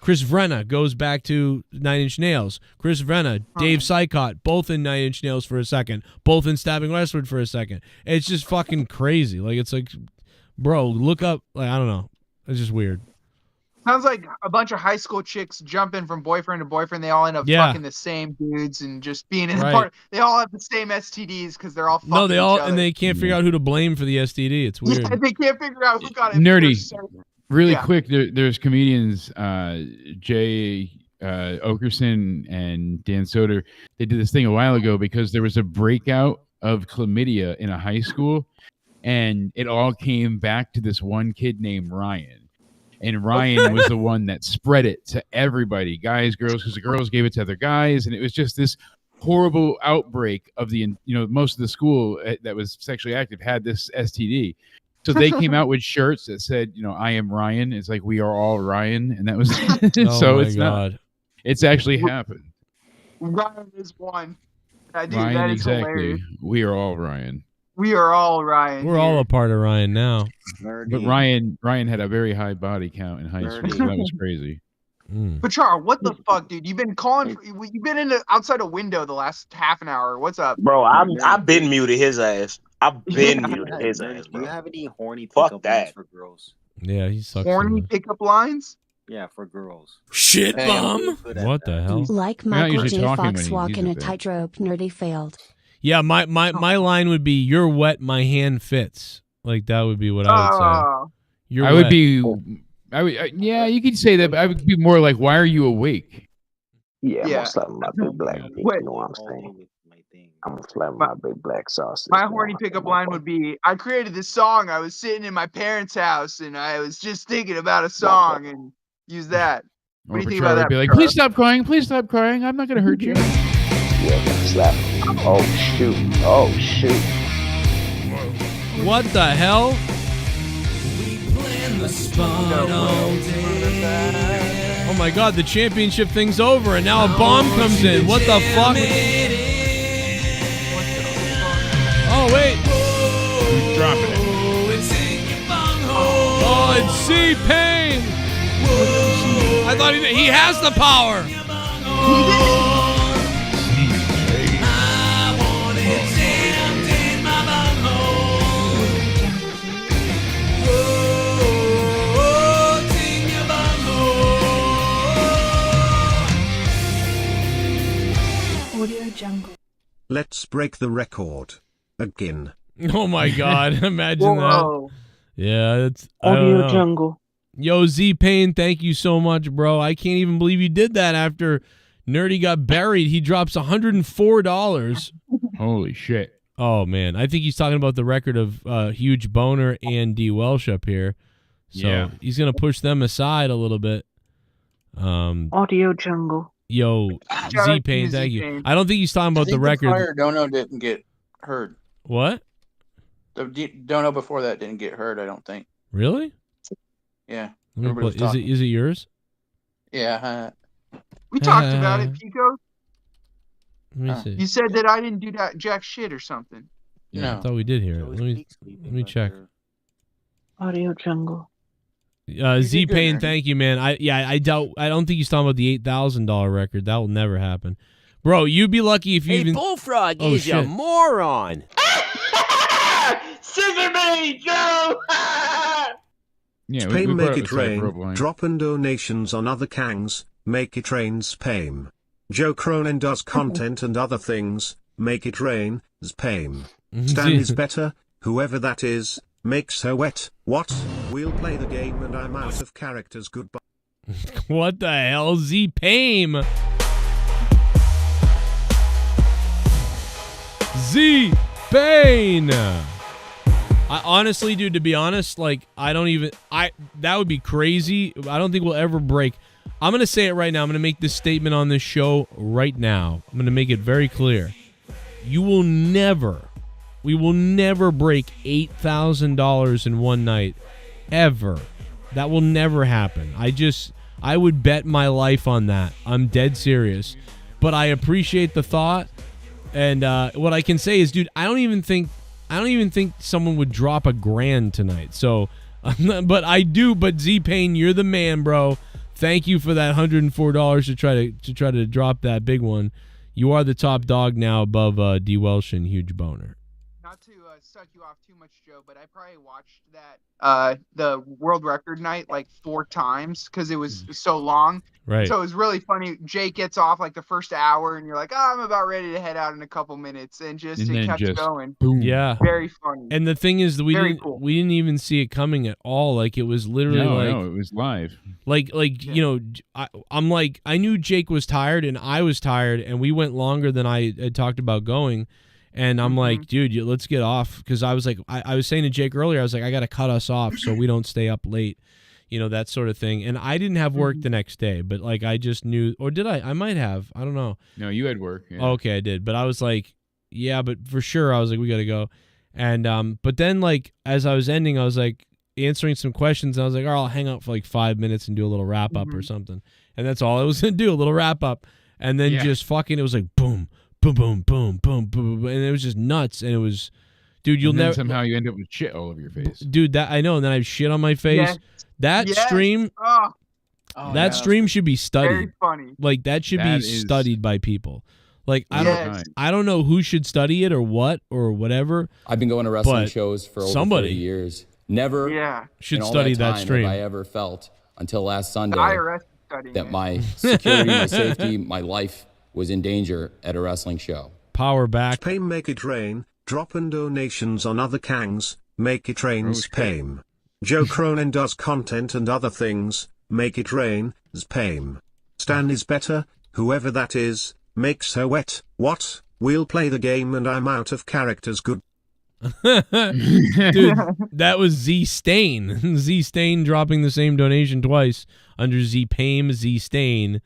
Chris Vrenna, goes back to Nine Inch Nails. Chris Vrenna, Dave Sykott, both in Nine Inch Nails for a second, both in Stabbing Westward for a second. It's just fucking crazy. Like, it's like, bro, look up, like, I don't know. It's just weird. Sounds like a bunch of high school chicks jumping from boyfriend to boyfriend. They all end up fucking the same dudes and just being in the part. They all have the same STDs because they're all fucking No, they all, each other. and they can't figure out who to blame for the STD. It's weird. Yeah, they can't figure out who got it. Nerdy. Really Yeah. quick, there's comedians, Jay Okerson and Dan Soder. They did this thing a while ago because there was a breakout of chlamydia in a high school, and it all came back to this one kid named Ryan. And Ryan was the one that spread it to everybody, guys, girls, because the girls gave it to other guys, and it was just this horrible outbreak of most of the school that was sexually active had this STD. So they came out with shirts that said, I am Ryan. It's like, we are all Ryan. And that was, so it's not, it's actually happened. Ryan is one. Dude, Ryan, that is exactly. hilarious. We are all Ryan. We are all Ryan. We're all a part of Ryan now. But Ryan had a very high body count in high school. That was crazy. Pachar, what the fuck, dude? You've been calling. You've been outside a window the last half an hour. What's up, bro? I've been muted his ass. I've been muted his ass, bro. Do you have any horny Fuck pickup that. lines for girls? Yeah, he sucks. Horny pickup lines? Yeah, for girls. Shit, Hey, bum. What the hell? Like Michael J. Fox walking a tightrope, nerdy failed. Yeah, my line would be, "You're wet, my hand fits." Like, that would be what I would say. You're would wet. be. Yeah, you could say that, but I would be more like, "Why are you awake?" Yeah, Yeah. I'm slapping my big black dick, Wait. you know what I'm saying? I'm slapping my big black sausage. My horny pickup line would be, I created this song. I was sitting in my parents' house and I was just thinking about a song and use that. What Or do you think Pachar about would that? be like, Pachar? "Please stop crying. Please stop crying. I'm not going to hurt you." Yeah, I'm slapping. Oh, shoot. Oh, shoot. What the hell? Oh my God, the championship thing's over, and now a bomb comes in. What the fuck? Oh wait. Who's dropping it? Oh, it's C-Pain. I thought he has the power. Audio Jungle. Let's break the record. Again. Oh my God! Imagine Whoa. that. Yeah, that's I don't Audio know. Jungle. Yo, Z-Pain, thank you so much, bro. I can't even believe you did that after Nerdy got buried. He drops $104. Holy shit. Oh, man. I think he's talking about the record of Huge Boner and D. Welsh up here. So Yeah. he's going to push them aside a little bit. Audio Jungle. Yo, Z-Pain, thank you. Z-Pain. I don't think he's talking about the record. Prior Dono didn't get heard. What? The Dono before that didn't get heard, I don't think. Really? Yeah. Let me Everybody was play- talking. is it yours? Yeah. We talked about it, Pico. Let me see. You said that I didn't do that jack shit or something. Yeah, I thought we did hear it. Let me check. Audio Jungle. Z-Pain, thank you, man. I don't think he's talking about the $8,000 record. That will never happen. Bro, you'd be lucky if you Hey, even. Bullfrog Oh, is a shit. moron. Scissor me, Joe! Yeah, Spame we make brought it up the rain, rope line. dropping donations on other kangs, make it rain spame. Joe Cronin does content and other things, make it rain, spame. Stan is better, whoever that is, makes her wet. What? We'll play the game and I'm out of characters, goodbye. What the hell, Z-Pame? Z-Bane! I honestly, dude, to be honest, like, that would be crazy. I don't think we'll ever break. I'm going to say it right now. I'm going to make this statement on this show right now. I'm going to make it very clear. We will never break $8,000 in one night. Ever. That will never happen. I would bet my life on that. I'm dead serious. But I appreciate the thought. And what I can say is, dude, I don't even think someone would drop $1,000 tonight. So, but I do. But Z-Payne, you're the man, bro. Thank you for that $104 to try to drop that big one. You are the top dog now above D Welsh and Huge Boner. Not to suck you off too much, Joe, but I probably watched that the world record night like 4 times because it was so long. Right. So it was really funny. Jake gets off like the first hour, and you're like, "Oh, I'm about ready to head out in a couple minutes," and it kept going. Boom. Yeah. Very funny. And the thing is that we cool. didn't even see it coming at all. Like, it was literally No, it was live. Like you know, I'm like, I knew Jake was tired and I was tired, and we went longer than I had talked about going. And I'm like, dude, let's get off, because I was like, I was saying to Jake earlier, I was like, I got to cut us off so we don't stay up late, you know, that sort of thing. And I didn't have work the next day, but like, I just knew, or did I? I might have. I don't know. No, you had work. Yeah. Okay, I did, but I was like, yeah, but for sure, I was like, we got to go. And but then, like, as I was ending, I was like answering some questions, and I was like, all right, I'll hang out for like 5 minutes and do a little wrap up or something. And that's all I was gonna do, a little wrap up, and then just fucking, it was like boom. Boom, boom, boom, boom, boom, boom, and it was just nuts. And it was, dude, you'll never. Somehow you end up with shit all over your face, dude. That I know, and then I have shit on my face. Yes. That Yes. stream, that stream should be studied. Very funny. Like, that should be studied by people. Like, Yes. I don't know who should study it or what or whatever. I've been going to wrestling but shows for over somebody 30 years. Never should in all study that time stream. have I ever felt until last Sunday IRS is studying that it. my security, my safety, my life was in danger at a wrestling show. Power back. Spame make it rain, dropping donations on other kangs, make it rain spame. Joe Cronin does content and other things, make it rain, spame. Stan is better, whoever that is, makes her wet. What? We'll play the game and I'm out of characters, good. Dude, that was Z Stain. Z Stain dropping the same donation twice under Z Pame, Z Stain,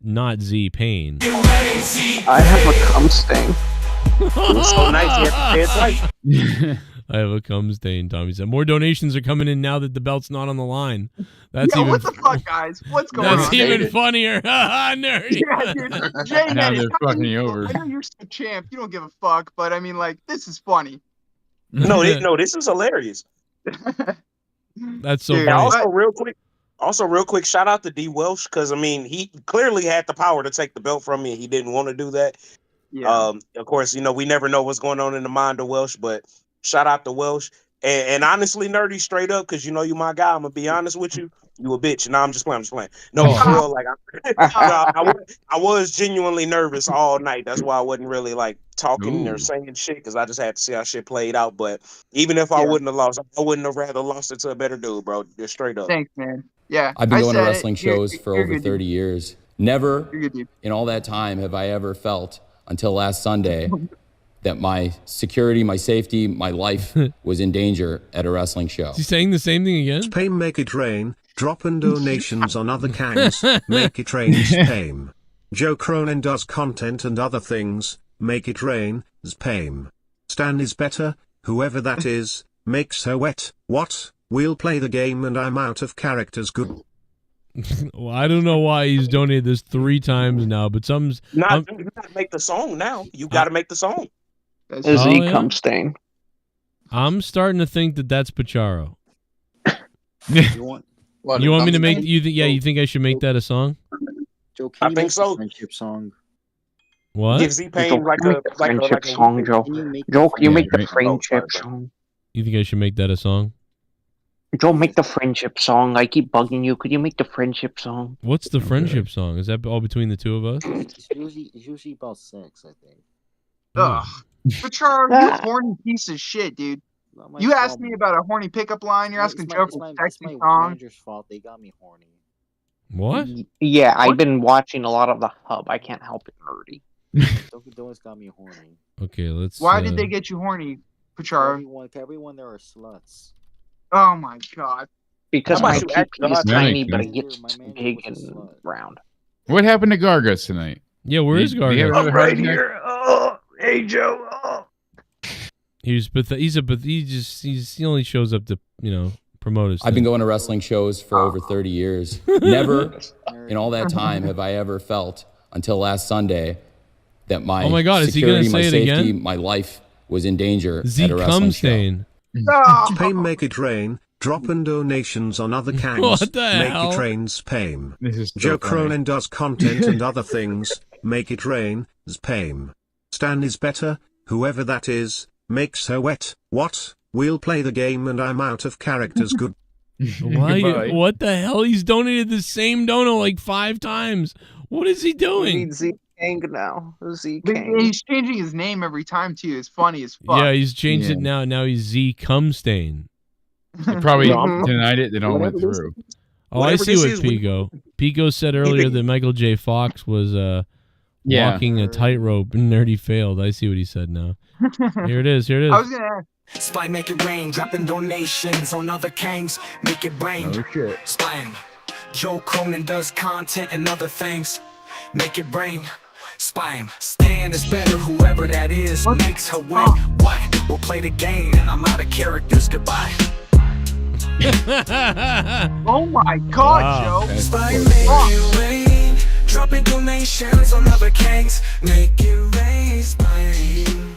not Z Payne. I have a cum stain. It's so nice you have to say it twice. I have a cum stain, Tommy said. More donations are coming in now that the belt's not on the line. That's Yeah, even what the fuck, guys? What's going that's on? even funnier. Nerdy. Yeah, dude. Jay, Now man, they're it's fucking kinda you cool. over. I know you're a champ. You don't give a fuck, but I mean, like, this is funny. No, this is hilarious. That's so And funny. also real quick, shout out to D Welsh, because I mean, he clearly had the power to take the belt from me, and he didn't want to do that. Yeah. Of course, you know, we never know what's going on in the mind of Welsh, but shout out to Welsh. And honestly, Nerdy, straight up, because you know you my guy, I'm gonna be honest with you. You a bitch. No, I'm just playing. No, for real, like I was genuinely nervous all night. That's why I wasn't really like talking or saying shit, because I just had to see how shit played out. But even if I wouldn't have lost, I wouldn't have rather lost it to a better dude, bro. Just straight up. Thanks, man. Yeah. I've been going to said it. wrestling shows for You're over good, 30 years. Never You're good, dude. in all that time have I ever felt until last Sunday that my security, my safety, my life was in danger at a wrestling show. Is he saying the same thing again? Spame make it rain, dropping donations on other kangs, make it rain spame. Joe Cronin does content and other things, make it rain, spame. Stan is better, whoever that is, makes her wet. What? We'll play the game and I'm out of characters, good. Well, I don't know why he's donated this 3 times now, but some's You gotta make the song now. You gotta make the song. Is he cum stain? I'm starting to think that that's Pacharo. You want You want me to make you think? Yeah, you think I should make that a song? Joe, I think so. Friendship song. What? Gives Z-Pain like a friendship song, Joe. Joe, can you make the friendship song? You think I should make that a song? Joe, make the friendship song. I keep bugging you. Could you make the friendship song? What's the friendship song? Is that all between the two of us? It's usually about sex, I think. Ugh. Patron, you horny piece of shit, dude. You asked me about a horny pickup line. You're asking Joe for a sexy song. Manager's fault. They got me horny. What? Yeah, I've been watching a lot of the Hub. I can't help it, nerdy. Those got me horny. Okay, let's. Why did they get you horny, Patron? Everyone there are sluts. Oh my god. Because my PP is tiny, but it Nice. gets big and round. What happened to Gargus tonight? Yeah, where is Do you have Gargus? another heart attack? Oh, hey Joe. Oh. He only shows up to promote his. I've been going to wrestling shows for over 30 years. Never in all that time have I ever felt until last Sunday that my Oh my God, is he gonna security, my say it safety, again? my life was in danger Z at a wrestling show. Cumstain. Payme make it rain. Dropping donations on other kangs. What the Make hell? it rain's Payme. This is so Joe funny. Cronin does content and other things. Make it rain. Payme. Stan is better. Whoever that is, makes her wet. What? We'll play the game and I'm out of characters. Good. Why? What the hell? He's donated the same dono like 5 times. What is he We doing? need Z King now. Z But King. he's changing his name every time too. It's funny as fuck. Yeah, he's changed it now. Now he's Z Cumstain. They probably denied it. It all went through. Oh, I see what Pico. Pico said earlier that Michael J. Fox was Yeah. walking a tightrope and Nerdy failed. I see what he said now. Here it is. Here it is. I was gonna ask. Spy make it rain, dropping donations on other kangs, make it rain. Oh shit. Spying. Joe Cronin does content and other things, make it rain. Spying. Stan is better, whoever that is, makes her win. What? We'll play the game, and I'm out of characters. Goodbye. Oh my god, Wow. Joe. Spy make it rain, dropping donations on other kangs, make it rain. Spying.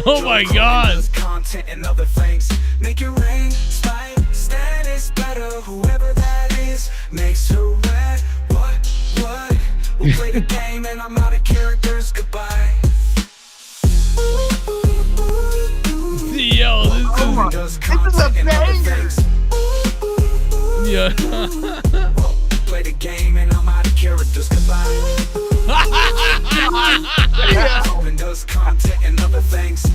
Oh my God. Content and other things, make it rain. Spy, Stan is better, whoever that is, makes her wet. What? We'll play the game and I'm out of characters. Goodbye. Yo, This is a banger. Yeah. Play the game and I'm out of characters. Goodbye. Cronin does content and other things.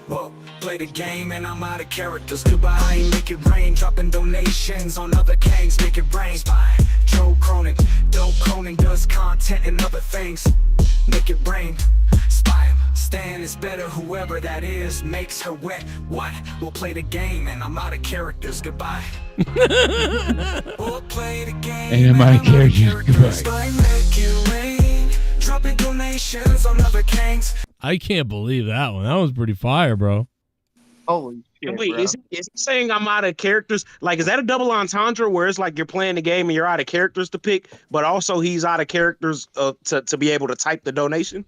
Whoa, play the game and I'm out of characters. Goodbye. Make it rain, dropping donations on other kangs. Make it rain. Spy. Joe Cronin does content and other things. Make it rain. Spy. Stan is better, whoever that is, makes her wet. What? We'll play the game and I'm out of characters. Goodbye. We'll play the game And I'm out of characters. Spy make it rain, dropping donations on other kangs. I can't believe that one. That was pretty fire, bro. Holy shit, Wait, bro. is he saying I'm out of characters? Like, is that a double entendre where it's like you're playing the game and you're out of characters to pick, but also he's out of characters to be able to type the donation?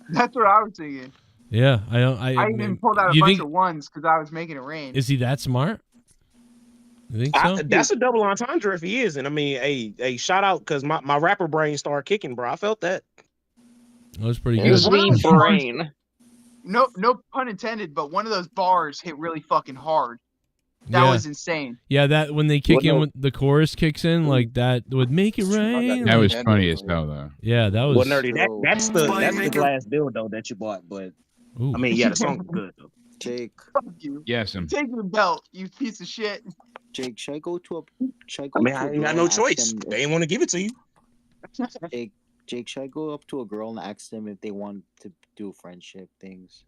That's what I was thinking. Yeah, I even pulled out a you bunch think- of ones because I was making it rain. Is he that smart? You think so? That's a double entendre if he is. And I mean, a shout out because my rapper brain started kicking, bro. I felt that. That was pretty It good. was one of those brain. No pun intended, but one of those bars hit really fucking hard. That Yeah. was insane. Yeah, that when they kick What in, no- when the chorus kicks in, like that would make it rain. That was funny as hell, though. Yeah, that was. Well, nerdy, that's the glass dildo that you bought, but Ooh. I mean, yeah, the song was good though. Jake, Fuck you. Yes, Take your belt, you piece of shit. Jake, should I go to a? Should I go I mean, to I a ain't got girl no and ask choice. them They ain't want to give it to you. Jake, should I go up to a girl and ask them if they want to do friendship things?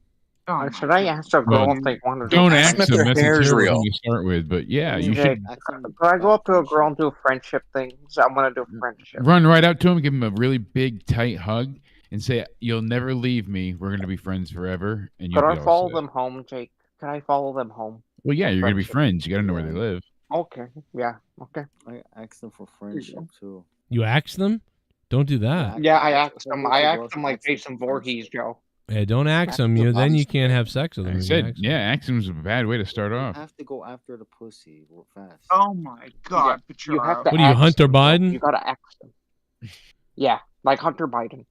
Oh Should I ask a girl Well, if they want to Don't do ask friendship? them. That's a terrible thing to start with. But yeah, you should Could I go up to a girl and do friendship things? I want to do friendship. run right up to him, give him a really big, tight hug, and say, "You'll never leave me. We're going to be friends forever." And you'll Could be I all follow set. them home, Jake? Could I follow them home? Well, yeah, you're going to be Friendship. friends. You got to know where they live. Okay. Yeah. Okay. I asked them for friendship too. You axe them? Don't do that. Yeah, I asked them. I asked them like Jason Voorhees, Joe. Yeah, don't axe them. You then you can't have sex with them. I if you said, axe them. yeah, Axum's a bad way to start You off. have to go after the pussy fast. Oh my god, You have Pacharo. to What are you, ask Hunter them, Joe. Biden? You gotta ask them. Yeah, like Hunter Biden.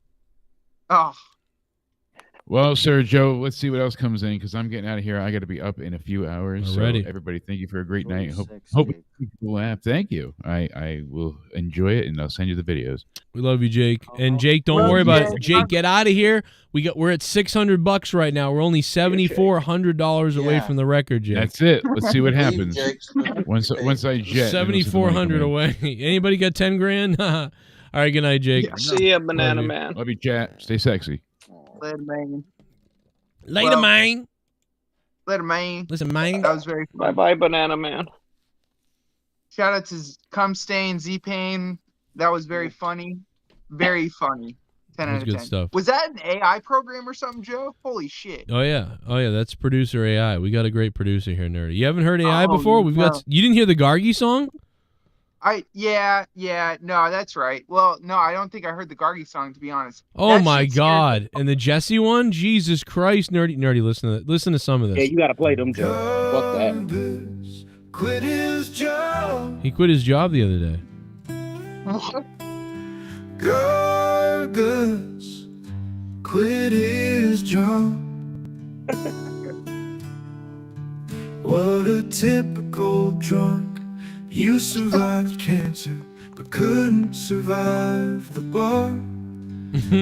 Oh, Well, Sir Joe, let's see what else comes in because I'm getting out of here. I got to be up in a few hours. Alrighty. So everybody, thank you for a great night. Hope people laugh. Thank you. I will enjoy it and I'll send you the videos. We love you, Jake. And Jake, don't worry about it. Jake, get out of here. We're at $600 right now. We're only $7,400 away from the record, Jake. That's it. Let's see what happens. Once I jet. 7,400 away. Anybody got 10 grand? All right, good night, Jake. See ya, Banana Man. Love you, chat. Stay sexy. Later, man. Later, man. Later, man. Listen, man. That was very fun. Bye-bye, Banana Man. Shout out to Cum Stain, Z-Pain. That was very funny. Very funny. 10 out of 10. Good stuff. Was that an AI program or something, Joe? Holy shit. Oh yeah. That's producer AI. We got a great producer here, Nerdy. You haven't heard AI before? We've got. You didn't hear the Gargi song? Yeah, no, that's right. Well, no, I don't think I heard the Gargi song, to be honest. Oh That my shit scared God! And the Jesse one, Jesus Christ, Nerdy, listen to some of this. Yeah, you gotta play them, Joe. Fuck that. Quit his job. He quit his job the other day. Gargus quit his job. What a typical drunk. You survived cancer, but couldn't survive the bar.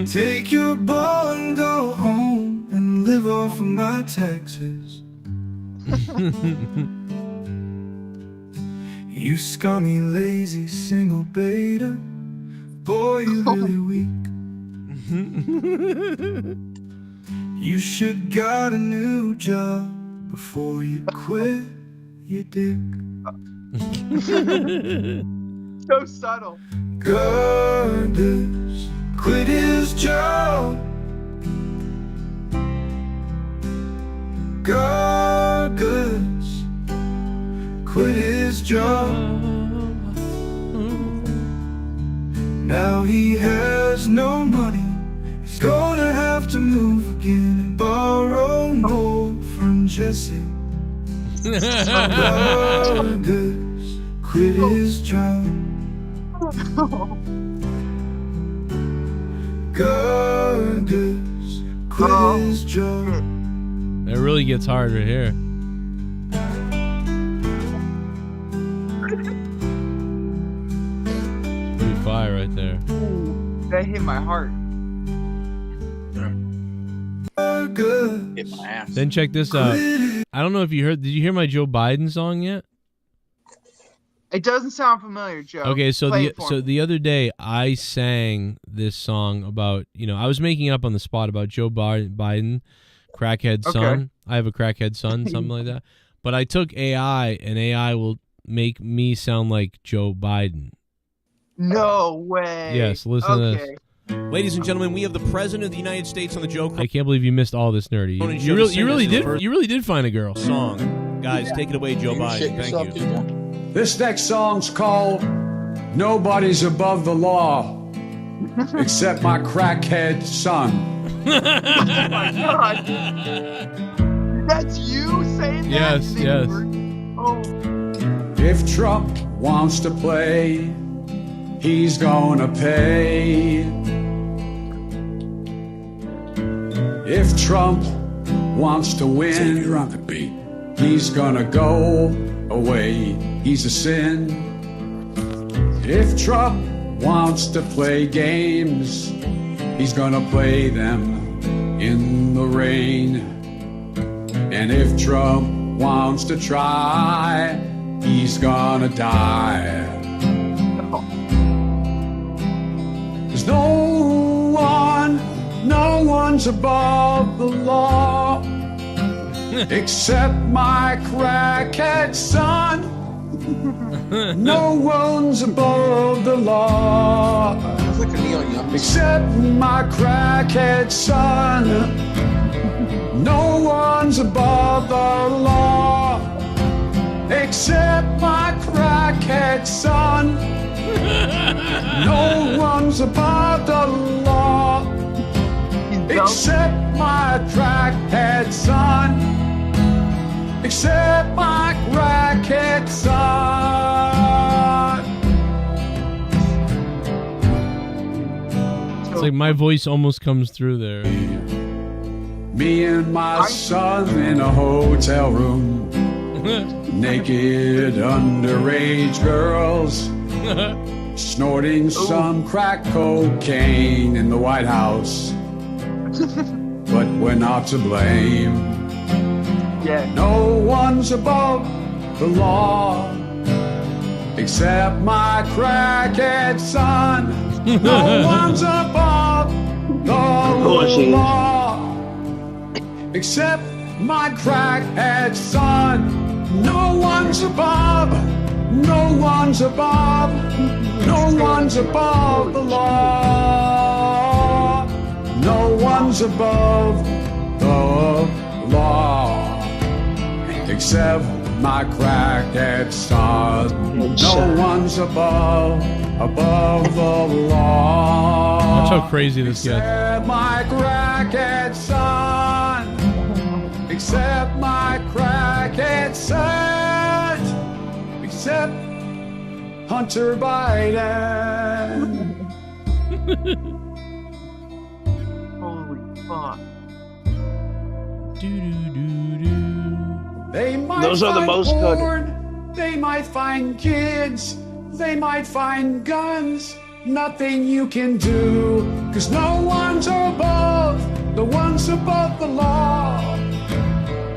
Take your ball and go home and live off of my taxes. You scummy, lazy, single beta. Boy, you really weak. You should got a new job before you quit your dick. So subtle. Gargus quit his job. Gargus quit his job. Now he has no money. He's gonna have to move again and borrow more from Jesse. Gargus quit his job. Gargus quit his job. It really gets hard right here. Pretty fire right there. That hit my heart. Hit my ass. Then check this out. I don't know if you heard. Did you hear my Joe Biden song yet? It doesn't sound familiar, Joe. Okay, so Play it for me. the other day I sang this song about, I was making it up on the spot about Joe Biden, crackhead son. I have a crackhead son, something like that. But I took AI, and AI will make me sound like Joe Biden. No way. Yes, listen to this. Ladies and gentlemen, we have the President of the United States on the Joe I can't believe you missed all this, Nerdy. Cronin You show to really sing us his did. first You really did find a girl. song. Guys, take it away, Joe Biden. Thank you. This next song's called Nobody's Above the Law Except My Crackhead Son. Oh my God. That's you saying that? Yes. Oh. If Trump wants to play, he's gonna pay. If Trump wants to win, on the beat, he's gonna go away. He's a sin. If Trump wants to play games, he's gonna play them in the rain. And if Trump wants to try, he's gonna die. There's no one's above the law except my crackhead son. No one's above the law except my crackhead son. No one's above the law except my crackhead son. No one's above the law except my crackhead son. Except my crackhead son. like my voice almost comes through there. Me and my son in a hotel room. Naked underage girls. Snorting some crack cocaine in the White House. But we're not to blame. Yeah. No one's above the law except my crackhead son. No one's above the law except my crackhead son. No one's above. No one's above. No one's above the law. No one's above the law except my crackhead son. No one's above the law. Watch how crazy this gets. Except my crackhead son. Except my crackhead son. Except Hunter Biden. Holy fuck. They might Those are the find most porn, they might find kids, they might find guns. Nothing you can do, 'cause no one's above the ones above the law.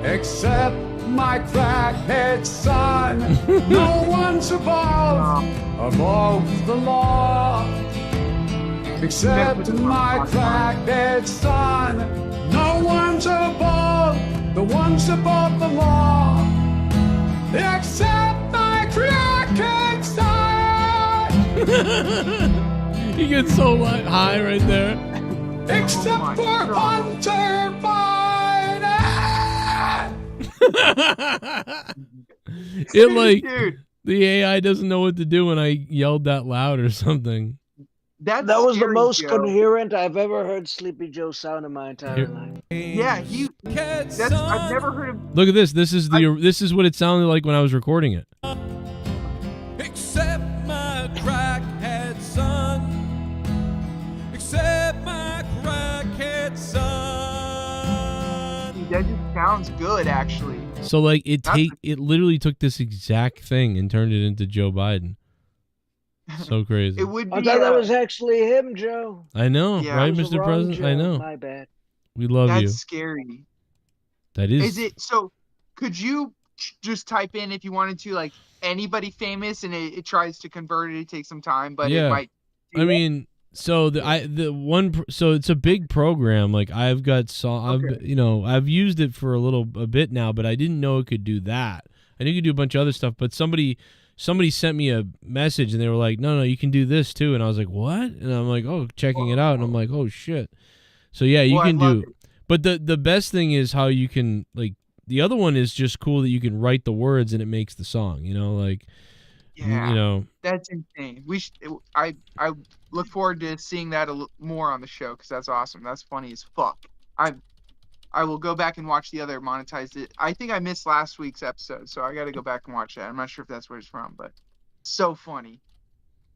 Except my crackhead son. No one's above the law. Except my crackhead son. No one's above the ones above the law. Except my crackhead son. He gets so high right there. Except for Hunter Biden. It like the AI doesn't know what to do when I yelled that loud or something. That was the scary, most Joe. coherent I've ever heard Sleepy Joe sound in my entire life. Yeah, I've never heard him. Look at this. This is what it sounded like when I was recording it. Except my crackhead son. Except my crackhead son. That just sounds good, actually. So like it literally took this exact thing and turned it into Joe Biden. So crazy. It would be. I thought that was actually him, Joe. I know, Yeah, right, It was the Mr. wrong President? I Joe. know. My bad. We love That's you. scary. That is. Is it so? Could you just type in if you wanted to, like anybody famous, and it tries to convert it? It takes some time, but it might. I mean, so so it's a big program. Like I've got I've used it for a bit now, but I didn't know it could do that. I knew it could do a bunch of other stuff, but somebody sent me a message and they were like, no, you can do this too. And I was like, what? And I'm like, oh, checking it out. And I'm like, oh shit. So yeah, you can do. But the best thing is how you can, like, the other one is just cool that you can write the words and it makes the song, That's insane. I look forward to seeing that more on the show, because that's awesome. That's funny as fuck. I will go back and watch the other Monetized. I think I missed last week's episode, so I got to go back and watch that. I'm not sure if that's where it's from, but so funny.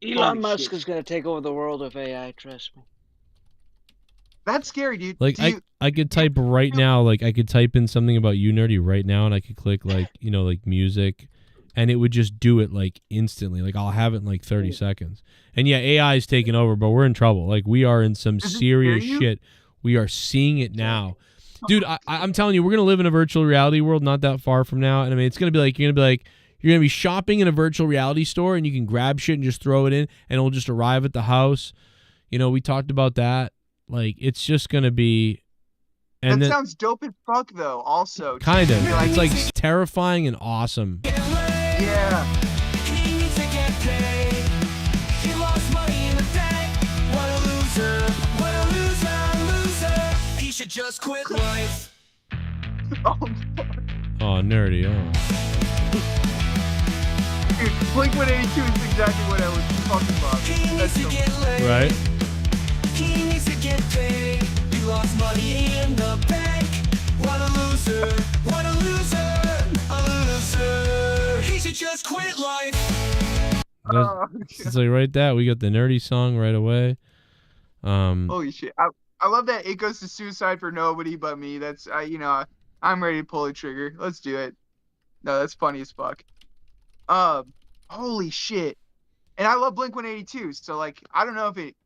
Elon Musk is going to take over the world of AI, trust me. That's scary, dude. Like I could type right now, like I could type in something about you, Nerdy, right now, and I could click like music, and it would just do it like instantly. Like I'll have it in like 30 seconds. And yeah, AI is taking over, but we're in trouble. Like we are in some serious shit. We are seeing it now. Dude, I'm telling you, we're gonna live in a virtual reality world not that far from now, and I mean, it's gonna be like you're gonna be shopping in a virtual reality store, and you can grab shit and just throw it in, and it'll just arrive at the house. We talked about that. Like, it's just gonna be. And that sounds dope as fuck, though. Also, kind of. It's like terrifying and awesome. Yeah. Just quit life. Oh, Nerdy. Oh. Dude, Blink-182 is exactly what I was talking about. That's so right. He needs to get paid. He lost money in the bank. What a loser. What a loser. A loser. He should just quit life. It's like right there. We got the Nerdy song right away. Holy shit! I love that it goes to suicide for nobody but me. That's I'm ready to pull the trigger. Let's do it. No, that's funny as fuck. Holy shit! And I love Blink-182, so like I don't know if it's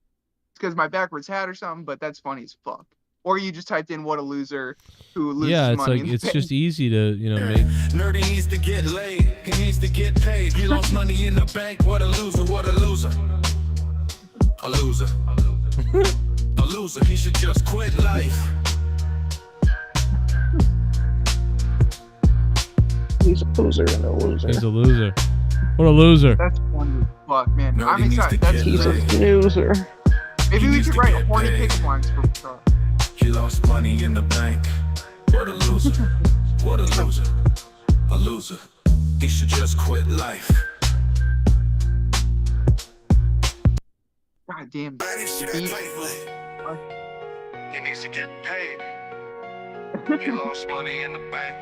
because my backwards hat or something, but that's funny as fuck. Or you just typed in "what a loser" who loses Yeah, it's money. like it's just easy to make. Nerdy needs to get laid. He needs to get paid. He lost money in the bank. What a loser. What a loser. A loser. A loser. He should just quit life. He's a loser and a loser. He's a loser. What a loser. That's funny as fuck, man. I'm excited. That's He's a loser. Maybe we should write horny pickup lines for Patrol. He lost money in the bank. What a loser. What a loser. A loser. He should just quit life. God damn. He needs to get paid. He lost money in the bank.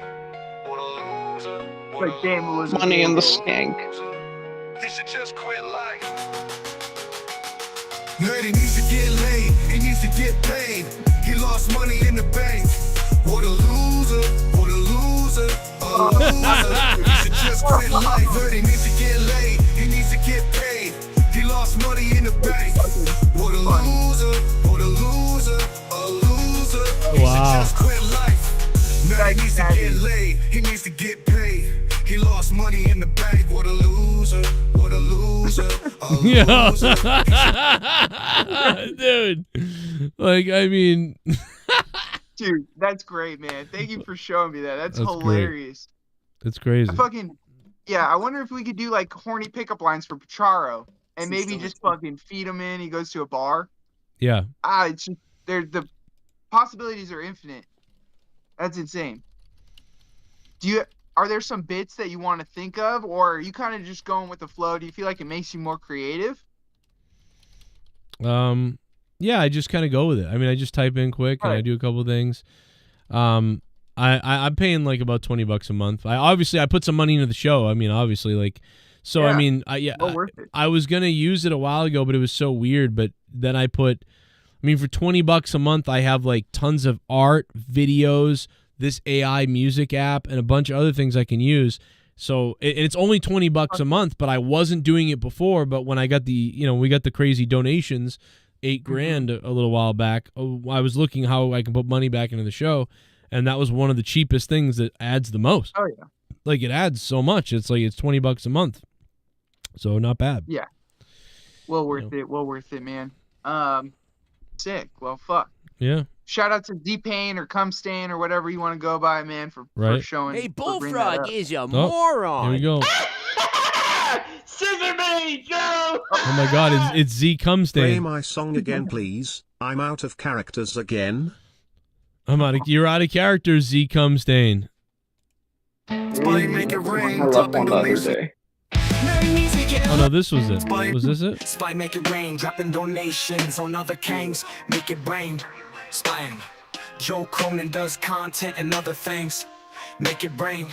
What a loser. What Like damn, it was Money in the skank. He should just quit life. Nerdy needs to get laid. He needs to get paid. He lost money in the bank. What a loser. What a loser. A loser. He should just quit life. Nerdy needs to get laid. He needs to get paid. He lost money in the bank. What a loser. What a loser. A loser. He should just quit life. Nerdy needs to get laid. He needs to get paid. He lost money in the bank. What a loser. What a loser. A loser. Dude, like I mean, Dude, that's great, man. Thank you for showing me that. That's That's hilarious. that's crazy. I wonder if we could do like horny pickup lines for Pacharo and maybe just fucking feed him in. He goes to a bar. Yeah. It's just the possibilities are infinite. That's insane. Are there some bits that you want to think of, or are you kind of just going with the flow? Do you feel like it makes you more creative? Yeah, I just kind of go with it. I mean, I just type in quick and I do a couple of things. I'm paying like about $20 a month. I put some money into the show. I mean, obviously, like, so yeah. I mean, I was gonna use it a while ago, but it was so weird. But then I for $20 a month, I have like tons of art, videos, this AI music app, and a bunch of other things I can use. So it's only $20 a month, but I wasn't doing it before. But when I got we got the crazy donations, $8,000 a little while back. I was looking how I can put money back into the show, and that was one of the cheapest things that adds the most. Oh yeah, like it adds so much. It's like it's $20 a month, so not bad. Yeah, well worth it. Well worth it, man. Sick. Well, fuck. Yeah. Shout out to D-Pain or Cumstain or whatever you want to go by, man, for showing. Hey, for Bullfrog is a moron. moron. Here we go. Scissor me, Joe! Oh my God, it's Z Play Cumstain. my song again, please. I'm out of characters again. You're out of character, Z Cumstain. I left one the other day. Oh no, this was it. Was this it? Spy make it rain, dropping donations on other kangs, make it rain. Spying. Joe Cronin does content and other things, make it rain.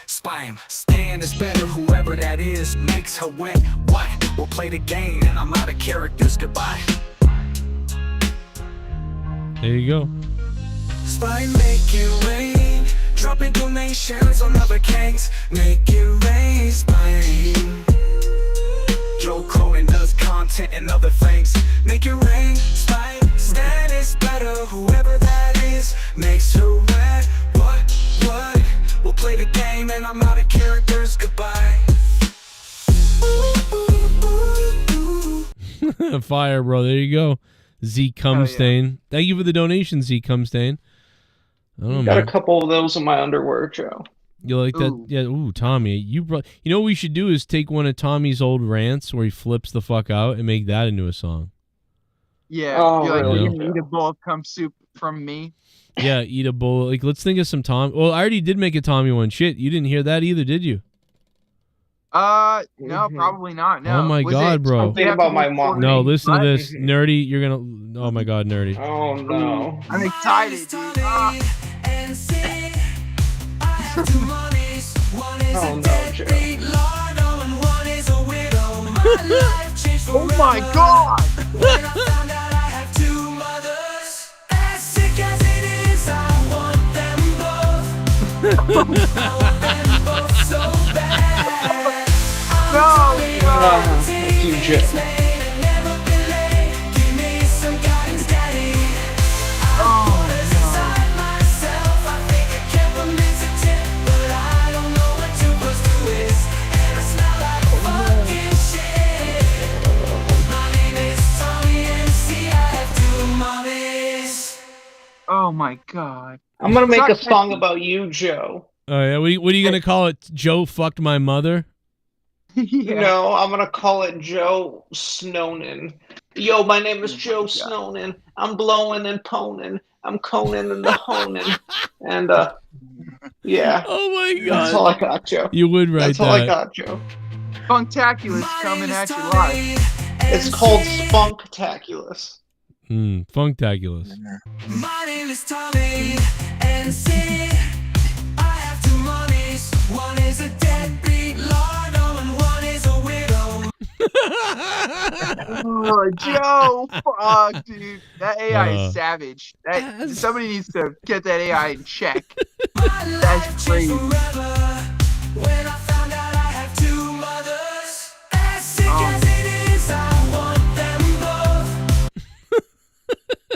Spying. Stan is better, whoever that is, makes her wet. What? We'll play the game, and I'm out of characters. Goodbye. There you go. Spy make it rain, dropping donations on other kangs, make it rain. Spying. Joe Cronin does content and other things, make it rain. Spy, Stan is better, whoever that is, makes her wet. What? We'll play the game and I'm out of characters, goodbye. Fire, bro. There you go. Z Cumstain. Yeah. Thank you for the donation, Z Cumstain. I don't know, Got man. a couple of those in my underwear, Joe. You like that? Yeah. Ooh, Tommy. You know what we should do is take one of Tommy's old rants where he flips the fuck out and make that into a song. Yeah. You need a bowl of cum soup from me. Yeah, eat a bowl. Like, let's think of some Tom. Well, I already did make a Tommy one. Shit, you didn't hear that either, did you? No, probably not. No. Oh my God, bro. Something about my mom. No, listen to this, Nerdy. You're gonna. Oh my God, Nerdy. Oh no. I'm excited, dude. Oh no, Joe. Oh my God. Thank you, Joe. Oh my god. I'm gonna make a song about you, Joe. Oh yeah, what are you gonna call it? Joe fucked my mother. No, I'm gonna call it Joe Snownin. Yo, my name is Joe Snownin. I'm blowing and poning. I'm coning and the honing. And yeah. Oh my god. That's all I got, Joe. You would write That's that. all I got, Joe. Funktaculous coming at you live. It's called Spunktaculous. Funktaculous. My name is Tommy MC. I have two mommies. One is a deadbeat lardo and one is a widow. Oh, Joe, fuck, dude. That AI is savage. Somebody needs to get that AI in check. That's crazy. When I found out I have two mothers, as sick as it is, I want them both.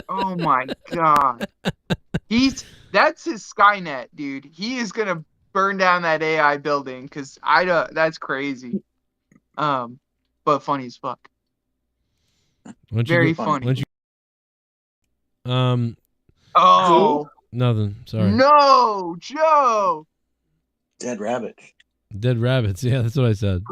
Oh my god. That's his Skynet, dude. He is gonna burn down that AI building because that's crazy. But funny as fuck. Very funny. Oh. Nothing. Sorry. No, Joe. Dead rabbits. Dead rabbits. Yeah, that's what I said.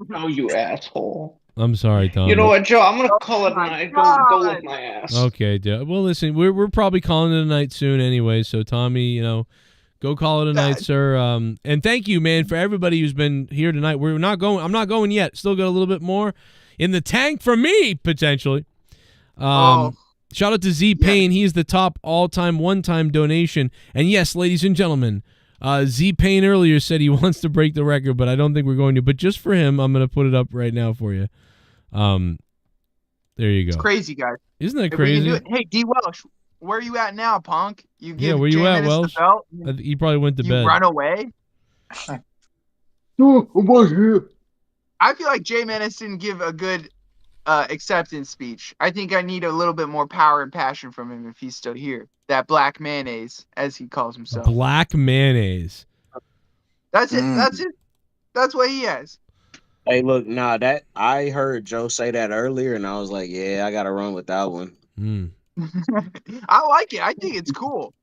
No, you asshole. I'm sorry, Tom. You know what, Joe? I'm gonna call it a night. Go lick my ass. Okay, dude. Well, listen, we're probably calling it a night soon anyway. So, Tommy, go call it a night, sir. And thank you, man, for everybody who's been here tonight. I'm not going yet. Still got a little bit more in the tank for me potentially. Shout out to Z Payne. He is the top all-time one-time donation. And yes, ladies and gentlemen, Z Payne earlier said he wants to break the record, but I don't think we're going to. But just for him, I'm going to put it up right now for you. There you go. It's crazy, guys. Isn't that crazy? Hey, D Welsh, where are you at now, punk? You give where you at, J-Menace Welsh? the belt? He probably went to bed. You run away? No, I'm right here. I feel like J-Menace didn't give a good acceptance speech. I think I need a little bit more power and passion from him if he's still here. That black mayonnaise, as he calls himself. Black mayonnaise. That's it. That's it. That's what he has. Hey, look, that I heard Joe say that earlier, and I was like, yeah, I gotta run with that one. I like it. I think it's cool.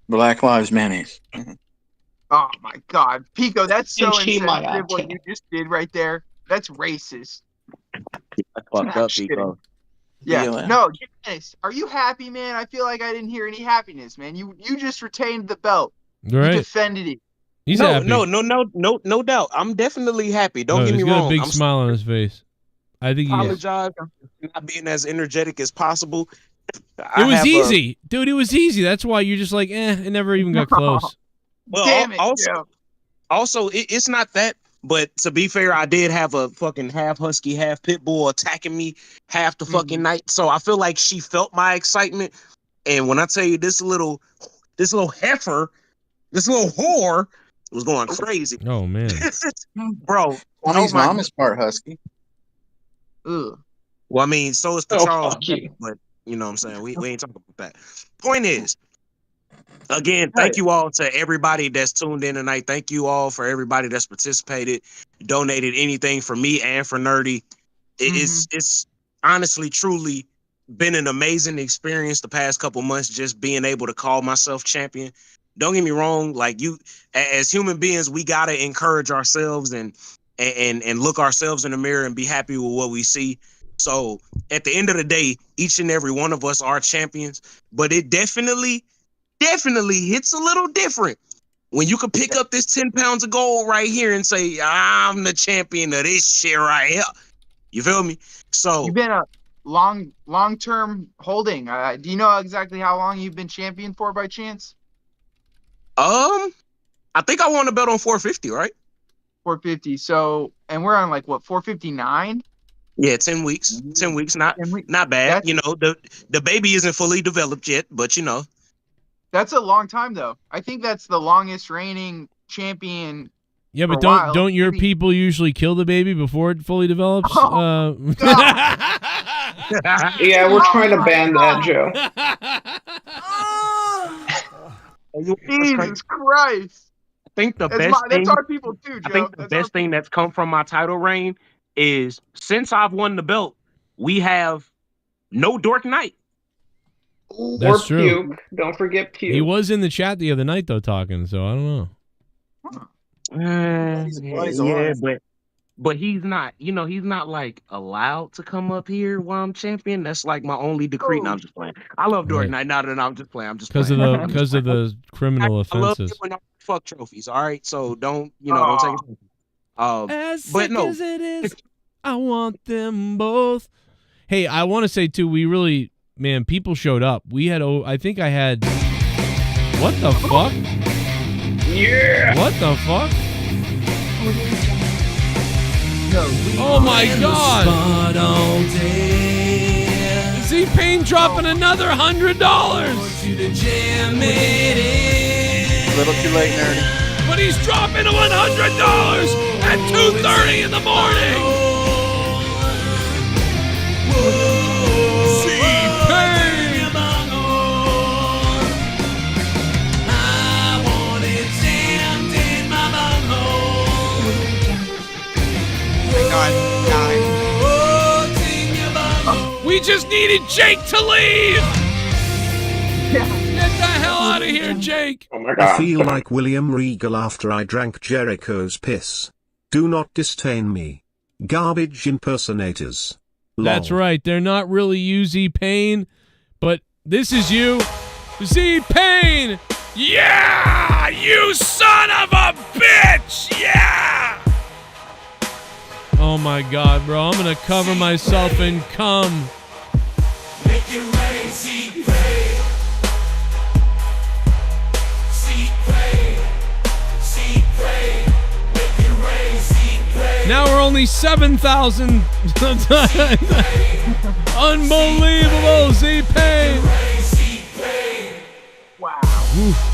Black Lives Mayonnaise. Oh my God, Pico, that's so Inchi my insensitive what ass. you just did right there. That's racist. I fucked up, Pico. Yeah. No, J-Menace, are you happy, man? I feel like I didn't hear any happiness, man. You just retained the belt. Right. You defended it. He's no, happy. no doubt. I'm definitely happy. Don't get me he's got wrong. a big I'm smile on his face. I think he is. apologize for not being as energetic as possible. It was easy, dude. It was easy. That's why you're just like, it never even got close. Well, Damn it, also, it's not that. But to be fair, I did have a fucking half husky, half pit bull attacking me half the fucking night. So I feel like she felt my excitement. And when I tell you this little heifer, this little whore was going crazy. Oh man, bro. Tommy's mom is part husky. Ugh. Well, I mean, so is Charles, but you know what I'm saying? We ain't talking about that. Point is, again, thank you all to everybody that's tuned in tonight. Thank you all for everybody that's participated, donated anything for me and for Nerdy. It's honestly, truly been an amazing experience the past couple months, just being able to call myself champion. Don't get me wrong, like as human beings, we gotta encourage ourselves and look ourselves in the mirror and be happy with what we see. So at the end of the day, each and every one of us are champions, but it definitely hits a little different when you can pick up this 10 pounds of gold right here and say, I'm the champion of this shit right here. You feel me? So you've been a long-term holding. Do you know exactly how long you've been champion for by chance? I think I won a belt on 450, right? 450. So, and we're on like what, 459? Yeah, 10 weeks. 10 weeks, not bad. You know, the baby isn't fully developed yet, but you know. That's a long time, though. I think that's the longest reigning champion. Yeah, but for a while. don't your Maybe- people usually kill the baby before it fully develops? Yeah, we're trying to ban that, Joe. Jesus Christ. I think the That's best thing. that's our people too, Joe. I think the best thing that's come from my title reign is since I've won the belt, we have no Dork Knight. That's or true. Puke. Don't forget Puke. He was in the chat the other night though talking, so I don't know. Yeah, but he's not. You know, he's not like allowed to come up here while I'm champion. That's like my only decree. No, I'm just playing. I love Dork Right. Knight. No, I'm just playing. I'm just Because of playing. the criminal I love offenses. when I fuck trophies. All right, so don't don't take it. As But sick no, as it is, I want them both. Hey, I want to say too, we really, man, people showed up. We had, I think I had, what the fuck? Yeah. What the fuck? Oh my god! Z-Pain dropping another $100. Little too late, nerd. But he's dropping $100 at 2:30 in the morning. Z-Pain. We just needed Jake to leave. Get the hell out of here, Jake. Oh my I feel like William Regal after I drank Jericho's piss. Do not disdain me. Garbage impersonators. That's right. They're not really you, Z-Pain, but this is you, Z-Pain. Yeah, you son of a bitch. Yeah. Oh my god, bro. I'm gonna cover myself in cum. Make it rain, Z-Pain. Z-Pain. Z-Pain. Make it rain, Z-Pain. Now we're only 7,000. Unbelievable, Z-Pain. Wow. Oof.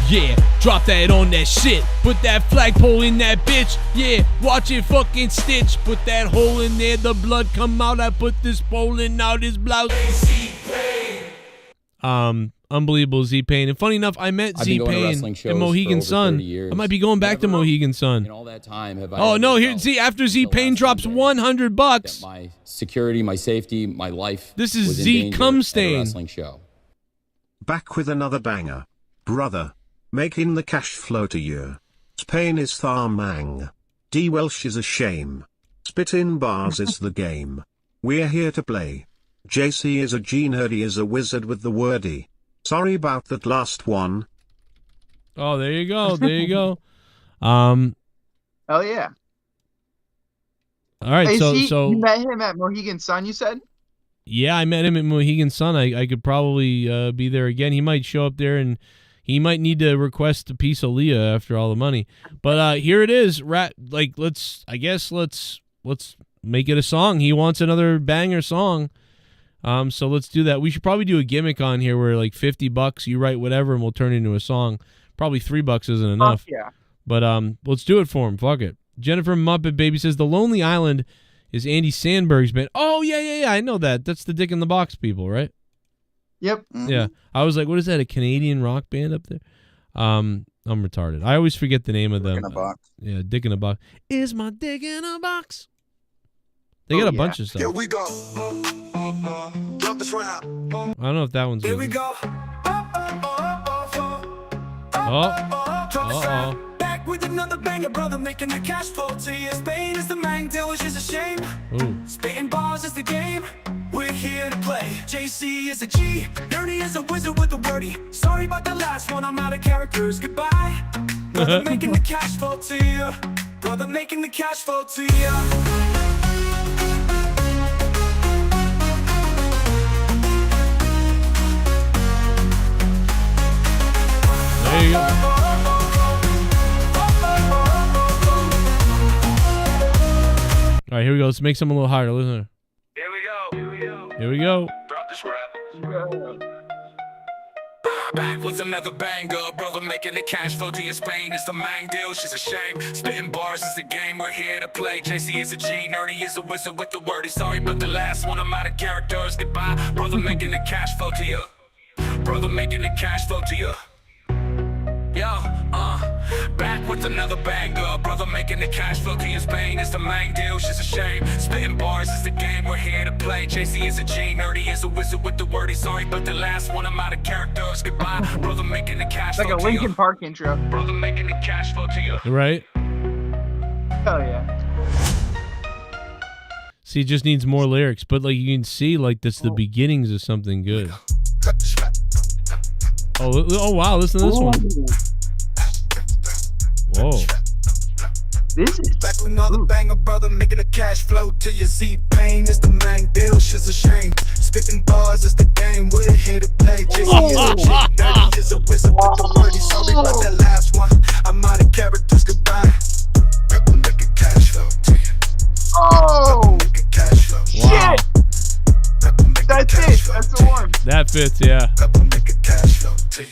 Yeah, drop that on that shit. Put that flagpole in that bitch. Yeah, watch it fucking stitch. Put that hole in there, the blood come out. I put this pole in out his blouse. Unbelievable Z-Pain. And funny enough, I met I've been going to Z-Pain wrestling at shows Mohegan for over Sun. 30 years. I might be going back to Mohegan Sun. In all that time, have I Oh ever no, here felt see after Z-Pain drops $100. my security, my safety, my life This is was in Z danger Cumstain. at a wrestling show. Back with another banger. Brother. Making the cash flow to you. Spain is Tharmang. D Welsh is a shame. Spit in bars is the game. We're here to play. JC is a G-nerdy is a wizard with the wordy. Sorry about that last one. Oh, there you go. There you go. Oh yeah. All right, Hey, so you met him at Mohegan Sun, you said? yeah, I met him at Mohegan Sun. I could probably be there again. He might show up there and he might need to request a piece of Leah after all the money. But here it is. Let's make it a song. He wants another banger song. So let's do that. We should probably do a gimmick on here where like $50 you write whatever and we'll turn it into a song. Probably $3 isn't enough. Yeah. But let's do it for him. Fuck it. Jennifer Muppet Baby says The Lonely Island is Andy Sandberg's band. Oh yeah. I know that. That's the Dick in the Box people, right? Yep. Yeah. I was like, what is that? A Canadian rock band up there? I'm retarded. I always forget the name of them. Dick in a Box. Yeah, Dick in a Box. Is my dick in a box? They got a bunch of stuff. Here we go. Drop the trap. I don't know if that one's Here good. we go. Uh-oh. Back with another banger, brother, making the cash flow to you. Spain is the man, deal is just a shame. Ooh. Spitting bars is the game. We're here to play. JC is a G, Nerdy is a wizard with the wordy. Sorry about the last one, I'm out of characters. Goodbye. Brother, making the cash flow to you. Brother, making the cash flow to you. There you go. All right, here we go. Let's make some a little higher. Listen. Here we go. Drop this rap. Back with another banger, brother making the cash flow to your Spain. It's the main deal, she's a shame. Spitting bars is the game, we're here to play. JC is a G, Nerdy is a wizard with the word. He's sorry, but the last one, I'm out of characters. Goodbye, brother making the cash flow to you. Brother making the cash flow to you. Yo, back with another banger, brother making the cash flow to your Spain. It's the main deal, she's a shame. Spitting bars is the game, we're here to play. JC is a G, Nerdy is a wizard with the word. He's sorry, but the last one, I'm out of characters. Goodbye, brother making the cash Like flow a to you. Linkin Park intro. Brother making the cash flow to you. Right? Hell yeah. See, it just needs more lyrics, but like you can see, like that's the beginnings of something good. Oh wow! Listen to this one. Whoa. This is back with another banger, brother making the cash flow to your Z-Pain. It's the main deal, she's a shame. Spitting bars is the game, we're here to play. JC is a G, Nerdy is a wizard with the word. He's sorry about that last one, I'm out of characters. Goodbye. Brother making cash flow to you. Oh! Cash flow. Wow. That's it. That's the one. That fits, yeah. Cash flow to you.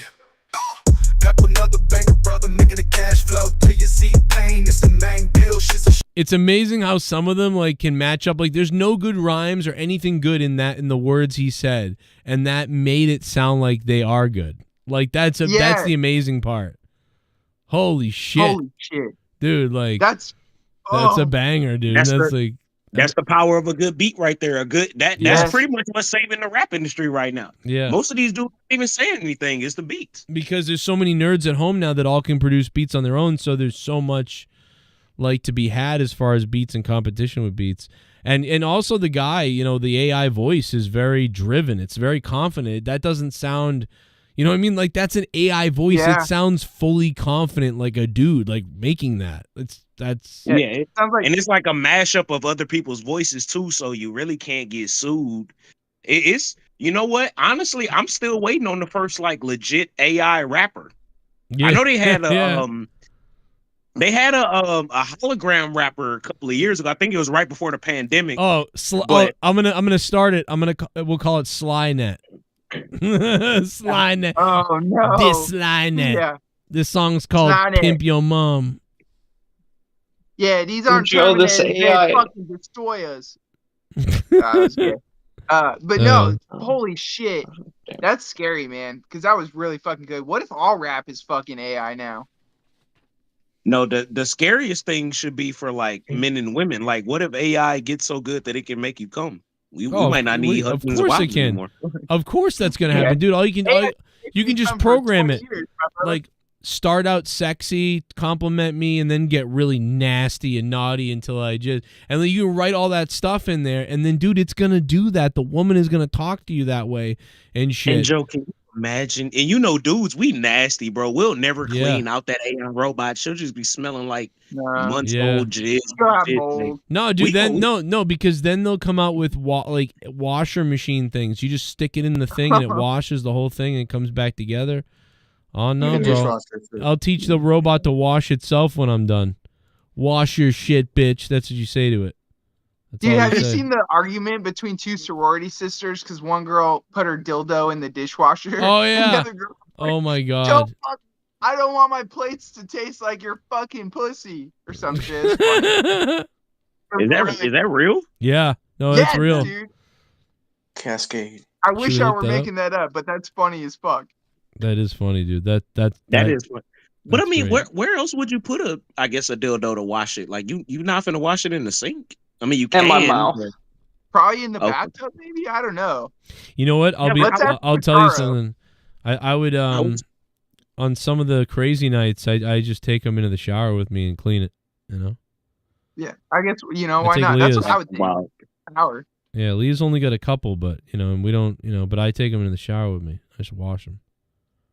Back with another banger, brother making the cash flow to your Z-Pain. It's the main deal, she's a It's amazing how some of them like can match up. Like there's no good rhymes or anything good in the words he said, and that made it sound like they are good. Like that's the amazing part. Holy shit. Dude, like that's a banger, dude. That's the power of a good beat right there. That's pretty much what's saving the rap industry right now. Yeah. Most of these dudes aren't even saying anything. It's the beats. Because there's so many nerds at home now that all can produce beats on their own, so there's so much like to be had as far as beats and competition with beats. And also the guy, the AI voice is very driven. It's very confident. That doesn't sound, you know what I mean? Like that's an AI voice. Yeah. It sounds fully confident like a dude like making that. It sounds like, and it's like a mashup of other people's voices too, so you really can't get sued. It's you know what? Honestly, I'm still waiting on the first like legit AI rapper. Yeah. I know they had a a hologram rapper a couple of years ago. I think it was right before the pandemic. I'm gonna start it. We'll call it Slynet. Slynet. Oh no. This Slynet. Yeah. This song's called Slynet. Pimp Your Mom. Yeah, these aren't Joe, this Terminators, they AI fucking destroy us. That was good. But no, holy shit. That's scary, man. Because that was really fucking good. What if all rap is fucking AI now? No, the scariest thing should be for like men and women. Like, what if AI gets so good that it can make you come? We might not need Of husbands and course it wives can. anymore. Of course that's gonna happen, dude. You can just program it. Like start out sexy, compliment me, and then get really nasty and naughty until and then you can write all that stuff in there, and then dude, it's gonna do that. The woman is gonna talk to you that way and shit. And Joe, can you imagine? And dudes, we nasty, bro. We'll never clean out that AI robot. She'll just be smelling like months old jizz. No, dude. No, because then they'll come out with like washer machine things. You just stick it in the thing and it washes the whole thing and it comes back together. Oh no, bro! I'll teach the robot to wash itself when I'm done. Wash your shit, bitch. That's what you say to it. That's Dude, all have you say. seen the argument between two sorority sisters because one girl put her dildo in the dishwasher? Oh and the yeah. other girl, Oh my god. I don't want my plates to taste like your fucking pussy or some shit. It's funny. Is that real? Yeah. No, Yes, it's real. dude. Cascade. I wish Should we I look were that up? making that up, but that's funny as fuck. That is funny, dude. That is funny. But I that's mean, great. where else would you put a dildo to wash it? Like you not finna wash it in the sink. I mean, you can. In my mouth. but- Probably in the Okay. bathtub, maybe. I don't know. You know what? let's ask I'll tell you Sparrow. something. I would on some of the crazy nights, I just take them into the shower with me and clean it. You know. Yeah, I guess I why take not? That's what Leah's. I would think. Wow. Hour. Yeah, Leah's only got a couple, but and we don't, but I take them into the shower with me. I should wash them.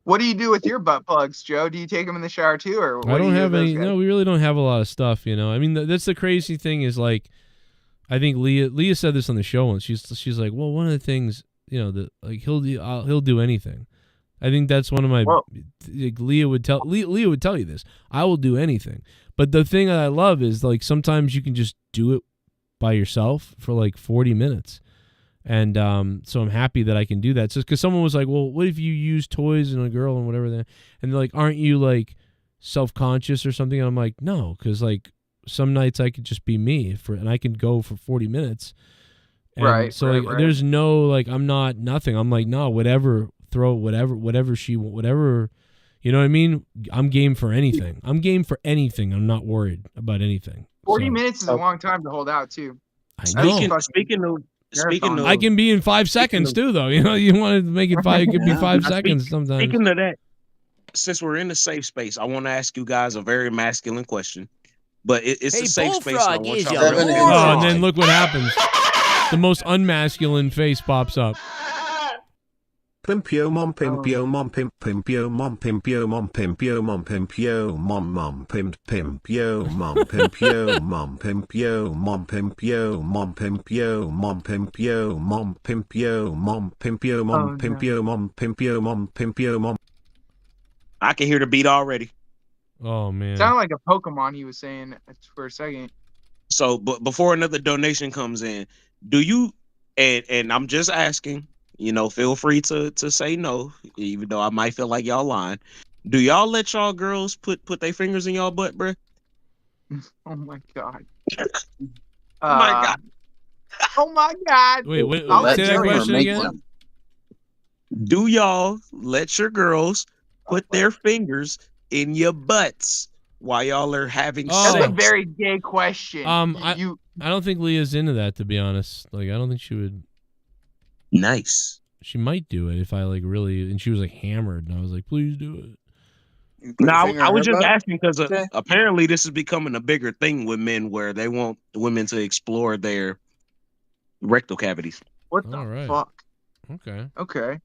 What do you do with your butt plugs, Joe? Do you take them in the shower too, or what I don't do you have do with any. those guys? No, we really don't have a lot of stuff. I mean, that's the crazy thing is like, I think Leah said this on the show once. She's like, well, one of the things, that like he'll do anything. I think that's one of my. Like, Leah would tell you this. I will do anything. But the thing that I love is like sometimes you can just do it by yourself for like 40 minutes. And so I'm happy that I can do that. So because someone was like, well, what if you use toys and a girl and whatever that, and they're like, aren't you like self-conscious or something? And I'm like, no, because like some nights I could just be me and I can go for 40 minutes. And right. So right, like, right. there's no like, I'm not nothing. I'm like, no, whatever, throw whatever she, whatever, you know what I mean? I'm game for anything. I'm game for anything. I'm not worried about anything. 40 minutes is a long time to hold out too. I know. Speaking of, I can be in 5 seconds too, though. You know, you want to make it 5. It could be 5 seconds sometimes. Speaking of that, since we're in a safe space, I want to ask you guys a very masculine question. But it's a safe space. And I want y'all Oh, and then look what happens. The most unmasculine face pops up. Pimpio mom pimpio mom pimp pimpio mom pimpio mom pimpio mom pimpio mom mom pimp pimpio mom pimpio mom pimpio mom pimpio mom pimpio mom pimpio mom pimpio mom pimpio mom pimpio mom pimpio mom pimpio mom. I can hear the beat already. Oh man. Sounded like a Pokemon he was saying for a second. So, but before another donation comes in, do you? And I'm just asking. You know, feel free to say no, even though I might feel like y'all lying. Do y'all let y'all girls put their fingers in y'all butt, bruh? Oh my god. Oh my god. Oh my god. Wait, say that question again. Do y'all let your girls put their fingers in your butts while y'all are having sex? That's a very gay question. I don't think Leah's into that, to be honest. Like, I don't think she would. Nice. She might do it if I like really, and she was like hammered, and I was like, please do it. No, I was just asking because apparently this is becoming a bigger thing with men where they want women to explore their rectal cavities. What the fuck? Okay. Okay.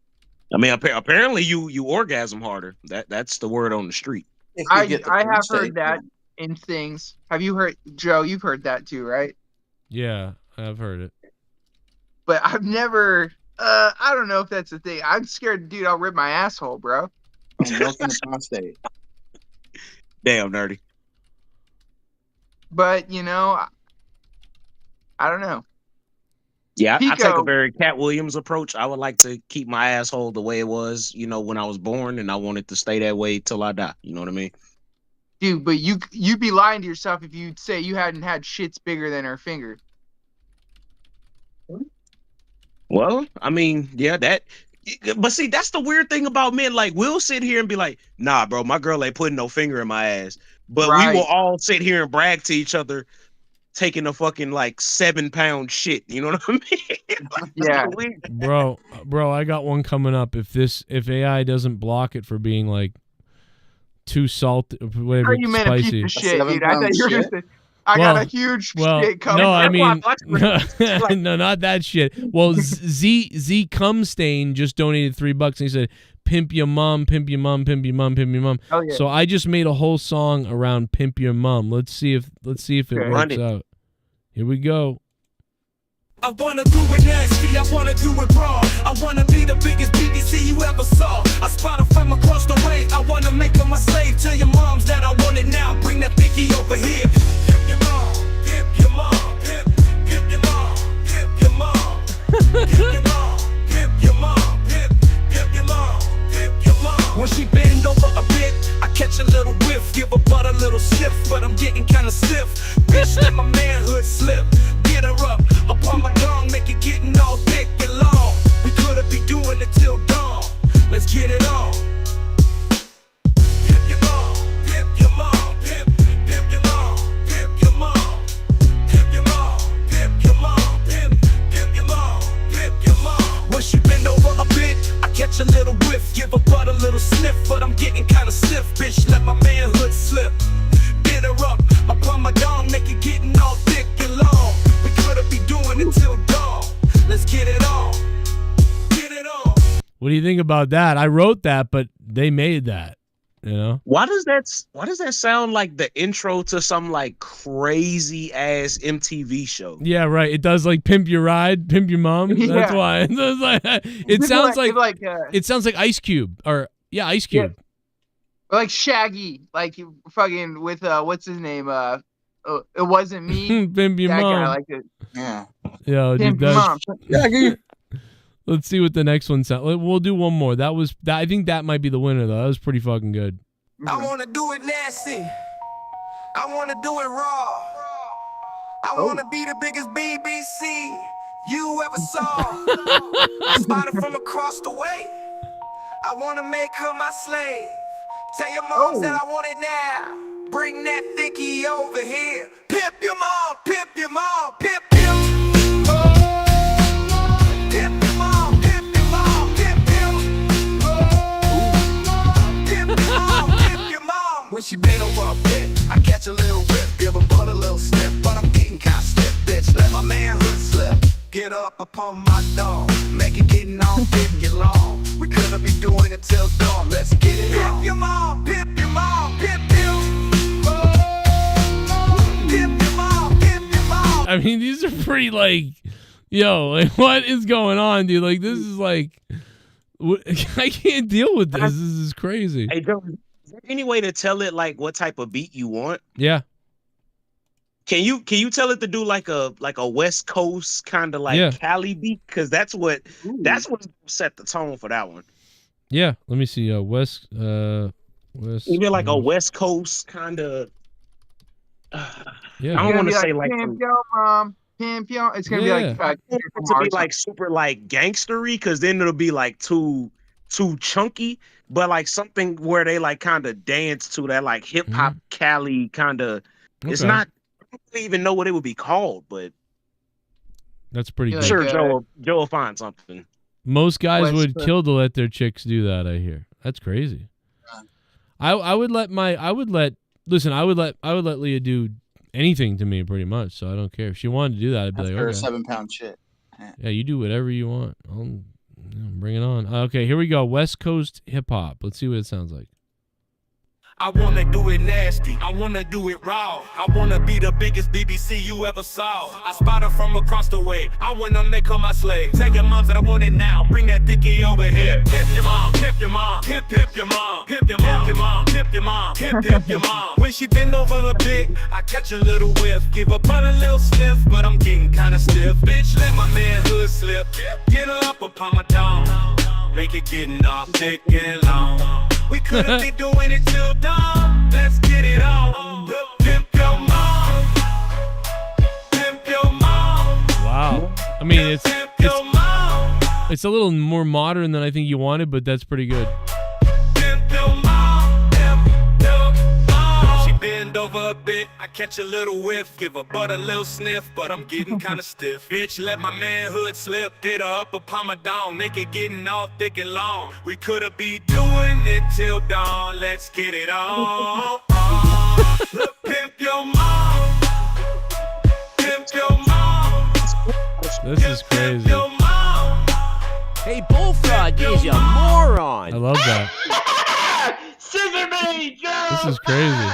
I mean, apparently you orgasm harder. That's the word on the street. I have heard that in things. Have you heard, Joe? You've heard that too, right? Yeah, I've heard it. But I've never. I don't know if that's the thing. I'm scared, dude. I'll rip my asshole, bro. Milking the prostate. Damn, nerdy. But you know, I don't know. Yeah, I take Pico. a very Cat Williams approach. I would like to keep my asshole the way it was, you know, when I was born, and I want it to stay that way till I die. You know what I mean? Dude, but you'd be lying to yourself if you'd say you hadn't had shits bigger than her finger. Well, I mean, yeah, but see, that's the weird thing about men. Like, we'll sit here and be like, nah, bro, my girl ain't putting no finger in my ass. But we will all sit here and brag to each other, taking a fucking like 7-pound shit. You know what I mean? Like, yeah. Bro, I got one coming up. If AI doesn't block it for being like too salty, whatever, you meant spicy. a piece of shit, dude. I thought you were gonna say, I got a huge shit coming. No, I mean, no, not that shit. Well, Z Cumstain just donated $3 and he said, "Pimp your mom, pimp your mom, pimp your mom, pimp your mom." Oh, yeah. So I just made a whole song around "Pimp Your Mom." Let's see if it works out. Here we go. I wanna do it nasty, I wanna do it raw. I wanna be the biggest BBC you ever saw. I spot a femme across the way, I wanna make her my slave. Tell your moms that I want it now, bring that picky over here. Pimp your mom, pimp your mom, pimp your mom, pimp your mom, pimp your mom, pimp your mom, pimp your mom, pimp your mom. When she bend over a bit, I catch a little whiff, give her butt a little sniff, but I'm getting kinda stiff. Bitch, let my manhood slip. Get her up upon my dong, make it getting all thick and long. We could've be doing it till dawn. Let's get it on. Pimp your mom, pimp your mom, pimp your mom, pimp your mom, pimp your mom, pimp your mom, pimp your mom, pimp your mom. When she bend over a bit, I catch a little whiff, give her butt a little sniff, but I'm getting kinda stiff. Bitch, let my manhood slip. Get her up upon my dong, make it getting all thick and long. We could've be doing it till dawn. Let's get it on. Get it on. What do you think about that? I wrote that, but they made that. You know? Why does that sound like the intro to some like crazy ass MTV show? Yeah, right. It does like "Pimp Your Ride," "Pimp Your Mom." Yeah. That's why. It sounds like Ice Cube Ice Cube. Like Shaggy, like you fucking with what's his name? it wasn't me. Pimp your that mom. guy liked it. Yeah. Yo, dude, Pimp your mom. let's see what the next one sounds. We'll do one more. I think that might be the winner though. That was pretty fucking good. I wanna do it nasty. I wanna do it raw. I wanna be the biggest BBC you ever saw. Spot her from across the way. I wanna make her my slave. Tell your moms that I want it now. Bring that thicky over here. Pimp your mom, pimp your mom, pimp, pimp. Pimp your mom, pimp your mom, pimp, pimp. Pimp your mom, pimp your mom. When she been over a bit, I catch a little whip, give her butt a little sniff, but I'm getting kinda stiff, bitch. Let my manhood slip. Get up upon my dog, make it getting on, get long. We could be doing it till dawn. Let's get it on. Pimp your mom, pimp your mom, pimp, pimp. Pimp your mom, pimp your mom. I mean, these are pretty like, yo, like, what is going on, dude? Like, this is like, I can't deal with this. This is crazy. Hey, Joe, is there any way to tell it like what type of beat you want? Yeah. Can you tell it to do like a West Coast kind of like Cali beat? Because that's what set the tone for that one. Yeah. Let me see. West. Even like a West Coast kind of. Yeah. I don't want to say like pimp your mom, pimp your. It's gonna be like to be like super like gangstery, because then it'll be like too chunky, but like something where they like kind of dance to that like hip hop Cali kind of. It's Okay. not. I don't even know what it would be called, but That's pretty good. sure, Joe will find something. Most guys West would Coast. kill to let their chicks do that. I hear. That's crazy. I would let Leah do anything to me pretty much. So I don't care if she wanted to do that. I'd be After like, a okay. 7-pound shit. Yeah, you do whatever you want. Bring it on. Okay, here we go. West Coast hip hop. Let's see what it sounds like. I wanna do it nasty, I wanna do it raw. I wanna be the biggest BBC you ever saw. I spot her from across the way, I wanna make her my slave. Take your moms that I want it now, bring that dickie over here. Pimp your mom, pimp your mom, pimp your mom, pimp your mom, pimp your mom, pimp your mom. When she bend over a bit, I catch a little whiff. Give her butt a little sniff, but I'm getting kinda stiff. Bitch, let my manhood slip. Get her up upon my dome, make it getting off thick and long. We could've been doing it till dawn. Let's get it on. Pimp your mom. Pimp your mom. Wow. I mean, it's a little more modern than I think you wanted, but that's pretty good. Pimp your mom. Pimp your mom. She bend over a bit, I catch a little whiff. Give her butt a little sniff, but I'm getting kinda stiff. Bitch, let my manhood slip. Get her up upon my dome, make it getting all thick and long. We could've been doing it till dawn. Let's get it on. Look, pimp your mom. Pimp your mom. This is crazy. Hey, Bullfrog is a moron. I love that. Scissor me, Joe! This is crazy.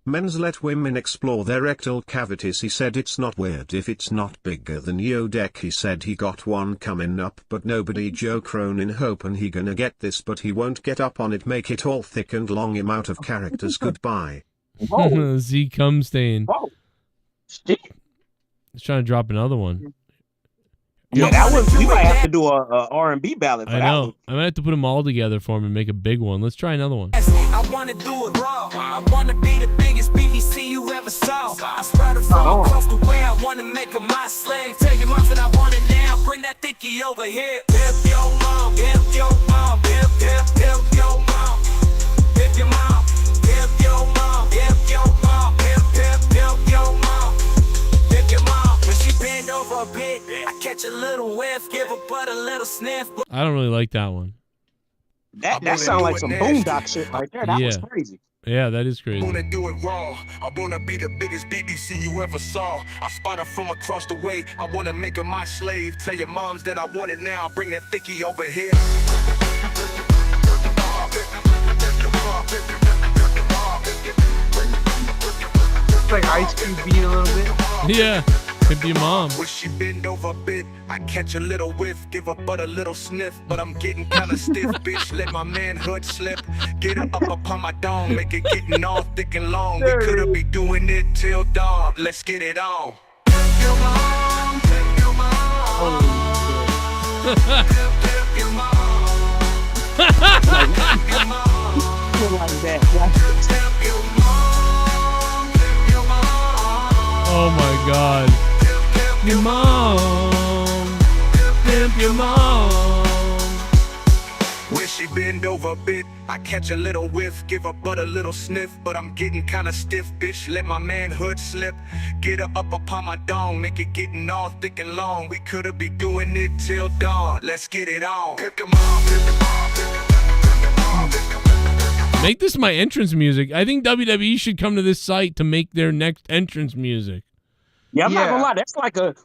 Men's let women explore their rectal cavities. He said it's not weird if it's not bigger than yo deck. He said he got one coming up but nobody. Joe Cronin hoping he gonna get this but he won't get up on it. Make it all thick and long. Him out of characters. Goodbye. Z cum stain. He's trying to drop another one. Yeah, that was. We might have to do a R&B ballad for I that know. one. I might have to put them all together for him and make a big one. Let's try another one. I wanna do it raw. I wanna be the biggest BBC you ever saw. I spread her from across the way. I wanna make her my slave. Take your moms and I want it now. Bring that thicky over here. Pimp your mom, pimp your mom, pimp your mom, pimp your mom, pimp your mom, pimp your mom, pimp your mom, pimp your mom. When she bend over a bit, I catch a little whiff, give her butt a little sniff. I don't really like that one. That sounds like some boondock shit right there. That was crazy. Yeah, that is crazy. I wanna do it raw. I wanna be the biggest BBC you ever saw. I spot her from across the way. I wanna make her my slave. Tell your moms that I want it now. Bring that thicky over here. It's like Ice Cube beat a little bit. Yeah. Pimp your mom. When she bend over a bit, I catch a little whiff, give her but a little sniff, but I'm getting kinda stiff, bitch. Let my manhood slip. Get her up upon my dome, make it getting all thick and long. We coulda be doing it till dawn. Let's get it on. Pimp your mom, pimp your mom. Pimp your mom. Pimp your mom. Like that. Pimp your mom, pimp your mom. Oh my God. Pimp your mom. Pimp your mom. When she bend over a bit, I catch a little whiff, give her but a little sniff, but I'm getting kinda stiff, bitch. Let my manhood slip. Get her up upon my dome, make it getting all thick and long. We coulda be doing it till dawn. Let's get it on. Pimp your mom, pimp your mom, pimp your mom, pimp your mom. Make this my entrance music. I think WWE should come to this site to make their next entrance music. Yeah, I'm not gonna lie.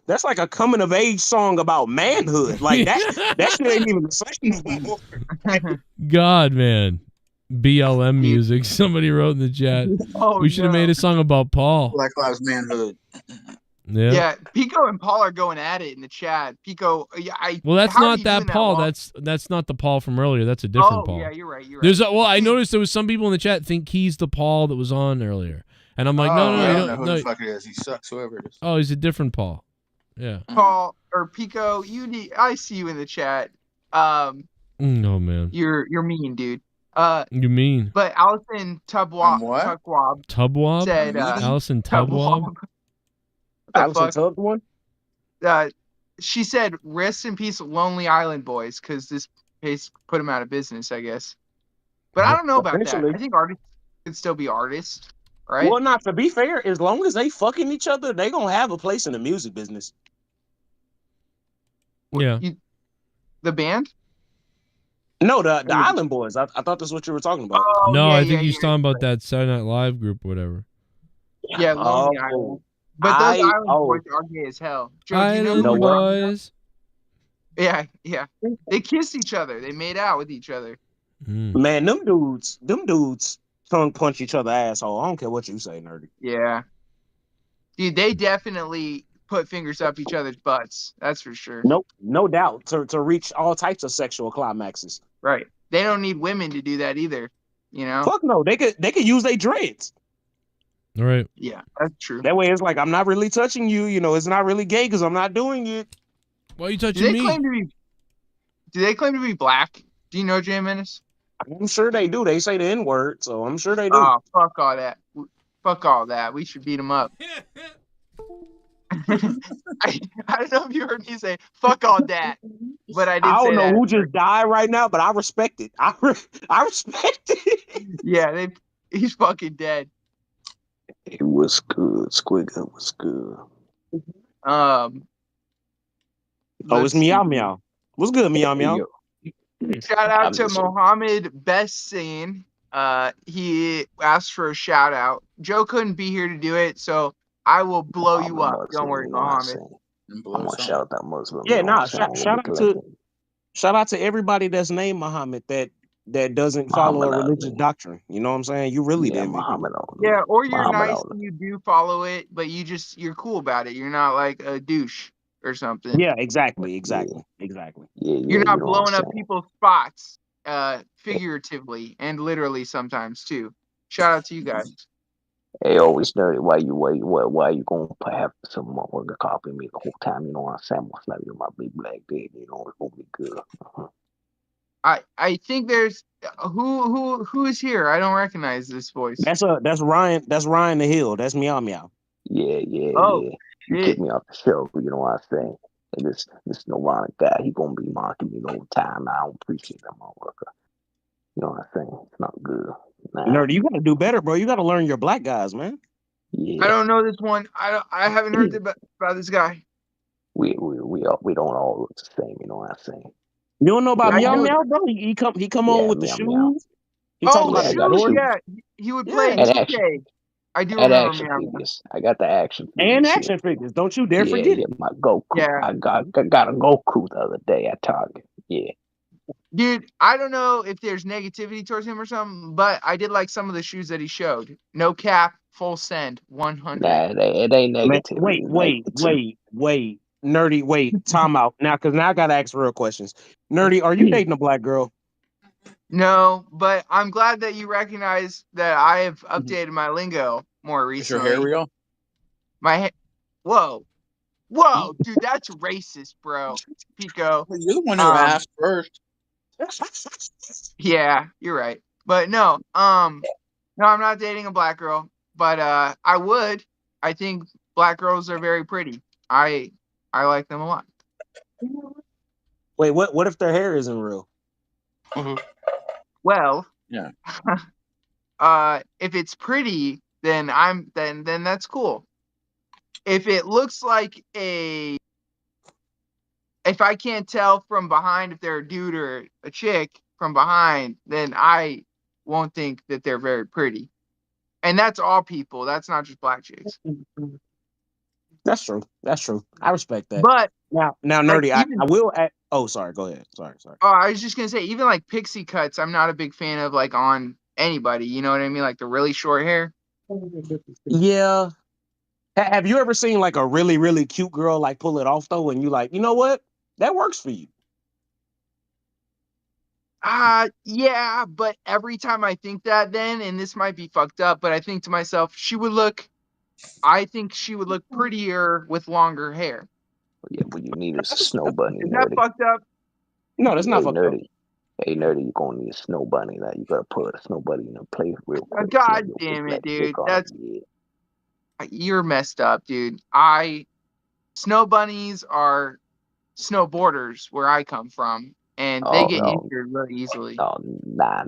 That's like a coming of age song about manhood. Like that shit ain't even the same anymore. God, man. BLM music. Somebody wrote in the chat. We should have made a song about Paul. Black Lives Manhood. Yeah. Pico and Paul are going at it in the chat. Pico, Well, that's how are not you that doing Paul. that That's not the Paul from earlier. That's a different Paul. Yeah, you're right. You're right. There's well, I noticed there was some people in the chat think he's the Paul that was on earlier, and I'm like, I don't know no, who no. the fuck it is. He sucks, whoever it is. Oh, he's a different Paul. Yeah. Paul or Pico, you need. I see you in the chat. No, man. You're mean, dude. You mean? But Allison Tubwab said Allison Tubwab. Allison Tubwab. She said, "Rest in peace, Lonely Island Boys," because this case put them out of business, I guess. But I don't know about that. I think artists could still be artists, right? Well, not to be fair, as long as they fucking each other, they gonna have a place in the music business. Yeah. The band? No, the Island Boys. I thought that's what you were talking about. No, I think he's talking about that Saturday Night Live group or whatever. Yeah, Lonely Island. But those Island Boys are gay as hell. Joe, Island Boys. Yeah. They kissed each other. They made out with each other. Man, them dudes tongue punch each other asshole. I don't care what you say, nerdy. Yeah. Dude, they definitely put fingers up each other's butts. That's for sure. Nope, no doubt. To reach all types of sexual climaxes. Right. They don't need women to do that either. You know? Fuck no. They could use their dreads. All right. Yeah, that's true. That way it's like, I'm not really touching you. You know, it's not really gay because I'm not doing it. Why are you touching me? Do they claim to be black? Do you know, Jay Menace? I'm sure they do. They say the N-word, so I'm sure they do. Oh, fuck all that. Fuck all that. We should beat them up. I don't know if you heard me say "fuck all that," but I did. I don't know that. who just died right now, but I respect it. I respect it. Yeah, he's fucking dead. It was good. Squigga was good. Oh, it's Meow Meow. What's good, Meow Meow? Shout out to Mohammed Bessin. He asked for a shout out. Joe couldn't be here to do it, so I will blow you up. Don't worry, Mohammed. I'm gonna shout out that Muslim. Yeah, shout out to everybody that's named Muhammad that doesn't follow a religious doctrine. You know what I'm saying? You really did, Muhammad. Yeah, or you're nice and you do follow it, but you're cool about it. You're not like a douche or something. Yeah, exactly. You're not blowing up people's spots, figuratively and literally sometimes too. Shout out to you guys. Hey, always dirty. Why you gonna have some motherfucker copying me the whole time? You know what I'm saying? Must like you my big black baby. You know it's gonna be good. I think there's who is here? I don't recognize this voice. That's Ryan. That's Ryan the Hill. That's Meow Meow. Yeah. You kick me off the show. You know what I'm saying? And this Nirvana guy, he gonna be mocking me the whole time. I don't appreciate that motherfucker. You know what I'm saying? It's not good. Nah. Nerdy, you gotta do better, bro. You gotta learn your black guys, man. Yeah. I don't know this one. I haven't heard about this guy. We don't all look the same. You know what I'm saying? You don't know about Meow Meow, bro? He come on with the shoes. He talk about shoes. Yeah, he would play 2K. I do remember Meow Meow. I got the action figures. And action figures. Don't you dare forget it. My Goku. Yeah. I got a Goku the other day at Target. Yeah. Dude, I don't know if there's negativity towards him or something, but I did like some of the shoes that he showed. No cap, full send 100. Nah, it ain't negative. Wait. Nerdy, wait. Time out. Now, because now I got to ask real questions. Nerdy, are you dating a black girl? No, but I'm glad that you recognize that I have updated my lingo more Is your recently. hair real? My hair. Whoa, dude, that's racist, bro. Pico. You're the one who asked first. Yeah, you're right. But no, I'm not dating a black girl. But I would. I think black girls are very pretty. I like them a lot. Wait, what if their hair isn't real? Well, yeah. If it's pretty, then then that's cool. If it looks like if I can't tell from behind if they're a dude or a chick from behind, then I won't think that they're very pretty. And that's all people. That's not just black chicks. That's true. I respect that. But now, nerdy, I will. Oh, sorry. Go ahead. Sorry. Oh, I was just gonna say, even like pixie cuts, I'm not a big fan of like on anybody. You know what I mean? Like the really short hair. Yeah. Have you ever seen like a really, really cute girl like pull it off though, and you like, you know what? That works for you. Yeah, but every time I think that, then, and this might be fucked up, but I think to myself, I think she would look prettier with longer hair. Yeah, but you need a snow bunny. Is that fucked up? No, that's not fucked up. Hey, nerdy, you're gonna need a snow bunny. That you gotta put a snow bunny in a place real quick. God damn it, dude. You're messed up, dude. Snow bunnies are snowboarders where I come from, and they get injured really easily. Oh, nah.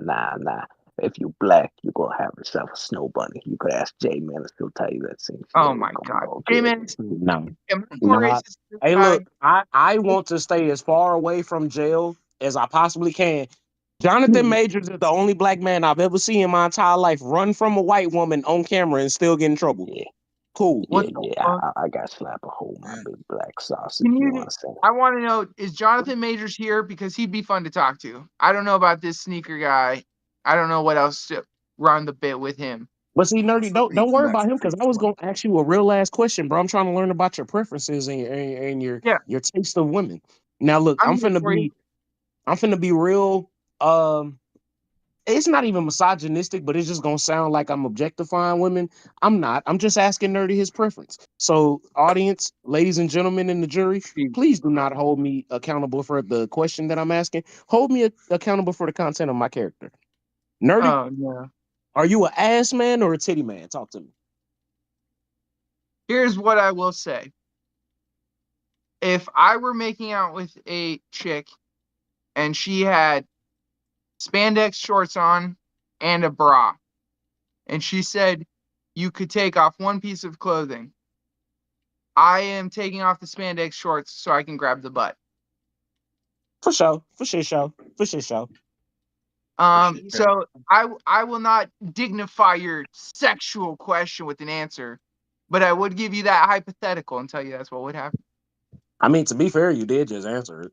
If you black, you're gonna have yourself a snow bunny. You could ask J-Man, he'll tell you that same Oh my god, J-Man. No. Hey, look, I want to stay as far away from jail as I possibly can. Jonathan Majors is the only black man I've ever seen in my entire life run from a white woman on camera and still get in trouble. Yeah. Cool. I got slap a hole my big black sausage. I want to know, is Jonathan Majors here? Because he'd be fun to talk to. I don't know about this sneaker guy. I don't know what else to run the bit with him. But see, nerdy, don't worry about him, because I was gonna ask you a real last question, bro. I'm trying to learn about your preferences and your taste of women. Now, look, I'm finna be real. It's not even misogynistic, but it's just gonna sound like I'm objectifying women. I'm not. I'm just asking nerdy his preference. So, audience, ladies and gentlemen in the jury, please do not hold me accountable for the question that I'm asking. Hold me accountable for the content of my character. Nerdy, are you an ass man or a titty man? Talk to me. Here's what I will say. If I were making out with a chick and she had spandex shorts on and a bra, and she said you could take off one piece of clothing, I am taking off the spandex shorts so I can grab the butt. For sure. So I will not dignify your sexual question with an answer, but I would give you that hypothetical and tell you that's what would happen. I mean, to be fair, you did just answer it.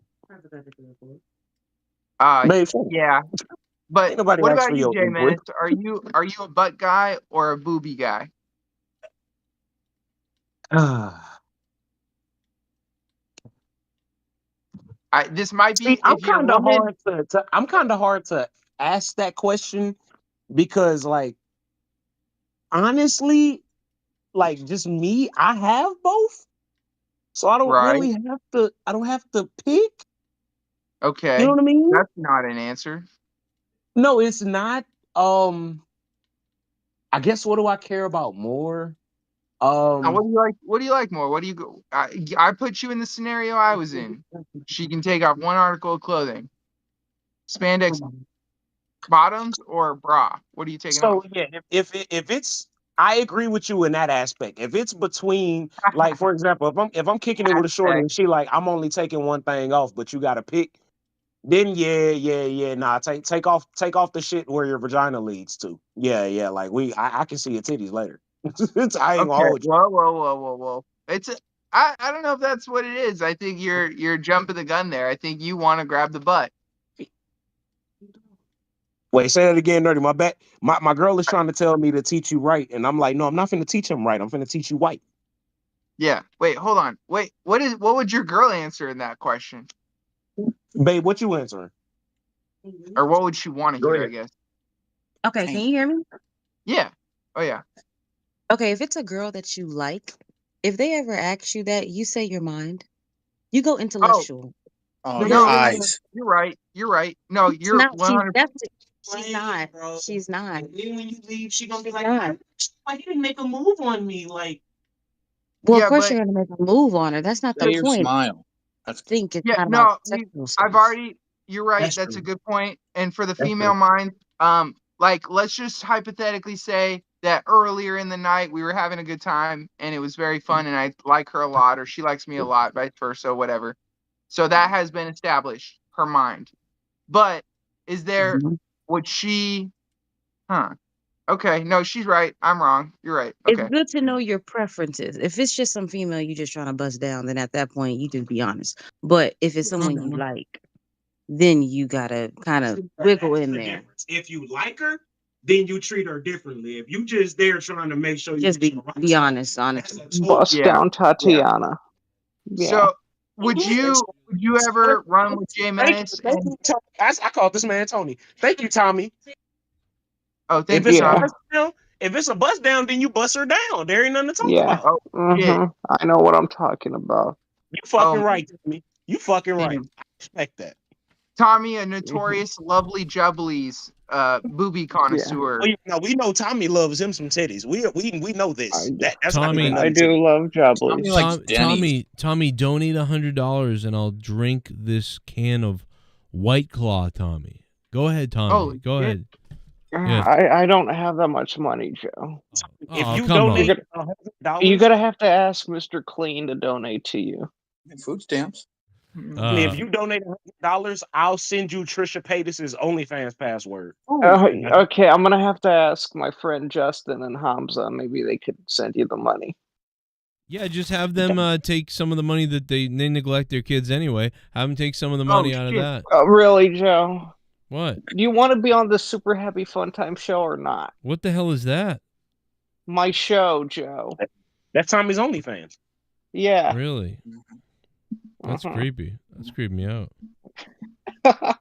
Yeah. But what about you, Jay Menace? Are you a butt guy or a boobie guy? This might be. I'm kind of hard to ask that question because, like, honestly, like just me, I have both, so I don't really have to. I don't have to pick. Okay, you know what I mean? That's not an answer. No, it's not. I guess what do I care about more? What do you like? What do you like more? What do you go? I put you in the scenario I was in. She can take off one article of clothing, spandex bottoms or bra. What are you taking off? So yeah, if it's, I agree with you in that aspect. If it's between, like, for example, if I'm kicking it with a shorty and she like, I'm only taking one thing off, but you got to pick. Then nah, take off the shit where your vagina leads to. Yeah, like I can see your titties later. I ain't gonna hold you. Whoa. I don't know if that's what it is. I think you're jumping the gun there. I think you want to grab the butt. Wait, say that again, Nerdy. My bad. My girl is trying to tell me to teach you right, and I'm like, no, I'm not finna teach him right. I'm finna teach you white. Yeah. Wait, hold on. Wait, what would your girl answer in that question? Babe, what you answering? Or what would she want to hear, I guess? Okay, can you hear me? Yeah. Oh yeah. Okay, if it's a girl that you like, if they ever ask you that, you say your mind. You go intellectual. No, your eyes. You're right. You're right. No, you're not. 100%. She's not. She's not. And then when you leave, she gonna be like, not. "Why you didn't make a move on me?" Like, Well, Yeah, of course but- you're gonna make a move on her. That's not the Say your point. smile. That's Think it's Yeah, not no, about sexual stuff. I've already. You're right. That's That's true. a good point. And for the That's female true. mind, like let's just hypothetically say that earlier in the night we were having a good time and it was very fun and I like her a lot or she likes me a lot, vice versa, whatever. So that has been established. Her mind. But is there? Would she? Okay. No, she's right. I'm wrong. You're right. Okay. It's good to know your preferences. If it's just some female you just trying to bust down, then at that point you just be honest. But if it's someone you like, then you gotta kind of wiggle in there. if you like her, then you treat her differently. If you just there trying to make sure you Just be honest, honestly. Bust down Tatiana. Yeah. So would you ever run with Jay Menace? I call this man Tony. Thank you, Tommy. Oh, if it's a bust down, if it's a bust down, then you bust her down. There ain't nothing to talk about. I know what I'm talking about. You fucking right, Tommy. You fucking right. I respect that. Tommy, a notorious lovely jubblies booby connoisseur. Well, we know Tommy loves him some titties. We know this. That's Tommy, not I do love jubblies. Tommy, donate $100 and I'll drink this can of White Claw. Tommy, go ahead, Tommy. Go ahead. Yeah. I don't have that much money, Joe. If you come donate $100, you're gonna have to ask Mr. Clean to donate to you. Food stamps. If you donate $100, I'll send you Trisha Paytas's OnlyFans password. Okay, I'm gonna have to ask my friend Justin and Hamza. Maybe they could send you the money. Yeah, just have them take some of the money that they neglect their kids anyway. Have them take some of the money out of that. Really, Joe? What? Do you want to be on the Super Happy Fun Time show or not? What the hell is that? My show, Joe. That's Tommy's OnlyFans. Yeah. Really? That's creepy. That's creeping me out. I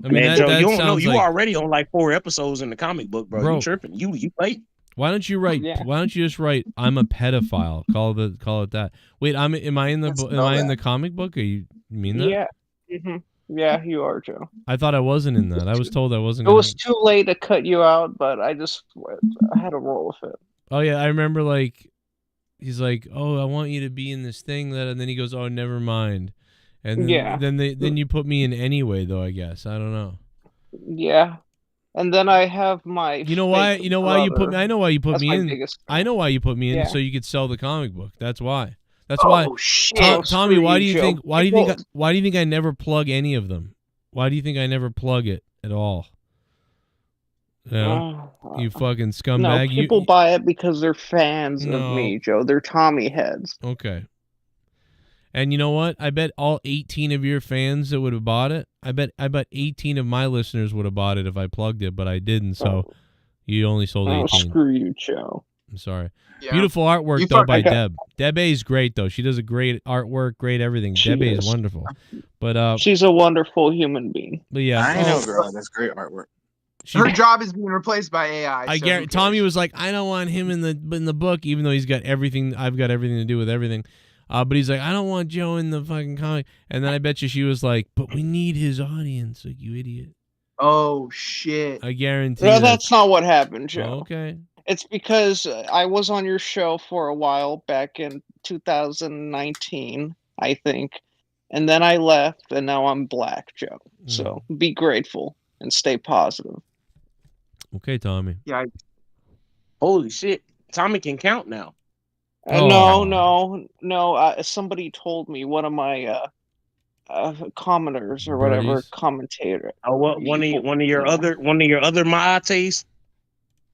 mean, Man, Joe, you don't know. sounds You like- already on like 4 episodes in the comic book, bro. You tripping? You late? Why don't you write? Why don't you just write? I'm a pedophile. Call it that. Wait, am I in the in the comic book? Are you mean that? Yeah. Yeah, you are, Joe. I thought I wasn't in that. I was told I wasn't. It was too late to cut you out, but I had to roll with it. Oh yeah, I remember. Like, he's like, "Oh, I want you to be in this thing," and then he goes, "Oh, never mind." And then, then you put me in anyway, though. I guess I don't know. Yeah, and then I have my. You know why? You know why you put me? I know why you put That's me my in. biggest I know why you put me in, Yeah. so you could sell the comic book. That's why. That's Oh, why. shit. Tommy, Screw why you, do you Joe. think? Why do you People- think? Why do you think I never plug any of them? Why do you think I never plug it at all? You know, you fucking No, scumbag. people buy it because they're fans No. of me, Joe. They're Tommy heads. Okay. And you know what? I bet all 18 of your fans that would have bought it. I bet 18 of my listeners would have bought it if I plugged it, but I didn't. So you only sold 18. Screw you, Joe. I'm sorry. Yeah. Beautiful artwork You though fuck- by I got- Deb. Deb A is great though. She does a great artwork, great everything. She Deb A is is. wonderful. But She's a wonderful human being. But yeah, I know, girl. That's great artwork. Her job is being replaced by AI. I so guarantee Tommy was like, I don't want him in the book, even though he's got everything. I've got everything to do with everything. But he's like, I don't want Joe in the fucking comic. And then I bet you she was like, but we need his audience, like you idiot. Oh shit! I guarantee. No, that's not what happened, Joe. Okay. It's because I was on your show for a while back in 2019, I think. And then I left, and now I'm black, Joe. So be grateful and stay positive. Okay, Tommy. Yeah. Holy shit. Tommy can count now. No. Somebody told me, one of my commenters or whatever, Birdies? commentator. Oh, what? One of your other Maates?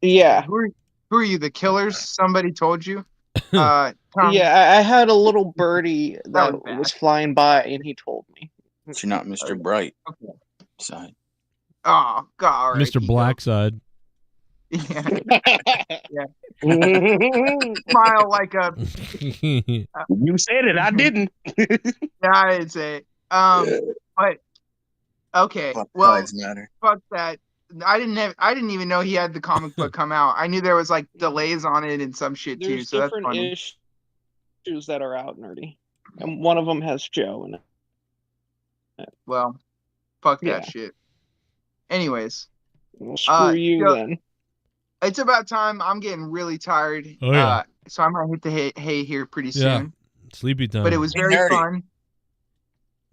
Yeah. Who are you? The killers? Somebody told you? Tom, Yeah, I had a little birdie that was bad. was flying by, and he told me. You're not Mr. Bright. Okay. Side. Oh God, all right, Mr. Blackside. Yeah. Yeah. Smile like a. You said it. I didn't. Yeah, I didn't say it. But okay. Fuck Well, lives matter. fuck that. I didn't even know he had the comic book come out. I knew there was like delays on it and some shit too. There's So that's different funny. issues that are out, nerdy, and one of them has Joe in it. Well, fuck Yeah. that shit. Anyways, Well, screw you so then. it's about time. I'm getting really tired. Oh, yeah. So I'm gonna hit the hay here pretty soon. Yeah. Sleepy time. But it was Hey, very Nerdy. fun.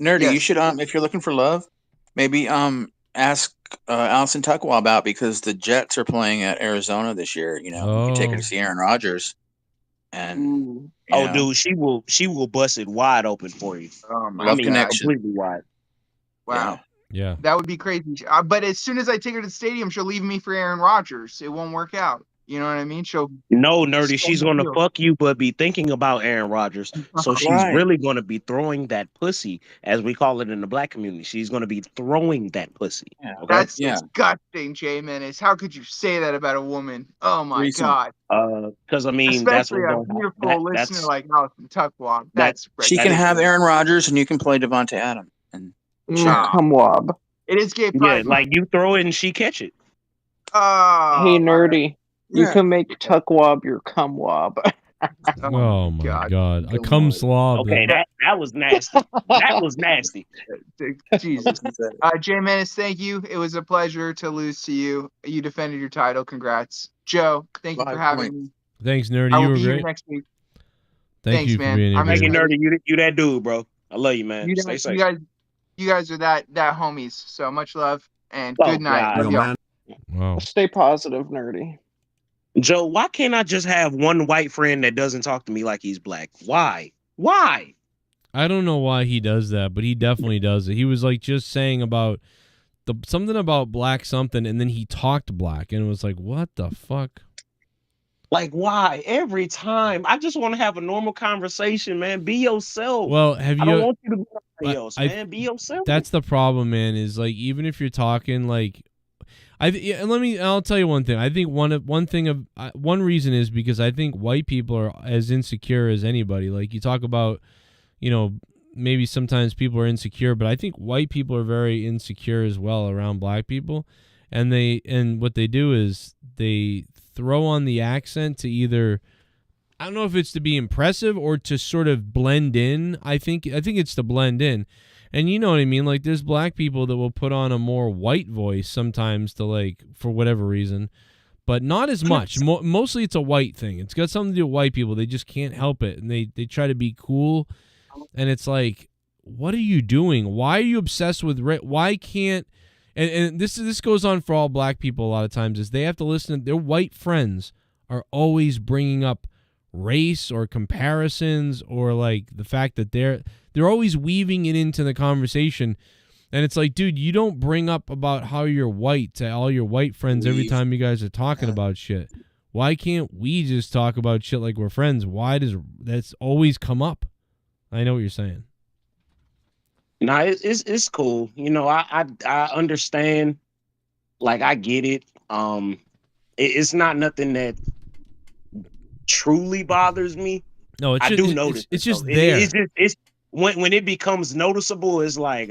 Nerdy, you Yes. should if you're looking for love, maybe ask Allison Tuckwell about, because the Jets are playing at Arizona this year. You know, you can take her to see Aaron Rodgers, and Oh, dude, she will bust it wide open for you. Oh my Love God. connection. Completely wide. Wow. Yeah. That would be crazy. But as soon as I take her to the stadium, she'll leave me for Aaron Rodgers. It won't work out. You know what I mean? She'll. No, nerdy, she's Still gonna feel. fuck you, but be thinking about Aaron Rodgers. So she's Right. really gonna be throwing that pussy, as we call it in the black community. She's gonna be throwing that pussy. Okay? That's disgusting, Jay Menace. How could you say that about a woman? Oh my Threesome. God. Because I mean, that's Especially what a beautiful listener like Allison Tuckwell. That's she can have Aaron Rodgers, and you can play Devontae Adams. And Come wob. It is gay Yeah, pride. like you throw it and she catch it. Hey, nerdy. You Yeah. can make tuck wob your cum wob. Oh my God. I come slob. Okay, that was nasty. That was nasty. Jesus. Jay Menace, thank you. It was a pleasure to lose to you. You defended your title. Congrats. Joe, thank you for having me. Thanks, Nerdy. I You will were be here great. next week. Thank Thanks, you for man. being here. I'm Hey, baby. nerdy, you that dude, bro. I love you, man. You Stay guys, safe. you guys are that homies. So much love and Oh, good night. God. Love y'all. Wow. Stay positive, nerdy. Joe, why can't I just have one white friend that doesn't talk to me like he's black? Why? Why? I don't know why he does that, but he definitely does it. He was like just saying about something about black something, and then he talked black, and it was like, what the fuck? Like, why? Every time. I just want to have a normal conversation, man. Be yourself. Well, have I you? don't want you to be somebody else, I- man. Be yourself. That's the problem, man. Is like even if you're talking like, I'll tell you one thing. I think one reason is because I think white people are as insecure as anybody. Like you talk about, maybe sometimes people are insecure, but I think white people are very insecure as well around black people, and what they do is they throw on the accent to either, I don't know if it's to be impressive or to sort of blend in. I think it's to blend in. And you know what I mean? Like there's black people that will put on a more white voice sometimes to like, for whatever reason, but not as much. Mostly it's a white thing. It's got something to do with white people. They just can't help it. And they try to be cool. And it's like, what are you doing? Why are you obsessed with why can't, and this goes on for all black people a lot of times, is they have to listen. Their white friends are always bringing up race or comparisons or like the fact that they're always weaving it into the conversation. And it's like, dude, you don't bring up about how you're white to all your white friends every time you guys are talking about shit. Why can't we just talk about shit like we're friends? Why does that's always come up? I know what you're saying. Nah, it's cool. I understand. Like I get it. It's not nothing that truly bothers me. No, it's I just, do notice. It's just though. there. It's when it becomes noticeable. It's like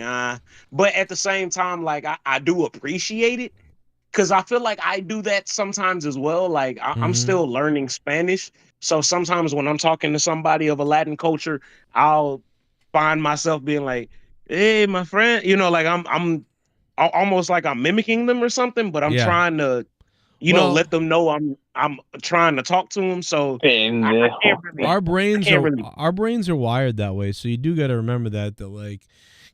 but at the same time, like I do appreciate it because I feel like I do that sometimes as well. Like I'm still learning Spanish, so sometimes when I'm talking to somebody of a Latin culture, I'll find myself being like, "Hey, my friend," like I'm almost like I'm mimicking them or something, but I'm trying to, let them know I'm trying to talk to them. So I can't really, our brains are wired that way. So you do got to remember that like,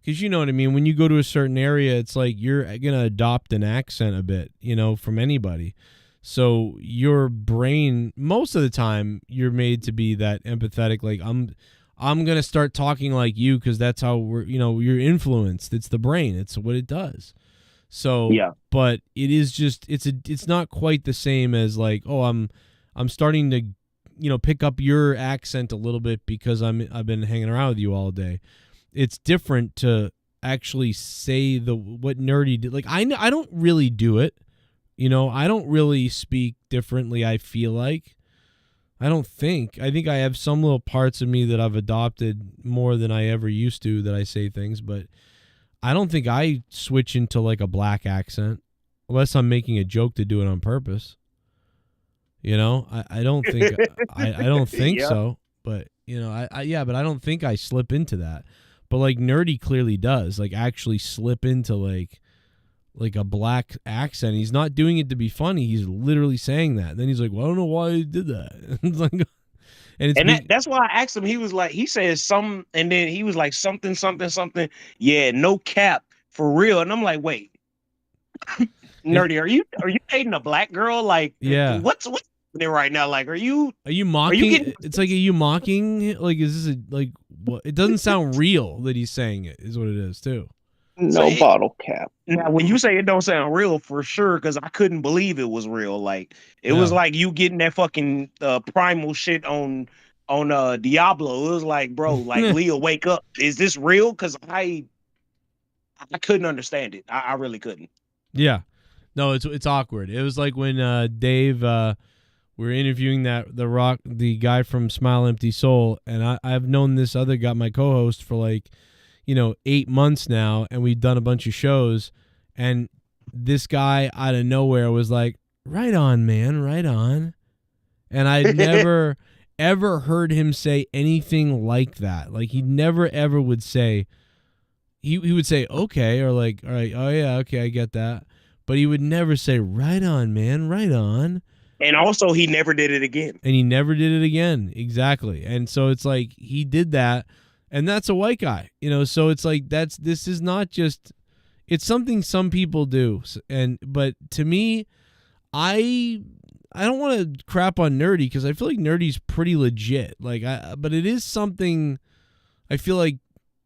because you know what I mean. When you go to a certain area, it's like you're gonna adopt an accent a bit, from anybody. So your brain, most of the time, you're made to be that empathetic. Like I'm gonna start talking like you because that's how you're influenced. It's the brain. It's what it does. So yeah, but it is just it's not quite the same as like, oh, I'm starting to pick up your accent a little bit because I've been hanging around with you all day. It's different to actually say what Nerdy did. Like I don't really do it. You know, I don't really speak differently, I feel like. I think I have some little parts of me that I've adopted more than I ever used to that I say things, but I don't think I switch into like a black accent unless I'm making a joke to do it on purpose. You know, I don't think I don't think so, but you know, but I don't think I slip into that. But like Nerdy clearly does, like actually slip into like a black accent. He's not doing it to be funny. He's literally saying that. And then he's like, well, I don't know why he did that. It's like, that's why I asked him. He was like, he says something, and then he was like something. Yeah, no cap for real. And I'm like, wait, Nerdy, are you dating a black girl? Like, yeah, what's there right now? Like, are you mocking? It's like, are you mocking? Like, is this like what? It doesn't sound real that he's saying it. Is what it is too. No bottle cap. Now, when you say it don't sound real, for sure, because I couldn't believe it was real. Like it was like you getting that fucking primal shit on Diablo. It was like, bro, like Leah, wake up. Is this real? Because I couldn't understand it. I really couldn't. Yeah, no, it's awkward. It was like when Dave, we were interviewing the guy from Smile Empty Soul, and I've known this other guy, my co-host, for like, 8 months now, and we've done a bunch of shows, and this guy out of nowhere was like, right on, man, right on. And I'd never ever heard him say anything like that. Like he never ever would say, he would say okay, or like, all right, oh yeah, okay, I get that, but he would never say right on, man, right on. And also he never did it again. Exactly. And so it's like he did that. And that's a white guy, so it's like this is not just, it's something some people do. But to me, I don't want to crap on Nerdy because I feel like Nerdy's pretty legit. But it is something I feel like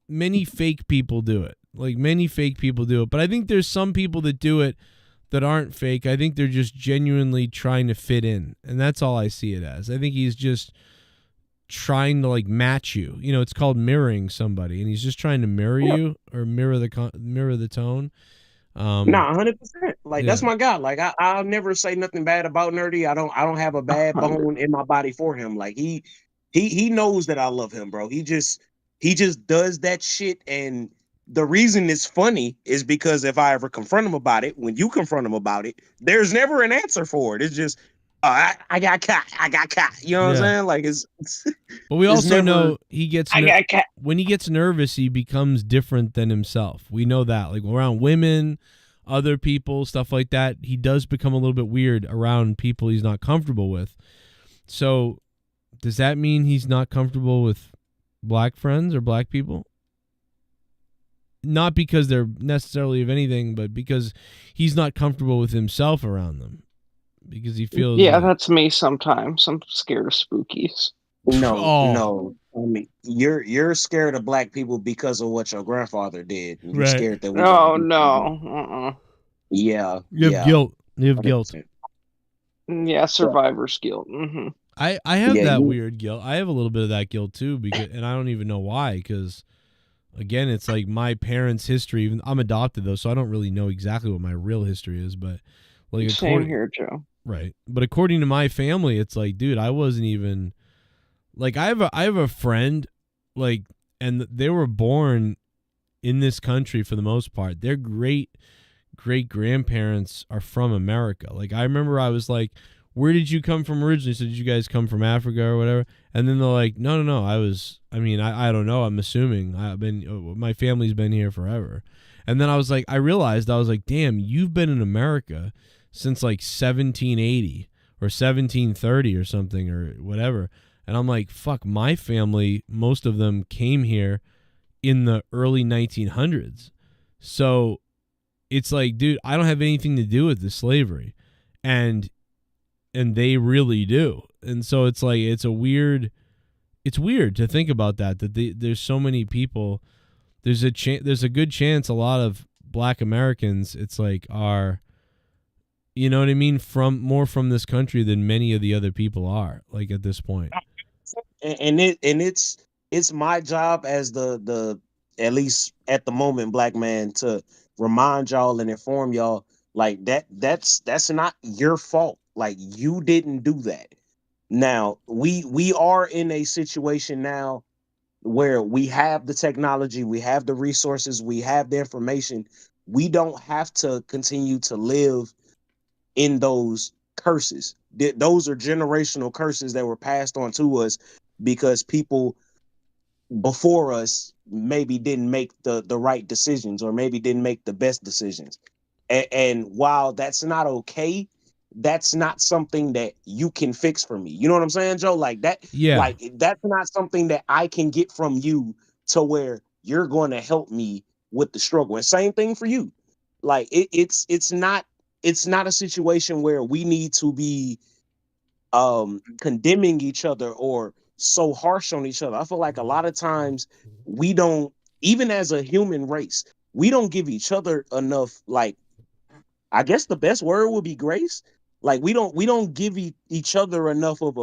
many fake people do it. But I think there's some people that do it that aren't fake. I think they're just genuinely trying to fit in. And that's all I see it as. I think he's just trying to like match you. It's called mirroring somebody, and he's just trying to mirror you or mirror the tone. 100%. Like that's my guy. Like I'll never say nothing bad about Nerdy. I don't have a bad bone in my body for him. Like he knows that I love him, bro. He just does that shit, and the reason it's funny is because if I ever confront him about it, when you confront him about it, there's never an answer for it. It's just I got caught. You know what I'm saying? Like it's but we also know he gets when he gets nervous, he becomes different than himself. We know that. Like around women, other people, stuff like that, he does become a little bit weird around people he's not comfortable with. So does that mean he's not comfortable with black friends or black people? Not because they're necessarily of anything, but because he's not comfortable with himself around them. Because he feels that's me sometimes. I'm scared of spookies. No. I mean, you're scared of black people because of what your grandfather did. You're scared that no. Yeah. You have guilt. You have guilt. Yeah, survivor's guilt. Mm-hmm. I have that weird guilt. I have a little bit of that guilt too, and I don't even know why. Because again, it's like my parents' history. Even I'm adopted though, so I don't really know exactly what my real history is. But like, same here, Joe. Right. But according to my family, it's like, dude, I wasn't even like, I have a friend, like, and they were born in this country for the most part. Their great grandparents are from America. Like, I remember I was like, where did you come from originally? So did you guys come from Africa or whatever? And then they're like, no. I don't know. I'm assuming my family's been here forever. And then I was like, I realized, damn, you've been in America since like 1780 or 1730 or something or whatever. And I'm like, fuck, my family, most of them came here in the early 1900s. So it's like, dude, I don't have anything to do with the slavery. And they really do. And so it's like, it's weird to think about that there's so many people. There's a good chance a lot of black Americans, it's like, are, you know what I mean, more from this country than many of the other people are, like, at this point. And it's my job as the at least at the moment, black man, to remind y'all and inform y'all, like that's not your fault. Like, you didn't do that. Now, we are in a situation now where we have the technology, we have the resources, we have the information. We don't have to continue to live in those curses. Those are generational curses that were passed on to us because people before us maybe didn't make the right decisions, or maybe didn't make the best decisions. And while that's not okay, that's not something that you can fix for me. You know what I'm saying, Joe? Like that, Yeah. like that's not something that I can get from you to where you're going to help me with the struggle. And same thing for you. Like it's not a situation where we need to be condemning each other or so harsh on each other. I feel like a lot of times we don't, even as a human race, we don't give each other enough, like, I guess the best word would be grace. Like we don't give each other enough of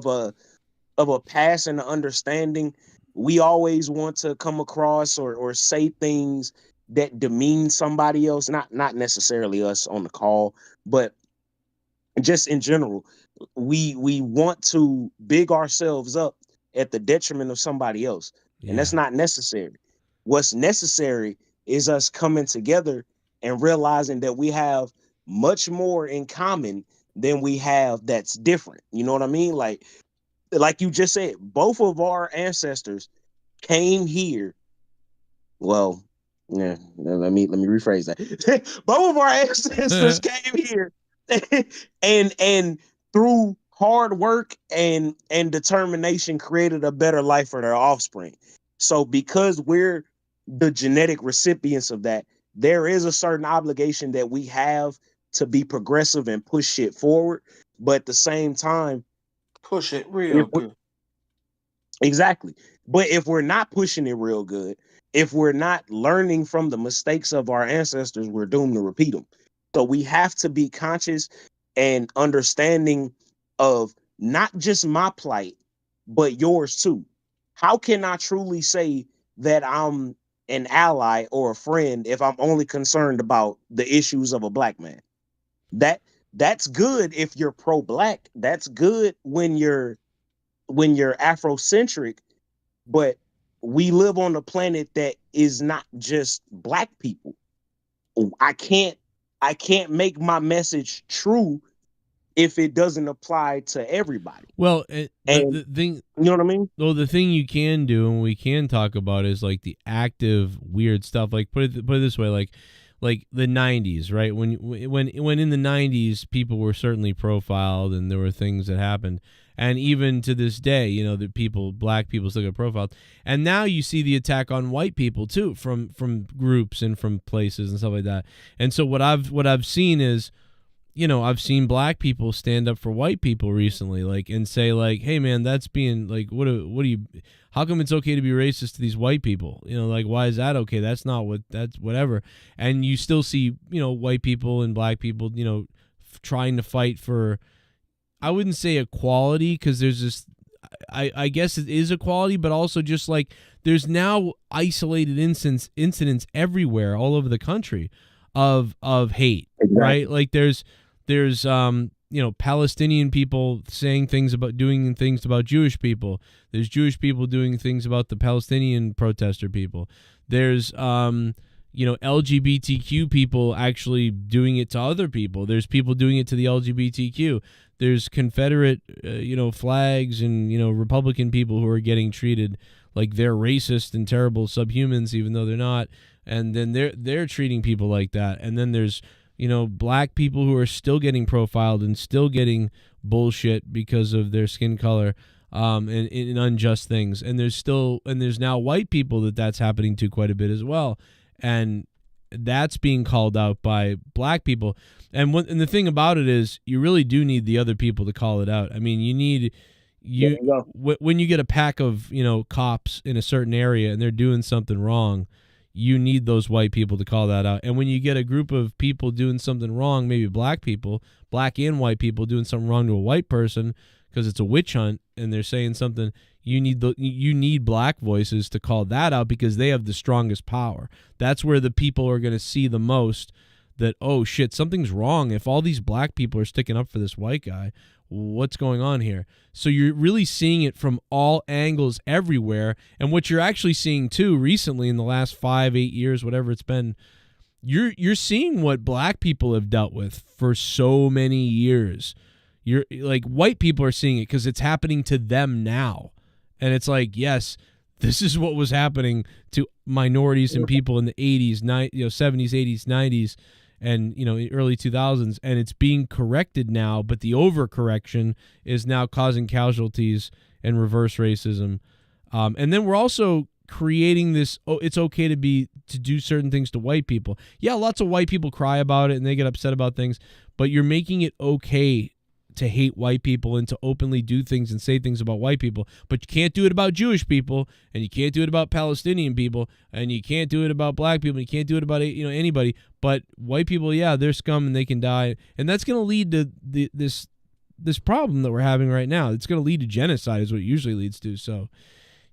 a pass and an understanding. We always want to come across or say things that demean somebody else, not necessarily us on the call, but just in general. We want to big ourselves up at the detriment of somebody else. And that's not necessary. What's necessary is us coming together and realizing that we have much more in common than we have that's different. You know what I mean? Like you just said, both of our ancestors came here. Well, yeah, let me rephrase that. Both of our ancestors came here and through hard work and determination created a better life for their offspring. So because we're the genetic recipients of that, there is a certain obligation that we have to be progressive and push shit forward. But at the same time, push it real good. Exactly. But if we're not pushing it real good, if we're not learning from the mistakes of our ancestors, we're doomed to repeat them. So we have to be conscious and understanding of not just my plight, but yours too. How can I truly say that I'm an ally or a friend if I'm only concerned about the issues of a black man? That's good if you're pro-black. That's good when you're Afrocentric, but we live on a planet that is not just black people. I can't make my message true if it doesn't apply to everybody. Well, the thing, you know what I mean? Well, the thing you can do and we can talk about is like the active weird stuff. Like put it this way, like the 90s, right? When in the 90s, people were certainly profiled and there were things that happened. And even to this day, you know, black people still get profiled. And now you see the attack on white people too, from groups and from places and stuff like that. And so what I've seen is, you know, I've seen black people stand up for white people recently, like, and say like, hey man, that's being like, what do you, how come it's okay to be racist to these white people? You know, like, why is that okay? That's whatever. And you still see, you know, white people and black people, you know, trying to fight for, I wouldn't say equality, because there's this, I guess it is equality, but also just like there's now isolated incidents everywhere, all over the country, of hate, exactly. Right? Like there's you know, Palestinian people doing things about Jewish people. There's Jewish people doing things about the Palestinian protester people. There's you know, LGBTQ people actually doing it to other people. There's people doing it to the LGBTQ. There's Confederate, you know, flags and, you know, Republican people who are getting treated like they're racist and terrible subhumans, even though they're not. And then they're treating people like that. And then there's, you know, black people who are still getting profiled and still getting bullshit because of their skin color, and unjust things. And there's now white people that's happening to quite a bit as well. And that's being called out by black people. And the thing about it is, you really do need the other people to call it out. I mean, when you get a pack of, you know, cops in a certain area and they're doing something wrong, you need those white people to call that out. And when you get a group of people doing something wrong, maybe black and white people doing something wrong to a white person, because it's a witch hunt, and they're saying something. You need black voices to call that out because they have the strongest power. That's where the people are going to see the most that, oh shit, something's wrong. If all these black people are sticking up for this white guy, what's going on here? So you're really seeing it from all angles everywhere. And what you're actually seeing too recently in the last 5-8 years, whatever it's been, you're seeing what black people have dealt with for so many years. You're like, white people are seeing it because it's happening to them now. And it's like, yes, this is what was happening to minorities and people in the 80s, 70s, 80s, 90s, and early 2000s, and it's being corrected now. But the overcorrection is now causing casualties and reverse racism. And then we're also creating this. Oh, it's okay to do certain things to white people. Yeah, lots of white people cry about it and they get upset about things, but you're making it okay to hate white people and to openly do things and say things about white people, but you can't do it about Jewish people, and you can't do it about Palestinian people, and you can't do it about black people, and you can't do it about anybody. But white people, yeah, they're scum and they can die, and that's going to lead to this problem that we're having right now. It's going to lead to genocide, is what it usually leads to. So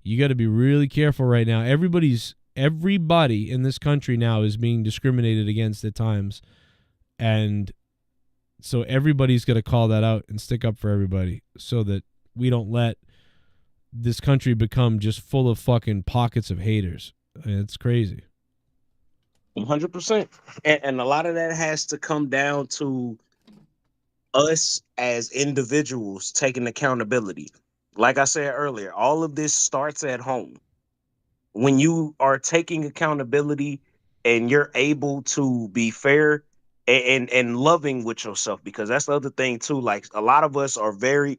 you got to be really careful right now. Everybody in this country now is being discriminated against at times, and so everybody's got to call that out and stick up for everybody so that we don't let this country become just full of fucking pockets of haters. I mean, it's crazy. 100%. And a lot of that has to come down to us as individuals taking accountability. Like I said earlier, all of this starts at home. When you are taking accountability and you're able to be fair and loving with yourself, because that's the other thing too. Like, a lot of us are very,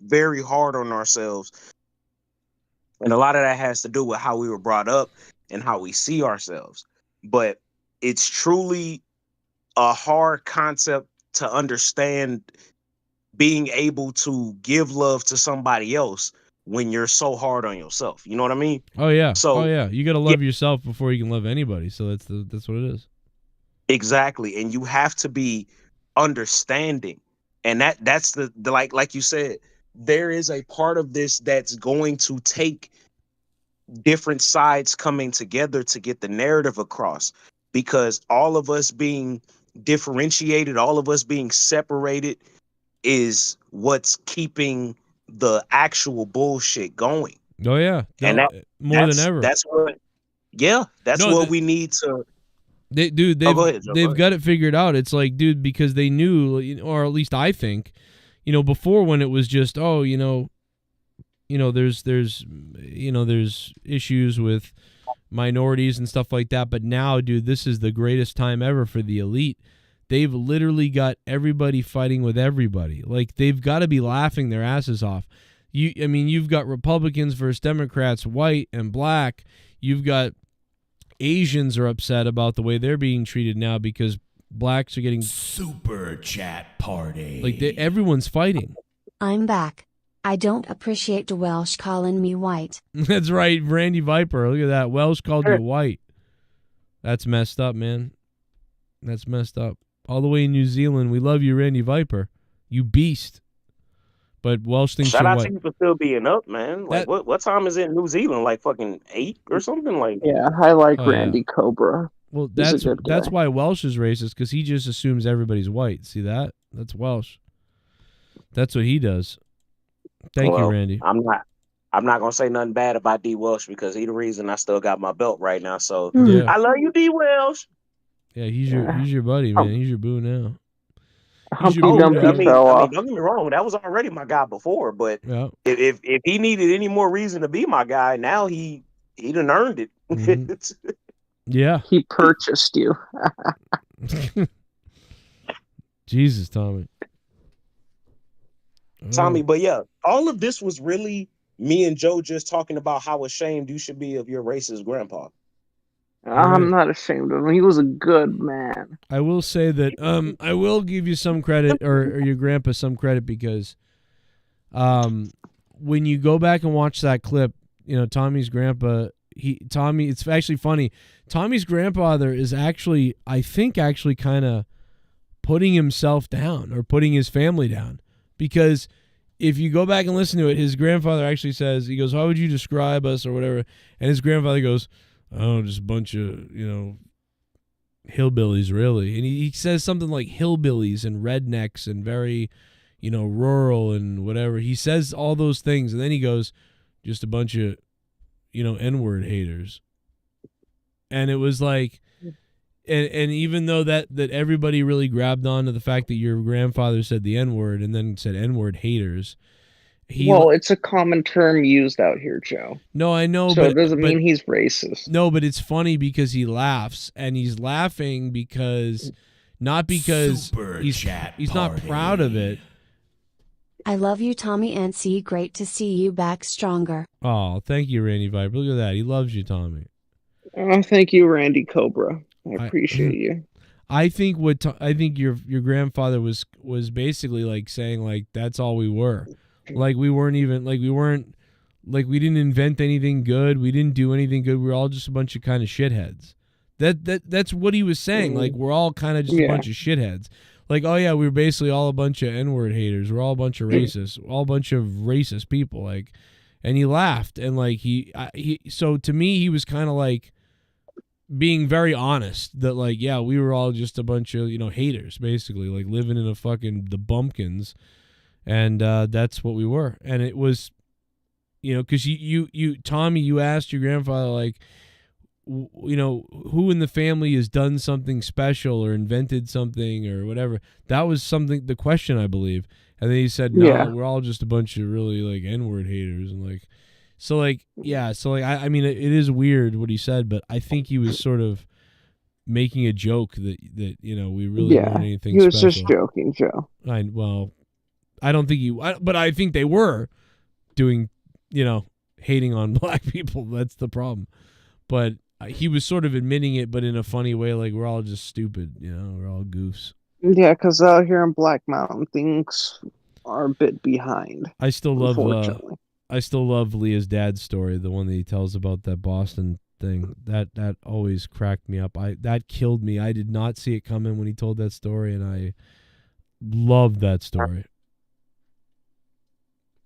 very hard on ourselves, and a lot of that has to do with how we were brought up and how we see ourselves. But it's truly a hard concept to understand, being able to give love to somebody else when you're so hard on yourself. You know what I mean? Oh yeah. You got to love yourself before you can love anybody. So that's what it is. Exactly. And you have to be understanding. And that's the like you said, there is a part of this that's going to take different sides coming together to get the narrative across, because all of us being differentiated, all of us being separated is what's keeping the actual bullshit going. Oh yeah. And more than ever. That's what we need to. They've got it figured out. It's like, dude, because they knew, or at least I think, before, when it was just, there's issues with minorities and stuff like that. But now, dude, this is the greatest time ever for the elite. They've literally got everybody fighting with everybody. Like, they've got to be laughing their asses off. You've got Republicans versus Democrats, white and black. You've got Asians are upset about the way they're being treated now because blacks are getting super chat party. Like, everyone's fighting. I'm back. I don't appreciate the Welsh calling me white. That's right, Randy Viper. Look at that. Welsh called you white. That's messed up, man. That's messed up. All the way in New Zealand, we love you, Randy Viper. You beast. But Welsh thinks shout you're out white. to you for still being up, man. Like, what time is it in New Zealand? Like fucking 8 or something? Like, yeah, I like Oh, Randy yeah. Cobra. Well, He's a that's good guy. why Welsh is racist, because he just assumes everybody's white. See that? That's Welsh. That's what he does. Thank you, Randy. I'm not gonna say nothing bad about D Welsh, because he the reason I still got my belt right now. So Yeah. I love you, D Welsh. Yeah, he's your buddy, man. He's your boo now. Humpty Oh, Dumpty I mean, fell off. don't get me wrong, that was already my guy before, but Yeah. if he needed any more reason to be my guy, now he done earned it. Yeah. He purchased you. Jesus, Tommy. Tommy, but yeah, all of this was really me and Joe just talking about how ashamed you should be of your racist grandpa. I'm not ashamed of him. He was a good man. I will say that I will give you some credit, or your grandpa some credit, because when you go back and watch that clip, Tommy's grandpa, it's actually funny. Tommy's grandfather is actually kind of putting himself down, or putting his family down, because if you go back and listen to it, his grandfather actually says, he goes, how would you describe us or whatever? And his grandfather goes, oh, just a bunch of, hillbillies, really. And he says something like hillbillies and rednecks and very, rural and whatever. He says all those things. And then he goes, just a bunch of, N-word haters. And it was like, and even though that everybody really grabbed on to the fact that your grandfather said the N-word and then said N-word haters. It's a common term used out here, Joe. No, I know, so it doesn't mean he's racist. No, but it's funny because he laughs, and he's laughing because not because he's not proud of it. I love you, TommyMC. Great to see you back stronger. Oh, thank you, Randy Vibe. Look at that. He loves you, Tommy. Oh, thank you, Randy Cobra. I appreciate you. I think I think your grandfather was basically like saying like that's all we were. Like we didn't invent anything good. We didn't do anything good. We were all just a bunch of kind of shitheads. That's what he was saying. Like we're all kind of just a bunch of shitheads. Like, oh yeah, we were basically all a bunch of N-word haters. We're all a bunch of racists. All a bunch of racist people. Like, and he laughed and like so to me he was kind of like being very honest that like, yeah, we were all just a bunch of, haters basically, like living in the bumpkins. And that's what we were. And it was, because you Tommy, you asked your grandfather, like, who in the family has done something special or invented something or whatever. That was the question, I believe. And then he said, no, we're all just a bunch of really, like, N-word haters. And, like, so, like, yeah. So, like, I mean, it is weird what he said, but I think he was sort of making a joke that we really weren't anything special. He was just joking, Joe. I don't think but I think they were doing, hating on black people. That's the problem. But he was sort of admitting it, but in a funny way, like we're all just stupid, we're all goofs. Yeah, because out here in Black Mountain, things are a bit behind. I still love Leah's dad's story, the one that he tells about that Boston thing. That always cracked me up. That killed me. I did not see it coming when he told that story, and I loved that story.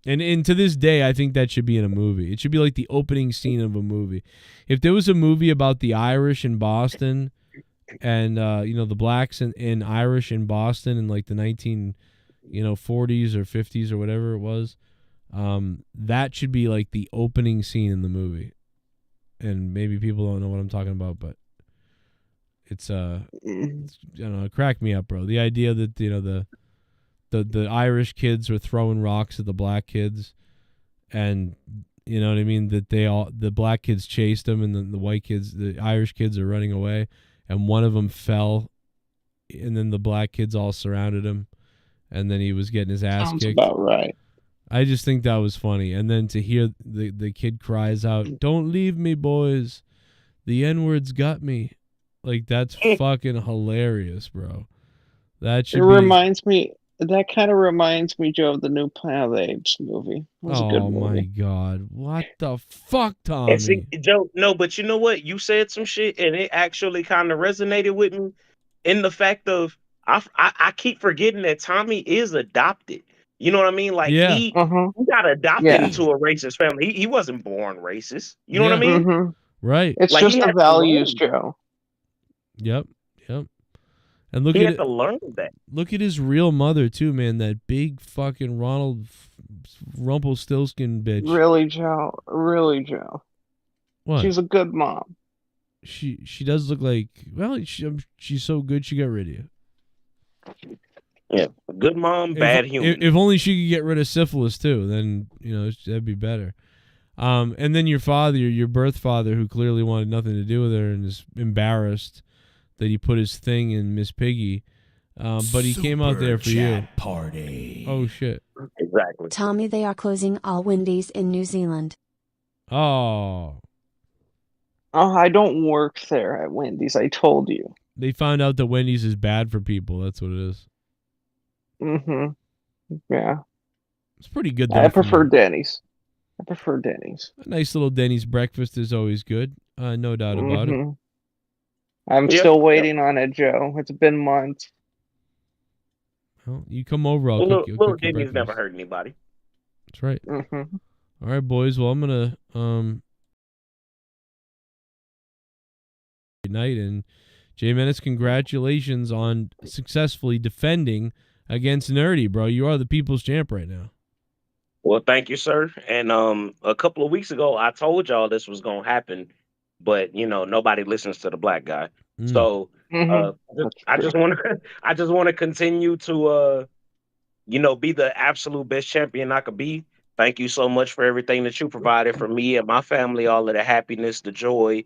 And to this day, I think that should be in a movie. It should be like the opening scene of a movie. If there was a movie about the Irish in Boston and, the blacks and Irish in Boston in like the 40s or 50s or whatever it was, that should be like the opening scene in the movie. And maybe people don't know what I'm talking about, but it's it cracked me up, bro. The idea that, the Irish kids were throwing rocks at the black kids, and you know what I mean, that the black kids chased them, and the Irish kids are running away, and one of them fell, and then the black kids all surrounded him, and then he was getting his ass Sounds kicked. about right. I just think that was funny, and then to hear the kid cries out, "Don't leave me, boys! The N-word's got me!" Like that's fucking hilarious, bro. That should. That kind of reminds me, Joe, of the new Planet of the Apes movie. It was a good movie. Oh my God! What the fuck, Tommy? See, Joe, no, but you know what? You said some shit, and it actually kind of resonated with me. In the fact of, I keep forgetting that Tommy is adopted. You know what I mean? Like he got adopted into a racist family. He wasn't born racist. You know what I mean? Mm-hmm. Right. It's Like, just he the had to values, learn. Joe. Yep. And look He at had to learn that. Look at his real mother too, man. That big fucking Ronald Rumpelstiltskin bitch. Really, Joe. Really, Joe. What? She's a good mom. She does look like, well, she's so good she got rid of you. Yeah, good mom, bad human. If only she could get rid of syphilis too, then that'd be better. And then your father, your birth father, who clearly wanted nothing to do with her and is embarrassed that he put his thing in Miss Piggy, but he came out there for you. Party. Oh shit! Exactly. Tommy, they are closing all Wendy's in New Zealand. Oh, I don't work there at Wendy's. I told you. They found out that Wendy's is bad for people. That's what it is. Yeah. It's pretty good though. I prefer Denny's. A nice little Denny's breakfast is always good. No doubt about it. I'm still waiting on it, Joe. It's been months. Well, you come over, I'll Little cook you Denny's breakfast. never hurt anybody. That's right. Mm-hmm. All right, boys. Well, I'm gonna good night, and Jay Menace, congratulations on successfully defending against Nerdy, bro. You are the people's champ right now. Well, thank you, sir. And a couple of weeks ago, I told y'all this was gonna happen, but nobody listens to the black guy. So I just want to I just want to continue to be the absolute best champion I could be. Thank you so much for everything that you provided for me and my family, all of the happiness, the joy,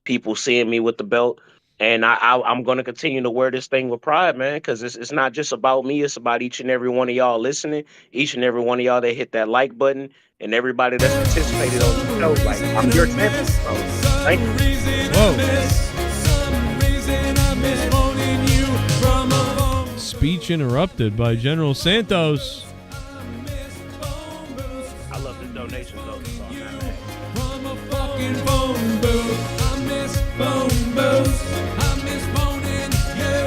people seeing me with the belt. And I'm going to continue to wear this thing with pride, man, because it's not just about me. It's about each and every one of y'all listening, each and every one of y'all that hit that like button, and everybody that's participated on the show. Like, I'm your champion, bro. Thank you. Whoa. Speech interrupted by General Santos. I love this donation, though. From a fucking phone booth, I miss phone booths. I miss phoning you.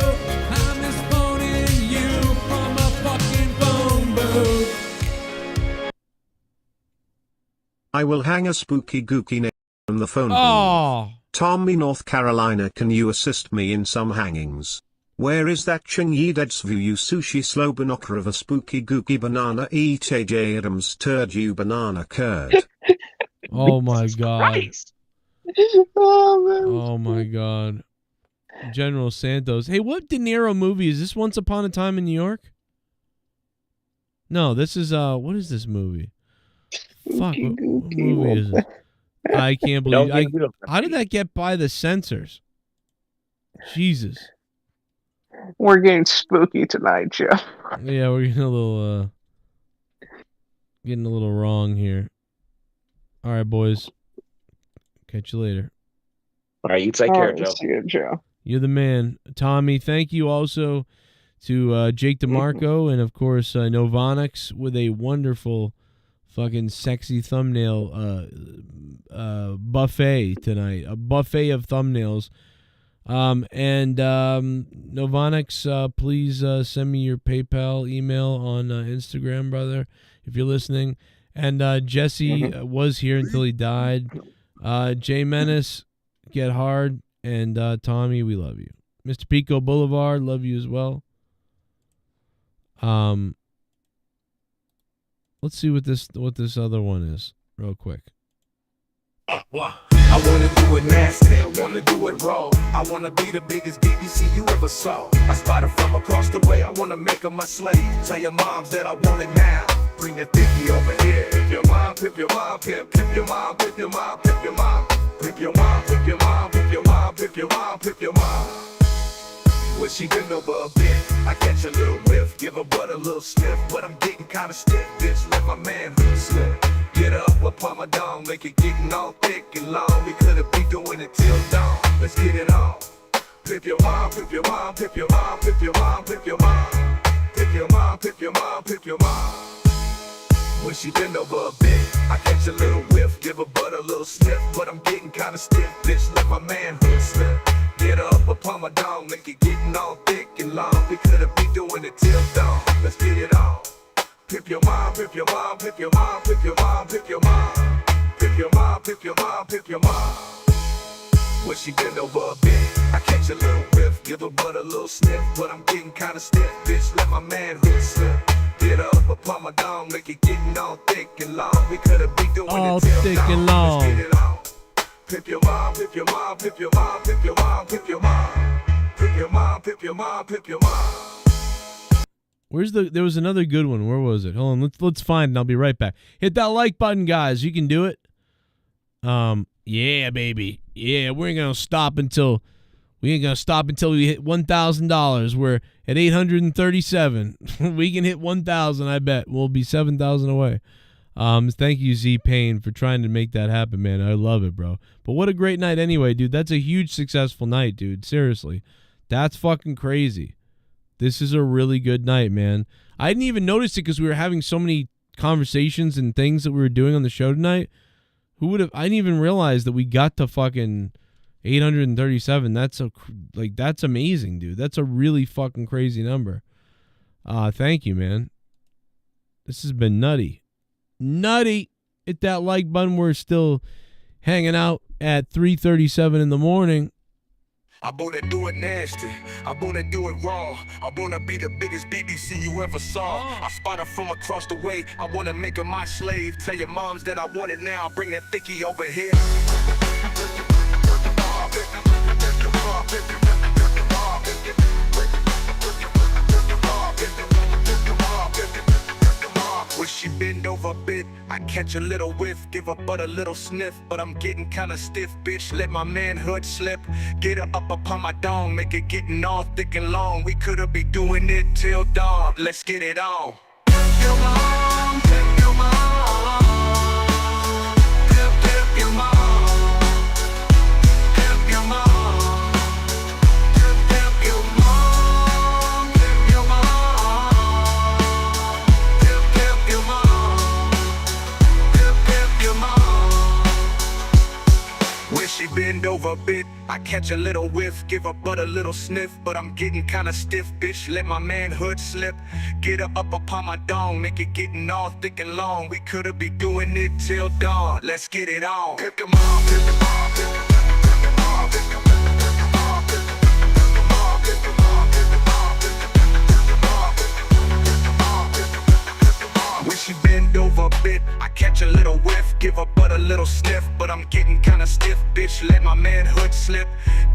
I miss phoning you from a fucking phone booth. I will hang a spooky gooky name from the phone Oh. booth. Tommy, North Carolina, can you assist me in some hangings? Where is that Chingy Dead's view you sushi slogan of a spooky gooky banana eat AJ Adams turd you banana curd? Oh my God. Oh my God. General Santos. Hey, what De Niro movie is this? Once Upon a Time in New York? No, this is what is this movie? Fuck, what movie is it? I can't believe how did that get by the censors? Jesus. We're getting spooky tonight, Joe. Yeah, we're getting a little wrong here. All right, boys. Catch you later. All right, you take care, Joe. See you, Joe. You're the man. Tommy, thank you also to Jake DeMarco and, of course, Novonix with a wonderful fucking sexy thumbnail buffet tonight. A buffet of thumbnails. And Novonix, please send me your PayPal email on Instagram, brother, if you're listening. And Jesse was here until he died. Jay Menace, get hard. And Tommy, we love you. Mr. Pico Boulevard, love you as well. Let's see what this other one is real quick. I wanna do it nasty, I wanna do it raw. I wanna be the biggest BBC you ever saw. I spotted from across the way, I wanna make her my slave. Tell your mom that I want it now. Bring the dicky over here. Pip your mom, pip your mom, pip your mom, pip your mom, pip your mom. Pip your mom, pip your mom, pip your mom, pip your mom, pip your mom. Well, she been over a bit, I catch a little whiff. Give her butt a little sniff, but I'm getting kinda stiff. Bitch, let my manhood slip. Get up upon my dome, make it getting all thick and long. We couldn't be doing it till dawn. Let's get it on. Pip your mom, pip your mom, pip your mom, pip your mom, pip your mom. Pip your mom, pip your mom, pip your mom. When she bend over a bit, I catch a little whiff. Give her butt a little sniff, but I'm getting kinda stiff. Bitch, let my manhood slip. Get up upon my dome, make it getting all thick and long. We couldn't be doing it till dawn. Let's get it on. Pip your mom, pip your mom, pip your mom, pip your mom, pip your mom. Pip your mom, pip your mom, pip your mom. When she bend over a bit, I catch a little whiff. Give her butt a little sniff, but I'm getting kinda stiff. Bitch, let my manhood slip. Get up upon my dome, make it getting all thick and long. We couldn't be doing all it till thick dawn. and long. Let's get it on. Pip your mom, pip your mom, pip your mom, pip your mom, pip your mom. Pip your mom, pip your mom, pip your mom. There was another good one. Where was it? Hold on, let's find it and I'll be right back. Hit that like button, guys. You can do it. Yeah, baby. Yeah, we ain't gonna stop until we hit $1,000. We're at 837. We can hit 1,000, I bet. We'll be 7,000 away. Thank you, Z Payne, for trying to make that happen, man. I love it, bro. But what a great night anyway, dude. That's a huge successful night, dude. Seriously. That's fucking crazy. This is a really good night, man. I didn't even notice it because we were having so many conversations and things that we were doing on the show tonight. I didn't even realize that we got to fucking 837. That's amazing, dude. That's a really fucking crazy number. Thank you, man. This has been nutty. nutty. Hit that like button. We're still hanging out at 3:37 in the morning. I wanna do it nasty, I wanna do it raw. I wanna be the biggest BBC you ever saw. I spot her from across the way, I wanna make her my slave. Tell your moms that I want it now, bring that thickie over here. When she bend over a bit, I catch a little whiff, give her but a little sniff, but I'm getting kinda stiff, bitch, let my manhood slip. Get her up upon my dome, make it getting all thick and long. We coulda be doing it till dawn, let's get it on. Your mom, your mom, your mom, your mom. She bend over a bit, I catch a little whiff, give her but a little sniff, but I'm getting kinda stiff, bitch, let my manhood slip. Get her up upon my dome, make it getting all thick and long. We coulda be doing it till dawn, let's get it on. Pip your mom, pip your mom, pip your mom, pip your mom, pip your mom, pip your mom, pip your mom, pip your mom, pip your mom, pip your mom. When she bend over a bit, I catch a little whiff, give her but a little sniff, but I'm getting kinda stiff, bitch, let my manhood slip.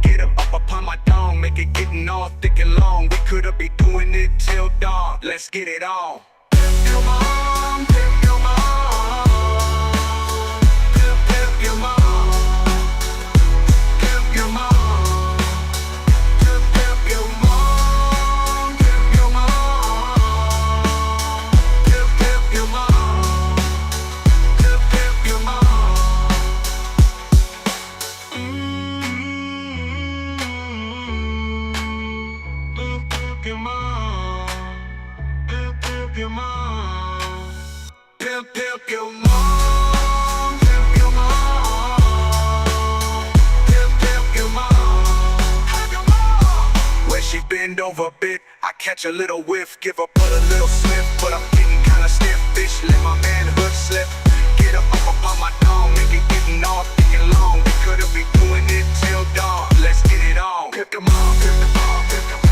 Get her up upon my dome, make it getting all thick and long. We coulda be doing it till dawn, let's get it on. Pip your mom, pip your mom, pip your mom, pip your mom, pip your mom, pip your mom, pip your mom, pip your mom. Your mom, pimp your mom, pimp your mom, pimp your mom, pimp your mom. When she bend over a bit, I catch a little whiff, give her but a little sniff, but I'm getting kinda stiff, bitch, let my manhood slip. Get her up on my dome, make it getting all thick and long. We coulda be doing it till dawn, let's get it on. Pimp your mom, pimp your mom, pimp your mom.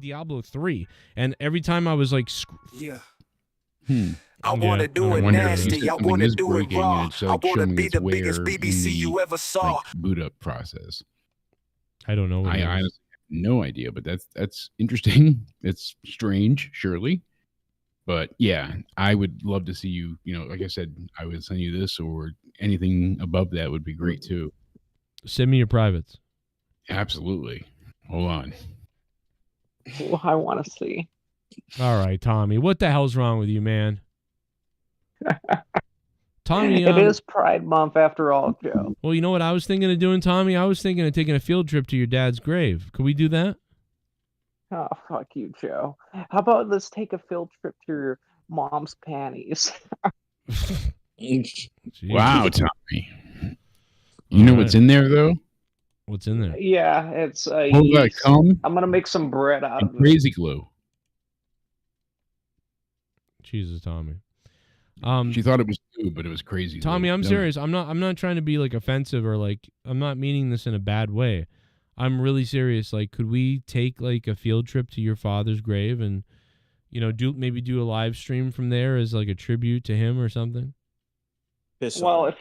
Diablo 3, and every time I was like, yeah. I wanna do it nasty. I wanna do it raw. I wanna be the biggest BBC you ever saw. Boot up process. I don't know. What I honestly have no idea, but that's interesting. It's strange, surely, but yeah, I would love to see you. You know, like I said, I would send you this or anything above that would be great too. Send me your privates. Absolutely. Hold on. Well, I want to see. All right, Tommy. What the hell's wrong with you, man? Tommy, it is Pride Month after all, Joe. Well, you know what I was thinking of doing, Tommy? I was thinking of taking a field trip to your dad's grave. Could we do that? Oh, fuck you, Joe. How about let's take a field trip to your mom's panties? Wow, Tommy. You know what's in there, though? What's in there? Yeah, it's cum. I'm gonna make some bread out of it. Crazy glue. Jesus, Tommy. She thought it was glue, but it was crazy. Tommy, glue. I'm serious. I'm not trying to be like offensive or like I'm not meaning this in a bad way. I'm really serious. Like, could we take like a field trip to your father's grave and, you know, do a live stream from there as like a tribute to him or something? Well, if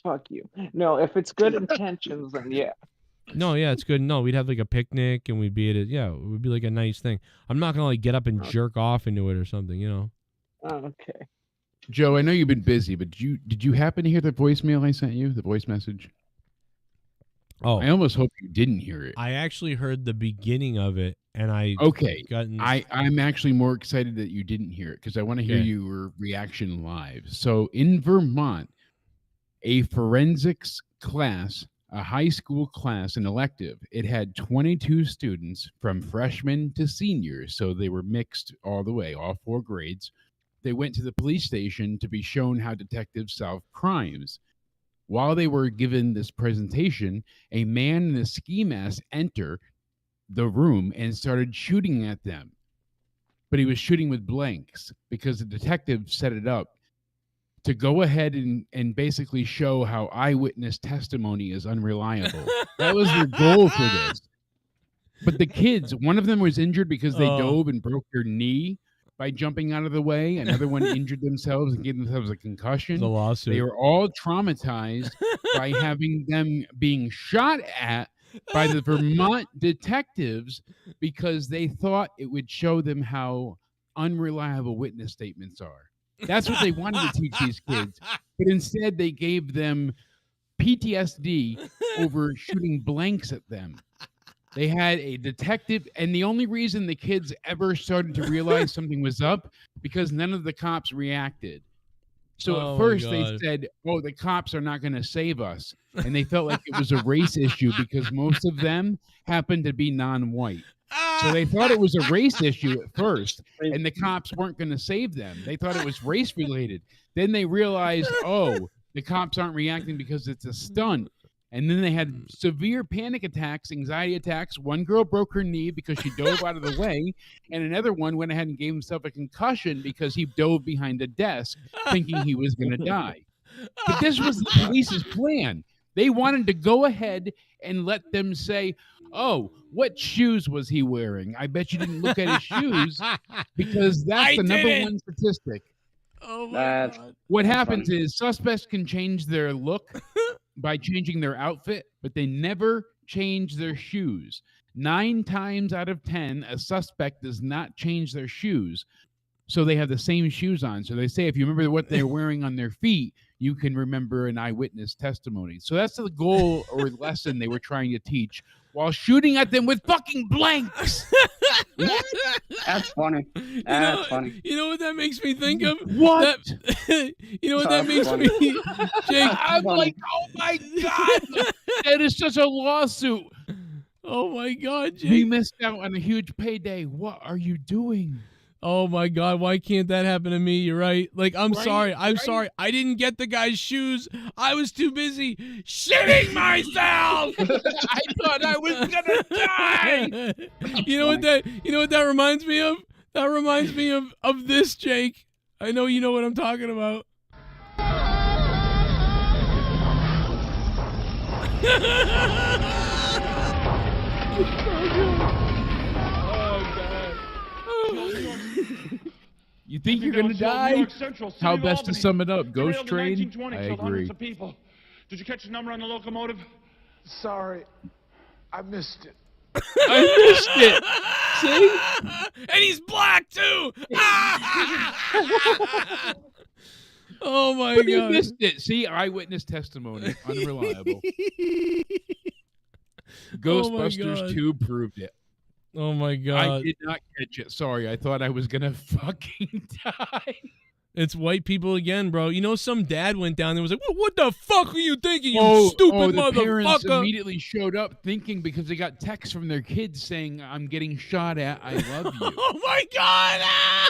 fuck you. No, if it's good intentions, then yeah. No, yeah, it's good. No, we'd have like a picnic and we'd be at it. Yeah, it would be like a nice thing. I'm not gonna like get up and jerk off into it or something, you know. Okay. Joe, I know you've been busy, but did you happen to hear the voicemail I sent you? The voice message? Oh, I almost hope you didn't hear it. I actually heard the beginning of it, and I'm actually more excited that you didn't hear it because I want to hear your reaction live. So in Vermont, a forensics class, a high school class, an elective, it had 22 students from freshmen to seniors. So they were mixed all the way, all 4 grades. They went to the police station to be shown how detectives solve crimes. While they were given this presentation, a man in a ski mask entered the room and started shooting at them. But he was shooting with blanks because the detective set it up to go ahead and basically show how eyewitness testimony is unreliable. That was their goal for this. But the kids, one of them was injured because they dove and broke their knee by jumping out of the way. Another one injured themselves and gave themselves a concussion. The lawsuit. They were all traumatized by having them being shot at by the Vermont detectives because they thought it would show them how unreliable witness statements are. That's what they wanted to teach these kids. But instead, they gave them PTSD over shooting blanks at them. They had a detective, and the only reason the kids ever started to realize something was up because none of the cops reacted. So at first they said, "Oh, the cops are not going to save us," and they felt like it was a race issue because most of them happened to be non-white. So they thought it was a race issue at first, and the cops weren't going to save them. They thought it was race related. Then they realized, oh, the cops aren't reacting because it's a stunt. And then they had severe panic attacks, anxiety attacks. One girl broke her knee because she dove out of the way, and another one went ahead and gave himself a concussion because he dove behind a desk thinking he was going to die. But this was the police's plan. They wanted to go ahead and let them say, oh, what shoes was he wearing? I bet you didn't look at his shoes because that's the number one statistic. Oh my God. What happens is suspects can change their look by changing their outfit, but they never change their shoes. 9 times out of 10, a suspect does not change their shoes. So they have the same shoes on. So they say if you remember what they're wearing on their feet, you can remember an eyewitness testimony. So that's the goal or lesson they were trying to teach while shooting at them with fucking blanks. That's funny. That's funny. You know what that makes me think of? What? You know what that makes me, Jake? I'm like, oh my God, that is such a lawsuit. Oh my God, Jake. We missed out on a huge payday. What are you doing? Oh my God, why can't that happen to me? You're right. Like, I'm sorry. Sorry. I didn't get the guy's shoes. I was too busy shitting myself. I thought I was gonna die. You know what that reminds me of? That reminds me of this, Jake. I know you know what I'm talking about. You think you're gonna die? How best to sum it up? Ghost train? I agree. Did you catch the number on the locomotive? Sorry, I missed it. I missed it. See? And he's black too. Oh my God! You missed it. See, eyewitness testimony, unreliable. Ghostbusters 2 proved it. Oh my God! I did not catch it. Sorry, I thought I was gonna fucking die. It's white people again, bro. You know, some dad went down there and was like, what the fuck are you thinking, you stupid the parents motherfucker? Immediately showed up thinking because they got texts from their kids saying, I'm getting shot at, I love you. Oh my God!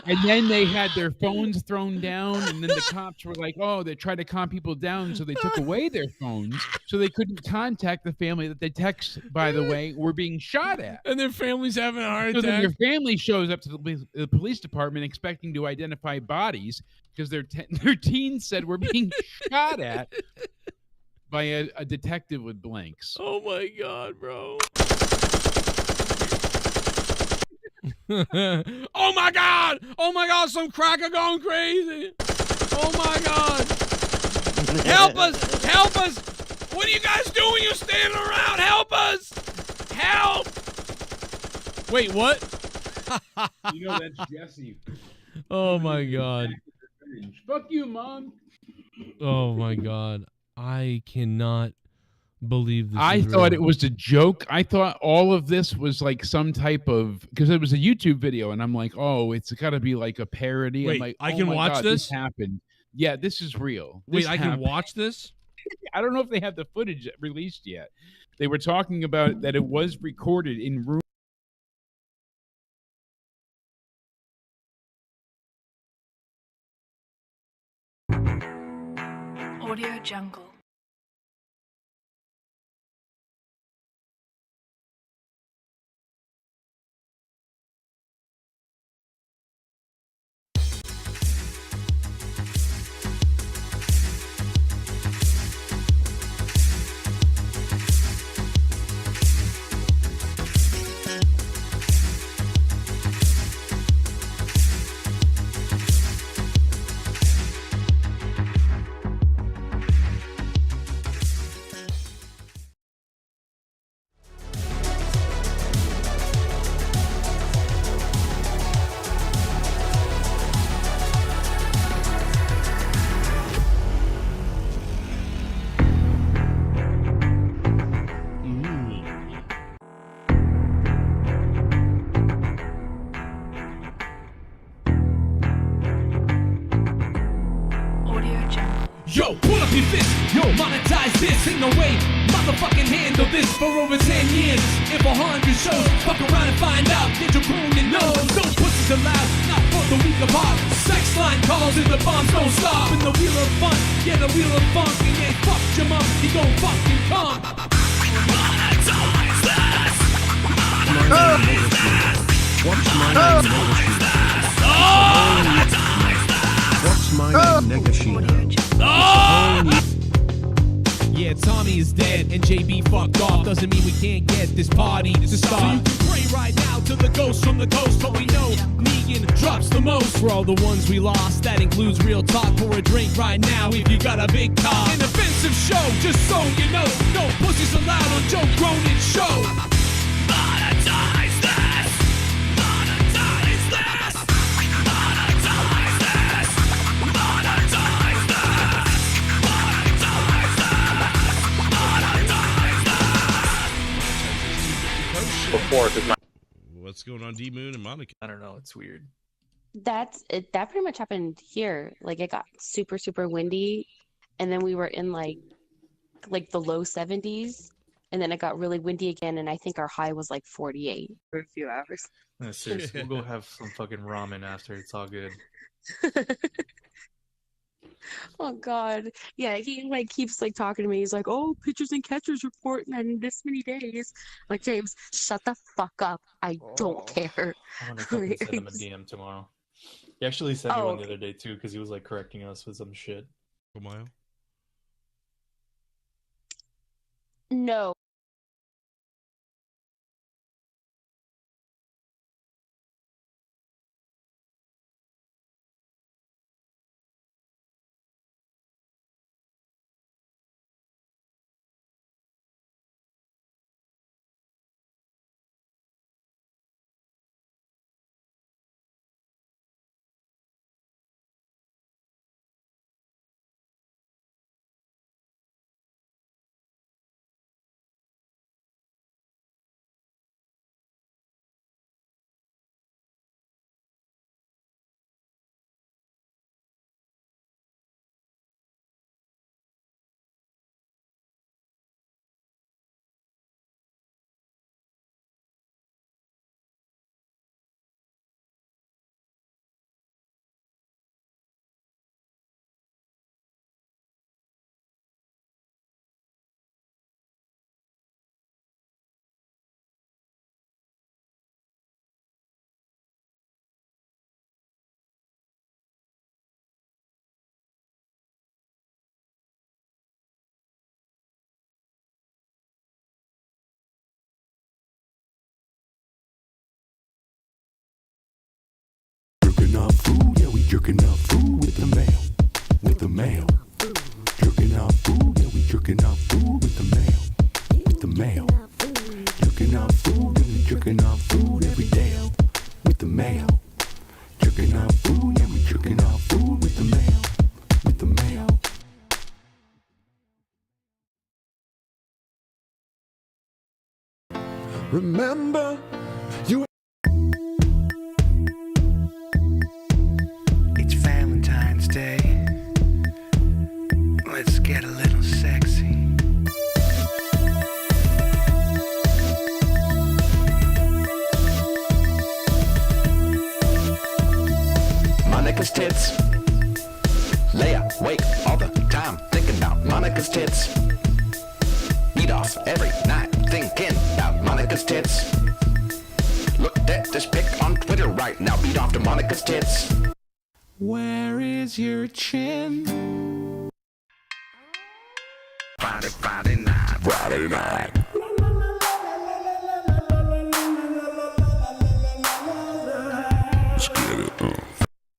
And then they had their phones thrown down, and then the cops were like, oh, they tried to calm people down, so they took away their phones so they couldn't contact the family that they text, by the way, were being shot at. And their family's having a heart So then attack. your family shows up to the police department expecting to identify bodies because their teens said we're being shot at by a detective with blanks. Oh my God, bro. Oh my God! Oh my God, some cracker going crazy. Oh my God. Help us! Help us! What are you guys doing? You're standing around. Help us! Help! Wait, what? You know, that's Jesse. Oh my God. Fuck you, Mom. Oh my God. I cannot believe this. I thought it was a joke. I thought all of this was like some type of, because it was a YouTube video, and I'm like, oh, it's got to be like a parody. Wait, I'm like, I oh can my watch God, this? happened. Yeah, this is real. Wait, This I can happened. watch this? I don't know if they have the footage released yet. They were talking about that it was recorded in room. Audio Jungle. Yo, pull up your fist, yo, monetize this. Ain't no way, motherfucking handle this for over 10 years. If 100 shows, fuck around and find out. Get your Cronin knows, no pussies allowed, not for the weak of heart. Sex line calls and the bombs don't stop. And the wheel of fun, yeah, the wheel of funk. And yeah, fuck your mom, he gon' fucking come. Monetize this. What's my name, What's my name, Negashino? Yeah, Tommy is dead and JB fucked off. Doesn't mean we can't get this party to start. So you can pray right now to the ghost from the coast. But we know Negan drops the most. For all the ones we lost, that includes real talk. Pour a drink right now if you got a big car. An offensive show, just so you know. No pussies allowed on Joe Cronin's show. Monetize this. Monetize this. Monetize this. Monetize this. Before, because my What's going on, D-Moon and Monica? I don't know. It's weird. That's it. That pretty much happened here. Like it got super, super windy, and then we were in like the low 70s, and then it got really windy again, and I think our high was like 48 for a few hours. No, seriously, we'll go have some fucking ramen after. It's all good. Oh God, yeah. He like keeps like talking to me. He's like, "Oh, pitchers and catchers reporting in this many days." I'm like, James, shut the fuck up. I don't care. I'm gonna fucking send him a DM tomorrow. He actually sent me one the other day too, because he was like correcting us with some shit. No. Jerking off food, yeah, we jerking off food with the mail. With the mail. Jerking off food, yeah, we jerking off food with the mail. With the mail. Jerking off food, yeah, we jerking off food every day. With the mail. Jerking off food, yeah, we jerking off food with the mail. Remember, you. It's Valentine's Day. Let's get a little sexy. Monica's tits. Leah, wake all the time thinking about Monica's tits. Beat off every night thinking about Monica's tits. Look at this pic on Twitter right now. Beat off to Monica's tits. Where is your chin? Friday night. Friday night. Let's get it.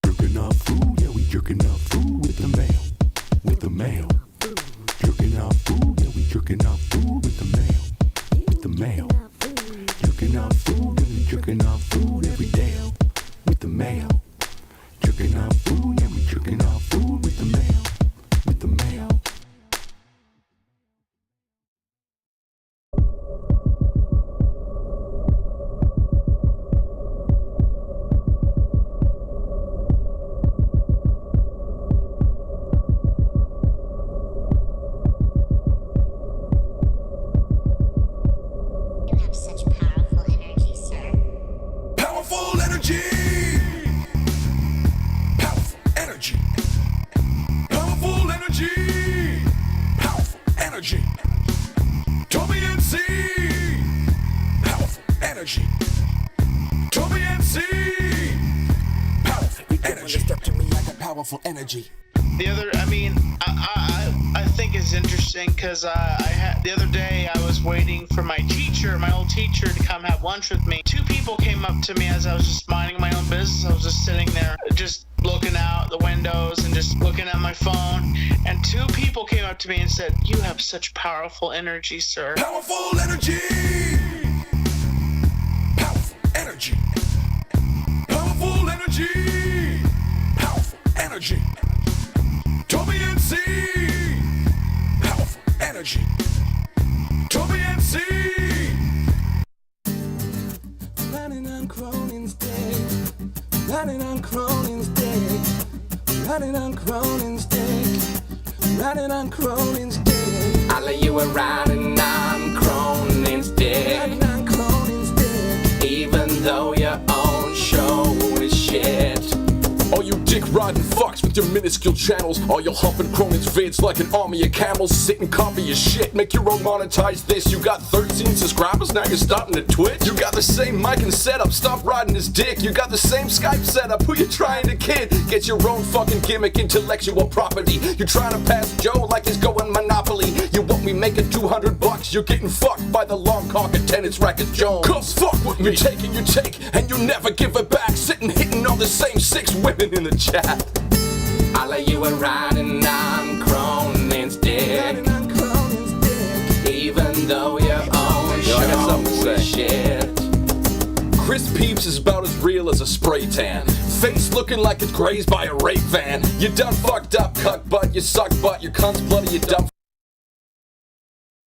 Jerking off food, yeah, we jerking off food with the mail. With the mail. Jerking off food, yeah, we jerking off food with the mail. With the mail. Jerking off food, yeah, we jerking off food every day. With the mail. Jerking off food, yeah, we jerking off food with the mail. With the mail. Powerful energy! Powerful energy! Powerful energy! Powerful energy! TommyMC! Powerful energy! TommyMC! Powerful energy! Step to me, I got powerful energy. The other, I think it's interesting because the other day I was waiting for my old teacher, to come have lunch with me. Two people came up to me as I was just minding my own business. I was just sitting there, just looking out the windows and just looking at my phone. And two people came up to me and said, "You have such powerful energy, sir." Powerful energy! Powerful energy! Powerful energy! Powerful energy! TommyMC! Powerful energy! TommyMC! Running on Cronin's day. Running on Cronin's day. Running on Cronin's day. Running on Cronin's day. I lay you were riding on Cronin's day. Running on Cronin's day. Even though your own show is shit. All you dick-riding fucks with your minuscule channels, all you humping Cronin's vids like an army of camels. Sit and copy your shit, make your own monetize this. You got 13 subscribers, now you're starting to Twitch. You got the same mic and setup, stop riding his dick. You got the same Skype setup, who you trying to kid? Get your own fucking gimmick, intellectual property. You're trying to pass Joe like he's going Monopoly. You want me making $200, you're getting fucked by the long cock attendance Rackets Jones. Come fuck with me, taking your take, and you never give it back. Sitting hitting on the same 6 women in the chat. I lay you were riding on Cronin's dick. Even though your own show is shit. Chris Peeps is about as real as a spray tan. Face looking like it's grazed by a rape van. You done fucked up, cuck butt, you suck butt, your cunt's bloody, you dumb